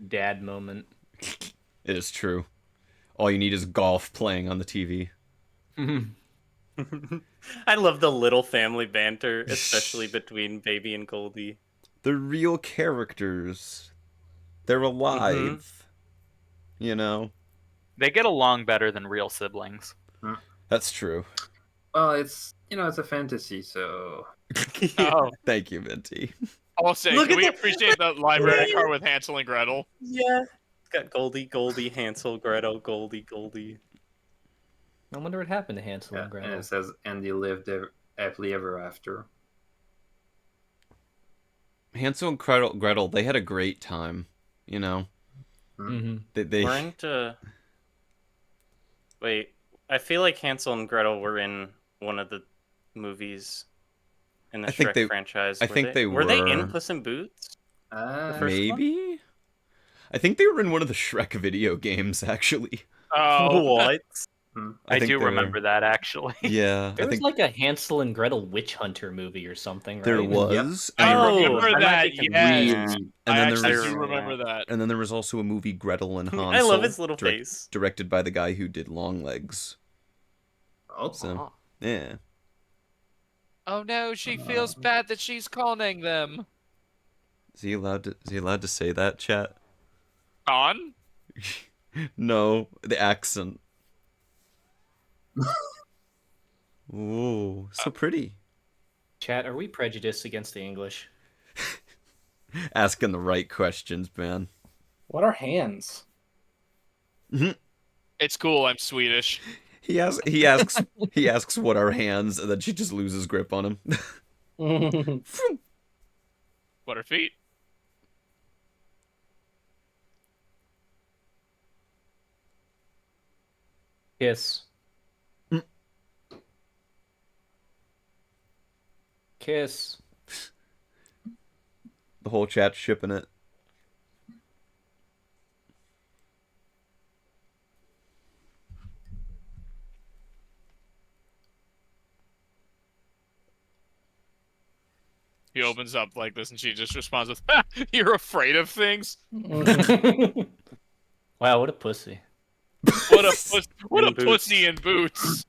Dad moment. It is true. All you need is golf playing on the TV. I love the little family banter, especially between Baby and Goldie. They're real characters. They're alive. You know? They get along better than real siblings. That's true. Well, it's a fantasy, so. Oh, Thank you, Minty. I'll say, Look can at we that- appreciate the library card with Hansel and Gretel? Yeah. It's got Goldie, Hansel, Gretel, Goldie. I wonder what happened to Hansel and And Gretel. it says, and they lived happily ever after. Hansel and Gretel, they had a great time. You know? Mm-hmm. They Weren't, Wait, I feel like Hansel and Gretel were in one of the movies in the I think Shrek franchise. I think they Were they in were. Puss in Boots? Uh, Maybe? I think they were in one of the Shrek video games, actually. Oh, What? I think do they were. remember that, actually. Yeah, There I was think like a Hansel and Gretel witch hunter movie or something, right? there was. I Oh, remember I might that, be yes. confused. And I then actually there do was, remember that. and then there was also a movie Gretel and Hansel. I love his little face. Directed by the guy who did Longlegs. oh, So yeah, Oh no, she feels bad that she's conning them. is he allowed to say that, chat? Con? No, the accent. Ooh, so pretty. Chat, are we prejudiced against the English? Asking the right questions, man. What are hands? It's cool, I'm Swedish. He asks what are hands, and then she just loses grip on him. What are feet? Kiss. Kiss. The whole chat's shipping it. He opens up like this and she just responds with, "Ha, you're afraid of things? Wow, what a pussy. What a, what a In boots. pussy in boots."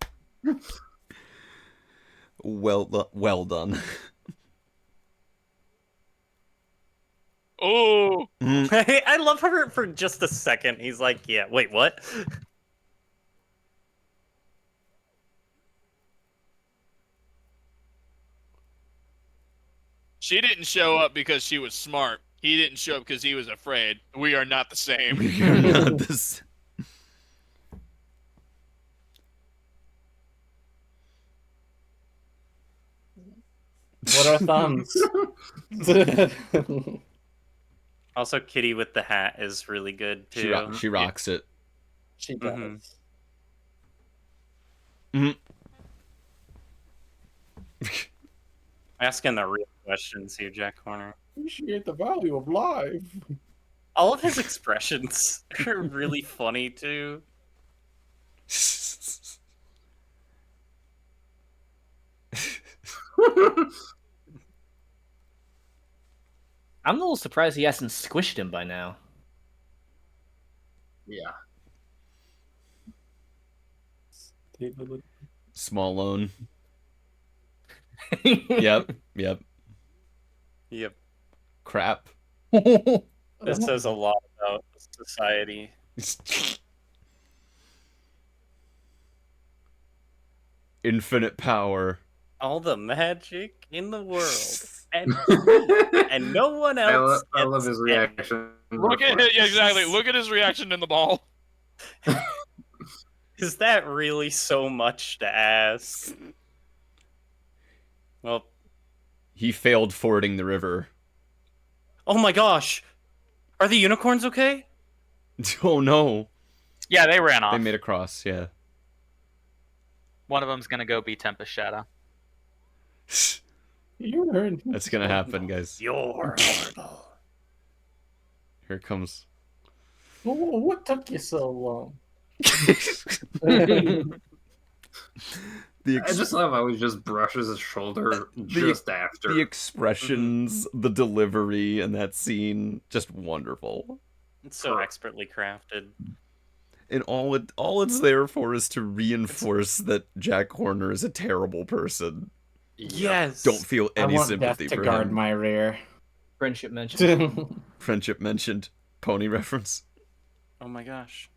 Well done. Oh, I love her for just a second. He's like, yeah, wait, what? She didn't show up because she was smart. He didn't show up because he was afraid. We are not the same. You're not this. What are thumbs? Also, Kitty with the hat is really good too. She rocks it. She does. Asking the real questions here, Jack Horner. Appreciate the value of life. All of his expressions are really funny too. I'm a little surprised he hasn't squished him by now. Yeah. Small loan. Yep. Crap. This says a lot about society. Infinite power. All the magic in the world. And no one else. I love his reaction. Look at it, yeah, exactly. Look at his reaction in the ball. Is that really so much to ask? Well, he failed fording the river. Oh my gosh! Are the unicorns okay? Oh no. Yeah, they ran off. They made a cross, yeah. One of them's gonna go be Tempest Shadow. That's gonna happen, guys. You're horrible. Here it comes. Oh, what took you so long? I just love how he just brushes his shoulder just after. The expressions, the delivery in that scene, just wonderful. It's so expertly crafted. And all it's there for is to reinforce that Jack Horner is a terrible person. Yes. Don't feel any I want sympathy Death to for guard him. my rear. Friendship mentioned. Friendship mentioned. Pony reference. Oh my gosh.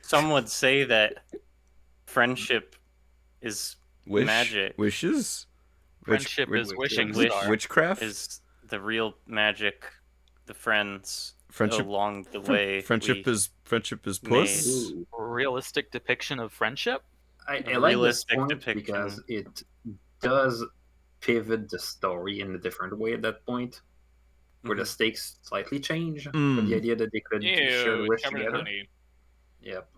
Some would say that friendship is magic. Wishes? Friendship is wishing star. Witchcraft? Is the real magic, the friends Friendship along the way. Friendship is puss. Realistic depiction of friendship? I like this point because it does pivot the story in a different way at that point, where the stakes slightly change. But the idea that they could share the wish together. Yep.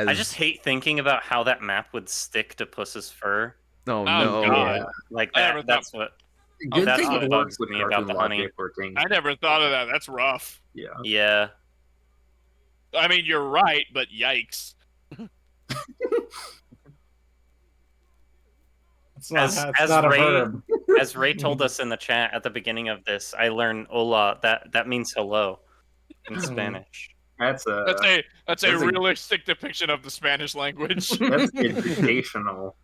I just hate thinking about how that map would stick to Puss's fur. Oh no! God. Yeah. Like that. That's what. Good that's thing what it bugs works with me about the honey. logic or things. I never thought of that. That's rough. Yeah. Yeah. I mean, you're right, but yikes. It's not a Ray, verb. as Ray told us in the chat at the beginning of this, I learned "hola." That means hello in Spanish. That's a that's a- realistic depiction of the Spanish language. That's educational.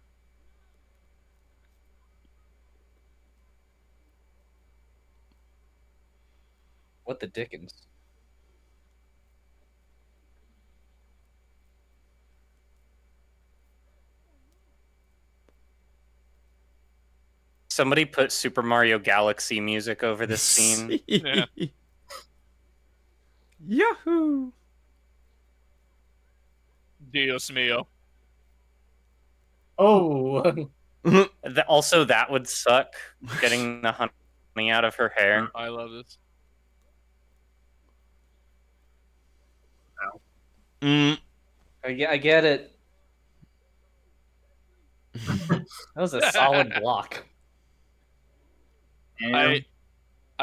What the dickens? Somebody put Super Mario Galaxy music over this scene. Yeah. Yahoo! Dios mío. Oh. Also, that would suck. Getting the honey out of her hair. I love this. I get it. That was a solid block. I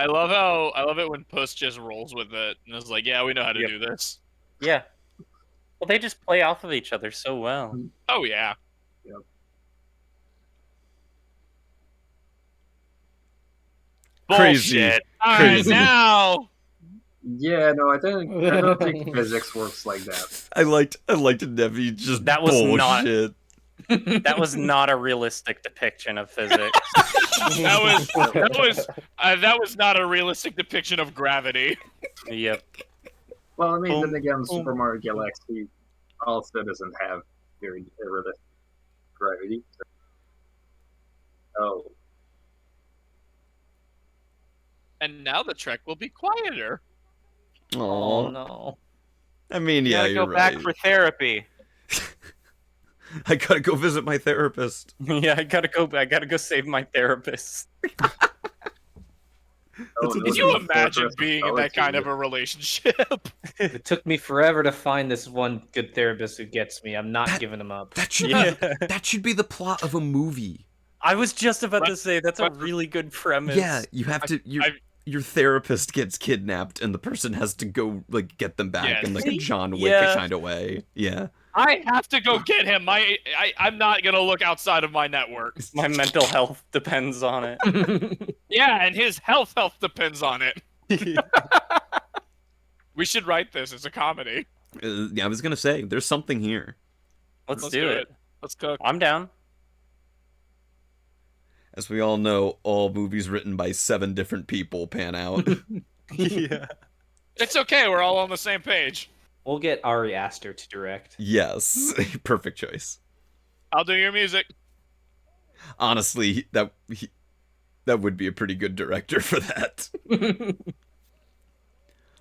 love it when Puss just rolls with it and is like, yeah, we know how to do this. Yeah. Well, they just play off of each other so well. Oh yeah. Yep. Crazy. Bullshit. All right, now. Yeah, no, I don't think physics works like that. I liked Nevi just That was not- bullshit. That was not a realistic depiction of physics. That was not a realistic depiction of gravity. Yep. Well, I mean, then again, Super Mario Galaxy also doesn't have very realistic gravity. So. Oh. And now the trek will be quieter. Oh no. I mean, You yeah, gotta you're go right. back for therapy. I gotta go visit my therapist. Yeah, I gotta go save my therapist. Can you imagine being in that kind of a relationship? It took me forever to find this one good therapist who gets me. I'm not giving him up. That should that should be the plot of a movie. I was just about to say that's a really good premise. Yeah, you have to. Your therapist gets kidnapped, and the person has to go like get them back in like a John Wick kind of way. Yeah. I have to go get him. I'm not gonna look outside of my network. My mental health depends on it. Yeah, and his health depends on it. We should write this as a comedy. Yeah, I was gonna say there's something here. Let's do it. Let's cook. I'm down. As we all know, all movies written by 7 different people pan out. Yeah. It's okay. We're all on the same page. We'll get Ari Aster to direct. Yes, perfect choice. I'll do your music. Honestly, that would be a pretty good director for that.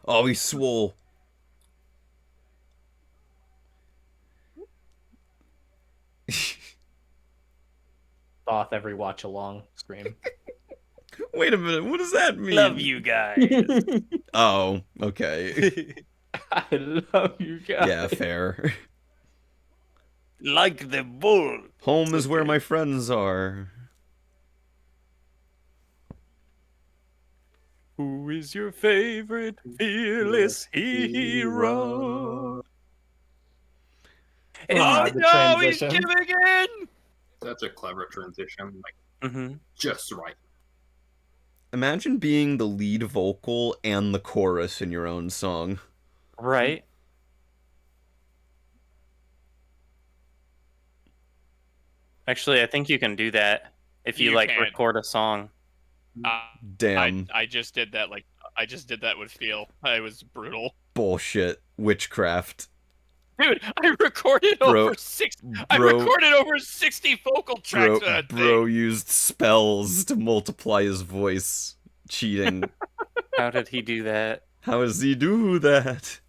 Oh, he's swole. Thoth every watch along scream. Wait a minute, what does that mean? Love you guys. Oh, okay. I love you guys. Yeah, fair. Like the bull. Home is where my friends are. Who is your favorite fearless hero? Oh no, he's giving in! That's a clever transition. Like, just right. Imagine being the lead vocal and the chorus in your own song. Right. Actually, I think you can do that if you record a song. Damn. I just did that. I just did that with Feel. It was brutal. Bullshit. Witchcraft. Dude, I recorded over 60 vocal tracks for that thing. Bro used spells to multiply his voice. Cheating. How did he do that? How does he do that?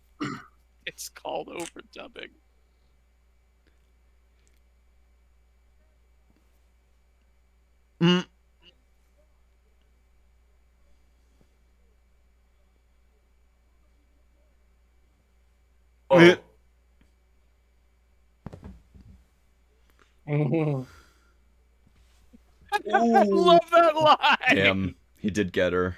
It's called overdubbing. Oh. I love that line. Damn, he did get her.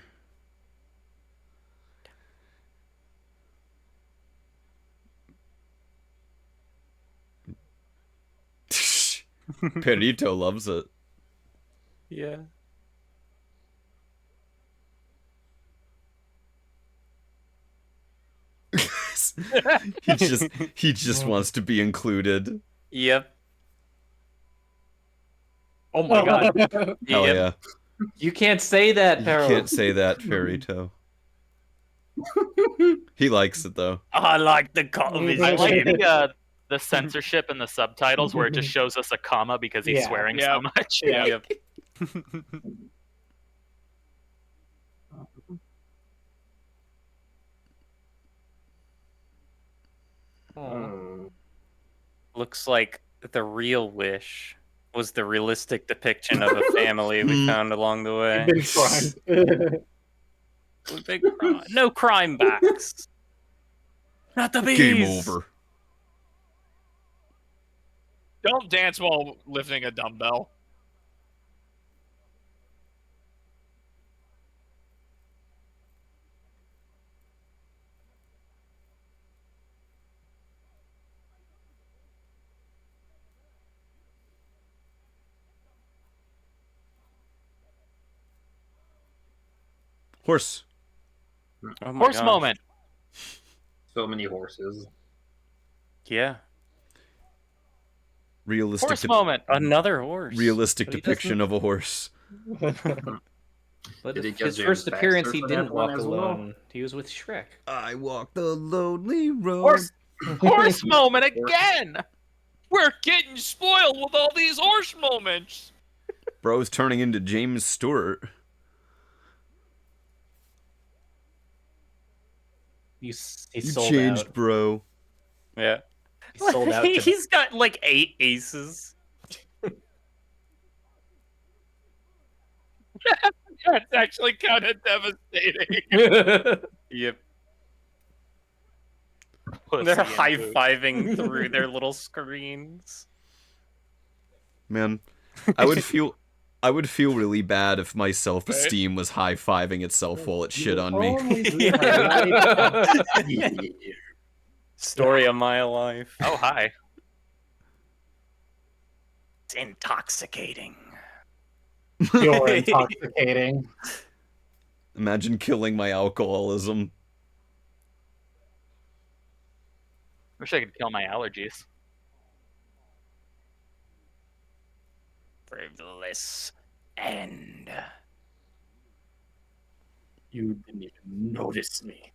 Perito loves it. Yeah. he just wants to be included. Yep. Oh my god. Hell yeah. You can't say that, Peril. You can't say that, Perito. He likes it though. I like the comedy. I like the censorship in the subtitles where it just shows us a comma because he's swearing so much. Yeah. Looks like the real wish was the realistic depiction of a family we found along the way. Big crime. No crime backs. Not the bees. Game over. Don't dance while lifting a dumbbell. Horse. Oh my Horse gosh. moment. So many horses. Yeah. Realistic Horse moment. Another horse. Realistic depiction of a horse. But Did he his get first James appearance, Baxter he for didn't that one walk as well? alone. He was with Shrek. I walk the lonely road. Horse moment again. We're getting spoiled with all these horse moments. Bro's turning into James Stewart. He's You sold changed, out. bro. Yeah. He's sold out. He's got like 8 aces. That's actually kind of devastating. Yep. Pussy They're and high-fiving through their little screens. Man, I would feel really bad if my self-esteem was high-fiving itself while it shit on me. Story of my life. Oh, hi. It's intoxicating. You're intoxicating. Imagine killing my alcoholism. Wish I could kill my allergies. Frivolous end. You didn't even notice me.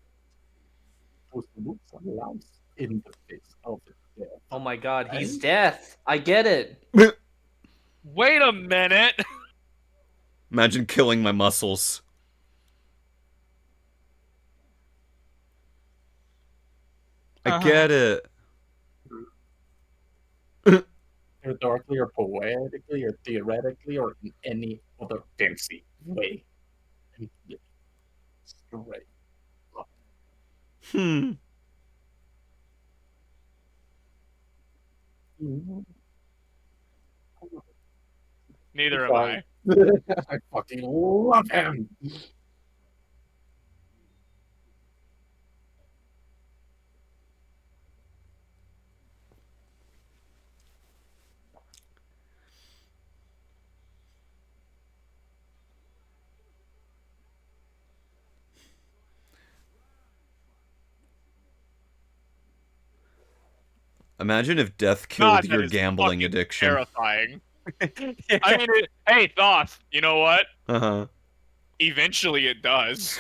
In the face of death. Oh my god, he's death. I get it. Wait a minute. Imagine killing my muscles. I get it. Rhetorically or poetically or theoretically or in any other fancy way. Straight. Neither am I. I fucking love him. Imagine if death killed your gambling addiction. Terrifying. I mean, hey, Thoth, you know what? Uh-huh. Eventually it does.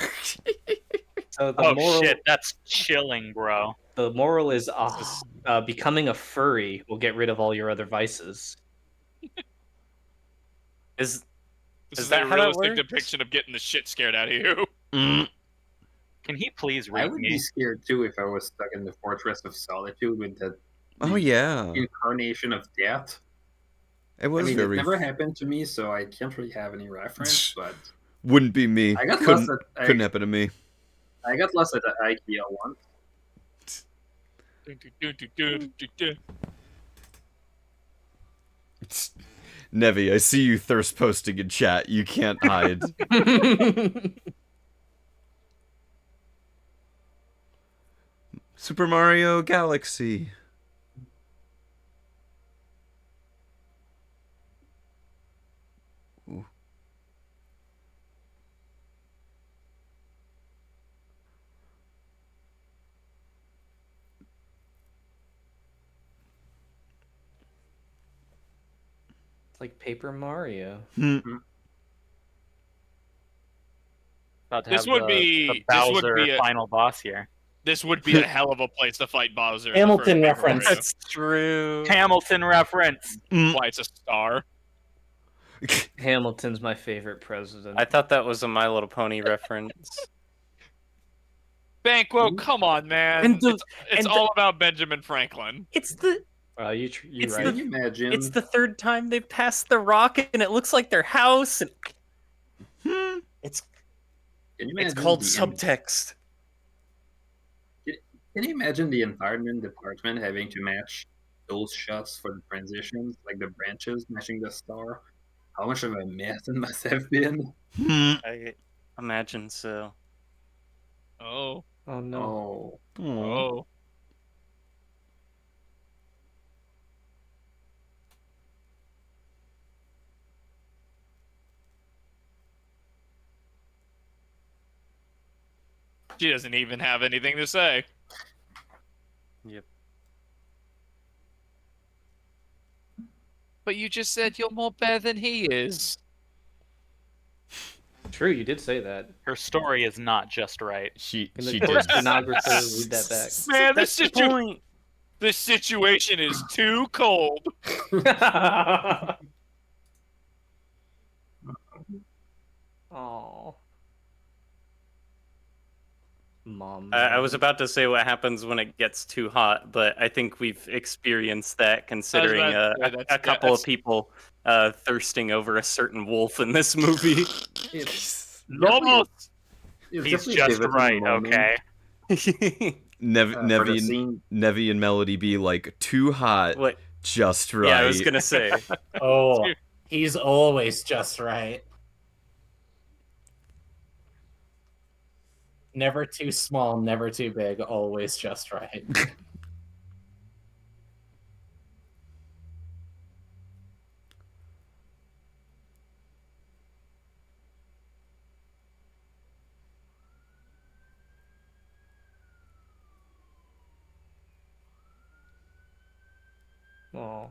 So the Oh moral, shit, that's chilling, bro. The moral is becoming a furry will get rid of all your other vices. This is that a how that realistic works? depiction of getting the shit scared out of you. Can he please I read would me? be scared too if I was stuck in the Fortress of Solitude with that Oh yeah. incarnation of death. It was it very never happened to me, so I can't really have any reference, but wouldn't be me. I got couldn't lost at couldn't happen to me. I got lost at the IKEA once. Nevi, I see you thirst posting in chat. You can't hide. Super Mario Galaxy. Ooh. It's like Paper Mario. About to This have would the be Bowser a final boss here. This would be a hell of a place to fight Bowser. in the Hamilton first Paper reference. Mario. That's true. Hamilton reference. Why it's a star. Hamilton's my favorite president. I thought that was a My Little Pony reference. Banquo, come on, man. And the- it's and all about Benjamin Franklin. It's the you it's right. Can you imagine? it's the third time they've passed the rock, and it looks like their house. And it's Can you it's imagine called the subtext. Can you imagine the environment department having to match those shots for the transitions, like the branches matching the star? How much of a mess it must have been? I imagine so. Oh. Oh no. Oh. She doesn't even have anything to say. Yep. But you just said you're more better than he is. True, you did say that. Her story is not just right. She Can the did. stenographer read that back? Man, That's the point. this situation is too cold. Oh. Mom. I was about to say what happens when it gets too hot, but I think we've experienced that considering a couple of people thirsting over a certain wolf in this movie. Almost. He's just right, okay. Nevi and Melody be like, too hot, just right. Yeah, I was gonna say. Oh, he's always just right. Never too small, never too big, always just right. Oh.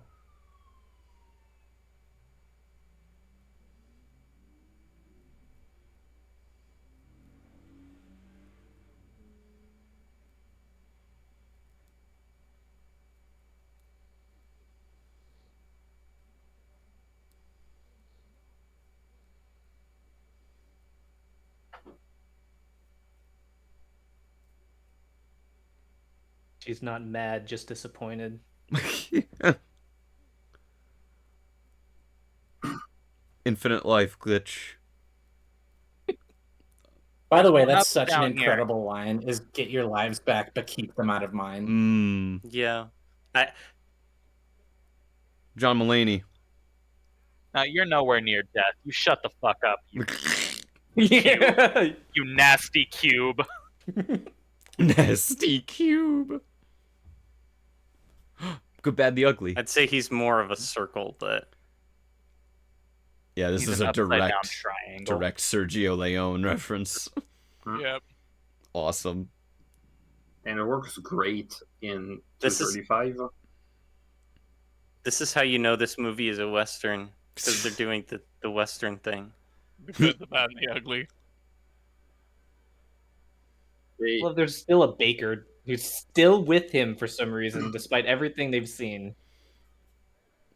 She's not mad, just disappointed. Infinite life glitch. By the way, that's such an incredible line, is get your lives back, but keep them out of mine. Yeah. John Mulaney. Now, you're nowhere near death. You shut the fuck up, you Yeah. you nasty cube. Nasty cube. Good, bad, the ugly. I'd say he's more of a circle, but... Yeah, this is a direct Sergio Leone reference. Yep. Awesome. And it works great in 235. This is how you know this movie is a Western, because they're doing the Western thing. The good, the bad, and the ugly. Well, there's still a baker who's still with him for some reason, despite everything they've seen.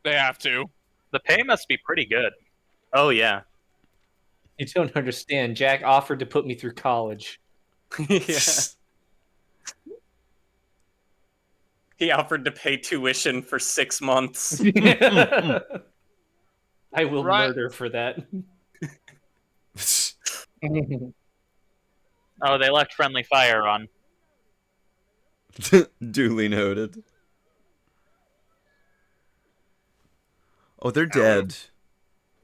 They have to. The pay must be pretty good. Oh, yeah. You don't understand. Jack offered to put me through college. Yeah. He offered to pay tuition for 6 months. I will murder for that. Oh, they left friendly fire on. Duly noted. Oh, they're dead.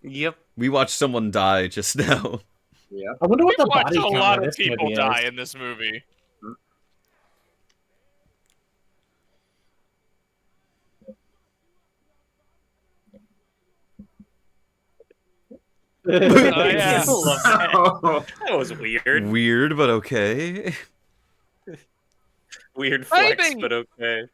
Yep. We watched someone die just now. Yeah. I wonder what the Watch body a count lot of of this people movie die is. in this movie. Oh, yeah. I love that. That was weird. Weird, but okay. Weird flex, but okay.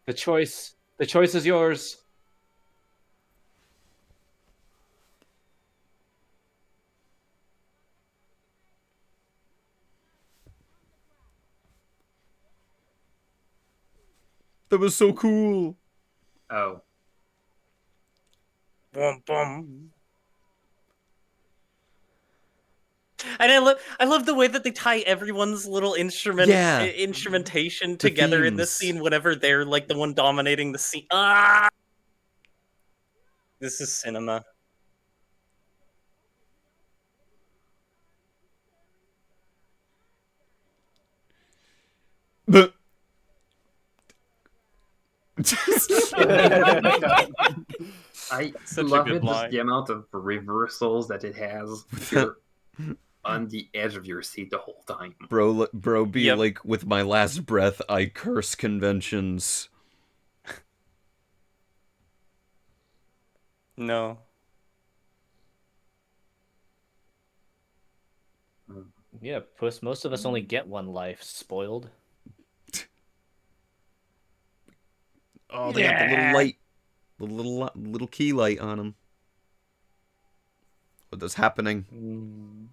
The choice is yours. That was so cool. Oh. Bum, bum. And I love the way that they tie everyone's little instrumentation together in this scene whenever they're like the one dominating the scene. Ah! This is cinema. But I Such a love good it, line. just the amount of reversals that it has. You're on the edge of your seat the whole time. Bro be like, with my last breath, I curse conventions. No. Yeah, Puss, most of us only get one life. Spoiled. Oh, they got the little light. The little key light on them. What is happening?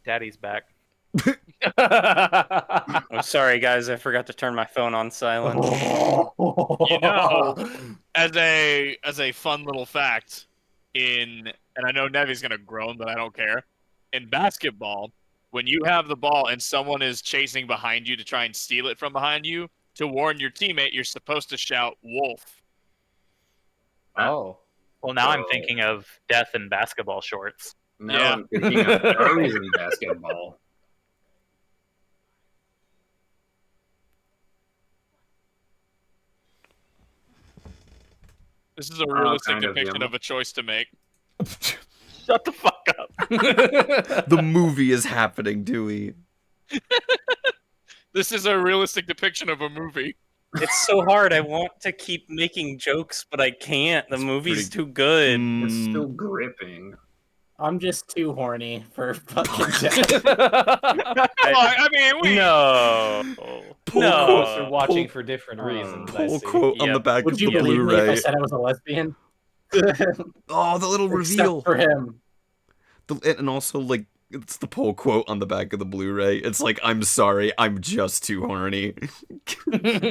Daddy's back. I'm sorry, guys. I forgot to turn my phone on silent. You know, as a fun little fact, and I know Nevi's gonna groan, but I don't care. In basketball, when you have the ball and someone is chasing behind you to try and steal it from behind you, to warn your teammate, you're supposed to shout "Wolf." Oh. Well, now I'm thinking of death in basketball shorts. Now I'm thinking of furries in basketball. This is a realistic depiction of a choice to make. Shut the fuck up. The movie is happening, Dewey. This is a realistic depiction of a movie. It's so hard. I want to keep making jokes, but I can't. The movie's too good. It's still gripping. I'm just too horny for fucking death. I mean, No. We're watching for different reasons. Pull quote on the back Would of you the believe me if I Blu-ray. said I was a lesbian? Oh, the little Except reveal for him. And also, like, it's the pull quote on the back of the Blu-ray. It's like, I'm sorry, I'm just too horny.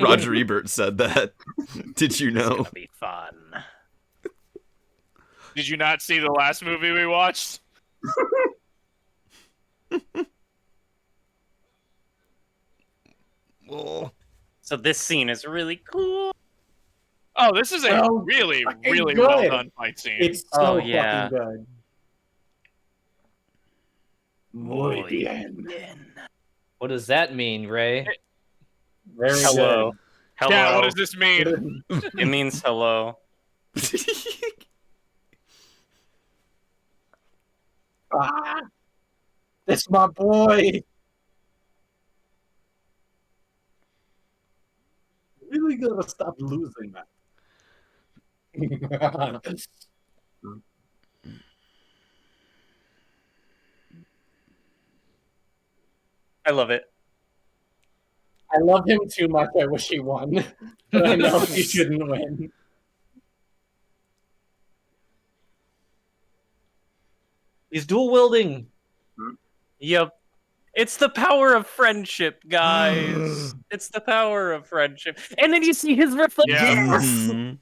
Roger Ebert said that. Did you know? It's gonna be fun. Did you not see the last movie we watched? So this scene is really cool. Oh, this is a really, really well done fight scene. It's so fucking good. Muy bien. What does that mean, Ray? Very Hello. good. Hello. Yeah, what does this mean? It means hello. Ah, that's my boy. Really gotta stop losing that. I love it. I love him too much. I wish he won, but I know he shouldn't win. He's dual wielding. Yep. It's the power of friendship, guys. It's the power of friendship. And then you see his reflection.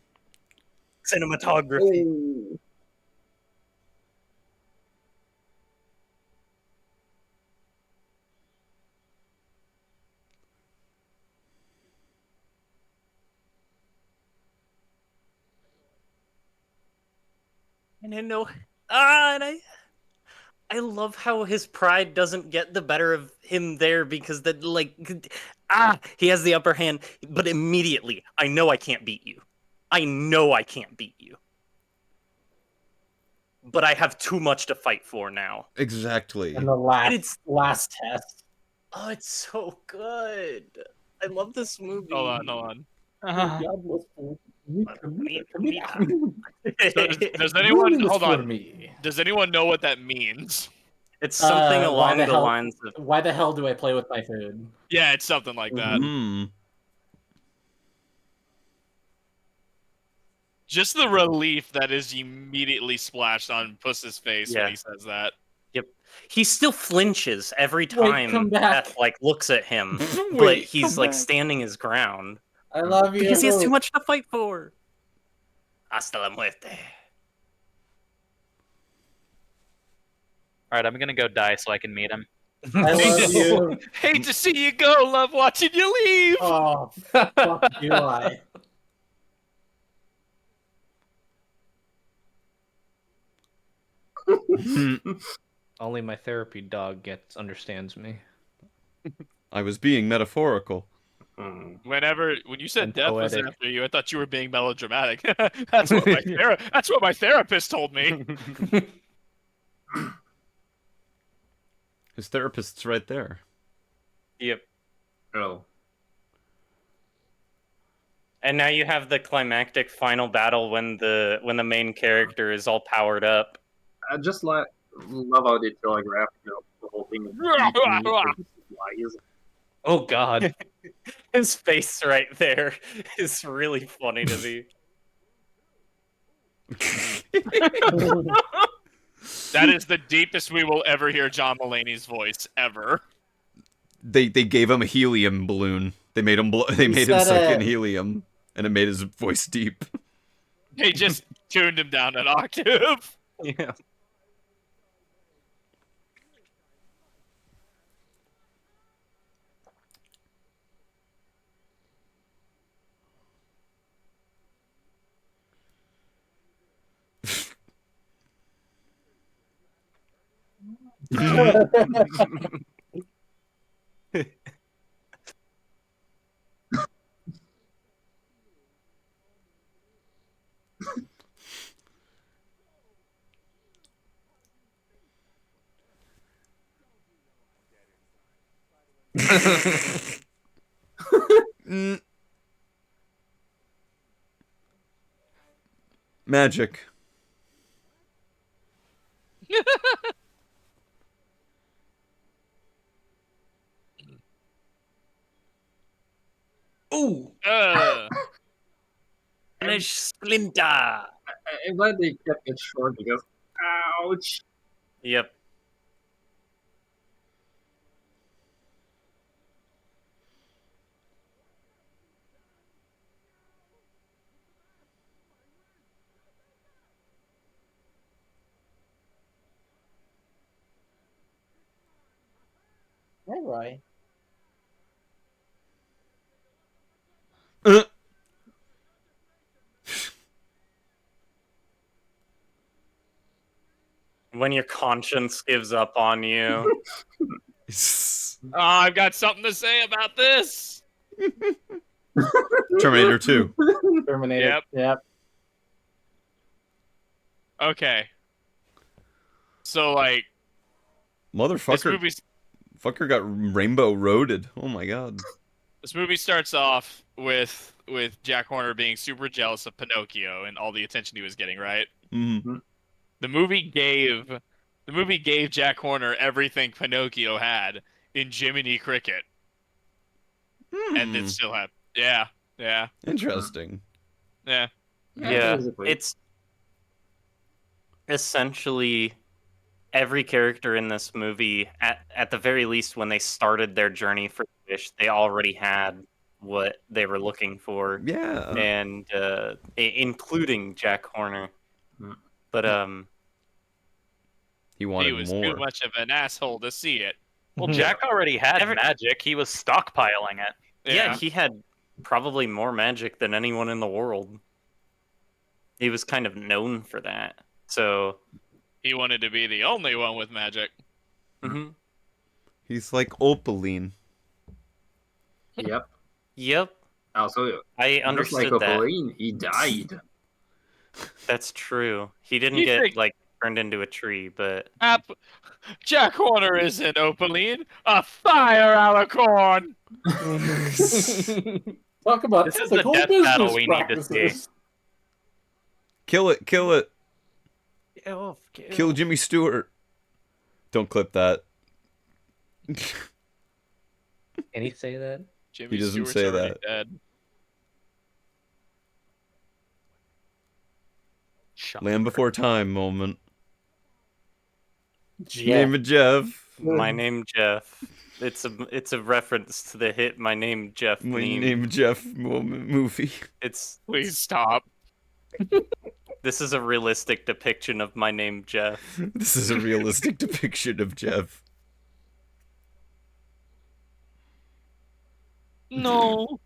Cinematography. And I know, and I love how his pride doesn't get the better of him there because he has the upper hand, but immediately, I know I can't beat you. I know I can't beat you. But I have too much to fight for now. Exactly. And the last test. Oh, it's so good. I love this movie. Hold on. Does anyone hold on? Does anyone know what that means? It's something along the lines of why the hell do I play with my food? Yeah, it's something like that. Just the relief that is immediately splashed on Puss's face when he says that. Yep. He still flinches every time Beth looks at him, but he's standing his ground. I love you. Because he has too much to fight for. Hasta la muerte. Alright, I'm gonna go die so I can meet him. I love you. Hate to see you go, love watching you leave. Oh, fuck you, I. Only my therapy dog understands me. I was being metaphorical. When you said death was after you, I thought you were being melodramatic. That's what my therapist told me. His therapist's right there. Yep. Oh. And now you have the climactic final battle when the main character is all powered up. I just love how they telegraphed the whole thing. Oh God, his face right there is really funny to me. That is the deepest we will ever hear John Mulaney's voice ever. They gave him a helium balloon. They made him suck in helium, and it made his voice deep. They just tuned him down an octave. Yeah. Magic. Ooh. Finish Splinter. I'm glad they kept it short because, ouch. Yep. Hey, Roy. When your conscience gives up on you. Oh, I've got something to say about this. Terminator 2. Terminator. Yep. Okay. So, like... Motherfucker. Fucker got rainbow roaded. Oh my god. This movie starts off with Jack Horner being super jealous of Pinocchio and all the attention he was getting, right? Mm-hmm. The movie gave Jack Horner everything Pinocchio had in Jiminy Cricket. And it still happened. Yeah. Interesting. Yeah. Yeah. It's essentially every character in this movie, at the very least, when they started their journey for Wish, they already had what they were looking for. Yeah. And including Jack Horner. But he wanted was more. Too much of an asshole to see it. Well, Jack already had magic. He was stockpiling it. Yeah, he had probably more magic than anyone in the world. He was kind of known for that. So he wanted to be the only one with magic. Mm-hmm. He's like Opaline. Yep. Also, I understood like that. Opaline, he died. That's true. He didn't get like turned into a tree, but Jack Horner isn't Opaline. A fire alicorn. Talk about this is the ethical death business battle we practices. need to see. Kill it. Kill. Kill Jimmy Stewart. Don't clip that. Can he say that? Jimmy he doesn't Stewart's say already that. Dead. Land Before Time moment. Name of Jeff. My name Jeff. It's a reference to the hit My Name Jeff My meme. Name Jeff movie. Please stop. This is a realistic depiction of My Name Jeff. This is a realistic depiction of Jeff. No.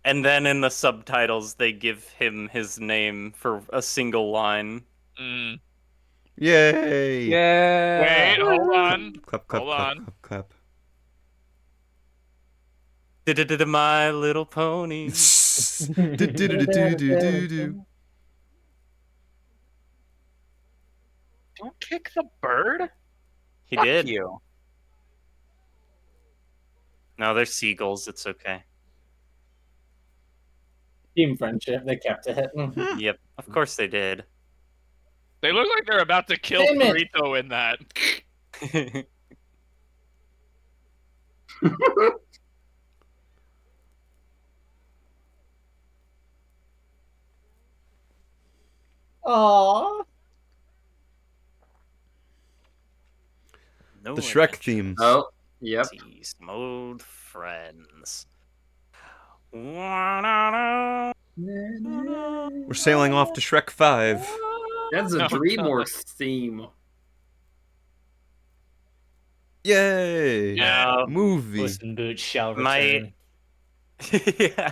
And then in the subtitles, they give him his name for a single line. Yay! Yeah. Wait, hold on. Clap. My Little Pony. Don't kick the bird. He Fuck did. You. No, they're seagulls. It's okay. Team friendship. They kept it. Yep, of course they did. They look like they're about to kill Burrito in that. Aww. No The Shrek themes. Oh, yep. Beast mode friends. We're sailing off to Shrek 5. That's a DreamWorks theme. Yay! Yeah. Movie. Puss in Boots shall My- return. Yeah.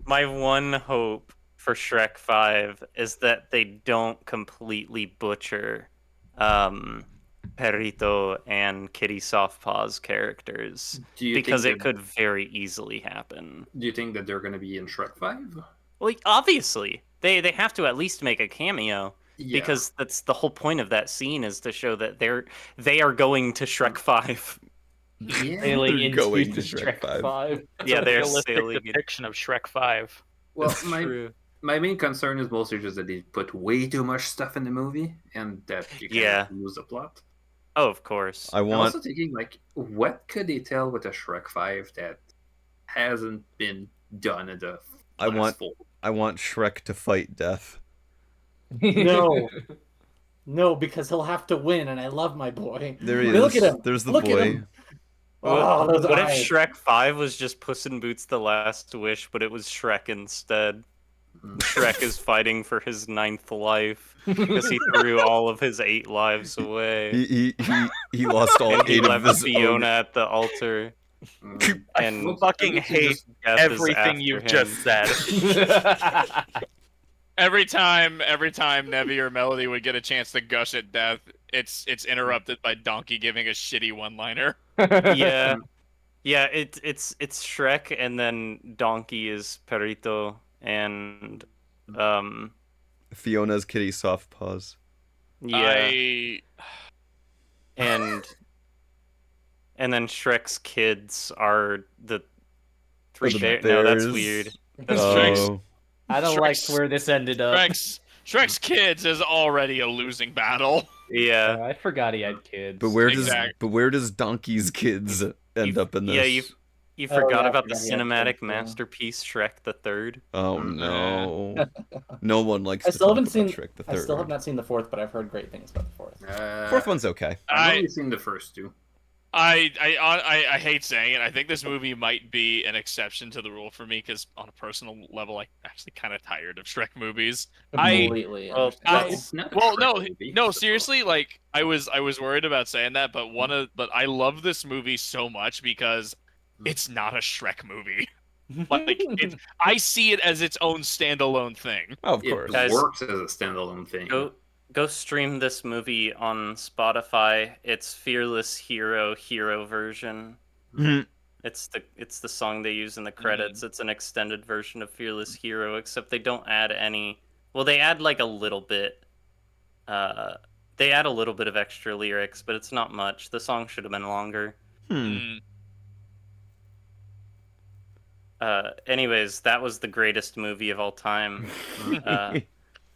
My one hope for Shrek 5 is that they don't completely butcher Perrito and Kitty Softpaws characters, because it could very easily happen. Do you think that they're going to be in Shrek 5? Well, obviously. They have to at least make a cameo. Yeah. Because that's the whole point of that scene, is to show that they are going to Shrek 5. Yeah. Sailing into going to Shrek Shrek 5. Yeah, they're realistic sailing. depiction of Shrek 5. Well, That's true. my main concern is mostly just that they put way too much stuff in the movie, and that you can't lose the plot. Oh, of course. I'm also thinking, like, what could they tell with a Shrek 5 that hasn't been done in the I want Shrek to fight death. No. No, because he'll have to win, and I love my boy. There he is. Look at him. There's the Look boy. At him. What if eyes. Shrek 5 was just Puss in Boots: The Last Wish, but it was Shrek instead? Shrek is fighting for his 9th life because he threw all of his 8 lives away. He lost all and he 8 of left his Fiona own. at the altar. And I fucking hate death is everything you've after just him. said. Every time Nevi or Melody would get a chance to gush at death, it's interrupted by Donkey giving a shitty one-liner. Yeah, it's Shrek, and then Donkey is Perrito, and Fiona's Kitty Softpaws. yeah, and then Shrek's kids are the three the bears. No, that's bears. weird. That's Oh. I don't like where this ended up. Shrek's kids is already a losing battle. Yeah, I forgot he had kids. But where does Donkey's kids end up in this? Yeah, you forgot about the cinematic masterpiece Shrek the Third. Oh no! No one likes I to still talk haven't about seen. Shrek the I Third. still have not seen the fourth, but I've heard great things about the fourth. Fourth one's okay. I've only seen the first two. I hate saying it. I think this movie might be an exception to the rule for me because, on a personal level, I'm actually kind of tired of Shrek movies. Completely. No, seriously. Like, I was worried about saying that, but I love this movie so much because it's not a Shrek movie. Like, I see it as its own standalone thing. Oh, of course, it works as a standalone thing. Go stream this movie on Spotify. It's Fearless Hero version. Mm-hmm. It's the song they use in the credits. It's an extended version of Fearless Hero, except they don't add any. Well, they add like a little bit. They add a little bit of extra lyrics, but it's not much. The song should have been longer. Anyways, that was the greatest movie of all time.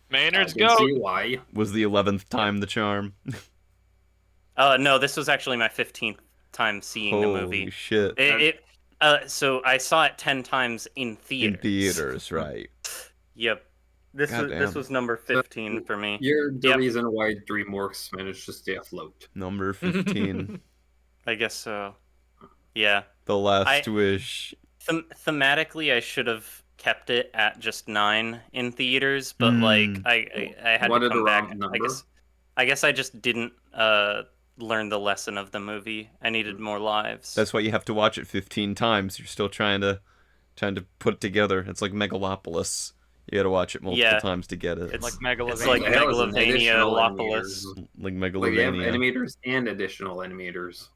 Maynard's go. See why. Was the 11th time the charm? No, this was actually my 15th time seeing the movie. Holy shit! So I saw it 10 times in theaters. In theaters, right? Yep. This was number 15 for me. You're the reason why DreamWorks managed to stay afloat. Number 15. I guess so. Yeah. The Last Wish. Thematically, I should have kept it at just 9 in theaters, but like I had to come back. I guess I just didn't learn the lesson of the movie. I needed more lives. That's why you have to watch it 15 times. You're still trying to put it together. It's like Megalopolis. You got to watch it multiple times to get it. It's like Megalovania. It's like Megalovania-lopolis. Like Like, Megalovania. they have animators and additional animators.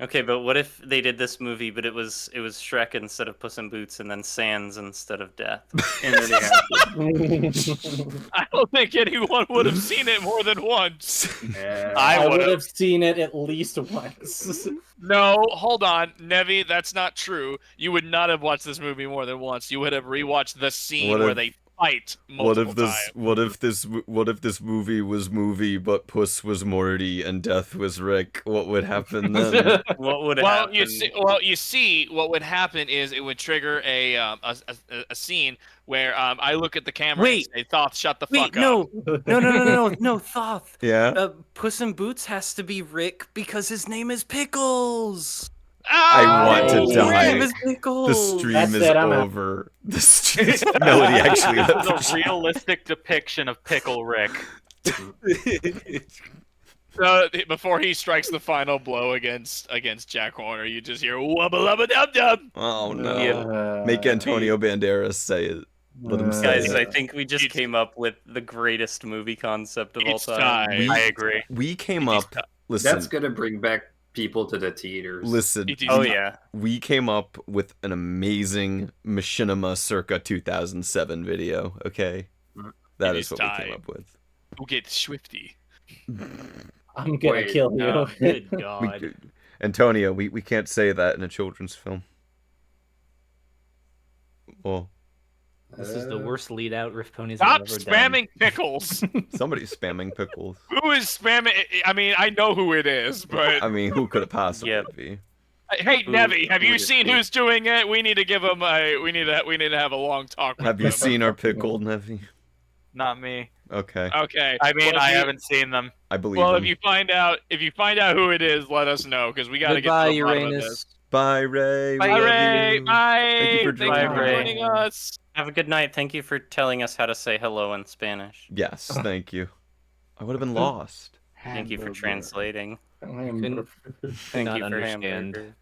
Okay, but what if they did this movie, but it was Shrek instead of Puss in Boots, and then Sans instead of Death? And then they I don't think anyone would have seen it more than once. I would have seen it at least once. No, hold on, Nevi, that's not true. You would not have watched this movie more than once. You would have rewatched the scene where they fight multiple times. What if this movie was movie, but Puss was Morty and Death was Rick? What would happen then? What would happen? You see, what would happen is it would trigger a scene where I look at the camera and say, "Thoth, shut the fuck up." No, Thoth. Yeah. Puss in Boots has to be Rick because his name is Pickles. I want to die. His name is Pickles. The stream is over. The stream. Melody actually. This is a realistic depiction of Pickle Rick. Before he strikes the final blow against Jack Horner, you just hear wubba lubba dub dub. Oh no! Make Antonio Banderas say it. Let him say Guys, it. I think we just came up with the greatest movie concept of all time. I agree. We came up. Listen, that's gonna bring back people to the theaters. Listen. Oh yeah. We came up with an amazing Machinima circa 2007 video. Okay, that is what we came up with. We'll get swifty. I'm gonna kill you. Oh, good God. Antonio, we can't say that in a children's film. Well, this is the worst lead out RiffPonies Stop have ever spamming pickles. Somebody's spamming pickles. Who is spamming? I mean, I know who it is, but I mean, who could it possibly be? Hey, Nevi, have you seen who's doing it? We need to give him a. We need to have a long talk. Have you seen our pickle, Nevi? Not me. Okay. Okay. I mean, I haven't seen them. I believe. Well, him. if you find out who it is, let us know because we got to get to the bottom of this. Bye, Ray. Bye, Ray. Bye. Thank you for joining us. Have a good night. Thank you for telling us how to say hello in Spanish. Yes, thank you. I would have been lost. Thank you for translating. Thank Thank you for hamburger.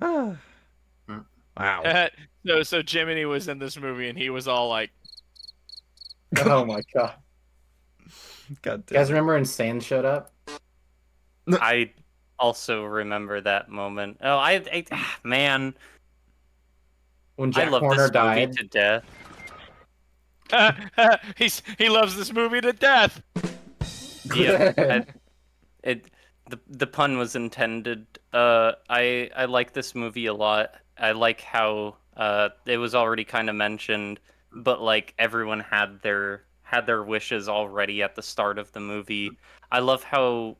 Wow. So Jiminy was in this movie and he was all like, "Oh my God." God damn. You guys remember when Sand showed up? I also remember that moment. Oh, man. When Jack I love Horner this died. movie to death. he loves this movie to death. Yeah. The pun was intended. I like this movie a lot. I like how it was already kind of mentioned, but like everyone had their wishes already at the start of the movie. I love how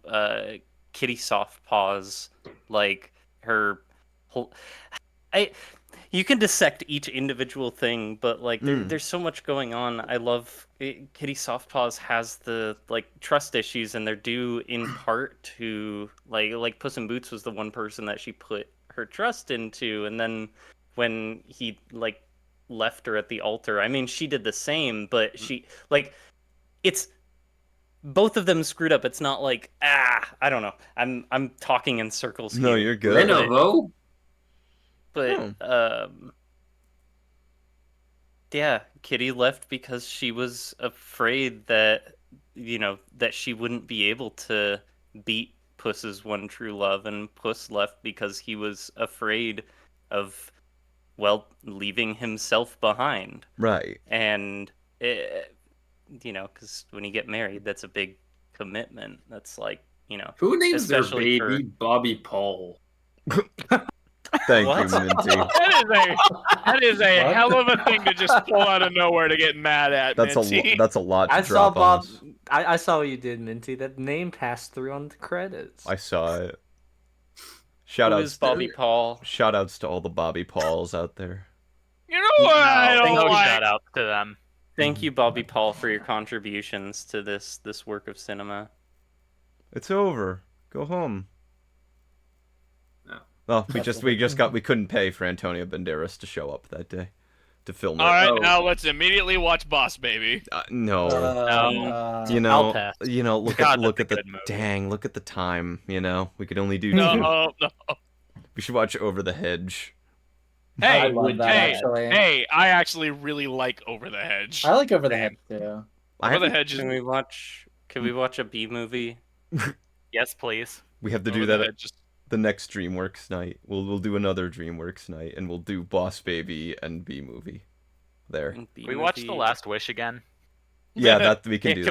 Kitty Softpaws, like her whole. You can dissect each individual thing, but like there's so much going on. I love Kitty Softpaws has the like trust issues, and they're due in part to like Puss in Boots was the one person that she put her trust into, and then when he like left her at the altar, I mean she did the same, but she like it's both of them screwed up. It's not like I don't know. I'm talking in circles. No, here. you're good. But yeah, Kitty left because she was afraid that that she wouldn't be able to beat Puss's one true love, and Puss left because he was afraid of leaving himself behind. Right. And because when you get married, that's a big commitment. That's like who names their baby for... Bobby Paul? Thank you, Minty. That is a hell of a thing to just pull out of nowhere to get mad at. That's Minty. that's a lot. To I saw drop on Bob. us. I saw what you did, Minty. That name passed through on the credits. I saw it. Who is Bobby Paul? Shout outs to all the Bobby Pauls out there. You know what? I don't like. Shout out to them. Thank you, Bobby Paul, for your contributions to this work of cinema. It's over. Go home. Well, we couldn't pay for Antonio Banderas to show up that day to film it. All right, now let's immediately watch Boss Baby. No. I'll pass. Look at the dang, look at the time, we could only do No. We should watch Over the Hedge. Hey, actually. hey, I actually really like Over the Hedge. I like Over the Hedge too. Over the Hedge is... Can we watch a B movie? Yes, please. We have to do that at the next DreamWorks night. We'll do another DreamWorks night, and we'll do Boss Baby and B movie. There. We watched The Last Wish again. Yeah, that we can do.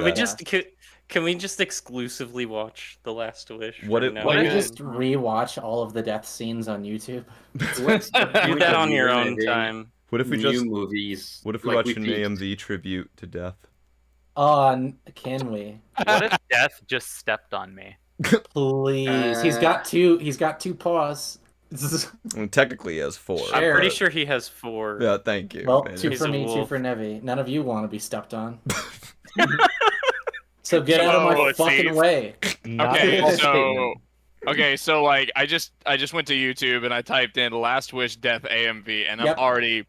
Can we just exclusively watch The Last Wish? Why don't you just rewatch all of the death scenes on YouTube? Do that on your own time. What if we new movies. What if we watch an AMV tribute to Death? Can we? What if Death just stepped on me? Please. He's got two paws. Well, technically, he has 4. I'm pretty sure he has 4. Yeah, thank you. Well, man. 2 for me, 2 for Nevi. None of you want to be stepped on. So get out of my fucking way. Okay, so like I just went to YouTube and I typed in Last Wish Death AMV and I'm already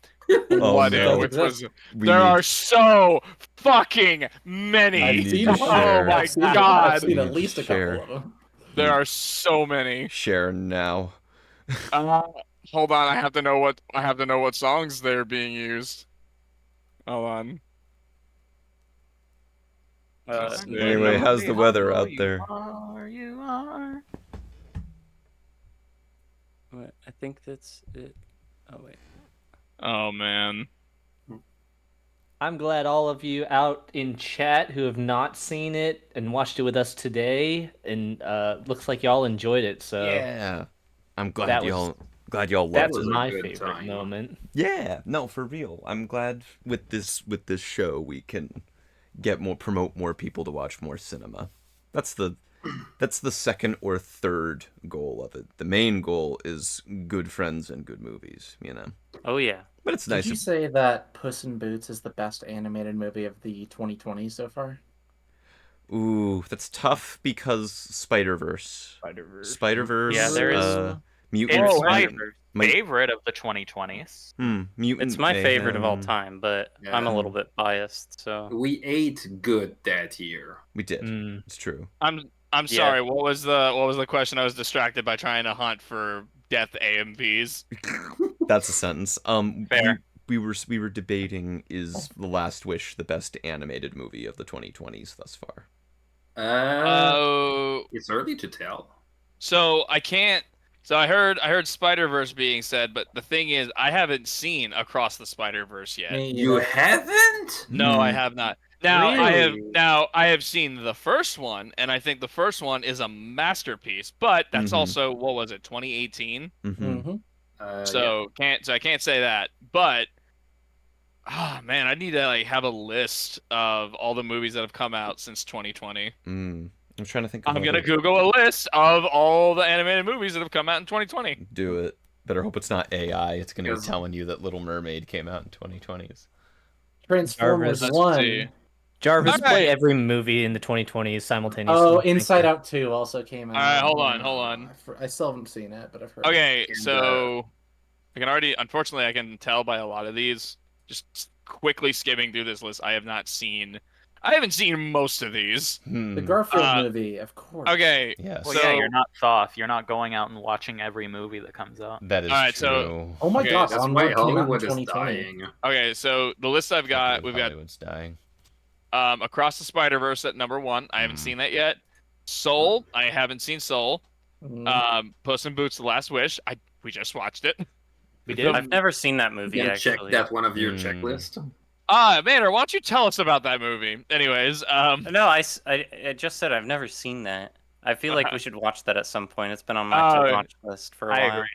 flooded, which was there are so fucking many. Oh my god! I've seen at least a couple of them. There are so many. Share now. Hold on, I have to know what songs they're being used. Hold on. Anyway, how's the weather out there? You are. What? I think that's it. Oh wait. Oh man. I'm glad all of you out in chat who have not seen it and watched it with us today, and looks like y'all enjoyed it. So yeah, I'm glad y'all loved it. That was my favorite moment. Yeah, no, for real. I'm glad with this show we can promote more people to watch more cinema. That's the second or third goal of it. The main goal is good friends and good movies, you know. Oh yeah. But it's nice. Did you say that Puss in Boots is the best animated movie of the 2020s so far? Ooh, that's tough because Spider-Verse. Yeah, there is. Mutant. It's my favorite of the 2020s. Mutant. It's my favorite of all time, but I'm a little bit biased. So we ate good that year. We did. It's true. I'm sorry. What was the question? I was distracted by trying to hunt for Death AMVs. That's a sentence. Fair. We were debating, is The Last Wish the best animated movie of the 2020s thus far? It's early to tell. So I can't. So I heard Spider-Verse being said, but the thing is, I haven't seen Across the Spider-Verse yet. You haven't? No, I have not. Now Really? I have seen the first one, and I think the first one is a masterpiece. But that's also, what was it, 2018? So I can't say that. But man, I need to like have a list of all the movies that have come out since 2020. I'm trying to think. I'm gonna Google a list of all the animated movies that have come out in 2020. Do it. Better hope it's not AI. It's gonna be telling you that Little Mermaid came out in 2020s. Transformers 1. Jarvis, play every movie in the 2020s simultaneously. Oh, Inside Out 2 also came out. All right, hold on. I still haven't seen it, but I've heard. Okay, so I can already, unfortunately, I can tell by a lot of these. Just quickly skimming through this list, I haven't seen most of these. The Garfield movie, of course. Okay. Yeah. Well, yeah, you're not soft. You're not going out and watching every movie that comes out. That is all right, true. So, oh my god, that's why Hollywood is dying. Okay, so the list we've got Hollywood's dying. Across the Spider-Verse at number 1. I haven't seen that yet. Soul, I haven't seen Soul. Puss in Boots: The Last Wish, we just watched it. We did. I've never seen that movie. Actually, check that one of your checklist. Maynard, why don't you tell us about that movie? Anyways, no, I just said I've never seen that. I feel like we should watch that at some point. It's been on my to watch list for a while. I agree.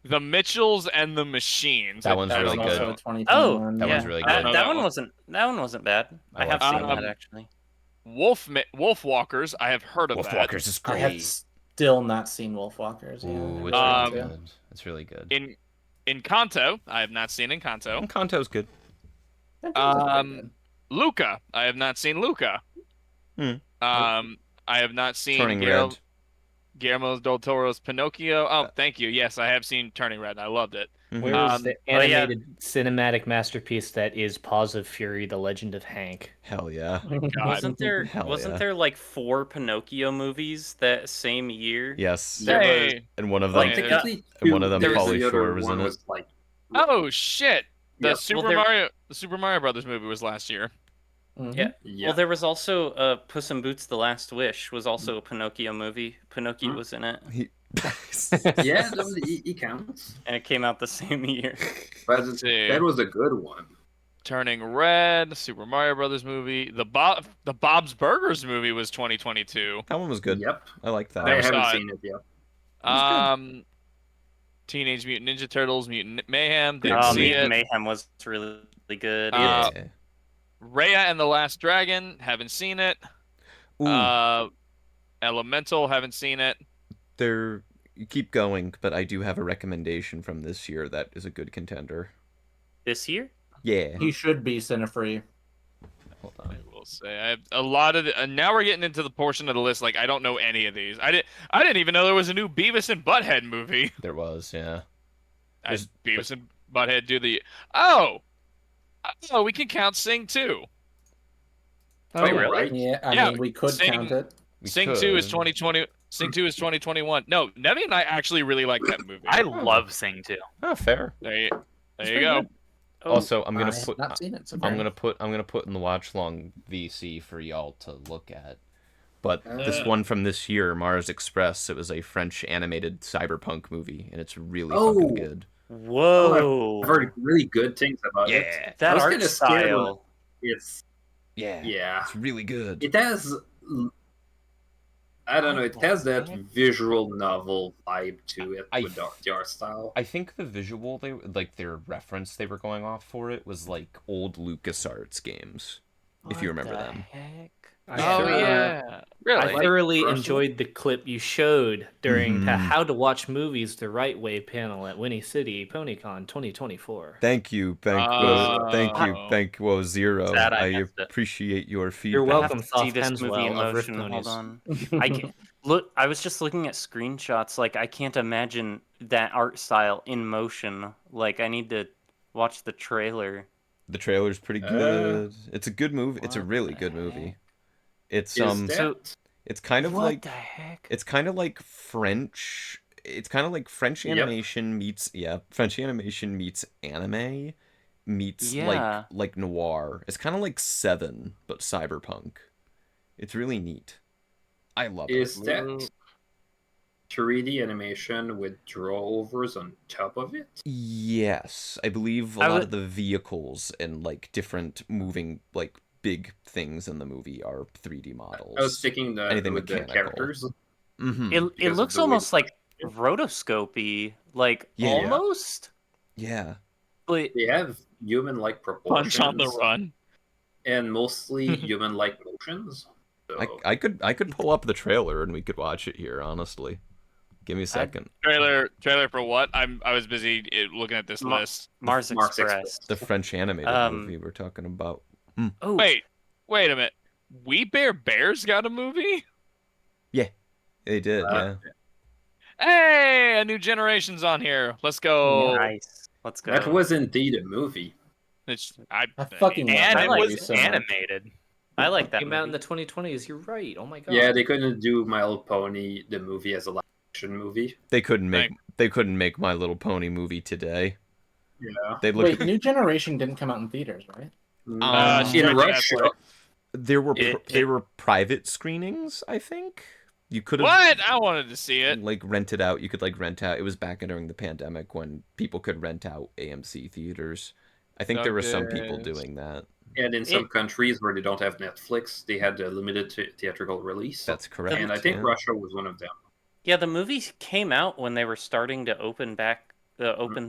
The Mitchells and the Machines. That one's really good. Oh, that one's really good. That one wasn't bad. I have seen that actually. Wolfwalkers. I have heard of that. Wolfwalkers is great. I have still not seen Wolfwalkers. Ooh, it's really good. It's really good. Encanto, I have not seen Encanto. Encanto's good. Luca, I have not seen Luca. I have not seen Turning Red. Guillermo del Toro's Pinocchio. Oh, thank you. Yes, I have seen Turning Red. And I loved it. Where's the animated cinematic masterpiece that is Paws of Fury: The Legend of Hank? Hell yeah! Wasn't there like 4 Pinocchio movies that same year? Yes. Hey. And one of them, Pauly Shore was in it. Oh shit! The Super Mario Brothers movie was last year. Yeah. Well, there was also Puss in Boots: The Last Wish was also a Pinocchio movie. Pinocchio was in it. Yeah, he counts. And it came out the same year. But that was a good one. Turning Red, Super Mario Brothers movie, the Bob's Burgers movie was 2022. That one was good. Yep, I like that. I haven't seen it yet. Teenage Mutant Ninja Turtles, Mutant Mayhem. Mutant Mutant Mayhem was really good. Raya and the Last Dragon. Haven't seen it. Elemental. Haven't seen it. You keep going, but I do have a recommendation from this year that is a good contender. This year? Yeah. He should be Cinefree. Hold on. I will say I have a lot of now we're getting into the portion of the list I don't know any of these. I didn't even know there was a new Beavis and Butthead movie. There was, yeah. Beavis and Butthead do the we can count Sing 2. Oh, really? Right? Yeah, I mean we could count it. Sing 2 is 2020. Sing 2 is 2021. No, Nevi and I actually really like that movie. I love Sing 2. Oh, fair. There you go. Also, I'm gonna put in the watch long VC for y'all to look at. But this one from this year, Mars Express, it was a French animated cyberpunk movie, and it's really fucking good. Whoa! I've heard really good things about it. Yeah, that art style. It's it's really good. It has. I don't know. It has that visual novel vibe to it with the art style. I think the visual their reference they were going off for it was like old LucasArts games, if you remember them. Heck? Yeah, really. I thoroughly enjoyed the clip you showed during the How to Watch Movies the Right Way panel at Winnie City PonyCon 2024. Thank you, Zero. I appreciate your feedback. You're welcome, See this movie in motion. Hold on. I was just looking at screenshots. Like, I can't imagine that art style in motion. Like, I need to watch the trailer. The trailer's pretty good. It's a good movie. It's a really good movie. It's it's kind of like the heck? It's kind of like French. It's kind of like French animation meets French animation meets anime meets like noir. It's kind of like Seven but cyberpunk. It's really neat. I love it. Is that 3D animation with drawovers on top of it? Yes, I believe a lot of the vehicles and like different moving like big things in the movie are 3D models. I was thinking anything with the characters. It looks almost like rotoscopy, like almost. Yeah. But they have human-like proportions. Punch on the Run. And mostly human-like motions. So... I could pull up the trailer and we could watch it here. Honestly, give me a second. Trailer for what? I was busy looking at this list. Mars Express, the French animated movie we're talking about. Oh wait a minute. We Bare Bears got a movie? Yeah, they did. Yeah. Hey, a new generation's on here. Let's go. Nice. Let's go. That was indeed a movie. I fucking love and that it movie was so much. animated. I like that. Came out in the 2020s. You're right. Oh my god. Yeah, they couldn't do My Little Pony the movie as a live action movie. They couldn't make My Little Pony movie today. Yeah. Wait, New Generation didn't come out in theaters, right? In Russia, there were private screenings. I think you could have. What? I wanted to see it. Like rent it out. You could like rent out. It was back during the pandemic when people could rent out AMC theaters. I think there were some people doing that. And in some countries where they don't have Netflix, they had a limited theatrical release. That's correct. And I think Russia was one of them. Yeah, the movie came out when they were starting to open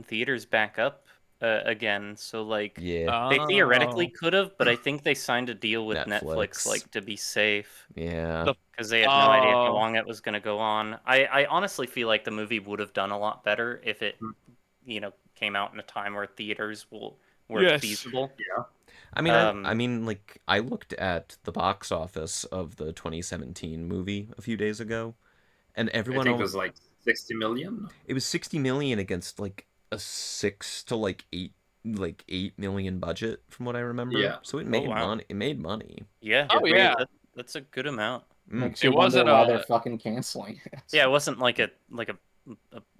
theaters back up again. So like, they theoretically could have, but I think they signed a deal with Netflix like to be safe. Yeah, because they had no idea how long it was going to go on. I honestly feel like the movie would have done a lot better if it, came out in a time where theaters were feasible. Yeah. I mean, like I looked at the box office of the 2017 movie a few days ago, and everyone I think it was like 60 million. It was 60 million against like a 6 to 8 million budget from what I remember. Yeah. So it made money. It made money. Yeah. Oh yeah. That's a good amount. Makes you wonder why they're fucking canceling it. Yeah, it wasn't like a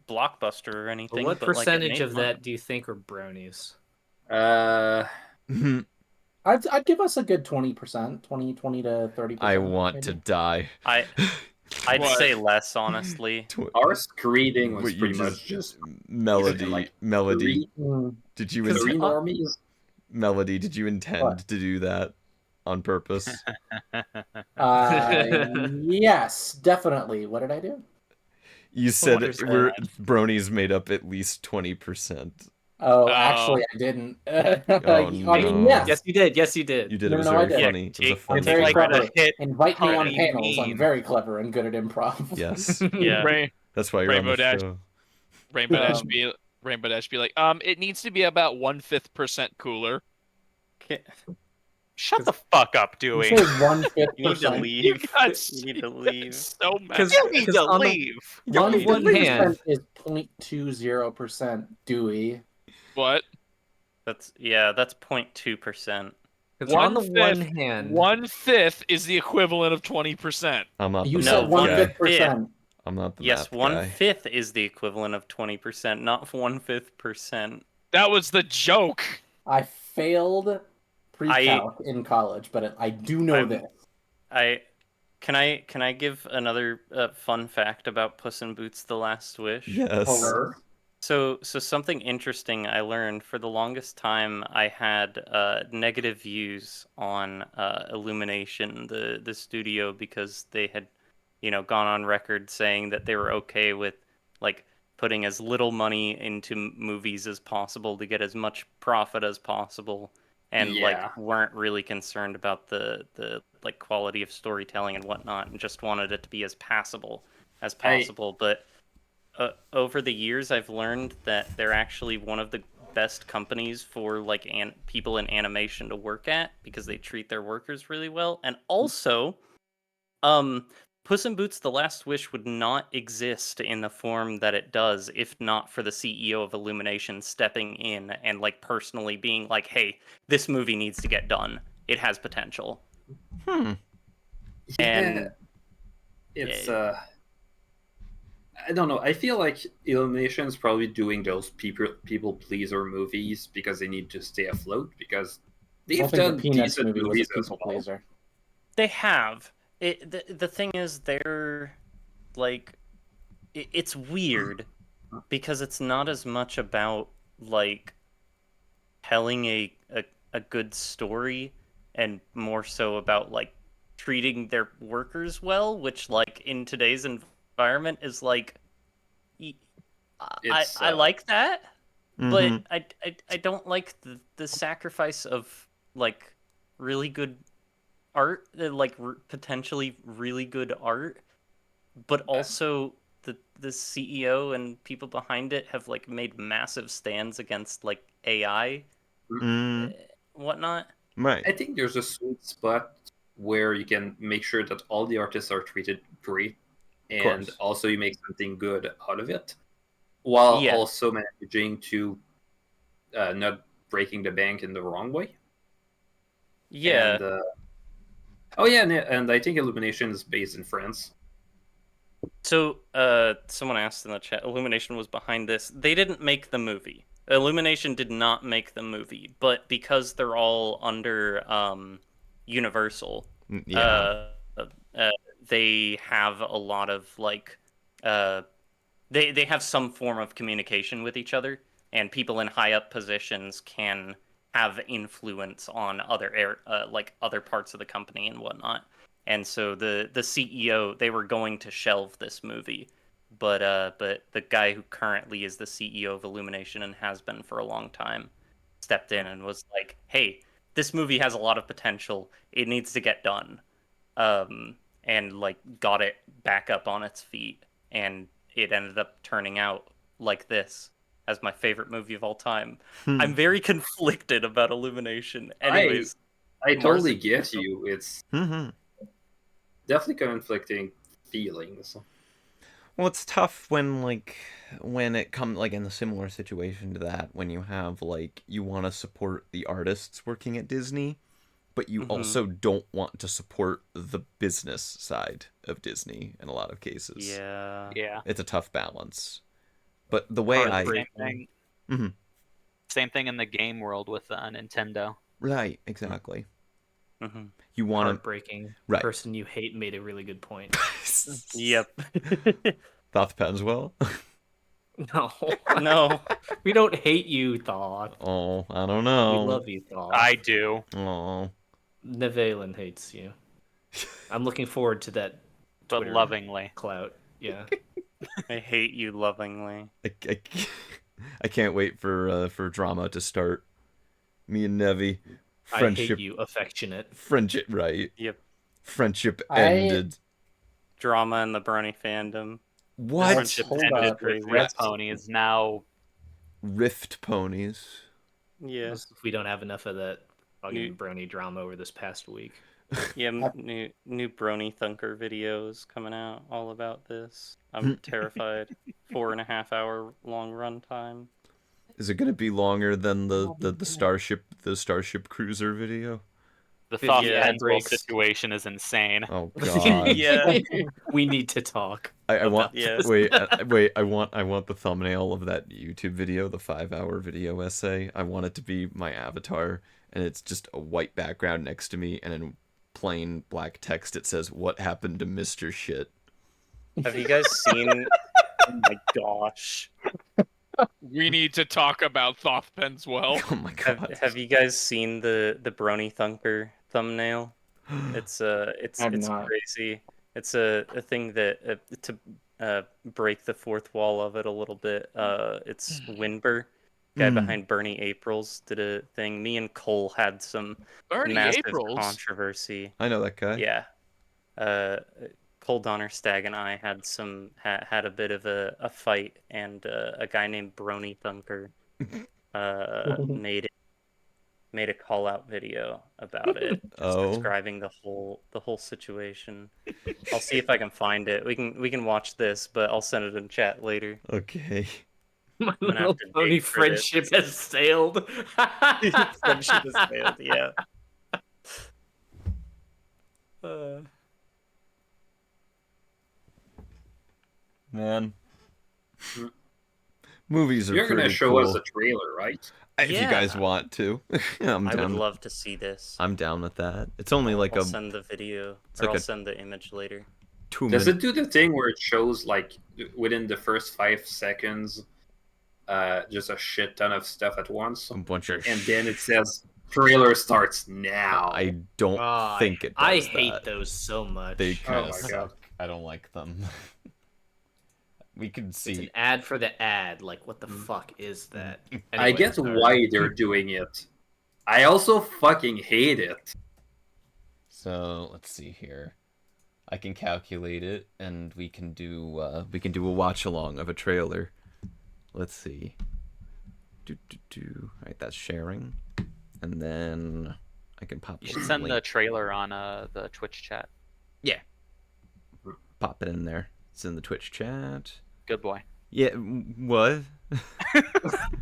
blockbuster or anything. What but percentage of that do you think are bronies? I'd give us a good 20%, 20 to 30%. I want to die. I'd say less, honestly. Our screening was pretty much just Melody. Did you Melody, did you intend to do that on purpose? Yes, definitely. What did I do? You said bronies made up at least 20%. Oh, actually, I didn't. Oh, no. I mean, yes. Yes, you did. Yes, you did. You did. It was very funny. It was a fun I'm very clever. Hit Invite me on Honey panels. Bean. I'm very clever and good at improv. Yes. Yeah. That's why you're on the show. Rainbow Dash be like, it needs to be about 1/5% cooler. Shut the fuck up, Dewey. You say 1/5%. You need to leave. You need to leave. So mad. You need to leave. 1/5% is 0.20%, Dewey. What? That's 0.2%. On the one hand, 1/5 is the equivalent of 20%. I'm not. You said 1/5%. I'm not the Yes, math guy. 1/5 is the equivalent of 20%, not 1/5%. That was the joke. I failed pre-calc in college, but I do know this. Can I give another fun fact about Puss in Boots: The Last Wish? Yes. So something interesting I learned. For the longest time, I had negative views on Illumination, the studio, because they had, gone on record saying that they were okay with like putting as little money into movies as possible to get as much profit as possible, and like weren't really concerned about the like quality of storytelling and whatnot, and just wanted it to be as passable as possible. But over the years, I've learned that they're actually one of the best companies for like people in animation to work at, because they treat their workers really well. And also, Puss in Boots: The Last Wish would not exist in the form that it does if not for the CEO of Illumination stepping in and like personally being like, "Hey, this movie needs to get done. It has potential." And it's I don't know. I feel like Illumination is probably doing those people pleaser movies because they need to stay afloat, because they've done decent movies as well. They have. The thing is, they're like, it's weird because it's not as much about like telling a good story, and more so about like treating their workers well, which like in today's environment is like, I like that, but I don't like the sacrifice of like really good art, like potentially really good art, but also the CEO and people behind it have like made massive stands against like AI, whatnot. Right. I think there's a sweet spot where you can make sure that all the artists are treated great, and also you make something good out of it, while also managing to not breaking the bank in the wrong way. Yeah. And, and I think Illumination is based in France. So, someone asked in the chat, Illumination was behind this. They didn't make the movie. Illumination did not make the movie, but because they're all under Universal, they have a lot of like, they have some form of communication with each other, and people in high up positions can have influence on other like other parts of the company and whatnot. And so the CEO, they were going to shelve this movie, but the guy who currently is the CEO of Illumination and has been for a long time stepped in and was like, "Hey, this movie has a lot of potential. It needs to get done." And like got it back up on its feet, and it ended up turning out like this as my favorite movie of all time. I'm very conflicted about Illumination. Anyways, I totally get you. It's definitely conflicting feelings. Well, it's tough when it comes like in a similar situation to that, when you have like you want to support the artists working at Disney, but you also don't want to support the business side of Disney in a lot of cases. Yeah. It's a tough balance. But the way same thing in the game world with Nintendo. Right, exactly. You want heartbreaking. Right. Person you hate made a really good point. Yep. Thoth Penswell? No. We don't hate you, Thoth. Oh, I don't know. We love you, Thoth. I do. Oh. Nevalin hates you. I'm looking forward to that. But Twitter lovingly. Clout. Yeah. I hate you lovingly. I can't wait for drama to start. Me and Nevi. Friendship. I hate you, affectionate. Friendship, right? Yep. Friendship ended. Drama in the Brony fandom. What? Friendship ended with RiffPonies. Now RiffPonies. Yeah. If we don't have enough of that fucking brony drama over this past week. Yeah, new Brony Thunker videos coming out all about this. I'm terrified. 4.5 hour long runtime. Is it gonna be longer than the Starship Cruiser video? The Thoth Penswell situation is insane. Oh god. Yeah. We need to talk. I want yes. wait, I want the thumbnail of that YouTube video, the 5-hour video essay. I want it to be my avatar, and it's just a white background next to me, and in plain black text it says, "What happened to Mr. Shit?" Have you guys seen oh my gosh. We need to talk about Thoth Penswell. Oh my god. Have you guys seen the Brony Thunker thumbnail? It's crazy. It's a thing that to break the fourth wall of it a little bit. It's Winber, guy behind Bernie Aprils, did a thing. Me and Cole had some massive controversy. I know that guy. Yeah. Cole Donnerstag and I had a bit of a fight, and a guy named Brony Thunker made a call out video about it, describing the whole situation. I'll see if I can find it. We can watch this, but I'll send it in chat later. Okay. My little pony friendship has sailed. Friendship has failed, yeah. Man. Movies are You're pretty gonna show cool. us a trailer, right? If you guys want to. I would love to see this. I'm down with that. It's only like I'll send the video, or I'll send the image later. Does it do the thing where it shows, like, within the first 5 seconds, just a shit ton of stuff at once? A bunch of and then it says, trailer starts now. I don't think it does I hate those so much. They kind of suck. I don't like them. We can see. It's an ad for the ad. Like, what the fuck is that? Anyway, Anyway, I get why they're doing it. I also fucking hate it. So let's see here. I can calculate it, and we can do a watch along of a trailer. Let's see. All right, that's sharing, and then I can pop. You should send the trailer on the Twitch chat. Yeah. Pop it in there. It's in the Twitch chat. Good boy. Yeah. What?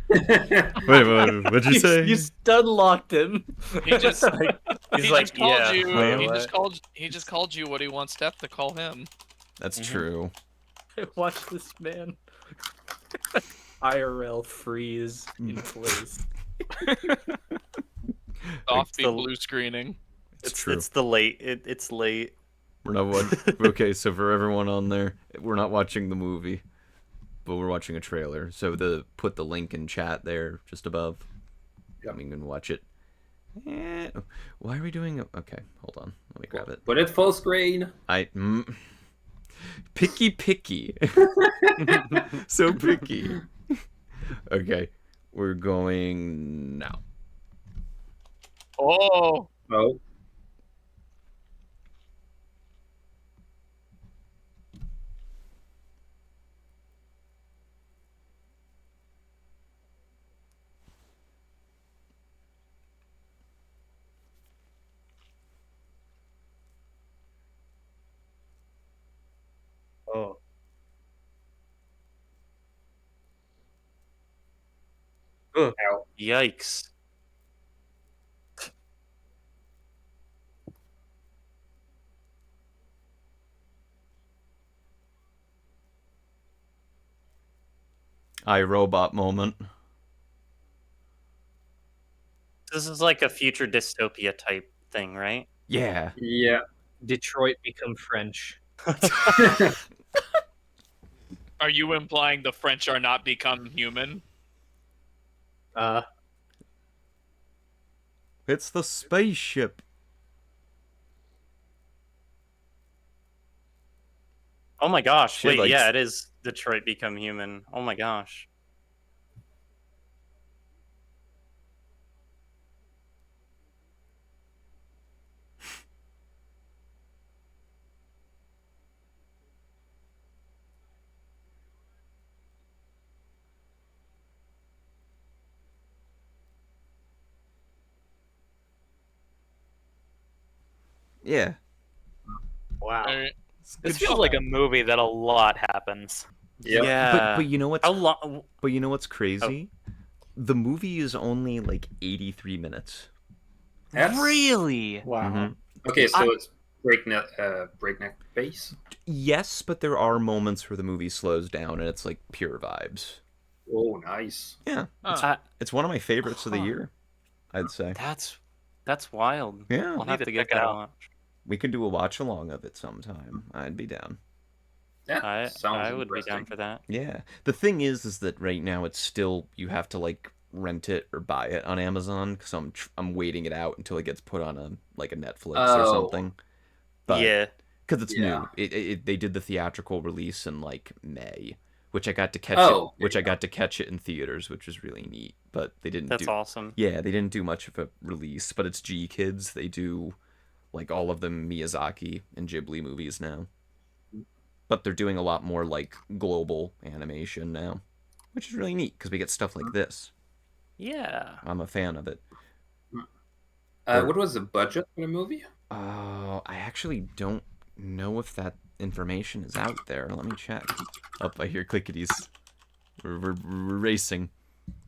Wait, what'd you say? You stun locked him. He just He's he like, just called yeah. you. He just called you what he wants Steph to call him. That's true. Watch this man. IRL freeze in place. Off the blue screening. It's true. It's the late. It's late. We're not okay, so for everyone on there, we're not watching the movie, but we're watching a trailer. So put the link in chat there, just above. Yep. You can watch it. Why are we doing it? Okay, hold on. Let me grab it. Put it full screen. Picky. So picky. Okay, we're going now. Oh. Oh. Oh. Yikes. iRobot moment. This is like a future dystopia type thing, right? Yeah. Yeah. Detroit become French. Are you implying the French are not become human? It's the spaceship. Oh my gosh! Shit, Wait, like... yeah, it is Detroit Become Human. Oh my gosh. Yeah. Wow. This feels like a movie that a lot happens. Yep. Yeah. But you know what's... How long? But you know what's crazy? Oh. The movie is only like 83 minutes. Really? Wow. Mm-hmm. Okay, so it's breakneck pace. Yes, but there are moments where the movie slows down and it's like pure vibes. Oh, nice. Yeah, it's one of my favorites of the year, I'd say. That's wild. Yeah, I'll have to give that a watch. We can do a watch along of it sometime. I'd be down. Yeah, I would be down for that. Yeah. The thing is that right now it's still, you have to like rent it or buy it on Amazon because I'm waiting it out until it gets put on a Netflix or something. But, yeah. Because it's new. They did the theatrical release in like May, which I got to catch I got to catch it in theaters, which was really neat. But they didn't. That's awesome. Yeah, they didn't do much of a release, but it's G Kids. They do like all of the Miyazaki and Ghibli movies now. But they're doing a lot more like global animation now, which is really neat because we get stuff like this. Yeah. I'm a fan of it. What was the budget for the movie? I actually don't know if that information is out there. Let me check. Oh, I hear clickities. We're racing.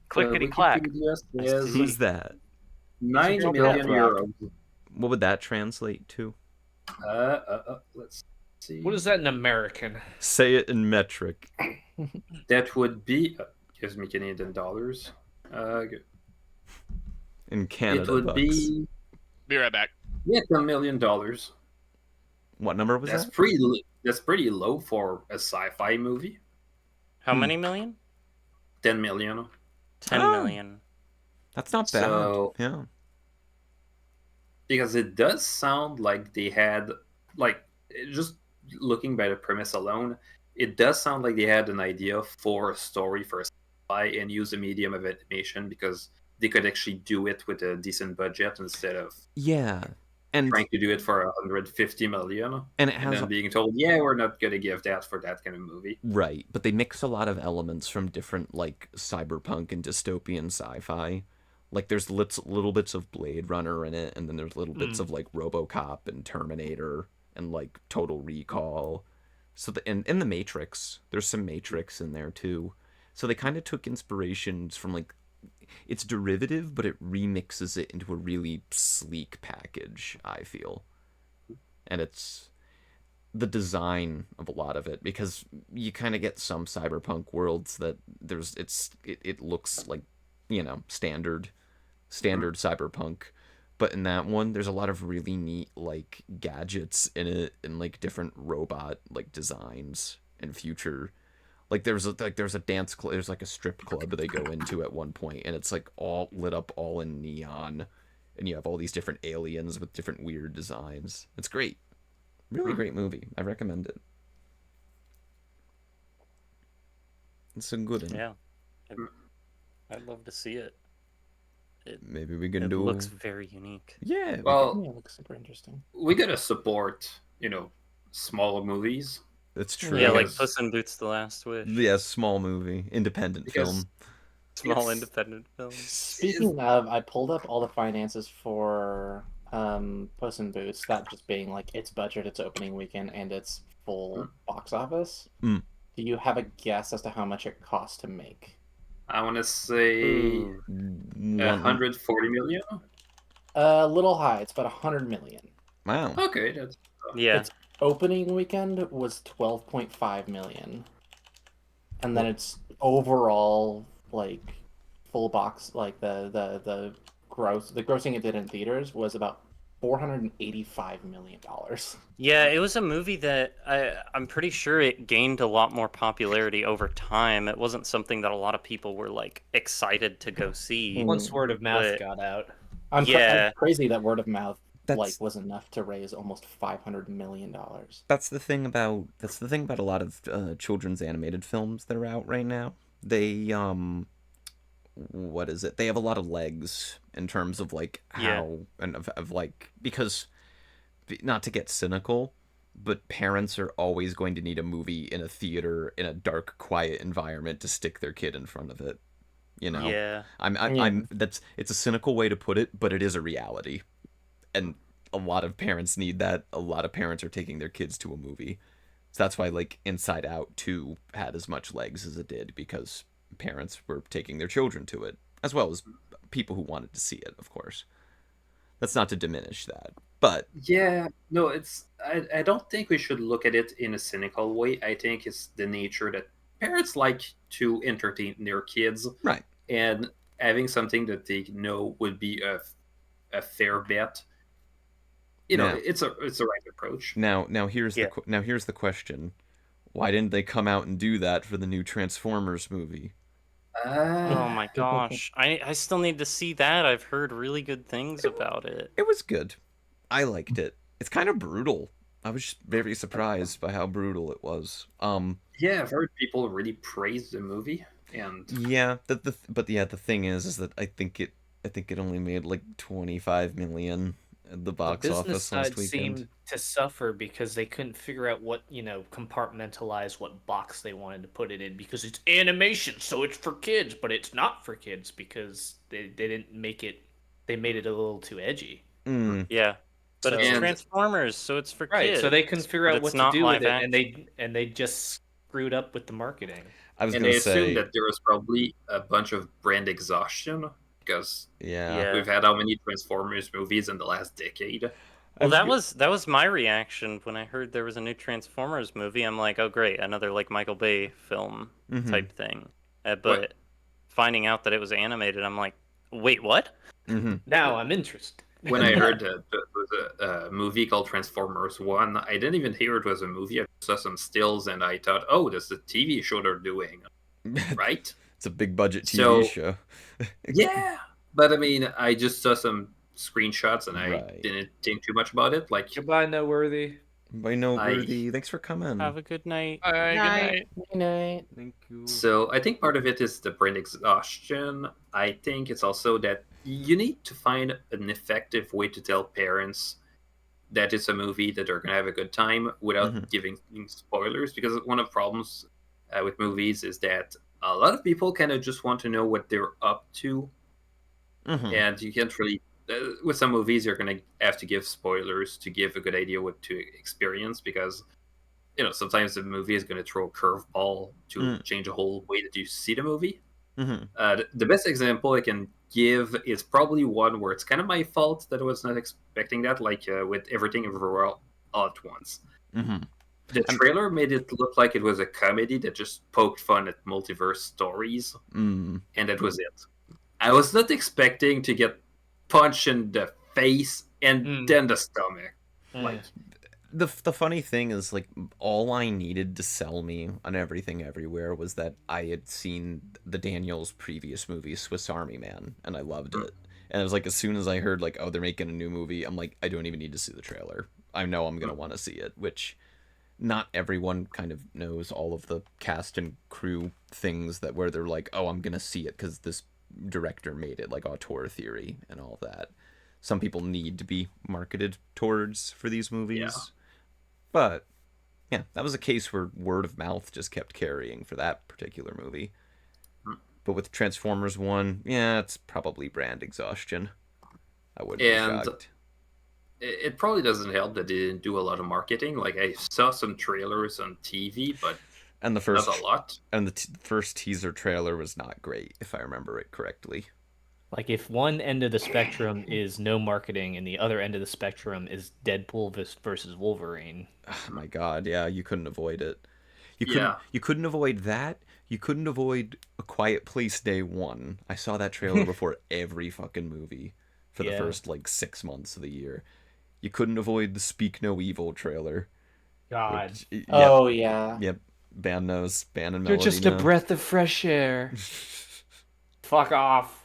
Clickety clack. Who's that? 90 million euros. What would that translate to? Let's see. What is that in American? Say it in metric. That would be gives me Canadian dollars. Good. In Canada, it would bucks. Be right back. Yeah, $10 million. What number was that? That's pretty low for a sci-fi movie. How many million? 10 million. 10 million. That's not bad. So, yeah. Because it does sound like they had, like, just looking by the premise alone, it does sound like they had an idea for a story for a sci-fi and use the medium of animation because they could actually do it with a decent budget instead of and trying to do it for 150 million and it has then being told, yeah, we're not gonna give that for that kind of movie. Right, but they mix a lot of elements from different like cyberpunk and dystopian sci-fi. Like there's little bits of Blade Runner in it, and then there's little bits of like RoboCop and Terminator and like Total Recall. So in the Matrix, there's some Matrix in there too. So they kind of took inspirations from like, it's derivative, but it remixes it into a really sleek package, I feel. And it's the design of a lot of it, because you kind of get some cyberpunk worlds that it looks like, you know, standard cyberpunk. But in that one, there's a lot of really neat like gadgets in it and like different robot like designs and future. Like there's a dance club, there's like a strip club that they go into at one point, and it's like all lit up all in neon, and you have all these different aliens with different weird designs. It's great. Really great movie. I recommend it. It's a good one. Yeah. I'd love to see it. Maybe we can do it. Looks very unique. Yeah. Well, it looks super interesting. We gotta support, smaller movies. That's true. Yeah, like Puss in Boots: The Last Wish. Yeah, small movie, independent film. Small independent film. Speaking of, I pulled up all the finances for Puss in Boots, that just being like its budget, its opening weekend, and its full box office. Do you have a guess as to how much it cost to make? I want to say 140 million. A little high. It's about 100 million. Wow. Okay, that's Its opening weekend was 12.5 million, and then its overall like full box, like the grossing it did in theaters was about $485 million. Yeah, it was a movie that I'm pretty sure it gained a lot more popularity over time. It wasn't something that a lot of people were like excited to go see. Once word of mouth got out. I'm crazy that word of mouth was enough to raise almost $500 million. That's the thing about a lot of children's animated films that are out right now. They what is it? They have a lot of legs in terms of like how and of like, because, not to get cynical, but parents are always going to need a movie in a theater in a dark, quiet environment to stick their kid in front of it. You know? Yeah. I'm it's a cynical way to put it, but it is a reality. And a lot of parents need that. A lot of parents are taking their kids to a movie. So that's why like Inside Out 2 had as much legs as it did, because parents were taking their children to it, as well as people who wanted to see it, of course. That's not to diminish that. But yeah, no, it's I don't think we should look at it in a cynical way. I think it's the nature that parents like to entertain their kids, right? And having something that they know would be a fair bet. You know, it's a right approach. Now here's the question: why didn't they come out and do that for the new Transformers movie? Oh my gosh, I still need to see that. I've heard really good things about it. It was good. I liked it. It's kind of brutal. I was just very surprised by how brutal it was. Yeah, I've heard people really praise the movie, and yeah, but the thing is that I think it only made like 25 million at the box office last weekend. Seemed to suffer because they couldn't figure out what, compartmentalize what box they wanted to put it in, because it's animation, so it's for kids, but it's not for kids because they didn't make it. They made it a little too edgy. Yeah. But it's Transformers, so it's for kids. So they couldn't figure out what to do with it, and they just screwed up with the marketing. I was going to say, assumed that there was probably a bunch of brand exhaustion, because we've had how many Transformers movies in the last decade? Well, that was my reaction when I heard there was a new Transformers movie. I'm like, oh great, another like Michael Bay film type thing. But finding out that it was animated, I'm like, wait, what? Now I'm interested. When I heard that there was a movie called Transformers 1, I didn't even hear it was a movie. I saw some stills and I thought, oh, this is a TV show they're doing, right? It's a big budget TV show. Yeah, but I mean, I just saw some screenshots and I didn't think too much about it. Like, goodbye, Noteworthy. Bye, Noteworthy. Thanks for coming. Have a good night. Good night. Good night. Thank you. So I think part of it is the brand exhaustion. I think it's also that you need to find an effective way to tell parents that it's a movie that they're going to have a good time without giving spoilers, because one of the problems with movies is that a lot of people kind of just want to know what they're up to, and you can't really with some movies you're going to have to give spoilers to give a good idea what to experience, because sometimes the movie is going to throw a curveball to change the whole way that you see the movie. The best example I can give is probably one where it's kind of my fault that I was not expecting that, like with Everything Everywhere All at Once. The trailer made it look like it was a comedy that just poked fun at multiverse stories, and that was it. I was not expecting to get punched in the face and then the stomach. Like, the funny thing is, like, all I needed to sell me on Everything Everywhere was that I had seen the Daniels' previous movie, Swiss Army Man, and I loved it. And it was like, as soon as I heard, like, oh, they're making a new movie, I'm like, I don't even need to see the trailer. I know I'm going to want to see it, which not everyone kind of knows all of the cast and crew things that where they're like, oh, I'm going to see it because this director made it, like auteur theory and all that. Some people need to be marketed towards for these movies. Yeah. But, yeah, that was a case where word of mouth just kept carrying for that particular movie. But with Transformers 1, yeah, it's probably brand exhaustion. I wouldn't be shocked. It probably doesn't help that they didn't do a lot of marketing. Like, I saw some trailers on TV, but not a lot. And the first teaser trailer was not great, if I remember it correctly. Like, if one end of the spectrum is no marketing and the other end of the spectrum is Deadpool versus Wolverine. Oh my god, yeah, you couldn't avoid it. You couldn't avoid that. You couldn't avoid A Quiet Place Day 1. I saw that trailer before every fucking movie for the first, 6 months of the year. You couldn't avoid the Speak No Evil trailer. God. Which, oh, yeah. Yep. Ban knows. Ban and You're Melody just a breath of fresh air. Fuck off.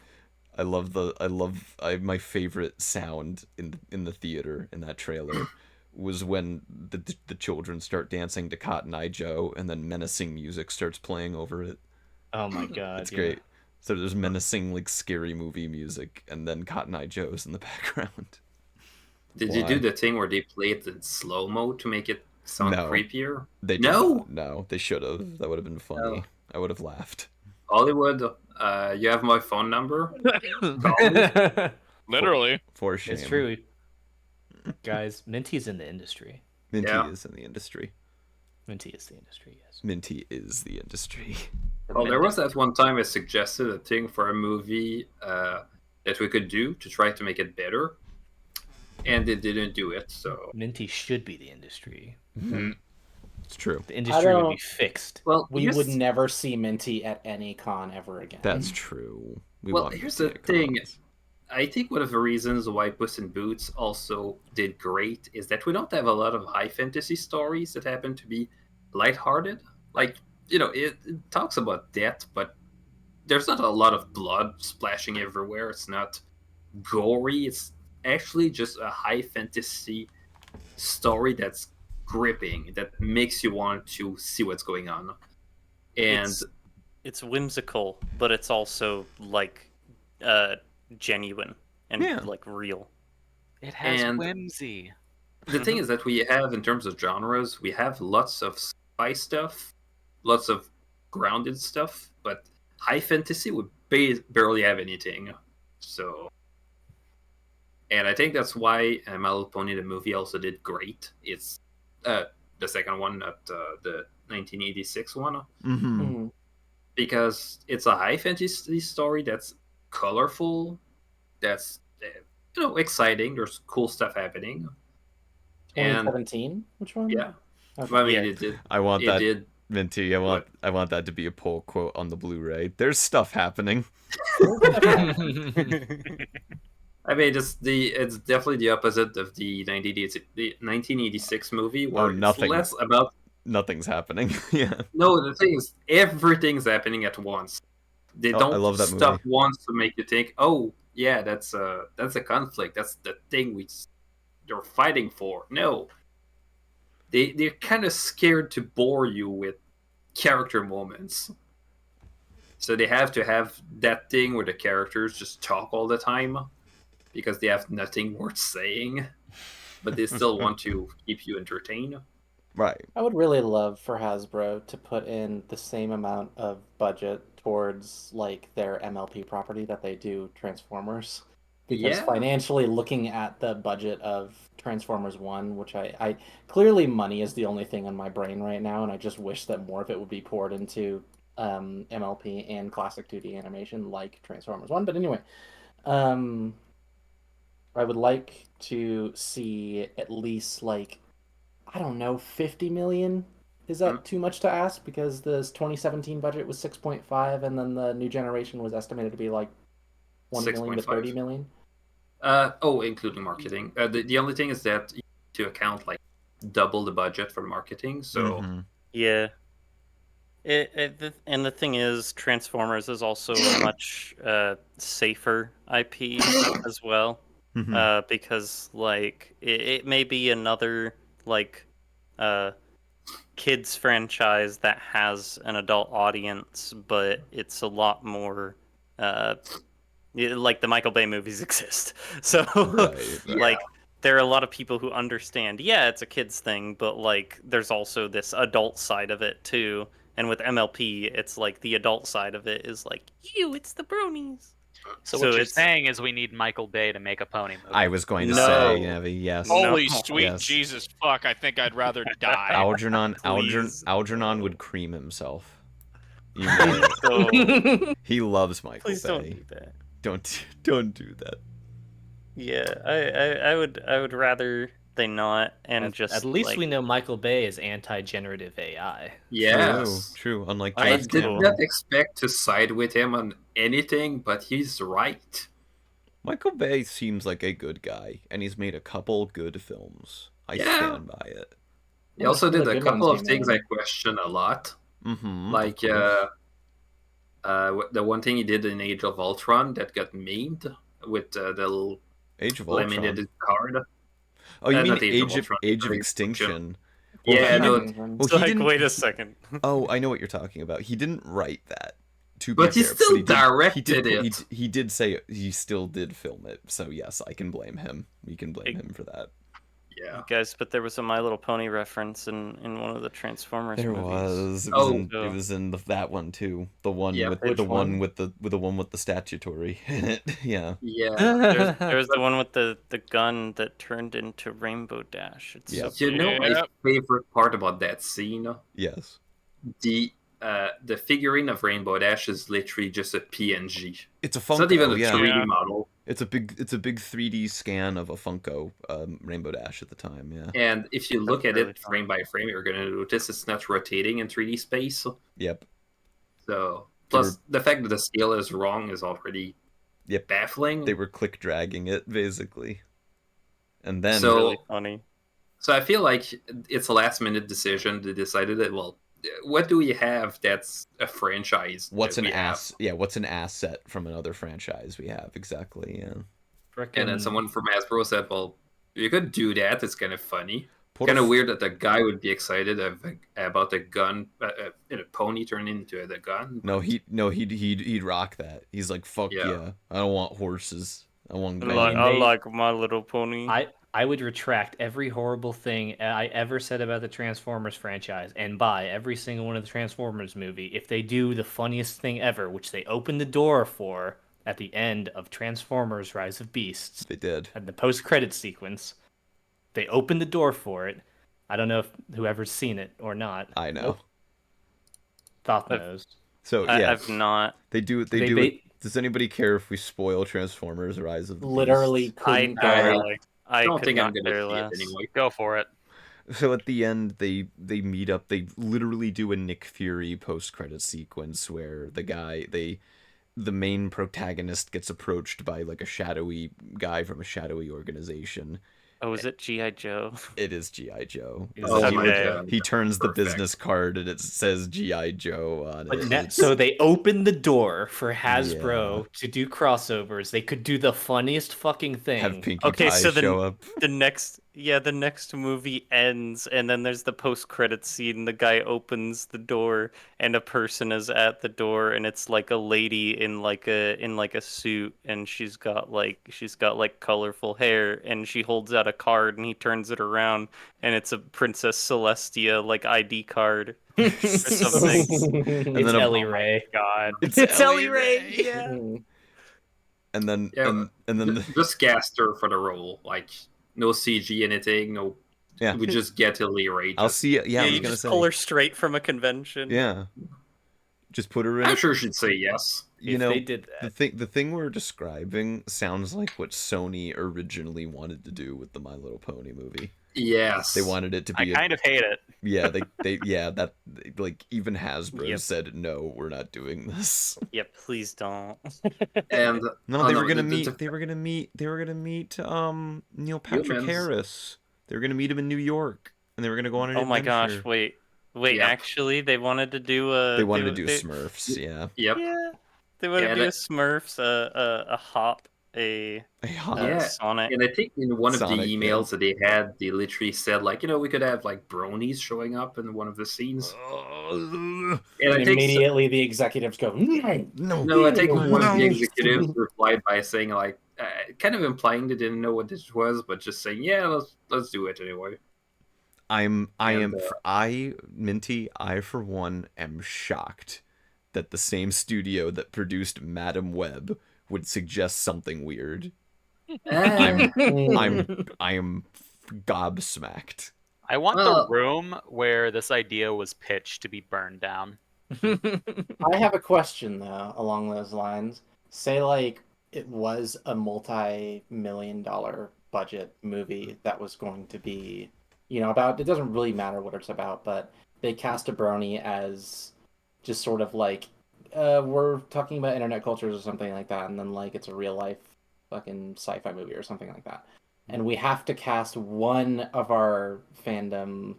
My favorite sound in the theater in that trailer was when the children start dancing to Cotton Eye Joe, and then menacing music starts playing over it. Oh my god, it's great. So there's menacing, like, scary movie music, and then Cotton Eye Joe's in the background. Did you do the thing where they play it in slow-mo to make it sound creepier? They did not. No, they should have. That would have been funny. I would have laughed. Hollywood, you have my phone number? Literally. For shame. It's true. Guys, Minty's in the industry. Minty is in the industry. Minty is the industry, yes. Minty is the industry. Well, there was that one time I suggested a thing for a movie that we could do to try to make it better, and they didn't do it, so... Minty should be the industry. Mm-hmm. It's true. The industry would be fixed. Well, we would never see Minty at any con ever again. That's true. Here's the thing. I think one of the reasons why Puss in Boots also did great is that we don't have a lot of high fantasy stories that happen to be lighthearted. Like, it talks about death, but there's not a lot of blood splashing everywhere. It's not gory. It's actually just a high fantasy story that's gripping, that makes you want to see what's going on. And it's whimsical, but it's also like genuine and like real. It has whimsy. The thing is that we have, in terms of genres, we have lots of spy stuff, lots of grounded stuff, but high fantasy would barely have anything. So, and I think that's why My Little Pony the movie also did great. It's the second one, not the 1986 one. Mm-hmm. Mm-hmm. Because it's a high fantasy story that's colorful, that's exciting. There's cool stuff happening. 2017? Which one? Yeah. Okay. I mean, it did. I want it that. Did. Minty, I want that to be a pull quote on the Blu-ray. There's stuff happening. I mean, it's definitely the opposite of the 1986 movie, where it's less about nothing's happening. Yeah. No, the thing is, everything's happening at once. They don't stop once to make you think, oh yeah, that's a conflict. That's the thing they're fighting for. No, they're kind of scared to bore you with character moments. So they have to have that thing where the characters just talk all the time because they have nothing worth saying, but they still want to keep you entertained. Right. I would really love for Hasbro to put in the same amount of budget towards like their MLP property that they do Transformers. Because financially, looking at the budget of Transformers 1, which I clearly money is the only thing on my brain right now, and I just wish that more of it would be poured into MLP and classic 2D animation like Transformers 1. But anyway, I would like to see at least, like, I don't know, 50 million? Is that too much to ask? Because the 2017 budget was 6.5, and then the new generation was estimated to be like 1 million to 30 million. Including marketing. The only thing is that you have to account like double the budget for marketing. So yeah. And the thing is, Transformers is also a much safer IP as well, because like it may be another like kids franchise that has an adult audience, but it's a lot more like the Michael Bay movies exist. So like there are a lot of people who understand, it's a kids thing, but like there's also this adult side of it too. And with MLP, it's like the adult side of it is like, it's the bronies. So what you're saying is we need Michael Bay to make a pony movie. I was going to say, yes. Holy sweet Jesus fuck, I think I'd rather die. Algernon would cream himself. You know, he loves Michael Please Bay. Don't do that. Don't do that. Yeah, I would rather they not, and at least we know Michael Bay is anti-generative AI. Yes, true. Unlike I did not expect to side with him on anything, but he's right. Michael Bay seems like a good guy, and he's made a couple good films. I stand by it. He also did a couple of things I question a lot. Mm-hmm, like the one thing he did in Age of Ultron that got memed with the little Age of laminated card. Oh, you mean Age of Extinction? Well, yeah, wait a second. Oh, I know what you're talking about. He didn't write that. But he still directed it. He did say he still did film it. So yes, I can blame him. We can blame him for that. Yeah, guys, but there was a My Little Pony reference in one of the Transformers movies. It was in that one too. The one with the one with the statutory in it. Yeah. Yeah. There's the one with the gun that turned into Rainbow Dash. It's my favorite part about that scene? Yes. The figurine of Rainbow Dash is literally just a PNG. It's a Funko. It's not even a 3D model. It's a big 3D scan of a Funko Rainbow Dash at the time. Yeah. And if you look at it frame by frame, you're gonna notice it's not rotating in 3D space. Yep. So plus the fact that the scale is wrong is already baffling. They were click dragging it basically, and then really funny. So I feel like it's a last minute decision. They decided that what do we have that's a franchise? What's an asset from another franchise we have? Exactly, yeah. And then someone from Hasbro said, well, you could do that. It's kind of funny. Kind of weird that the guy would be excited about the gun, a pony turning into the gun. No, he'd rock that. He's like, fuck yeah. I don't want horses. I want guns. I like My Little Pony. I would retract every horrible thing I ever said about the Transformers franchise and buy every single one of the Transformers movie if they do the funniest thing ever, which they opened the door for at the end of Transformers Rise of Beasts. They did. At the post-credit sequence. They opened the door for it. I don't know if whoever's seen it or not. I know. Thoth knows. So yeah, I've not. They do it. Does anybody care if we spoil Transformers Rise of the Literally Beasts? couldn't I don't think I'm gonna gonna see it anyway. Go for it. So at the end, they meet up. They literally do a Nick Fury post-credit sequence where the main protagonist gets approached by like a shadowy guy from a shadowy organization. Oh, is it G.I. Joe? It is G.I. Joe. Oh my God. He turns the business card and it says G.I. Joe on it. So they opened the door for Hasbro to do crossovers. They could do the funniest fucking thing. Have Pinkie Pie show up. The next movie ends, and then there's the post-credit scene. The guy opens the door, and a person is at the door, and it's like a lady in like a suit, and she's got like colorful hair, and she holds out a card, and he turns it around, and it's a Princess Celestia like ID card or something. It's Ellie Ray. God, it's Ellie Ray. Yeah. And then just cast her for the role, like. No CG, anything. No. Yeah. We just get Ellie Ray. I'll see it. Yeah, I was you gonna just say. pull her straight from a convention. Yeah. Just put her in. I'm sure she'd say yes. They did that. The thing we're describing sounds like what Sony originally wanted to do with the My Little Pony movie. Yes. They wanted it to be. I kind of hate it. Yeah, even Hasbro said no, we're not doing this. Yeah, please don't. And they were gonna meet Neil Patrick Harris. They were gonna meet him in New York, and they were gonna go on an adventure. Oh my gosh! Wait. Yep. Actually, they wanted to do a. They wanted to do Smurfs. Yeah. Yep. Yeah. They wanted to do a Smurfs, a Hop, a Sonic. And I think in one of Sonic, the emails that they had, they literally said like, we could have like bronies showing up in one of the scenes. And immediately the executives go, no. I think one of the executives replied by saying like, kind of implying they didn't know what this was, but just saying, yeah, let's do it anyway. Minty, I for one am shocked that the same studio that produced Madam Web would suggest something weird. I am gobsmacked. I want the room where this idea was pitched to be burned down. I have a question though along those lines. Say like it was a multi-million-dollar budget movie that was going to be, about, it doesn't really matter what it's about, but they cast a brony as just sort of like, we're talking about internet cultures or something like that, and then like it's a real life fucking sci-fi movie or something like that. And we have to cast one of our fandom,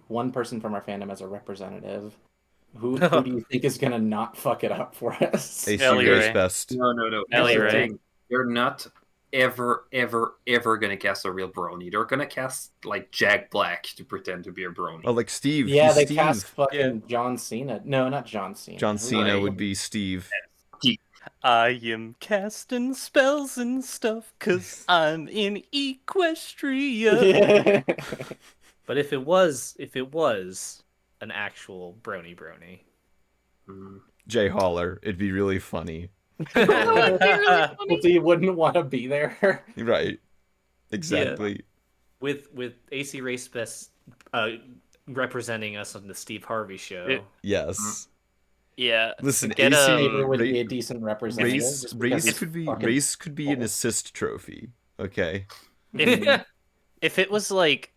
one person from our fandom as a representative Who do you think is gonna not fuck it up for us? AC Race Best. No. Ellie Ray. They're not ever gonna cast a real brony. They're gonna cast like Jack Black to pretend to be a brony. Oh, like Steve. Yeah, He's they Steve. cast fucking John Cena. No, not John Cena. John Cena would be Steve. I am casting spells and stuff because I'm in Equestria. But if it was an actual brony, Jay Holler, it'd be really funny. But you wouldn't want to be there. Right. Exactly. Yeah. With AC Race Best representing us on the Steve Harvey show. Yes. Yeah. Listen, get AC would be a decent representative. Race could be an assist trophy. Okay. If it was like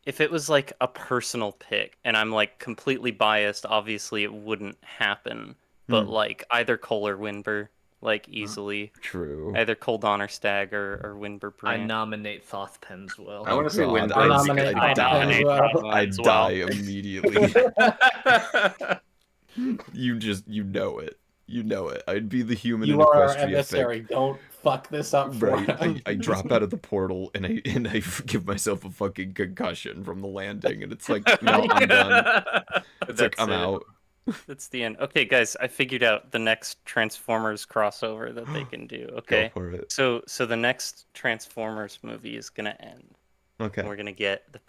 a personal pick, and I'm like completely biased, obviously it wouldn't happen. But like either Cole or Winber, like easily. True. Either Cole Donner Stag or Winber Brand. I nominate Thoth Penswell. I want to say Winber. I'd die immediately. You know it. You know it. I'd be the human in You are our Equestria emissary. pick. Don't fuck this up for Right. him. I drop out of the portal and I give myself a fucking concussion from the landing, and it's like, no, I'm done. It's like I'm out. That's the end. Okay, guys, I figured out the next Transformers crossover that they can do. Okay. Go for it. So the next Transformers movie is gonna end. Okay. And we're gonna get the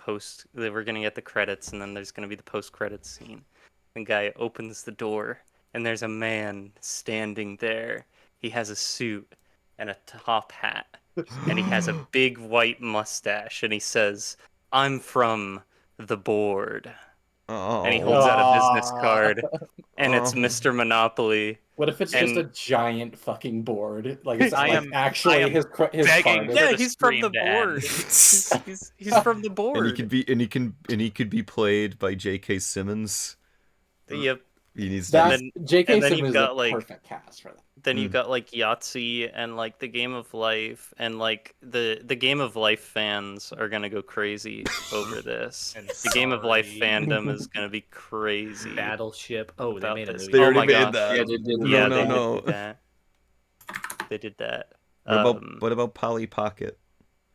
credits, and then there's gonna be the post-credits scene. The guy opens the door, and there's a man standing there. He has a suit and a top hat, and he has a big white mustache, and he says, "I'm from the board." Oh. And he holds out a business card, and it's Mr. Monopoly. What if it's just a giant fucking board? Like it's I am actually his begging card. for Yeah, the he's from the stream to end. board. he's from the board. And he could be played by J.K. Simmons. Yep. He needs That's to. J.K. and then Simmons you've is got, a like- perfect cast for that. Then you've got like Yahtzee and like the Game of Life, and like the Game of Life fans are gonna go crazy over this. And The Game of Life sorry. fandom is gonna be crazy. Battleship. Oh, they about made a this. movie. They Oh already my made gosh. that. Yeah, they did. Yeah, No. they did that. They did that. What about Polly Pocket?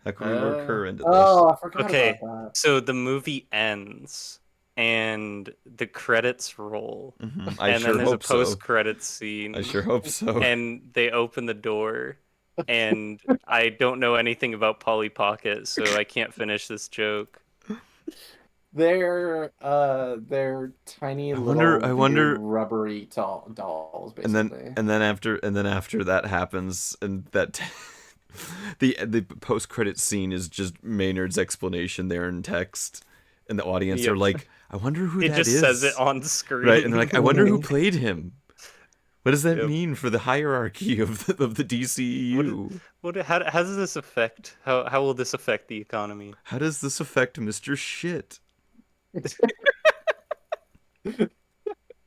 How can we work her into this? Oh, I forgot Okay. about that. So the movie ends, and the credits roll, I and sure then there's a hope so. post-credits scene. I sure hope so. And they open the door, and I don't know anything about Polly Pocket, so I can't finish this joke. They're tiny I wonder rubbery dolls, and basically. then after that happens, and that the post credit scene is just Maynard's explanation there in text, and the audience are like, I wonder who It that just is. says it on the screen. Right, and they're like, I wonder who played him. What does that mean for the hierarchy of the DCEU? How does this affect? How will this affect the economy? How does this affect Mr. Shit?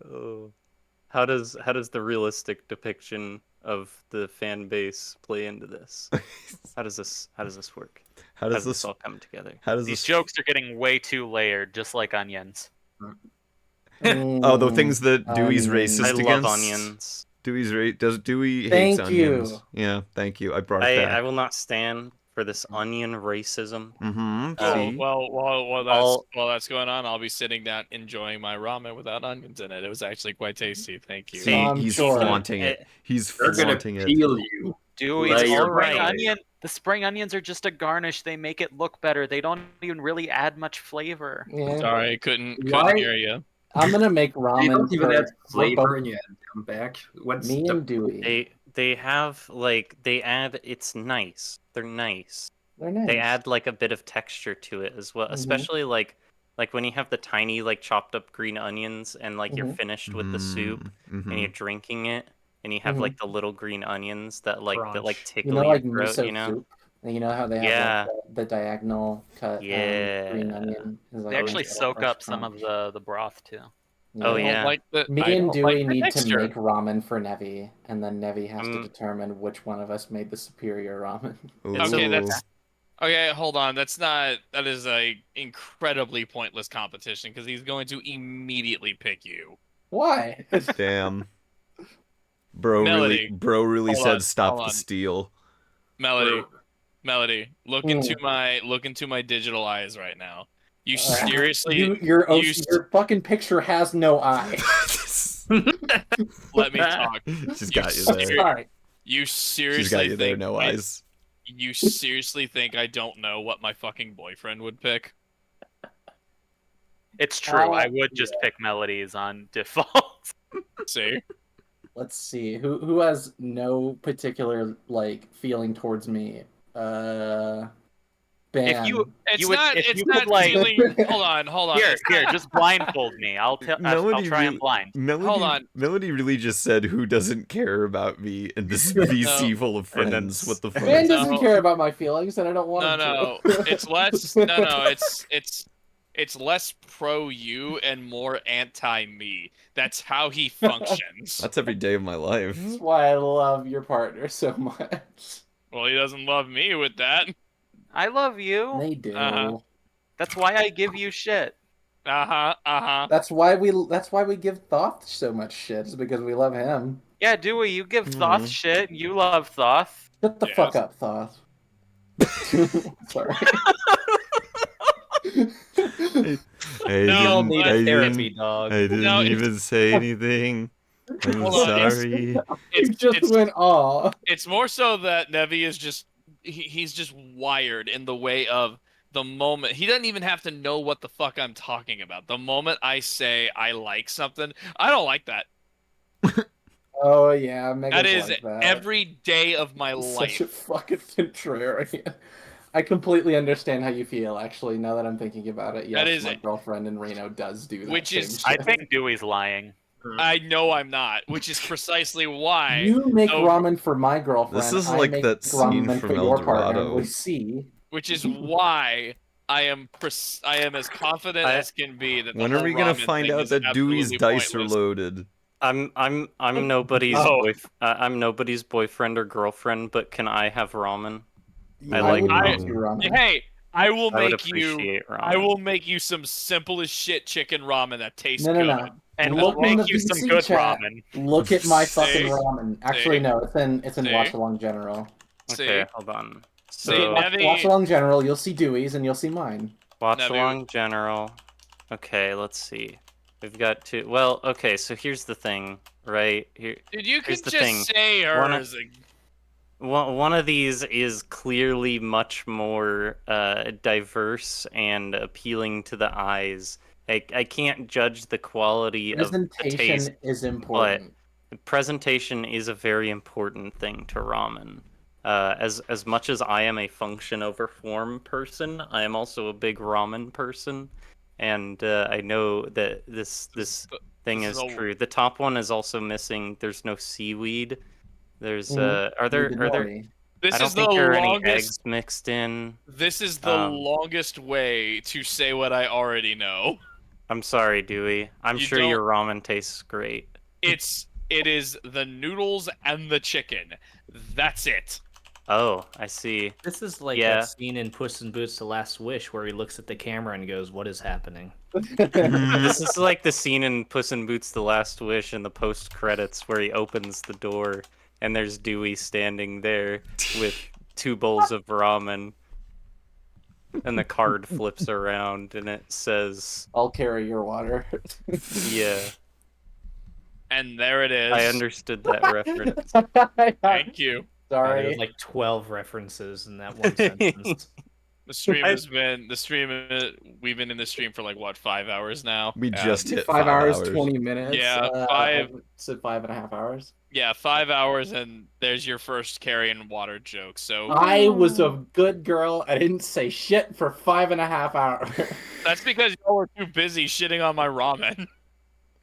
Oh, how does the realistic depiction of the fan base play into this? How does this work? How does this all come together? How does These this jokes are getting way too layered, just like onions. Oh, the things that Dewey's racist I against. love onions. Does Dewey Thank hates you. onions? Yeah, thank you. I brought it back. I will not stand for this onion racism. See? While that's going on, I'll be sitting down enjoying my ramen without onions in it. It was actually quite tasty. Thank you. See, he's flaunting it. He's They're gonna flaunting it. peel you. Dewey, Layer the by spring layer. onion. The spring onions are just a garnish. They make it look better. They don't even really add much flavor. Yeah. Sorry, couldn't Why- hear you. I'm gonna make You ramen don't even for add flavor both and you add them back. What's me the and Dewey. They have like they add. It's nice. They're nice. They're nice. They add like a bit of texture to it as well, especially like when you have the tiny like chopped up green onions and like you're finished with the soup and you're drinking it and you have like the little green onions that Crunch. tickle You know, like your throat, miso you know? soup. And you know how they have Yeah. like, the diagonal cut green onion. Is, like, They actually a little soak fresh up some crunch. of the broth too. Oh, Yeah. yeah. Me I and don't Dewey like the need to texture. make ramen for Nevi, and then Nevi has to determine which one of us made the superior ramen. Okay, hold on. That is a incredibly pointless competition because he's going to immediately pick you. Why? Damn. Bro really said stop the steal. Melody, look into my digital eyes right now. You seriously your fucking picture has no eye. Let me talk. She's got you there. Sorry. You seriously She's got you think there, no eyes. You seriously think I don't know what my fucking boyfriend would pick? It's true. I would just pick Melodies on default. See? Let's see. Who has no particular feeling towards me? Ben. Hold on. Here, just blindfold me. I'll try and blind. Hold on. Melody really just said, "Who doesn't care about me in this VC full of friends?" What the fuck? Ben doesn't care about my feelings, and I don't want to. It's less. It's less pro you and more anti me. That's how he functions. That's every day of my life. This is why I love your partner so much. Well, he doesn't love me with that. I love you. They do. That's why I give you shit. That's why we give Thoth so much shit. Is because we love him. Yeah, Dewey, you give Thoth shit. You love Thoth. Shut the fuck up, Thoth. Sorry. I didn't even say anything. I'm sorry. It just went off. It's more so that Nevi is just he's just wired in the way of the moment. He doesn't even have to know what the fuck I'm talking about. The moment I say I like something, I don't like that. Oh yeah, Megan's that is like that. Every day of my life. Such a fucking contrarian. I completely understand how you feel, actually, now that I'm thinking about it. Yes, my girlfriend in Reno does do that. I think Dewey's lying. I know I'm not, which is precisely why. You make ramen for my girlfriend. This is like that scene from El Dorado. Which is why I am as confident as can be that. When are we gonna find out that Dewey's dice are loaded? I'm nobody's I'm nobody's boyfriend or girlfriend, but can I have ramen? I like ramen. Hey, I will make you some simple as shit chicken ramen that tastes good. No. And we'll make you some good ramen. Look at my fucking ramen. Actually, no, it's in Watch Along General. Okay, hold on. So Watch Along General, you'll see Dewey's and you'll see mine. Watch Along General. Okay, let's see. We've got two. Well, okay, so here's the thing, right? Dude, you can just say hers. One of these is clearly much more diverse and appealing to the eyes. I can't judge the quality of the taste. Presentation is important. But presentation is a very important thing to ramen. As much as I am a function over form person, I am also a big ramen person, and I know that this thing is true. The top one is also missing. There's no seaweed. There's are there? This I don't is think the there are longest. any eggs mixed in. This is the longest way to say what I already know. I'm sorry, Dewey. I'm sure your ramen tastes great. It is the noodles and the chicken. That's it. Oh, I see. This is like that scene in Puss in Boots: The Last Wish where he looks at the camera and goes, "What is happening?" This is like the scene in Puss in Boots: The Last Wish in the post credits where he opens the door and there's Dewey standing there with 2 bowls of ramen. And the card flips around and it says, "I'll carry your water." Yeah. And there it is. I understood that reference. Thank you. Sorry. There's like 12 references in that one sentence. We've been in the stream for like what, 5 hours now? We just hit 5 hours, 20 minutes. Yeah, I said 5.5 hours. Yeah, 5 hours, and there's your first carrying water joke. So I was a good girl. I didn't say shit for 5.5 hours. That's because y'all were too busy shitting on my ramen.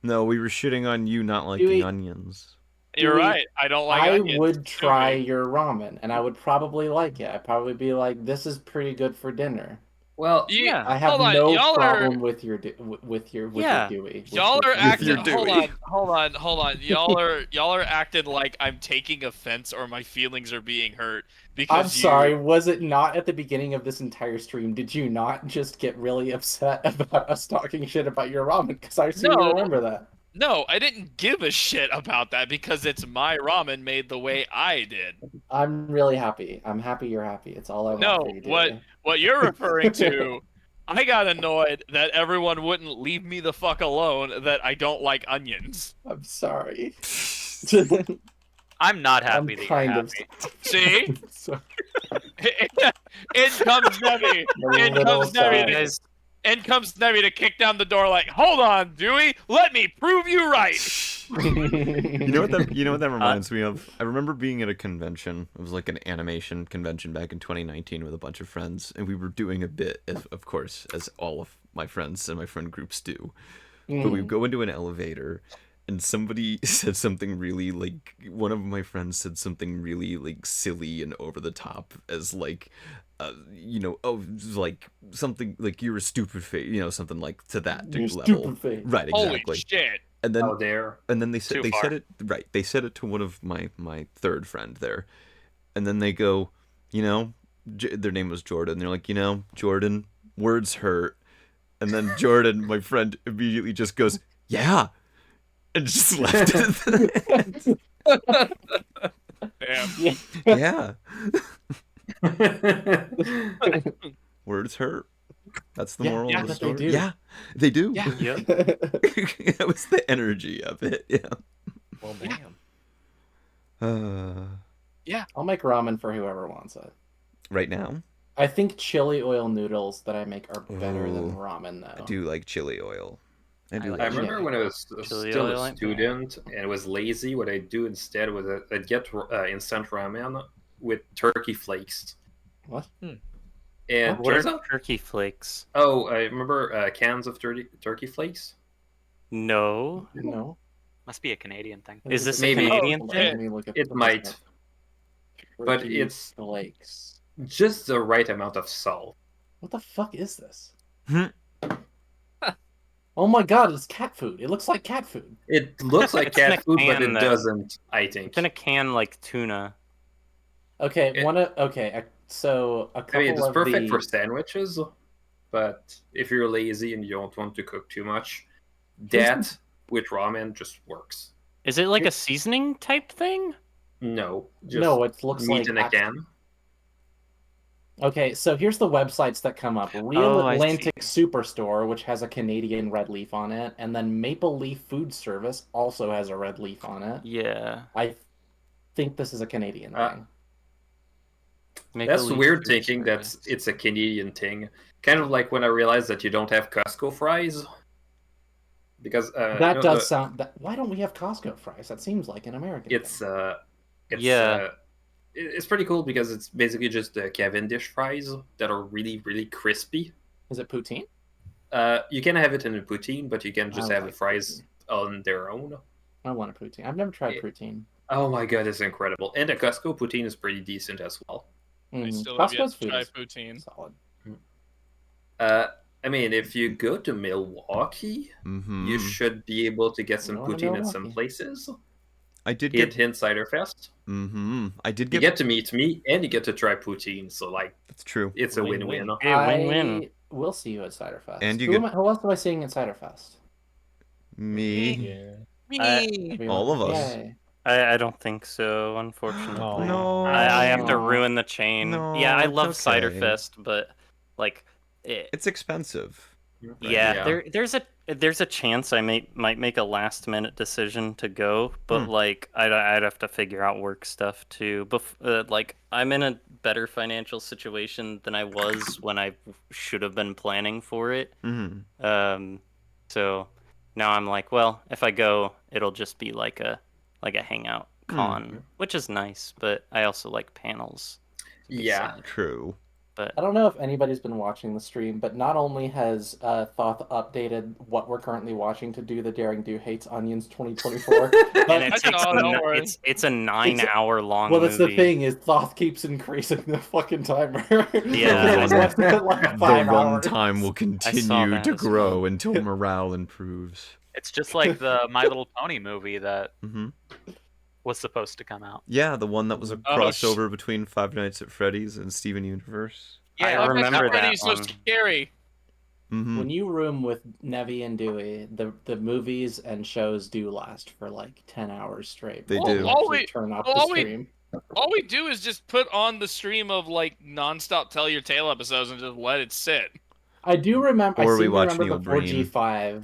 No, we were shitting on you not liking onions. You're right. I don't like onions. I would try your ramen, and I would probably like it. I'd probably be like, "This is pretty good for dinner." Well, yeah. I have no problem with your Dewey. Y'all are acting. Hold on. Y'all are acting like I'm taking offense or my feelings are being hurt because I'm sorry. Was it not at the beginning of this entire stream? Did you not just get really upset about us talking shit about your ramen? Because I seem to remember that. No, I didn't give a shit about that because it's my ramen made the way I did. I'm really happy. I'm happy you're happy. It's all I want for you, dude. What you're referring to, I got annoyed that everyone wouldn't leave me the fuck alone that I don't like onions. I'm sorry. I'm not happy that you're happy. See? In comes Nevi. In comes Nevi to kick down the door like, hold on, Dewey, let me prove you right. You know what that reminds me of? I remember being at a convention. It was like an animation convention back in 2019 with a bunch of friends, and we were doing a bit, of course, as all of my friends and my friend groups do. But we go into an elevator, and somebody said something really, like, one of my friends said something really, like, silly and over the top, as, like, like, something, like, you're a stupid face, something like to that level. Right, exactly. Holy shit. And then, there. And then they said it, right, they said it to one of my third friend there. And then they go, their name was Jordan. They're like, Jordan, words hurt. And then Jordan, my friend, immediately just goes, yeah. And just left it. Damn. Yeah. Words hurt. That's the moral of the story. They do. Yeah, they do. Yeah. That was the energy of it. Yeah. Well, damn. Yeah. I'll make ramen for whoever wants it. Right now? I think chili oil noodles that I make are better than ramen, though. I do like chili oil. I remember when I was still a student and was lazy, what I'd do instead was I'd get instant ramen with turkey flakes. What? And what are turkey flakes? Oh, I remember cans of turkey flakes. No. Must be a Canadian thing. Is this a Canadian thing? It might. But it's flakes. Just the right amount of salt. What the fuck is this? Oh my god, it's cat food. It looks like cat food. It looks like cat food, but it doesn't, I think. It's in a can like tuna. Okay, so a couple it's of perfect for sandwiches, but if you're lazy and you don't want to cook too much, that with ramen just works. Is it like a seasoning type thing? No. It looks meat like in a can. Okay, so here's the websites that come up. Real Atlantic Superstore, which has a Canadian red leaf on it, and then Maple Leaf Food Service also has a red leaf on it. Yeah. I think this is a Canadian thing. That's weird thinking that it's a Canadian thing. Kind of like when I realized that you don't have Costco fries. Because that does sound. Why don't we have Costco fries? That seems like an American thing. It's pretty cool because it's basically just the Cavendish fries that are really, really crispy. Is it poutine? You can have it in a poutine, but you can just have the fries on their own. I want a poutine. I've never tried poutine. Oh my god, it's incredible. And the Costco poutine is pretty decent as well. I still have yet to try poutine. Solid. I mean, if you go to Milwaukee, you should be able to get some poutine at some places. I did get Insider Fest. I did You get to meet me and you get to try poutine. So that's true. It's a win-win. Win-win. We'll see you at Cider Fest. And who else am I seeing at Cider Fest? Me. Me. All of us. Yay. I don't think so, unfortunately. Oh, no. I have to ruin the chain. No, yeah, I love it's Cider okay. Fest, but like it's expensive. Yeah, there's a chance I might make a last minute decision to go, but like I'd have to figure out work stuff too. Like I'm in a better financial situation than I was when I should have been planning for it. So now I'm like, well, if I go, it'll just be like a hangout con, which is nice, but I also like panels. Yeah, true. But I don't know if anybody's been watching the stream, but not only has Thoth updated what we're currently watching to do the Daring Do Hates Onions 2024, and it's a 9-hour long well, that's movie. the thing is Thoth keeps increasing the fucking timer. Yeah, like the 5 hours. runtime will continue to grow until morale improves. It's just like the My Little Pony movie that was supposed to come out. Yeah, the one that was a crossover between Five Nights at Freddy's and Steven Universe. Yeah, I remember that Freddy's so scary. When you room with Nevi and Dewey, the movies and shows do last for like 10 hours straight. They do. Turn off the stream. All we do is just put on the stream of like nonstop Tell Your Tale episodes and just let it sit. I do remember. Or I we seem to watch remember Neil before Breen. G5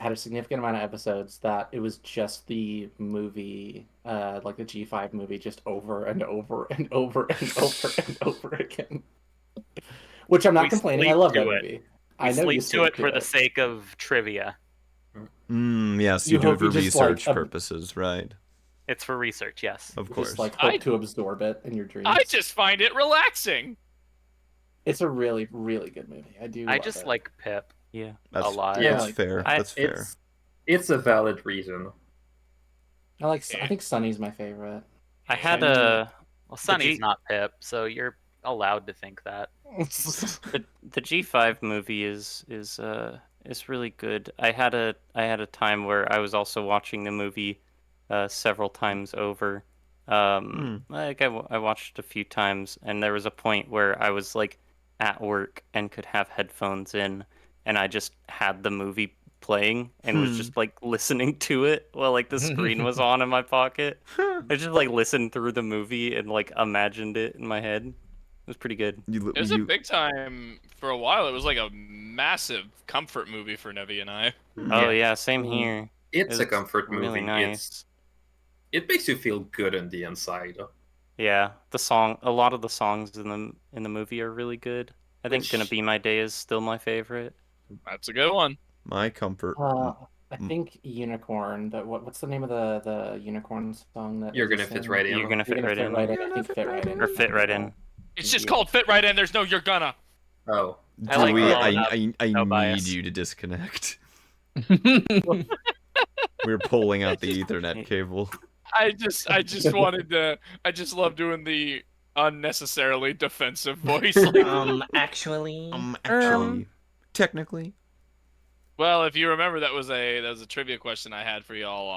had a significant amount of episodes that it was just the movie, like the G5 movie, just over and over and over and over and over again. Which I'm not complaining. I love that movie. I know you sleep to it for the sake of trivia. Yes, you do it for research purposes, right? It's for research, yes. Of course. Just like hope to absorb it in your dreams. I just find it relaxing. It's a really, really good movie. I just like Pip. Yeah, a lot. Yeah, that's fair. That's fair. It's a valid reason. I think Sunny's my favorite. I had a. Well, Sunny's not Pip, so you're allowed to think that. The G5 movie is really good. I had a time where I was also watching the movie several times over. Like I watched a few times, and there was a point where I was like at work and could have headphones in, and I just had the movie playing and was just like listening to it while like the screen was on in my pocket. I just like listened through the movie and like imagined it in my head. It was pretty good. It was a big time for a while. It was like a massive comfort movie for Nevi and I. Oh yeah, same here. It's a comfort movie. Really nice. It makes you feel good on the inside. Yeah, a lot of the songs in the movie are really good. I think "Gonna Be My Day" is still my favorite. That's a good one. My comfort. I think Unicorn. What's the name of the Unicorn song that You're Gonna Fit Right In? You're Gonna Fit Right In. I think Fit Right In. Or Fit Right In. It's just called Fit Right In. There's no You're Gonna. Oh. I need you to disconnect. We're pulling out the Ethernet cable. I just wanted to. I just love doing the unnecessarily defensive voice. Actually, technically. Well, if you remember, that was a trivia question I had for y'all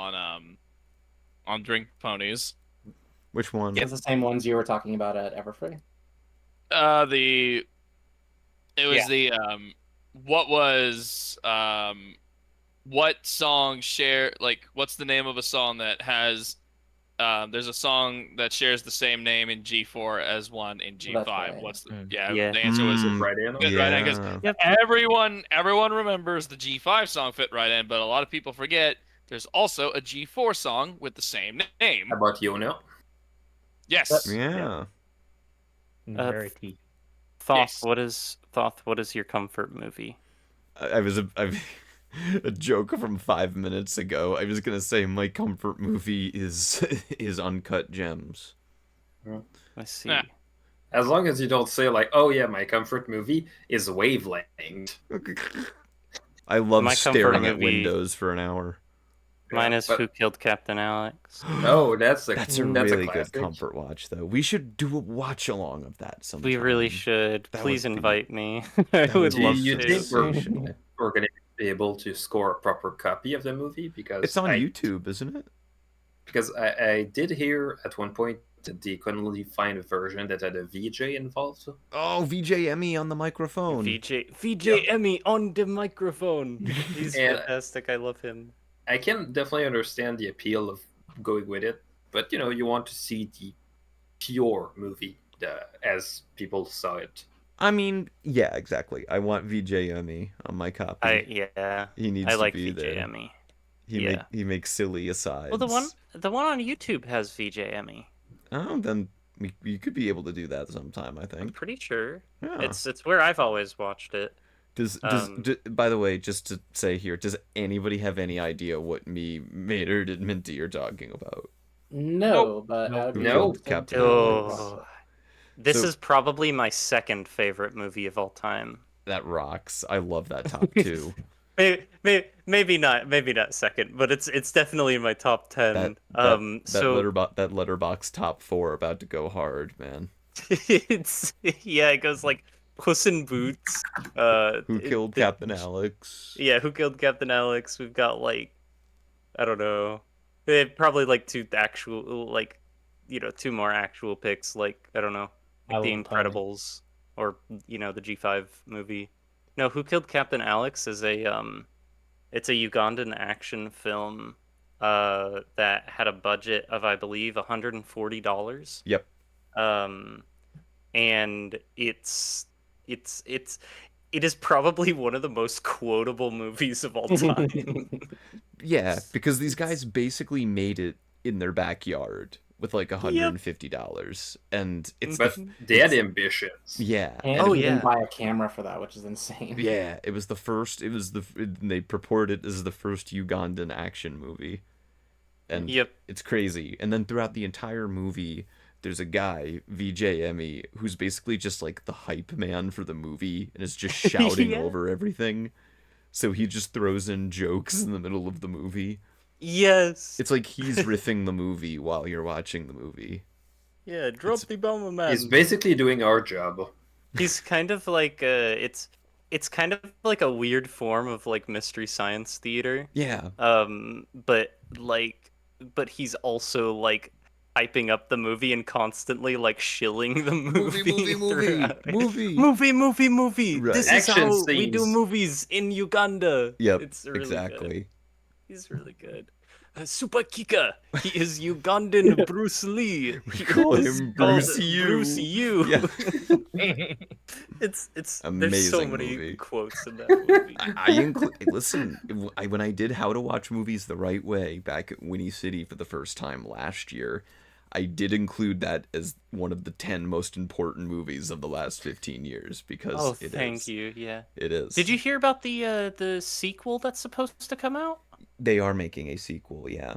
on Drink Ponies. Which one? It's the same ones you were talking about at Everfree. What song what's the name of a song that has there's a song that shares the same name in G4 as one in G5. Right. What's the the answer was Right In. Right In, because everyone remembers the G5 song Fit Right In, but a lot of people forget there's also a G4 song with the same name. How about Yono? Yes. Yeah. Thoth, what is your comfort movie? I've a joke from 5 minutes ago. I was gonna say my comfort movie is Uncut Gems. I see. As long as you don't say like, "Oh yeah, my comfort movie is Wavelength." I love staring at windows for an hour. Mine is Who Killed Captain Alex. Oh, that's a really a good comfort watch, though. We should do a watch along of that sometime. We really should. Please invite me. I would love to. You think we're going to be able to score a proper copy of the movie? Because it's on YouTube, isn't it? Because I did hear at one point that they couldn't really find a version that had a VJ involved. Oh, VJ Emmy on the microphone. VJ Emmy on the microphone. He's fantastic. I love him. I can definitely understand the appeal of going with it, but you want to see the pure movie as people saw it. I mean, yeah, exactly. I want VJ Emmy on my copy. He needs to be VJ there. Emmy. He makes silly asides. Well, the one on YouTube has VJ Emmy. Oh, then we could be able to do that sometime. I think. I'm pretty sure. Yeah. It's where I've always watched it. By the way, just to say here, does anybody have any idea what me, Maynard, and Minty are talking about? No, no. Captain. This is probably my second favorite movie of all time. That rocks. I love that top two. Maybe not second, but it's definitely in my top 10. That letterbox top 4 about to go hard, man. It goes like Puss in Boots. Who Killed Captain Alex? Yeah, Who Killed Captain Alex? We've got like, I don't know, probably like two more actual picks. Like I don't know, like The Incredibles or the G5 movie. No, Who Killed Captain Alex is it's a Ugandan action film that had a budget of, I believe, $140. Yep. And it is probably one of the most quotable movies of all time. Yeah, because these guys basically made it in their backyard with like $150, and it's they had ambitions. Yeah. And he didn't buy a camera for that, which is insane. Yeah, it was the first. They purported this is the first Ugandan action movie, and it's crazy. And then throughout the entire movie, there's a guy, VJ Emmy, who's basically just like the hype man for the movie and is just shouting over everything. So he just throws in jokes in the middle of the movie. Yes. It's like he's riffing the movie while you're watching the movie. Yeah, drop the bomb, man. He's basically doing our job. He's kind of like it's kind of like a weird form of like Mystery Science Theater. Yeah. But he's also like hyping up the movie and constantly like shilling the movie. Movie. Right. This is how we do movies in Uganda. Yep. It's really exactly. Good. He's really good. Super Kika. He is Ugandan Bruce Lee. We call him Bruce U. Bruce U. Yeah. It's amazing. There's so many movie. Quotes in that movie. Listen, when I did How to Watch Movies the Right Way back at Winnie City for the first time last year, I did include that as one of the 10 most important movies of the last 15 years because thank you. Yeah. It is. Did you hear about the sequel that's supposed to come out? They are making a sequel, yeah.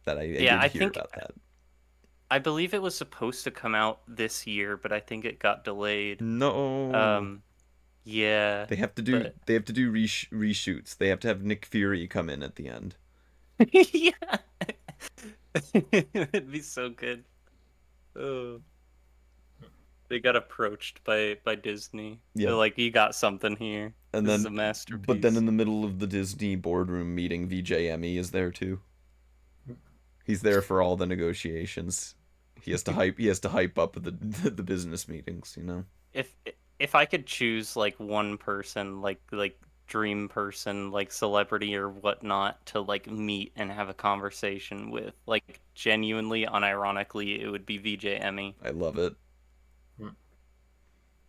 I did hear about that. I believe it was supposed to come out this year, but I think it got delayed. No. Yeah. They have to do reshoots. They have to have Nick Fury come in at the end. Yeah. It'd be so good. Oh. They got approached by Disney. Yeah. They're like, you got something here. And this then, is a masterpiece. But then in the middle of the Disney boardroom meeting, VJ Emmy is there too. He's there for all the negotiations. He has to hype up the business meetings, you know. If I could choose like one person, like dream person, like celebrity or whatnot, to like meet and have a conversation with, like genuinely, unironically, it would be VJ Emmy. I love it.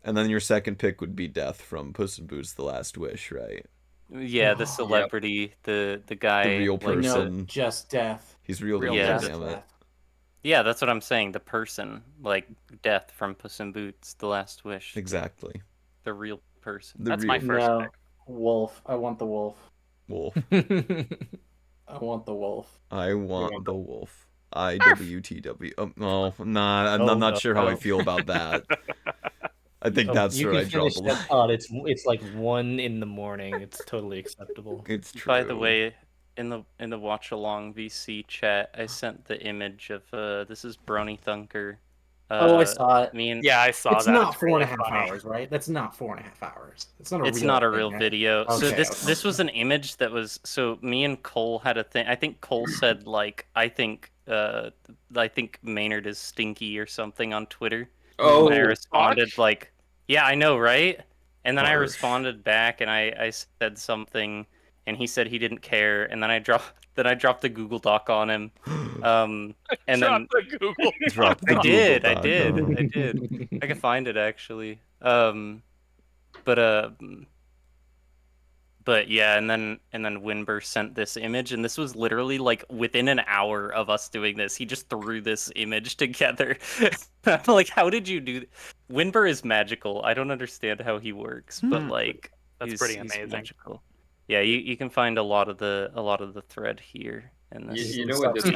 And then your second pick would be Death from Puss in Boots: The Last Wish, right? Yeah, the celebrity, the guy, the real person. No, just Death. He's real. Yeah, damn it. Yeah, that's what I'm saying. The person, like Death from Puss in Boots: The Last Wish. Exactly. The real person. That's my first pick. Wolf. I want the wolf. Wolf. I want the wolf. I want the wolf. IWTW. Oh, no, nah, I'm not sure how I feel about that. I think that's where I draw the line. It's like 1 a.m. It's totally acceptable. It's true. By the way, in the watch along VC chat, I sent the image of this is Brony Thunker. I saw it. I saw it's that. Not 4.5 hours, right? That's not 4.5 hours. It's not a real thing, video. Right? So okay, this was an image that was. So me and Cole had a thing. I think Cole said like I think Maynard is stinky or something on Twitter. Oh, and I responded like, yeah, I know, right? And then I responded back and I said something, and he said he didn't care, and then I dropped the Google Doc on him. And then the Google. I did. I can find it actually. But yeah, and then Winber sent this image, and this was literally like within an hour of us doing this. He just threw this image together. I'm like, how did you do? Winber is magical. I don't understand how he works, but like that's pretty amazing. He's magical. Yeah, you can find a lot of the thread here. And this you know what this is?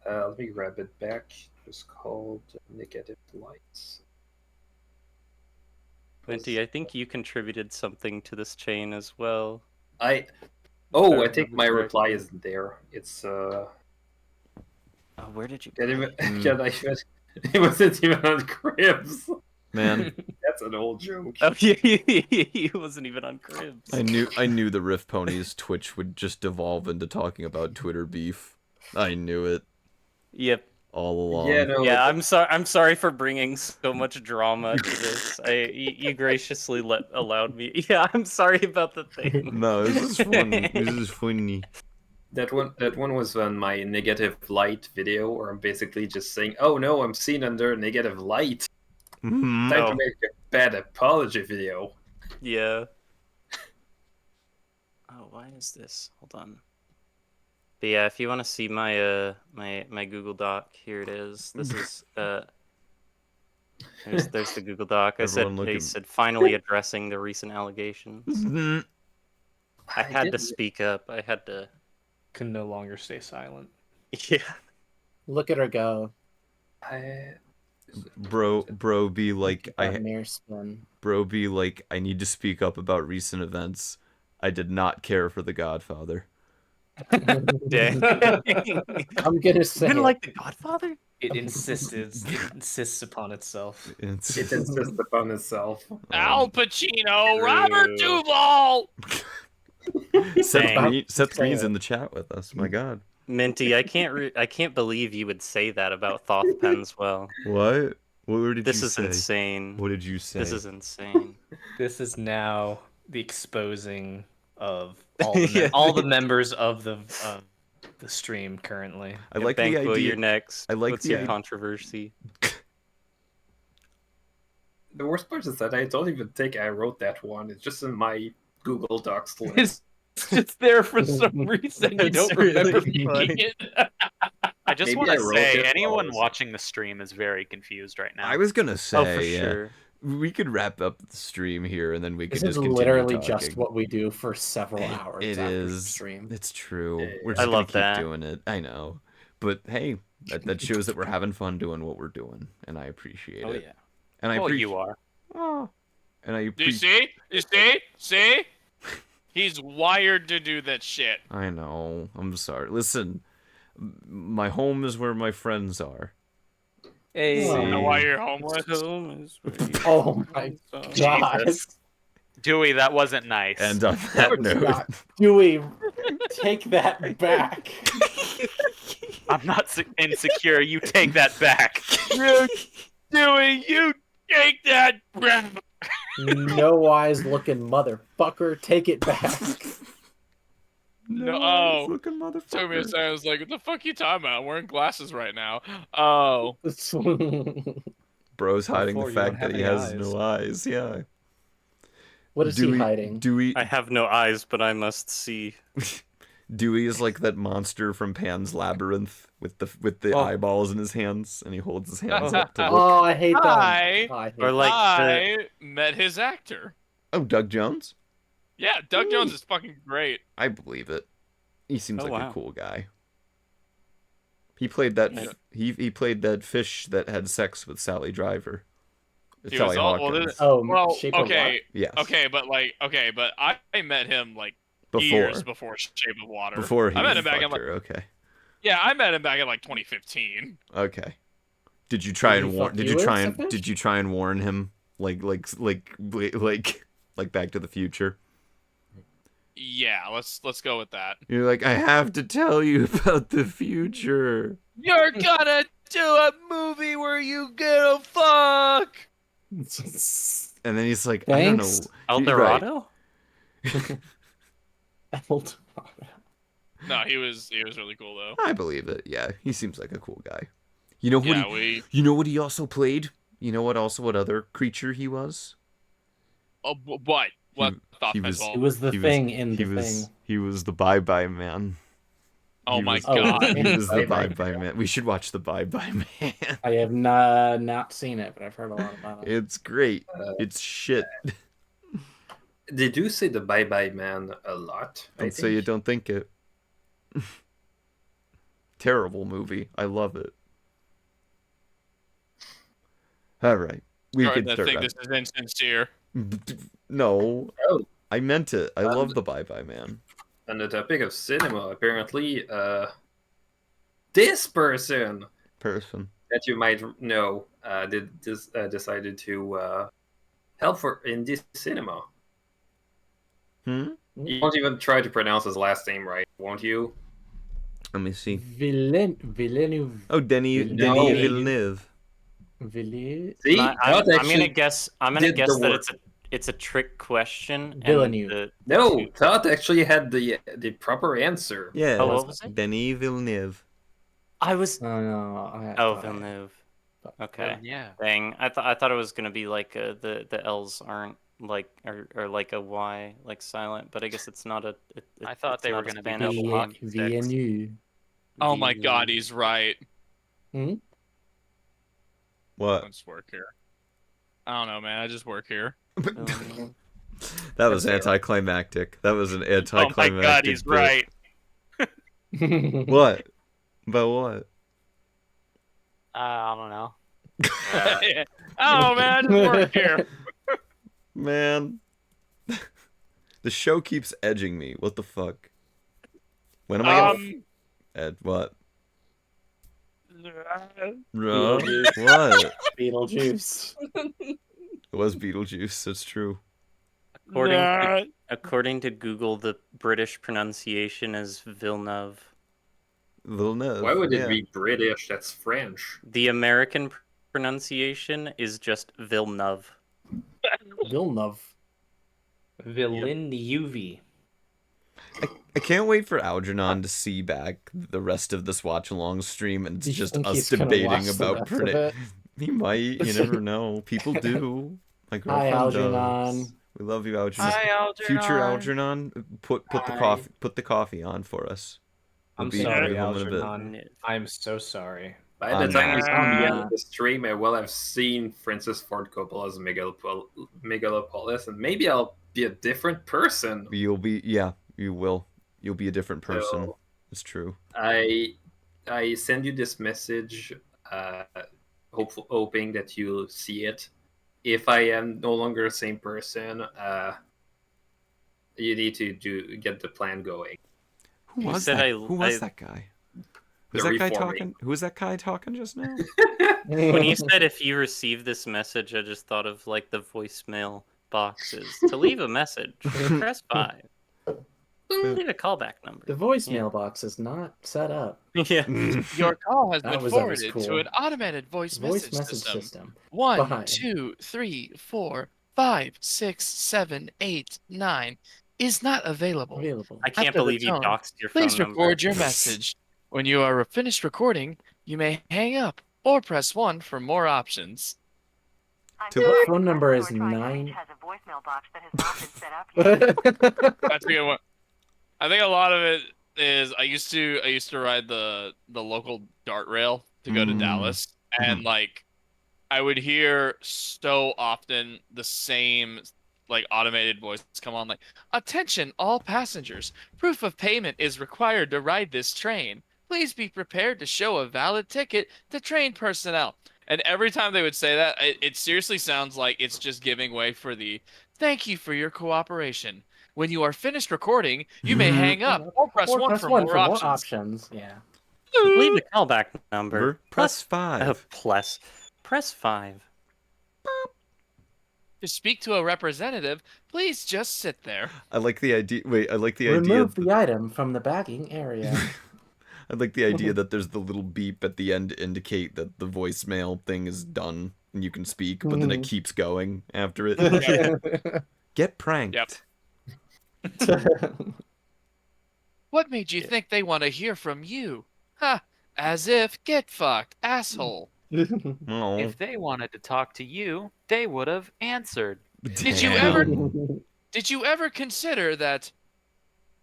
Let me grab it back. It's called Negative Lights. Quinty, I think you contributed something to this chain as well. I think my reply isn't there. It's where did you? It wasn't even on Cribs. Man, that's an old joke. Oh yeah, he wasn't even on Cribs. I knew the RiffPonies Twitch would just devolve into talking about Twitter beef. I knew it. Yep. all along. Yeah, no, yeah. I'm sorry for bringing so much drama to this. You graciously allowed me. Yeah, I'm sorry about the thing. No, this is fun. This is funny. That one was on my negative light video, where I'm basically just saying, "Oh no, I'm seen under negative light." Mm-hmm. Time to make a bad apology video. Yeah. Oh, why is this? Hold on. But yeah, if you want to see my my Google Doc, here it is. This is there's the Google Doc. I said finally addressing the recent allegations. I had to speak up. I had to. Can no longer stay silent. Yeah. Look at her go. Bro, be like mirror spin. Bro, be like, I need to speak up about recent events. I did not care for The Godfather. Dang. I'm gonna say. You didn't like The Godfather? It insists upon itself. It insists upon itself. Al Pacino, Robert Duvall. Seth Green's in the chat with us. My God, Minty, I can't believe you would say that about Thoth Penswell. What? What did this you is say? Insane. What did you say? This is insane. This is now the exposing of all the members of the stream currently. I like the idea. You're next. I like What's the your controversy? The worst part is that I don't even think I wrote that one. It's just in my Google Docs list. It's there for some reason. You don't remember making it. I just want to say, anyone watching the stream is very confused right now. I was gonna say, for sure. We could wrap up the stream here, and then we could This just is continue literally talking. just what we do for several hours. It after is. the stream. It's true. We're I just love gonna that. keep doing it. I know, but hey, that shows that we're having fun doing what we're doing, and I appreciate it. Yeah. And I you are. Oh. And I Do you see? See? He's wired to do that shit. I know. I'm sorry. Listen, my home is where my friends are. Hey. You know why you're homeless? Oh my god. Dewey, that wasn't nice. And on that note, Dewey, take that back. I'm not insecure. You take that back. Dewey, you take that back. No wise looking motherfucker, take it back. No, looking motherfucker. took me a second. I was like, "What the fuck you talking about? I'm wearing glasses right now." Oh, Bro's hiding the Before you fact don't that have he any has eyes. no eyes. Yeah. What is he hiding? Dewey. I have no eyes, but I must see. Dewey is like that monster from Pan's Labyrinth with the eyeballs in his hands, and he holds his hands up to look. Oh, I hate that. I met his actor. Oh, Doug Jones? Yeah, Doug Jones is fucking great. I believe it. He seems like wow. a cool guy. He played that. He played that fish that had sex with Sally Driver. Sally Hawkins. Shape of Water? Yes. Okay, but I met him like Before. years before Shape of Water. Before he I met him back in fucked her. Okay. Yeah, I met him back in like 2015. Okay. Did you try Did and he warn? fuck Did you you try as a and fish? did you try and warn him like Back to the Future? Yeah, let's go with that. You're like, I have to tell you about the future. You're gonna do a movie where you get a fuck. And then he's like, I don't know. El Dorado? No, he was really cool though. I believe it. Yeah, he seems like a cool guy. You know what? Yeah, You know what he also played? You know what? Also, what other creature he was? Oh, what? What? He was. It was the thing in the thing. He was the Bye Bye Man. Oh my god! He was the Bye Bye Man. We should watch the Bye Bye Man. I have not seen it, but I've heard a lot about it. It's great. It's shit. They do say the Bye Bye Man a lot. Don't say you don't think it. Terrible movie. I love it. All right, we Sorry, can I start. think this is insincere. No, Oh. I meant it. I love the Bye Bye Man. On the topic of cinema, apparently, this person that you might know decided to help for indie cinema. Hmm? You won't even try to pronounce his last name right, won't you? Let me see. Villeneuve. Oh, Denis Villeneuve. See, I'm gonna guess. I'm gonna guess that it's a trick question. Villeneuve. No, Todd actually had the proper answer. Yeah. Oh, what was it? Denis Villeneuve. I was. Villeneuve. Okay. Yeah. Dang. I thought it was gonna be like the L's aren't like or like a Y like silent, but I guess it's not a. I thought they were gonna be Spanish. double hockey sticks. Villeneuve. Oh my God, he's right. What? I just work here. I don't know, man. I just work here. That was anticlimactic. That was an anticlimactic. Oh my God, he's right. What? About what? I don't know. Oh man, I just work here. Man. The show keeps edging me. What the fuck? When am I gonna... Ed, what? What? Beetlejuice. It was Beetlejuice, that's true. According to Google, the British pronunciation is Villeneuve. Villeneuve. Why would it be British? That's French. The American pronunciation is just Villeneuve. Villeneuve. Villeneuve. I can't wait for Algernon to see back the rest of this watch along stream and it's just us debating about He might, you never know. People do. My girlfriend Algernon. does. We love you, Algernon. Hi, Algernon. Future Algernon, put the coffee on for us. I'm sorry, Algernon. I'm so sorry. By the time we come to the end of the stream, I will have seen Francis Ford Coppola's Megalopolis, and maybe I'll be a different person. You will. You'll be a different person. So, it's true. I send you this message, hoping that you'll see it. If I am no longer the same person, you need to get the plan going. Who was that guy? Who's that guy talking? Who was that guy talking just now? When you said if you receive this message, I just thought of like the voicemail boxes. To leave a message, press 5. Leave a callback number. The voicemail box is not set up. Yeah. Your call has been forwarded to an automated voice message system. 1, 2, 3, 4, 5, 6, 7, 8, 9 is not available. I can't believe you doxed your phone number. Please record your message. When you are finished recording, you may hang up or press 1 for more options. The phone number is 9. That's a good one. I think a lot of it is I used to ride the local dart rail to go to Dallas, and like I would hear so often the same like automated voice come on, like, attention all passengers, proof of payment is required to ride this train. Please be prepared to show a valid ticket to train personnel. And every time they would say that, it seriously sounds like it's just giving way for the thank you for your cooperation. When you are finished recording, you may hang up or press 1 for more options. Yeah. Leave the callback number. Press 5. Press 5. To speak to a representative, please just sit there. I like the idea. Wait, I like the idea. Remove the item from the bagging area. I like the idea that there's the little beep at the end to indicate that the voicemail thing is done and you can speak, but then it keeps going after it. Get pranked. Yep. What made you think they want to hear from you? Ha! As if. Get fucked, asshole. If they wanted to talk to you, they would have answered. Did you ever consider that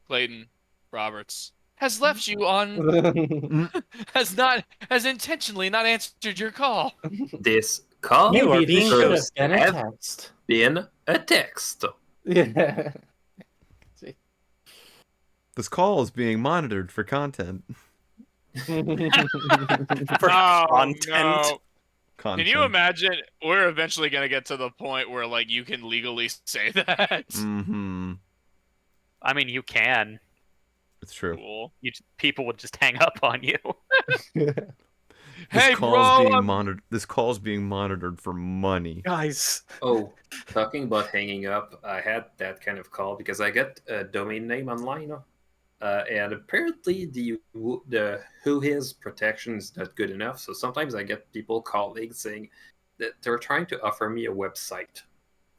Clayton Roberts has left you on has intentionally not answered your call? This call Maybe should have been a text. Been a text. Yeah. This call is being monitored for content. Content. No. Can you imagine? We're eventually gonna get to the point where like you can legally say that. Mm-hmm. I mean, you can. It's true. Cool. People would just hang up on you. Hey, This call's being monitored for money. Guys. Oh, talking about hanging up, I had that kind of call because I got a domain name online. and apparently the who his protection is not good enough. So sometimes I get people colleagues saying that they're trying to offer me a website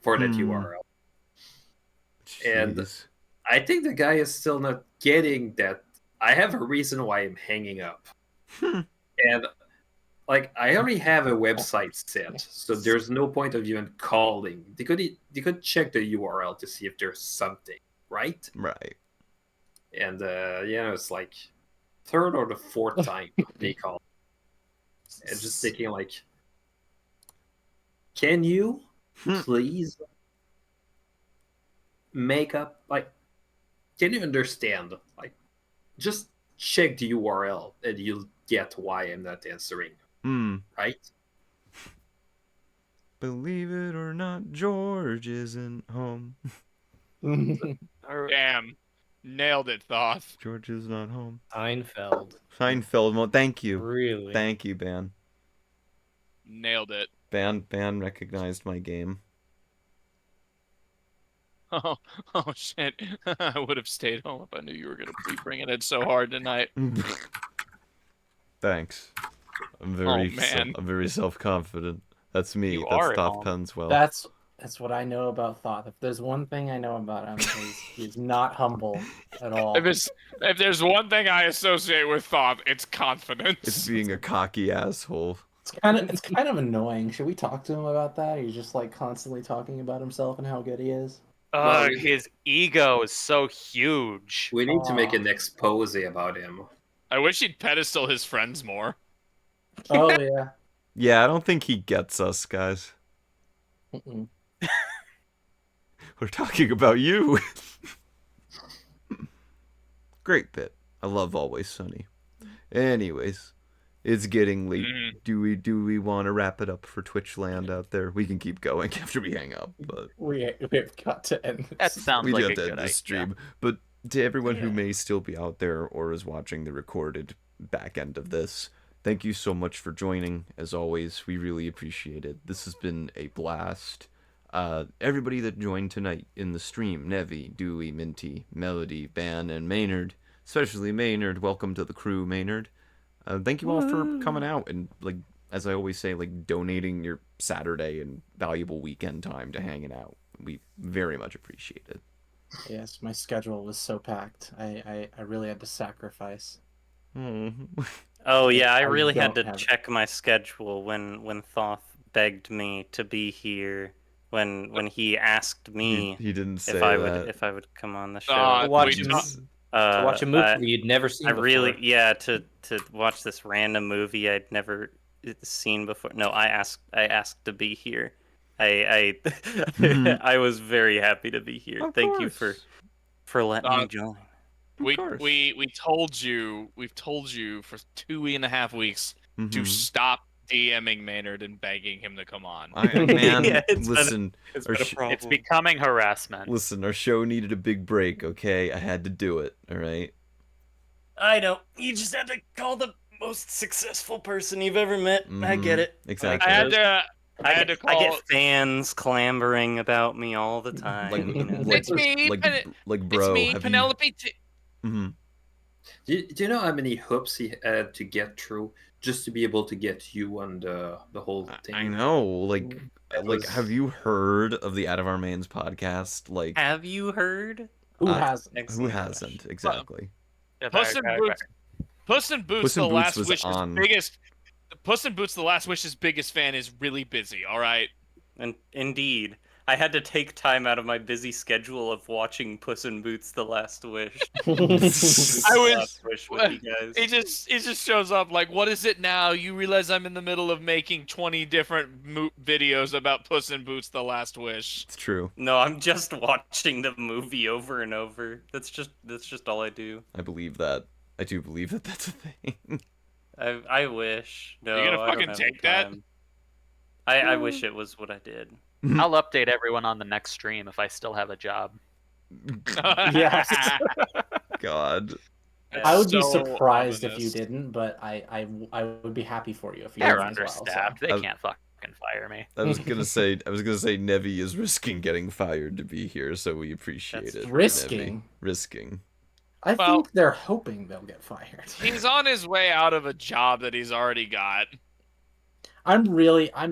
for that URL. And Jeez. I think the guy is still not getting that I have a reason why I'm hanging up. And like I already have a website set, so there's no point of even calling. They could check the URL to see if there's something, right? Right. And it's like third or the fourth time they call. And just thinking like, can you please make up, like, can you understand, like, just check the URL and you'll get why I'm not answering. Right? Believe it or not, George isn't home. Damn. Nailed it, Thoth. George is not home. Seinfeld. Well, thank you. Really? Thank you, Ban. Nailed it. Ban recognized my game. Oh shit. I would have stayed home if I knew you were going to be bringing it so hard tonight. Thanks. I'm very self-confident. That's me. That's Thoth Penswell. That's what I know about Thoth. If there's one thing I know about him, he's not humble at all. If there's one thing I associate with Thoth, it's confidence. It's being a cocky asshole. It's kind of annoying. Should we talk to him about that? He's just like constantly talking about himself and how good he is. His ego is so huge. We need to make an expose about him. I wish he'd pedestal his friends more. Oh yeah. Yeah, I don't think he gets us, guys. We're talking about you. Great bit. I love Always Sunny. Anyways, it's getting late. Do we want to wrap it up for Twitch land out there? We can keep going after we hang up, but we've got to end this. That sounds like a good idea. Stream. But to everyone who may still be out there or is watching the recorded back end of this, thank you so much for joining. As always, we really appreciate it. This has been a blast. Everybody that joined tonight in the stream, Nevi, Dewey, Minty, Melody, Ban, and Maynard, especially Maynard, welcome to the crew, Maynard. Thank you all for coming out and, like, as I always say, like, donating your Saturday and valuable weekend time to hanging out. We very much appreciate it. Yes, my schedule was so packed. I really had to sacrifice. Oh yeah, I really had to check my schedule when Thoth begged me to be here. When he asked me, he didn't say if I would come on the show to watch a movie you'd never seen before. To watch this random movie I'd never seen before. No, I asked to be here. I was very happy to be here. Thank you for letting me join. We've told you for 2.5 weeks to stop DMing Maynard and begging him to come on. Listen, it's becoming harassment. Listen, our show needed a big break, okay? I had to do it, alright? I know. You just had to call the most successful person you've ever met. I get it. Exactly. I had to call. I get fans clambering about me all the time. It's me, bro. It's me, Penelope. Do you know how many hoops he had to get through just to be able to get you on the whole thing? I know, like, have you heard of the Out of Our Mains podcast? Like, have you heard? Who hasn't? Who hasn't? Exactly. Puss in Boots, the Last Wish's biggest. Puss in Boots, the Last Wish's biggest fan is really busy. All right. And indeed, I had to take time out of my busy schedule of watching Puss in Boots: The Last Wish. It just shows up like, what is it now? You realize I'm in the middle of making 20 different videos about Puss in Boots: The Last Wish. It's true. No, I'm just watching the movie over and over. That's just all I do. I believe that. I do believe that that's a thing. I wish. No, you're gonna fucking take that? I wish it was what I did. I'll update everyone on the next stream if I still have a job. Yes. God. I would be surprised if you didn't, but I would be happy for you if you They're did understaffed. as well, They can't fucking fire me. I was gonna say Nevi is risking getting fired to be here, so we appreciate it. Risking. Risking. I think they're hoping they'll get fired. He's on his way out of a job that he's already got. I'm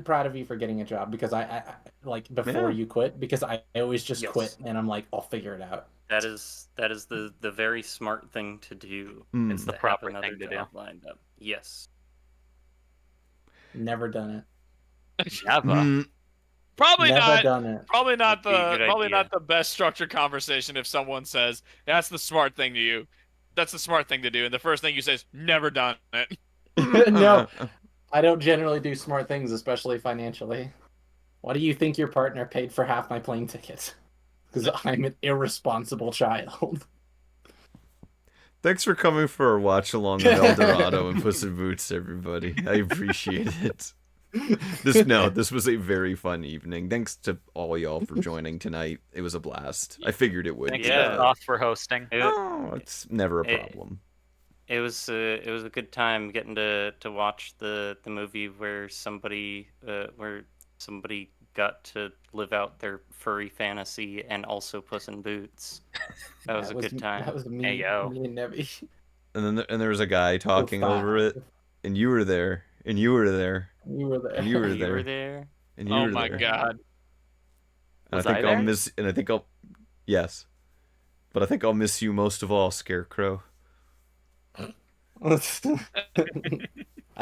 proud of you for getting a job because I like before you quit, because I always just quit and I'm like, I'll figure it out. That is the very smart thing to do. It's the proper thing to do. Lined up. Yes. Never done it. Never. Probably Never not. Done it. Probably not idea. not the best structured conversation if someone says that's the smart thing to you. That's the smart thing to do, and the first thing you say is never done it. No, I don't generally do smart things, especially financially. Why do you think your partner paid for half my plane ticket? Because I'm an irresponsible child. Thanks for coming for our watch along with El Dorado and Puss in Boots, everybody. I appreciate it. This was a very fun evening. Thanks to all y'all for joining tonight. It was a blast. I figured it would. Thanks to Ross for hosting. It's never a problem. It was a good time getting to watch the movie where somebody got to live out their furry fantasy and also Puss in Boots. That was a good time. That was me, Hey, yo. me and Nebby. And then there was a guy talking over it, and you were there, and you were there, You were there. and you were You were there, there. and you Oh were my there. god. And Was I think I I'll there? miss. And I think I'll. Yes. But I think I'll miss you most of all, Scarecrow. I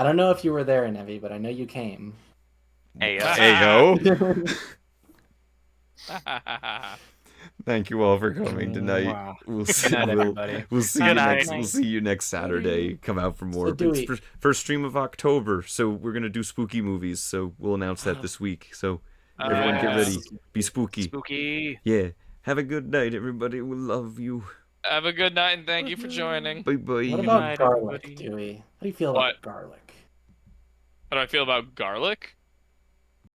don't know if you were there, Nebby, but I know you came. Hey, Hey ho! Thank you all for coming tonight. Wow. We'll Good see. night, everybody. We'll see Good you night. next. We'll see you next Saturday. Come out for more. So do It's first stream of October, so we're gonna do spooky movies. So we'll announce that this week. So everyone, get ready. Be spooky. Spooky. Yeah. Have a good night, everybody. We love you. Have a good night and thank you for joining. Bye bye. What about night, garlic, everybody. Dewey? How do you feel What? about garlic? How do I feel about garlic?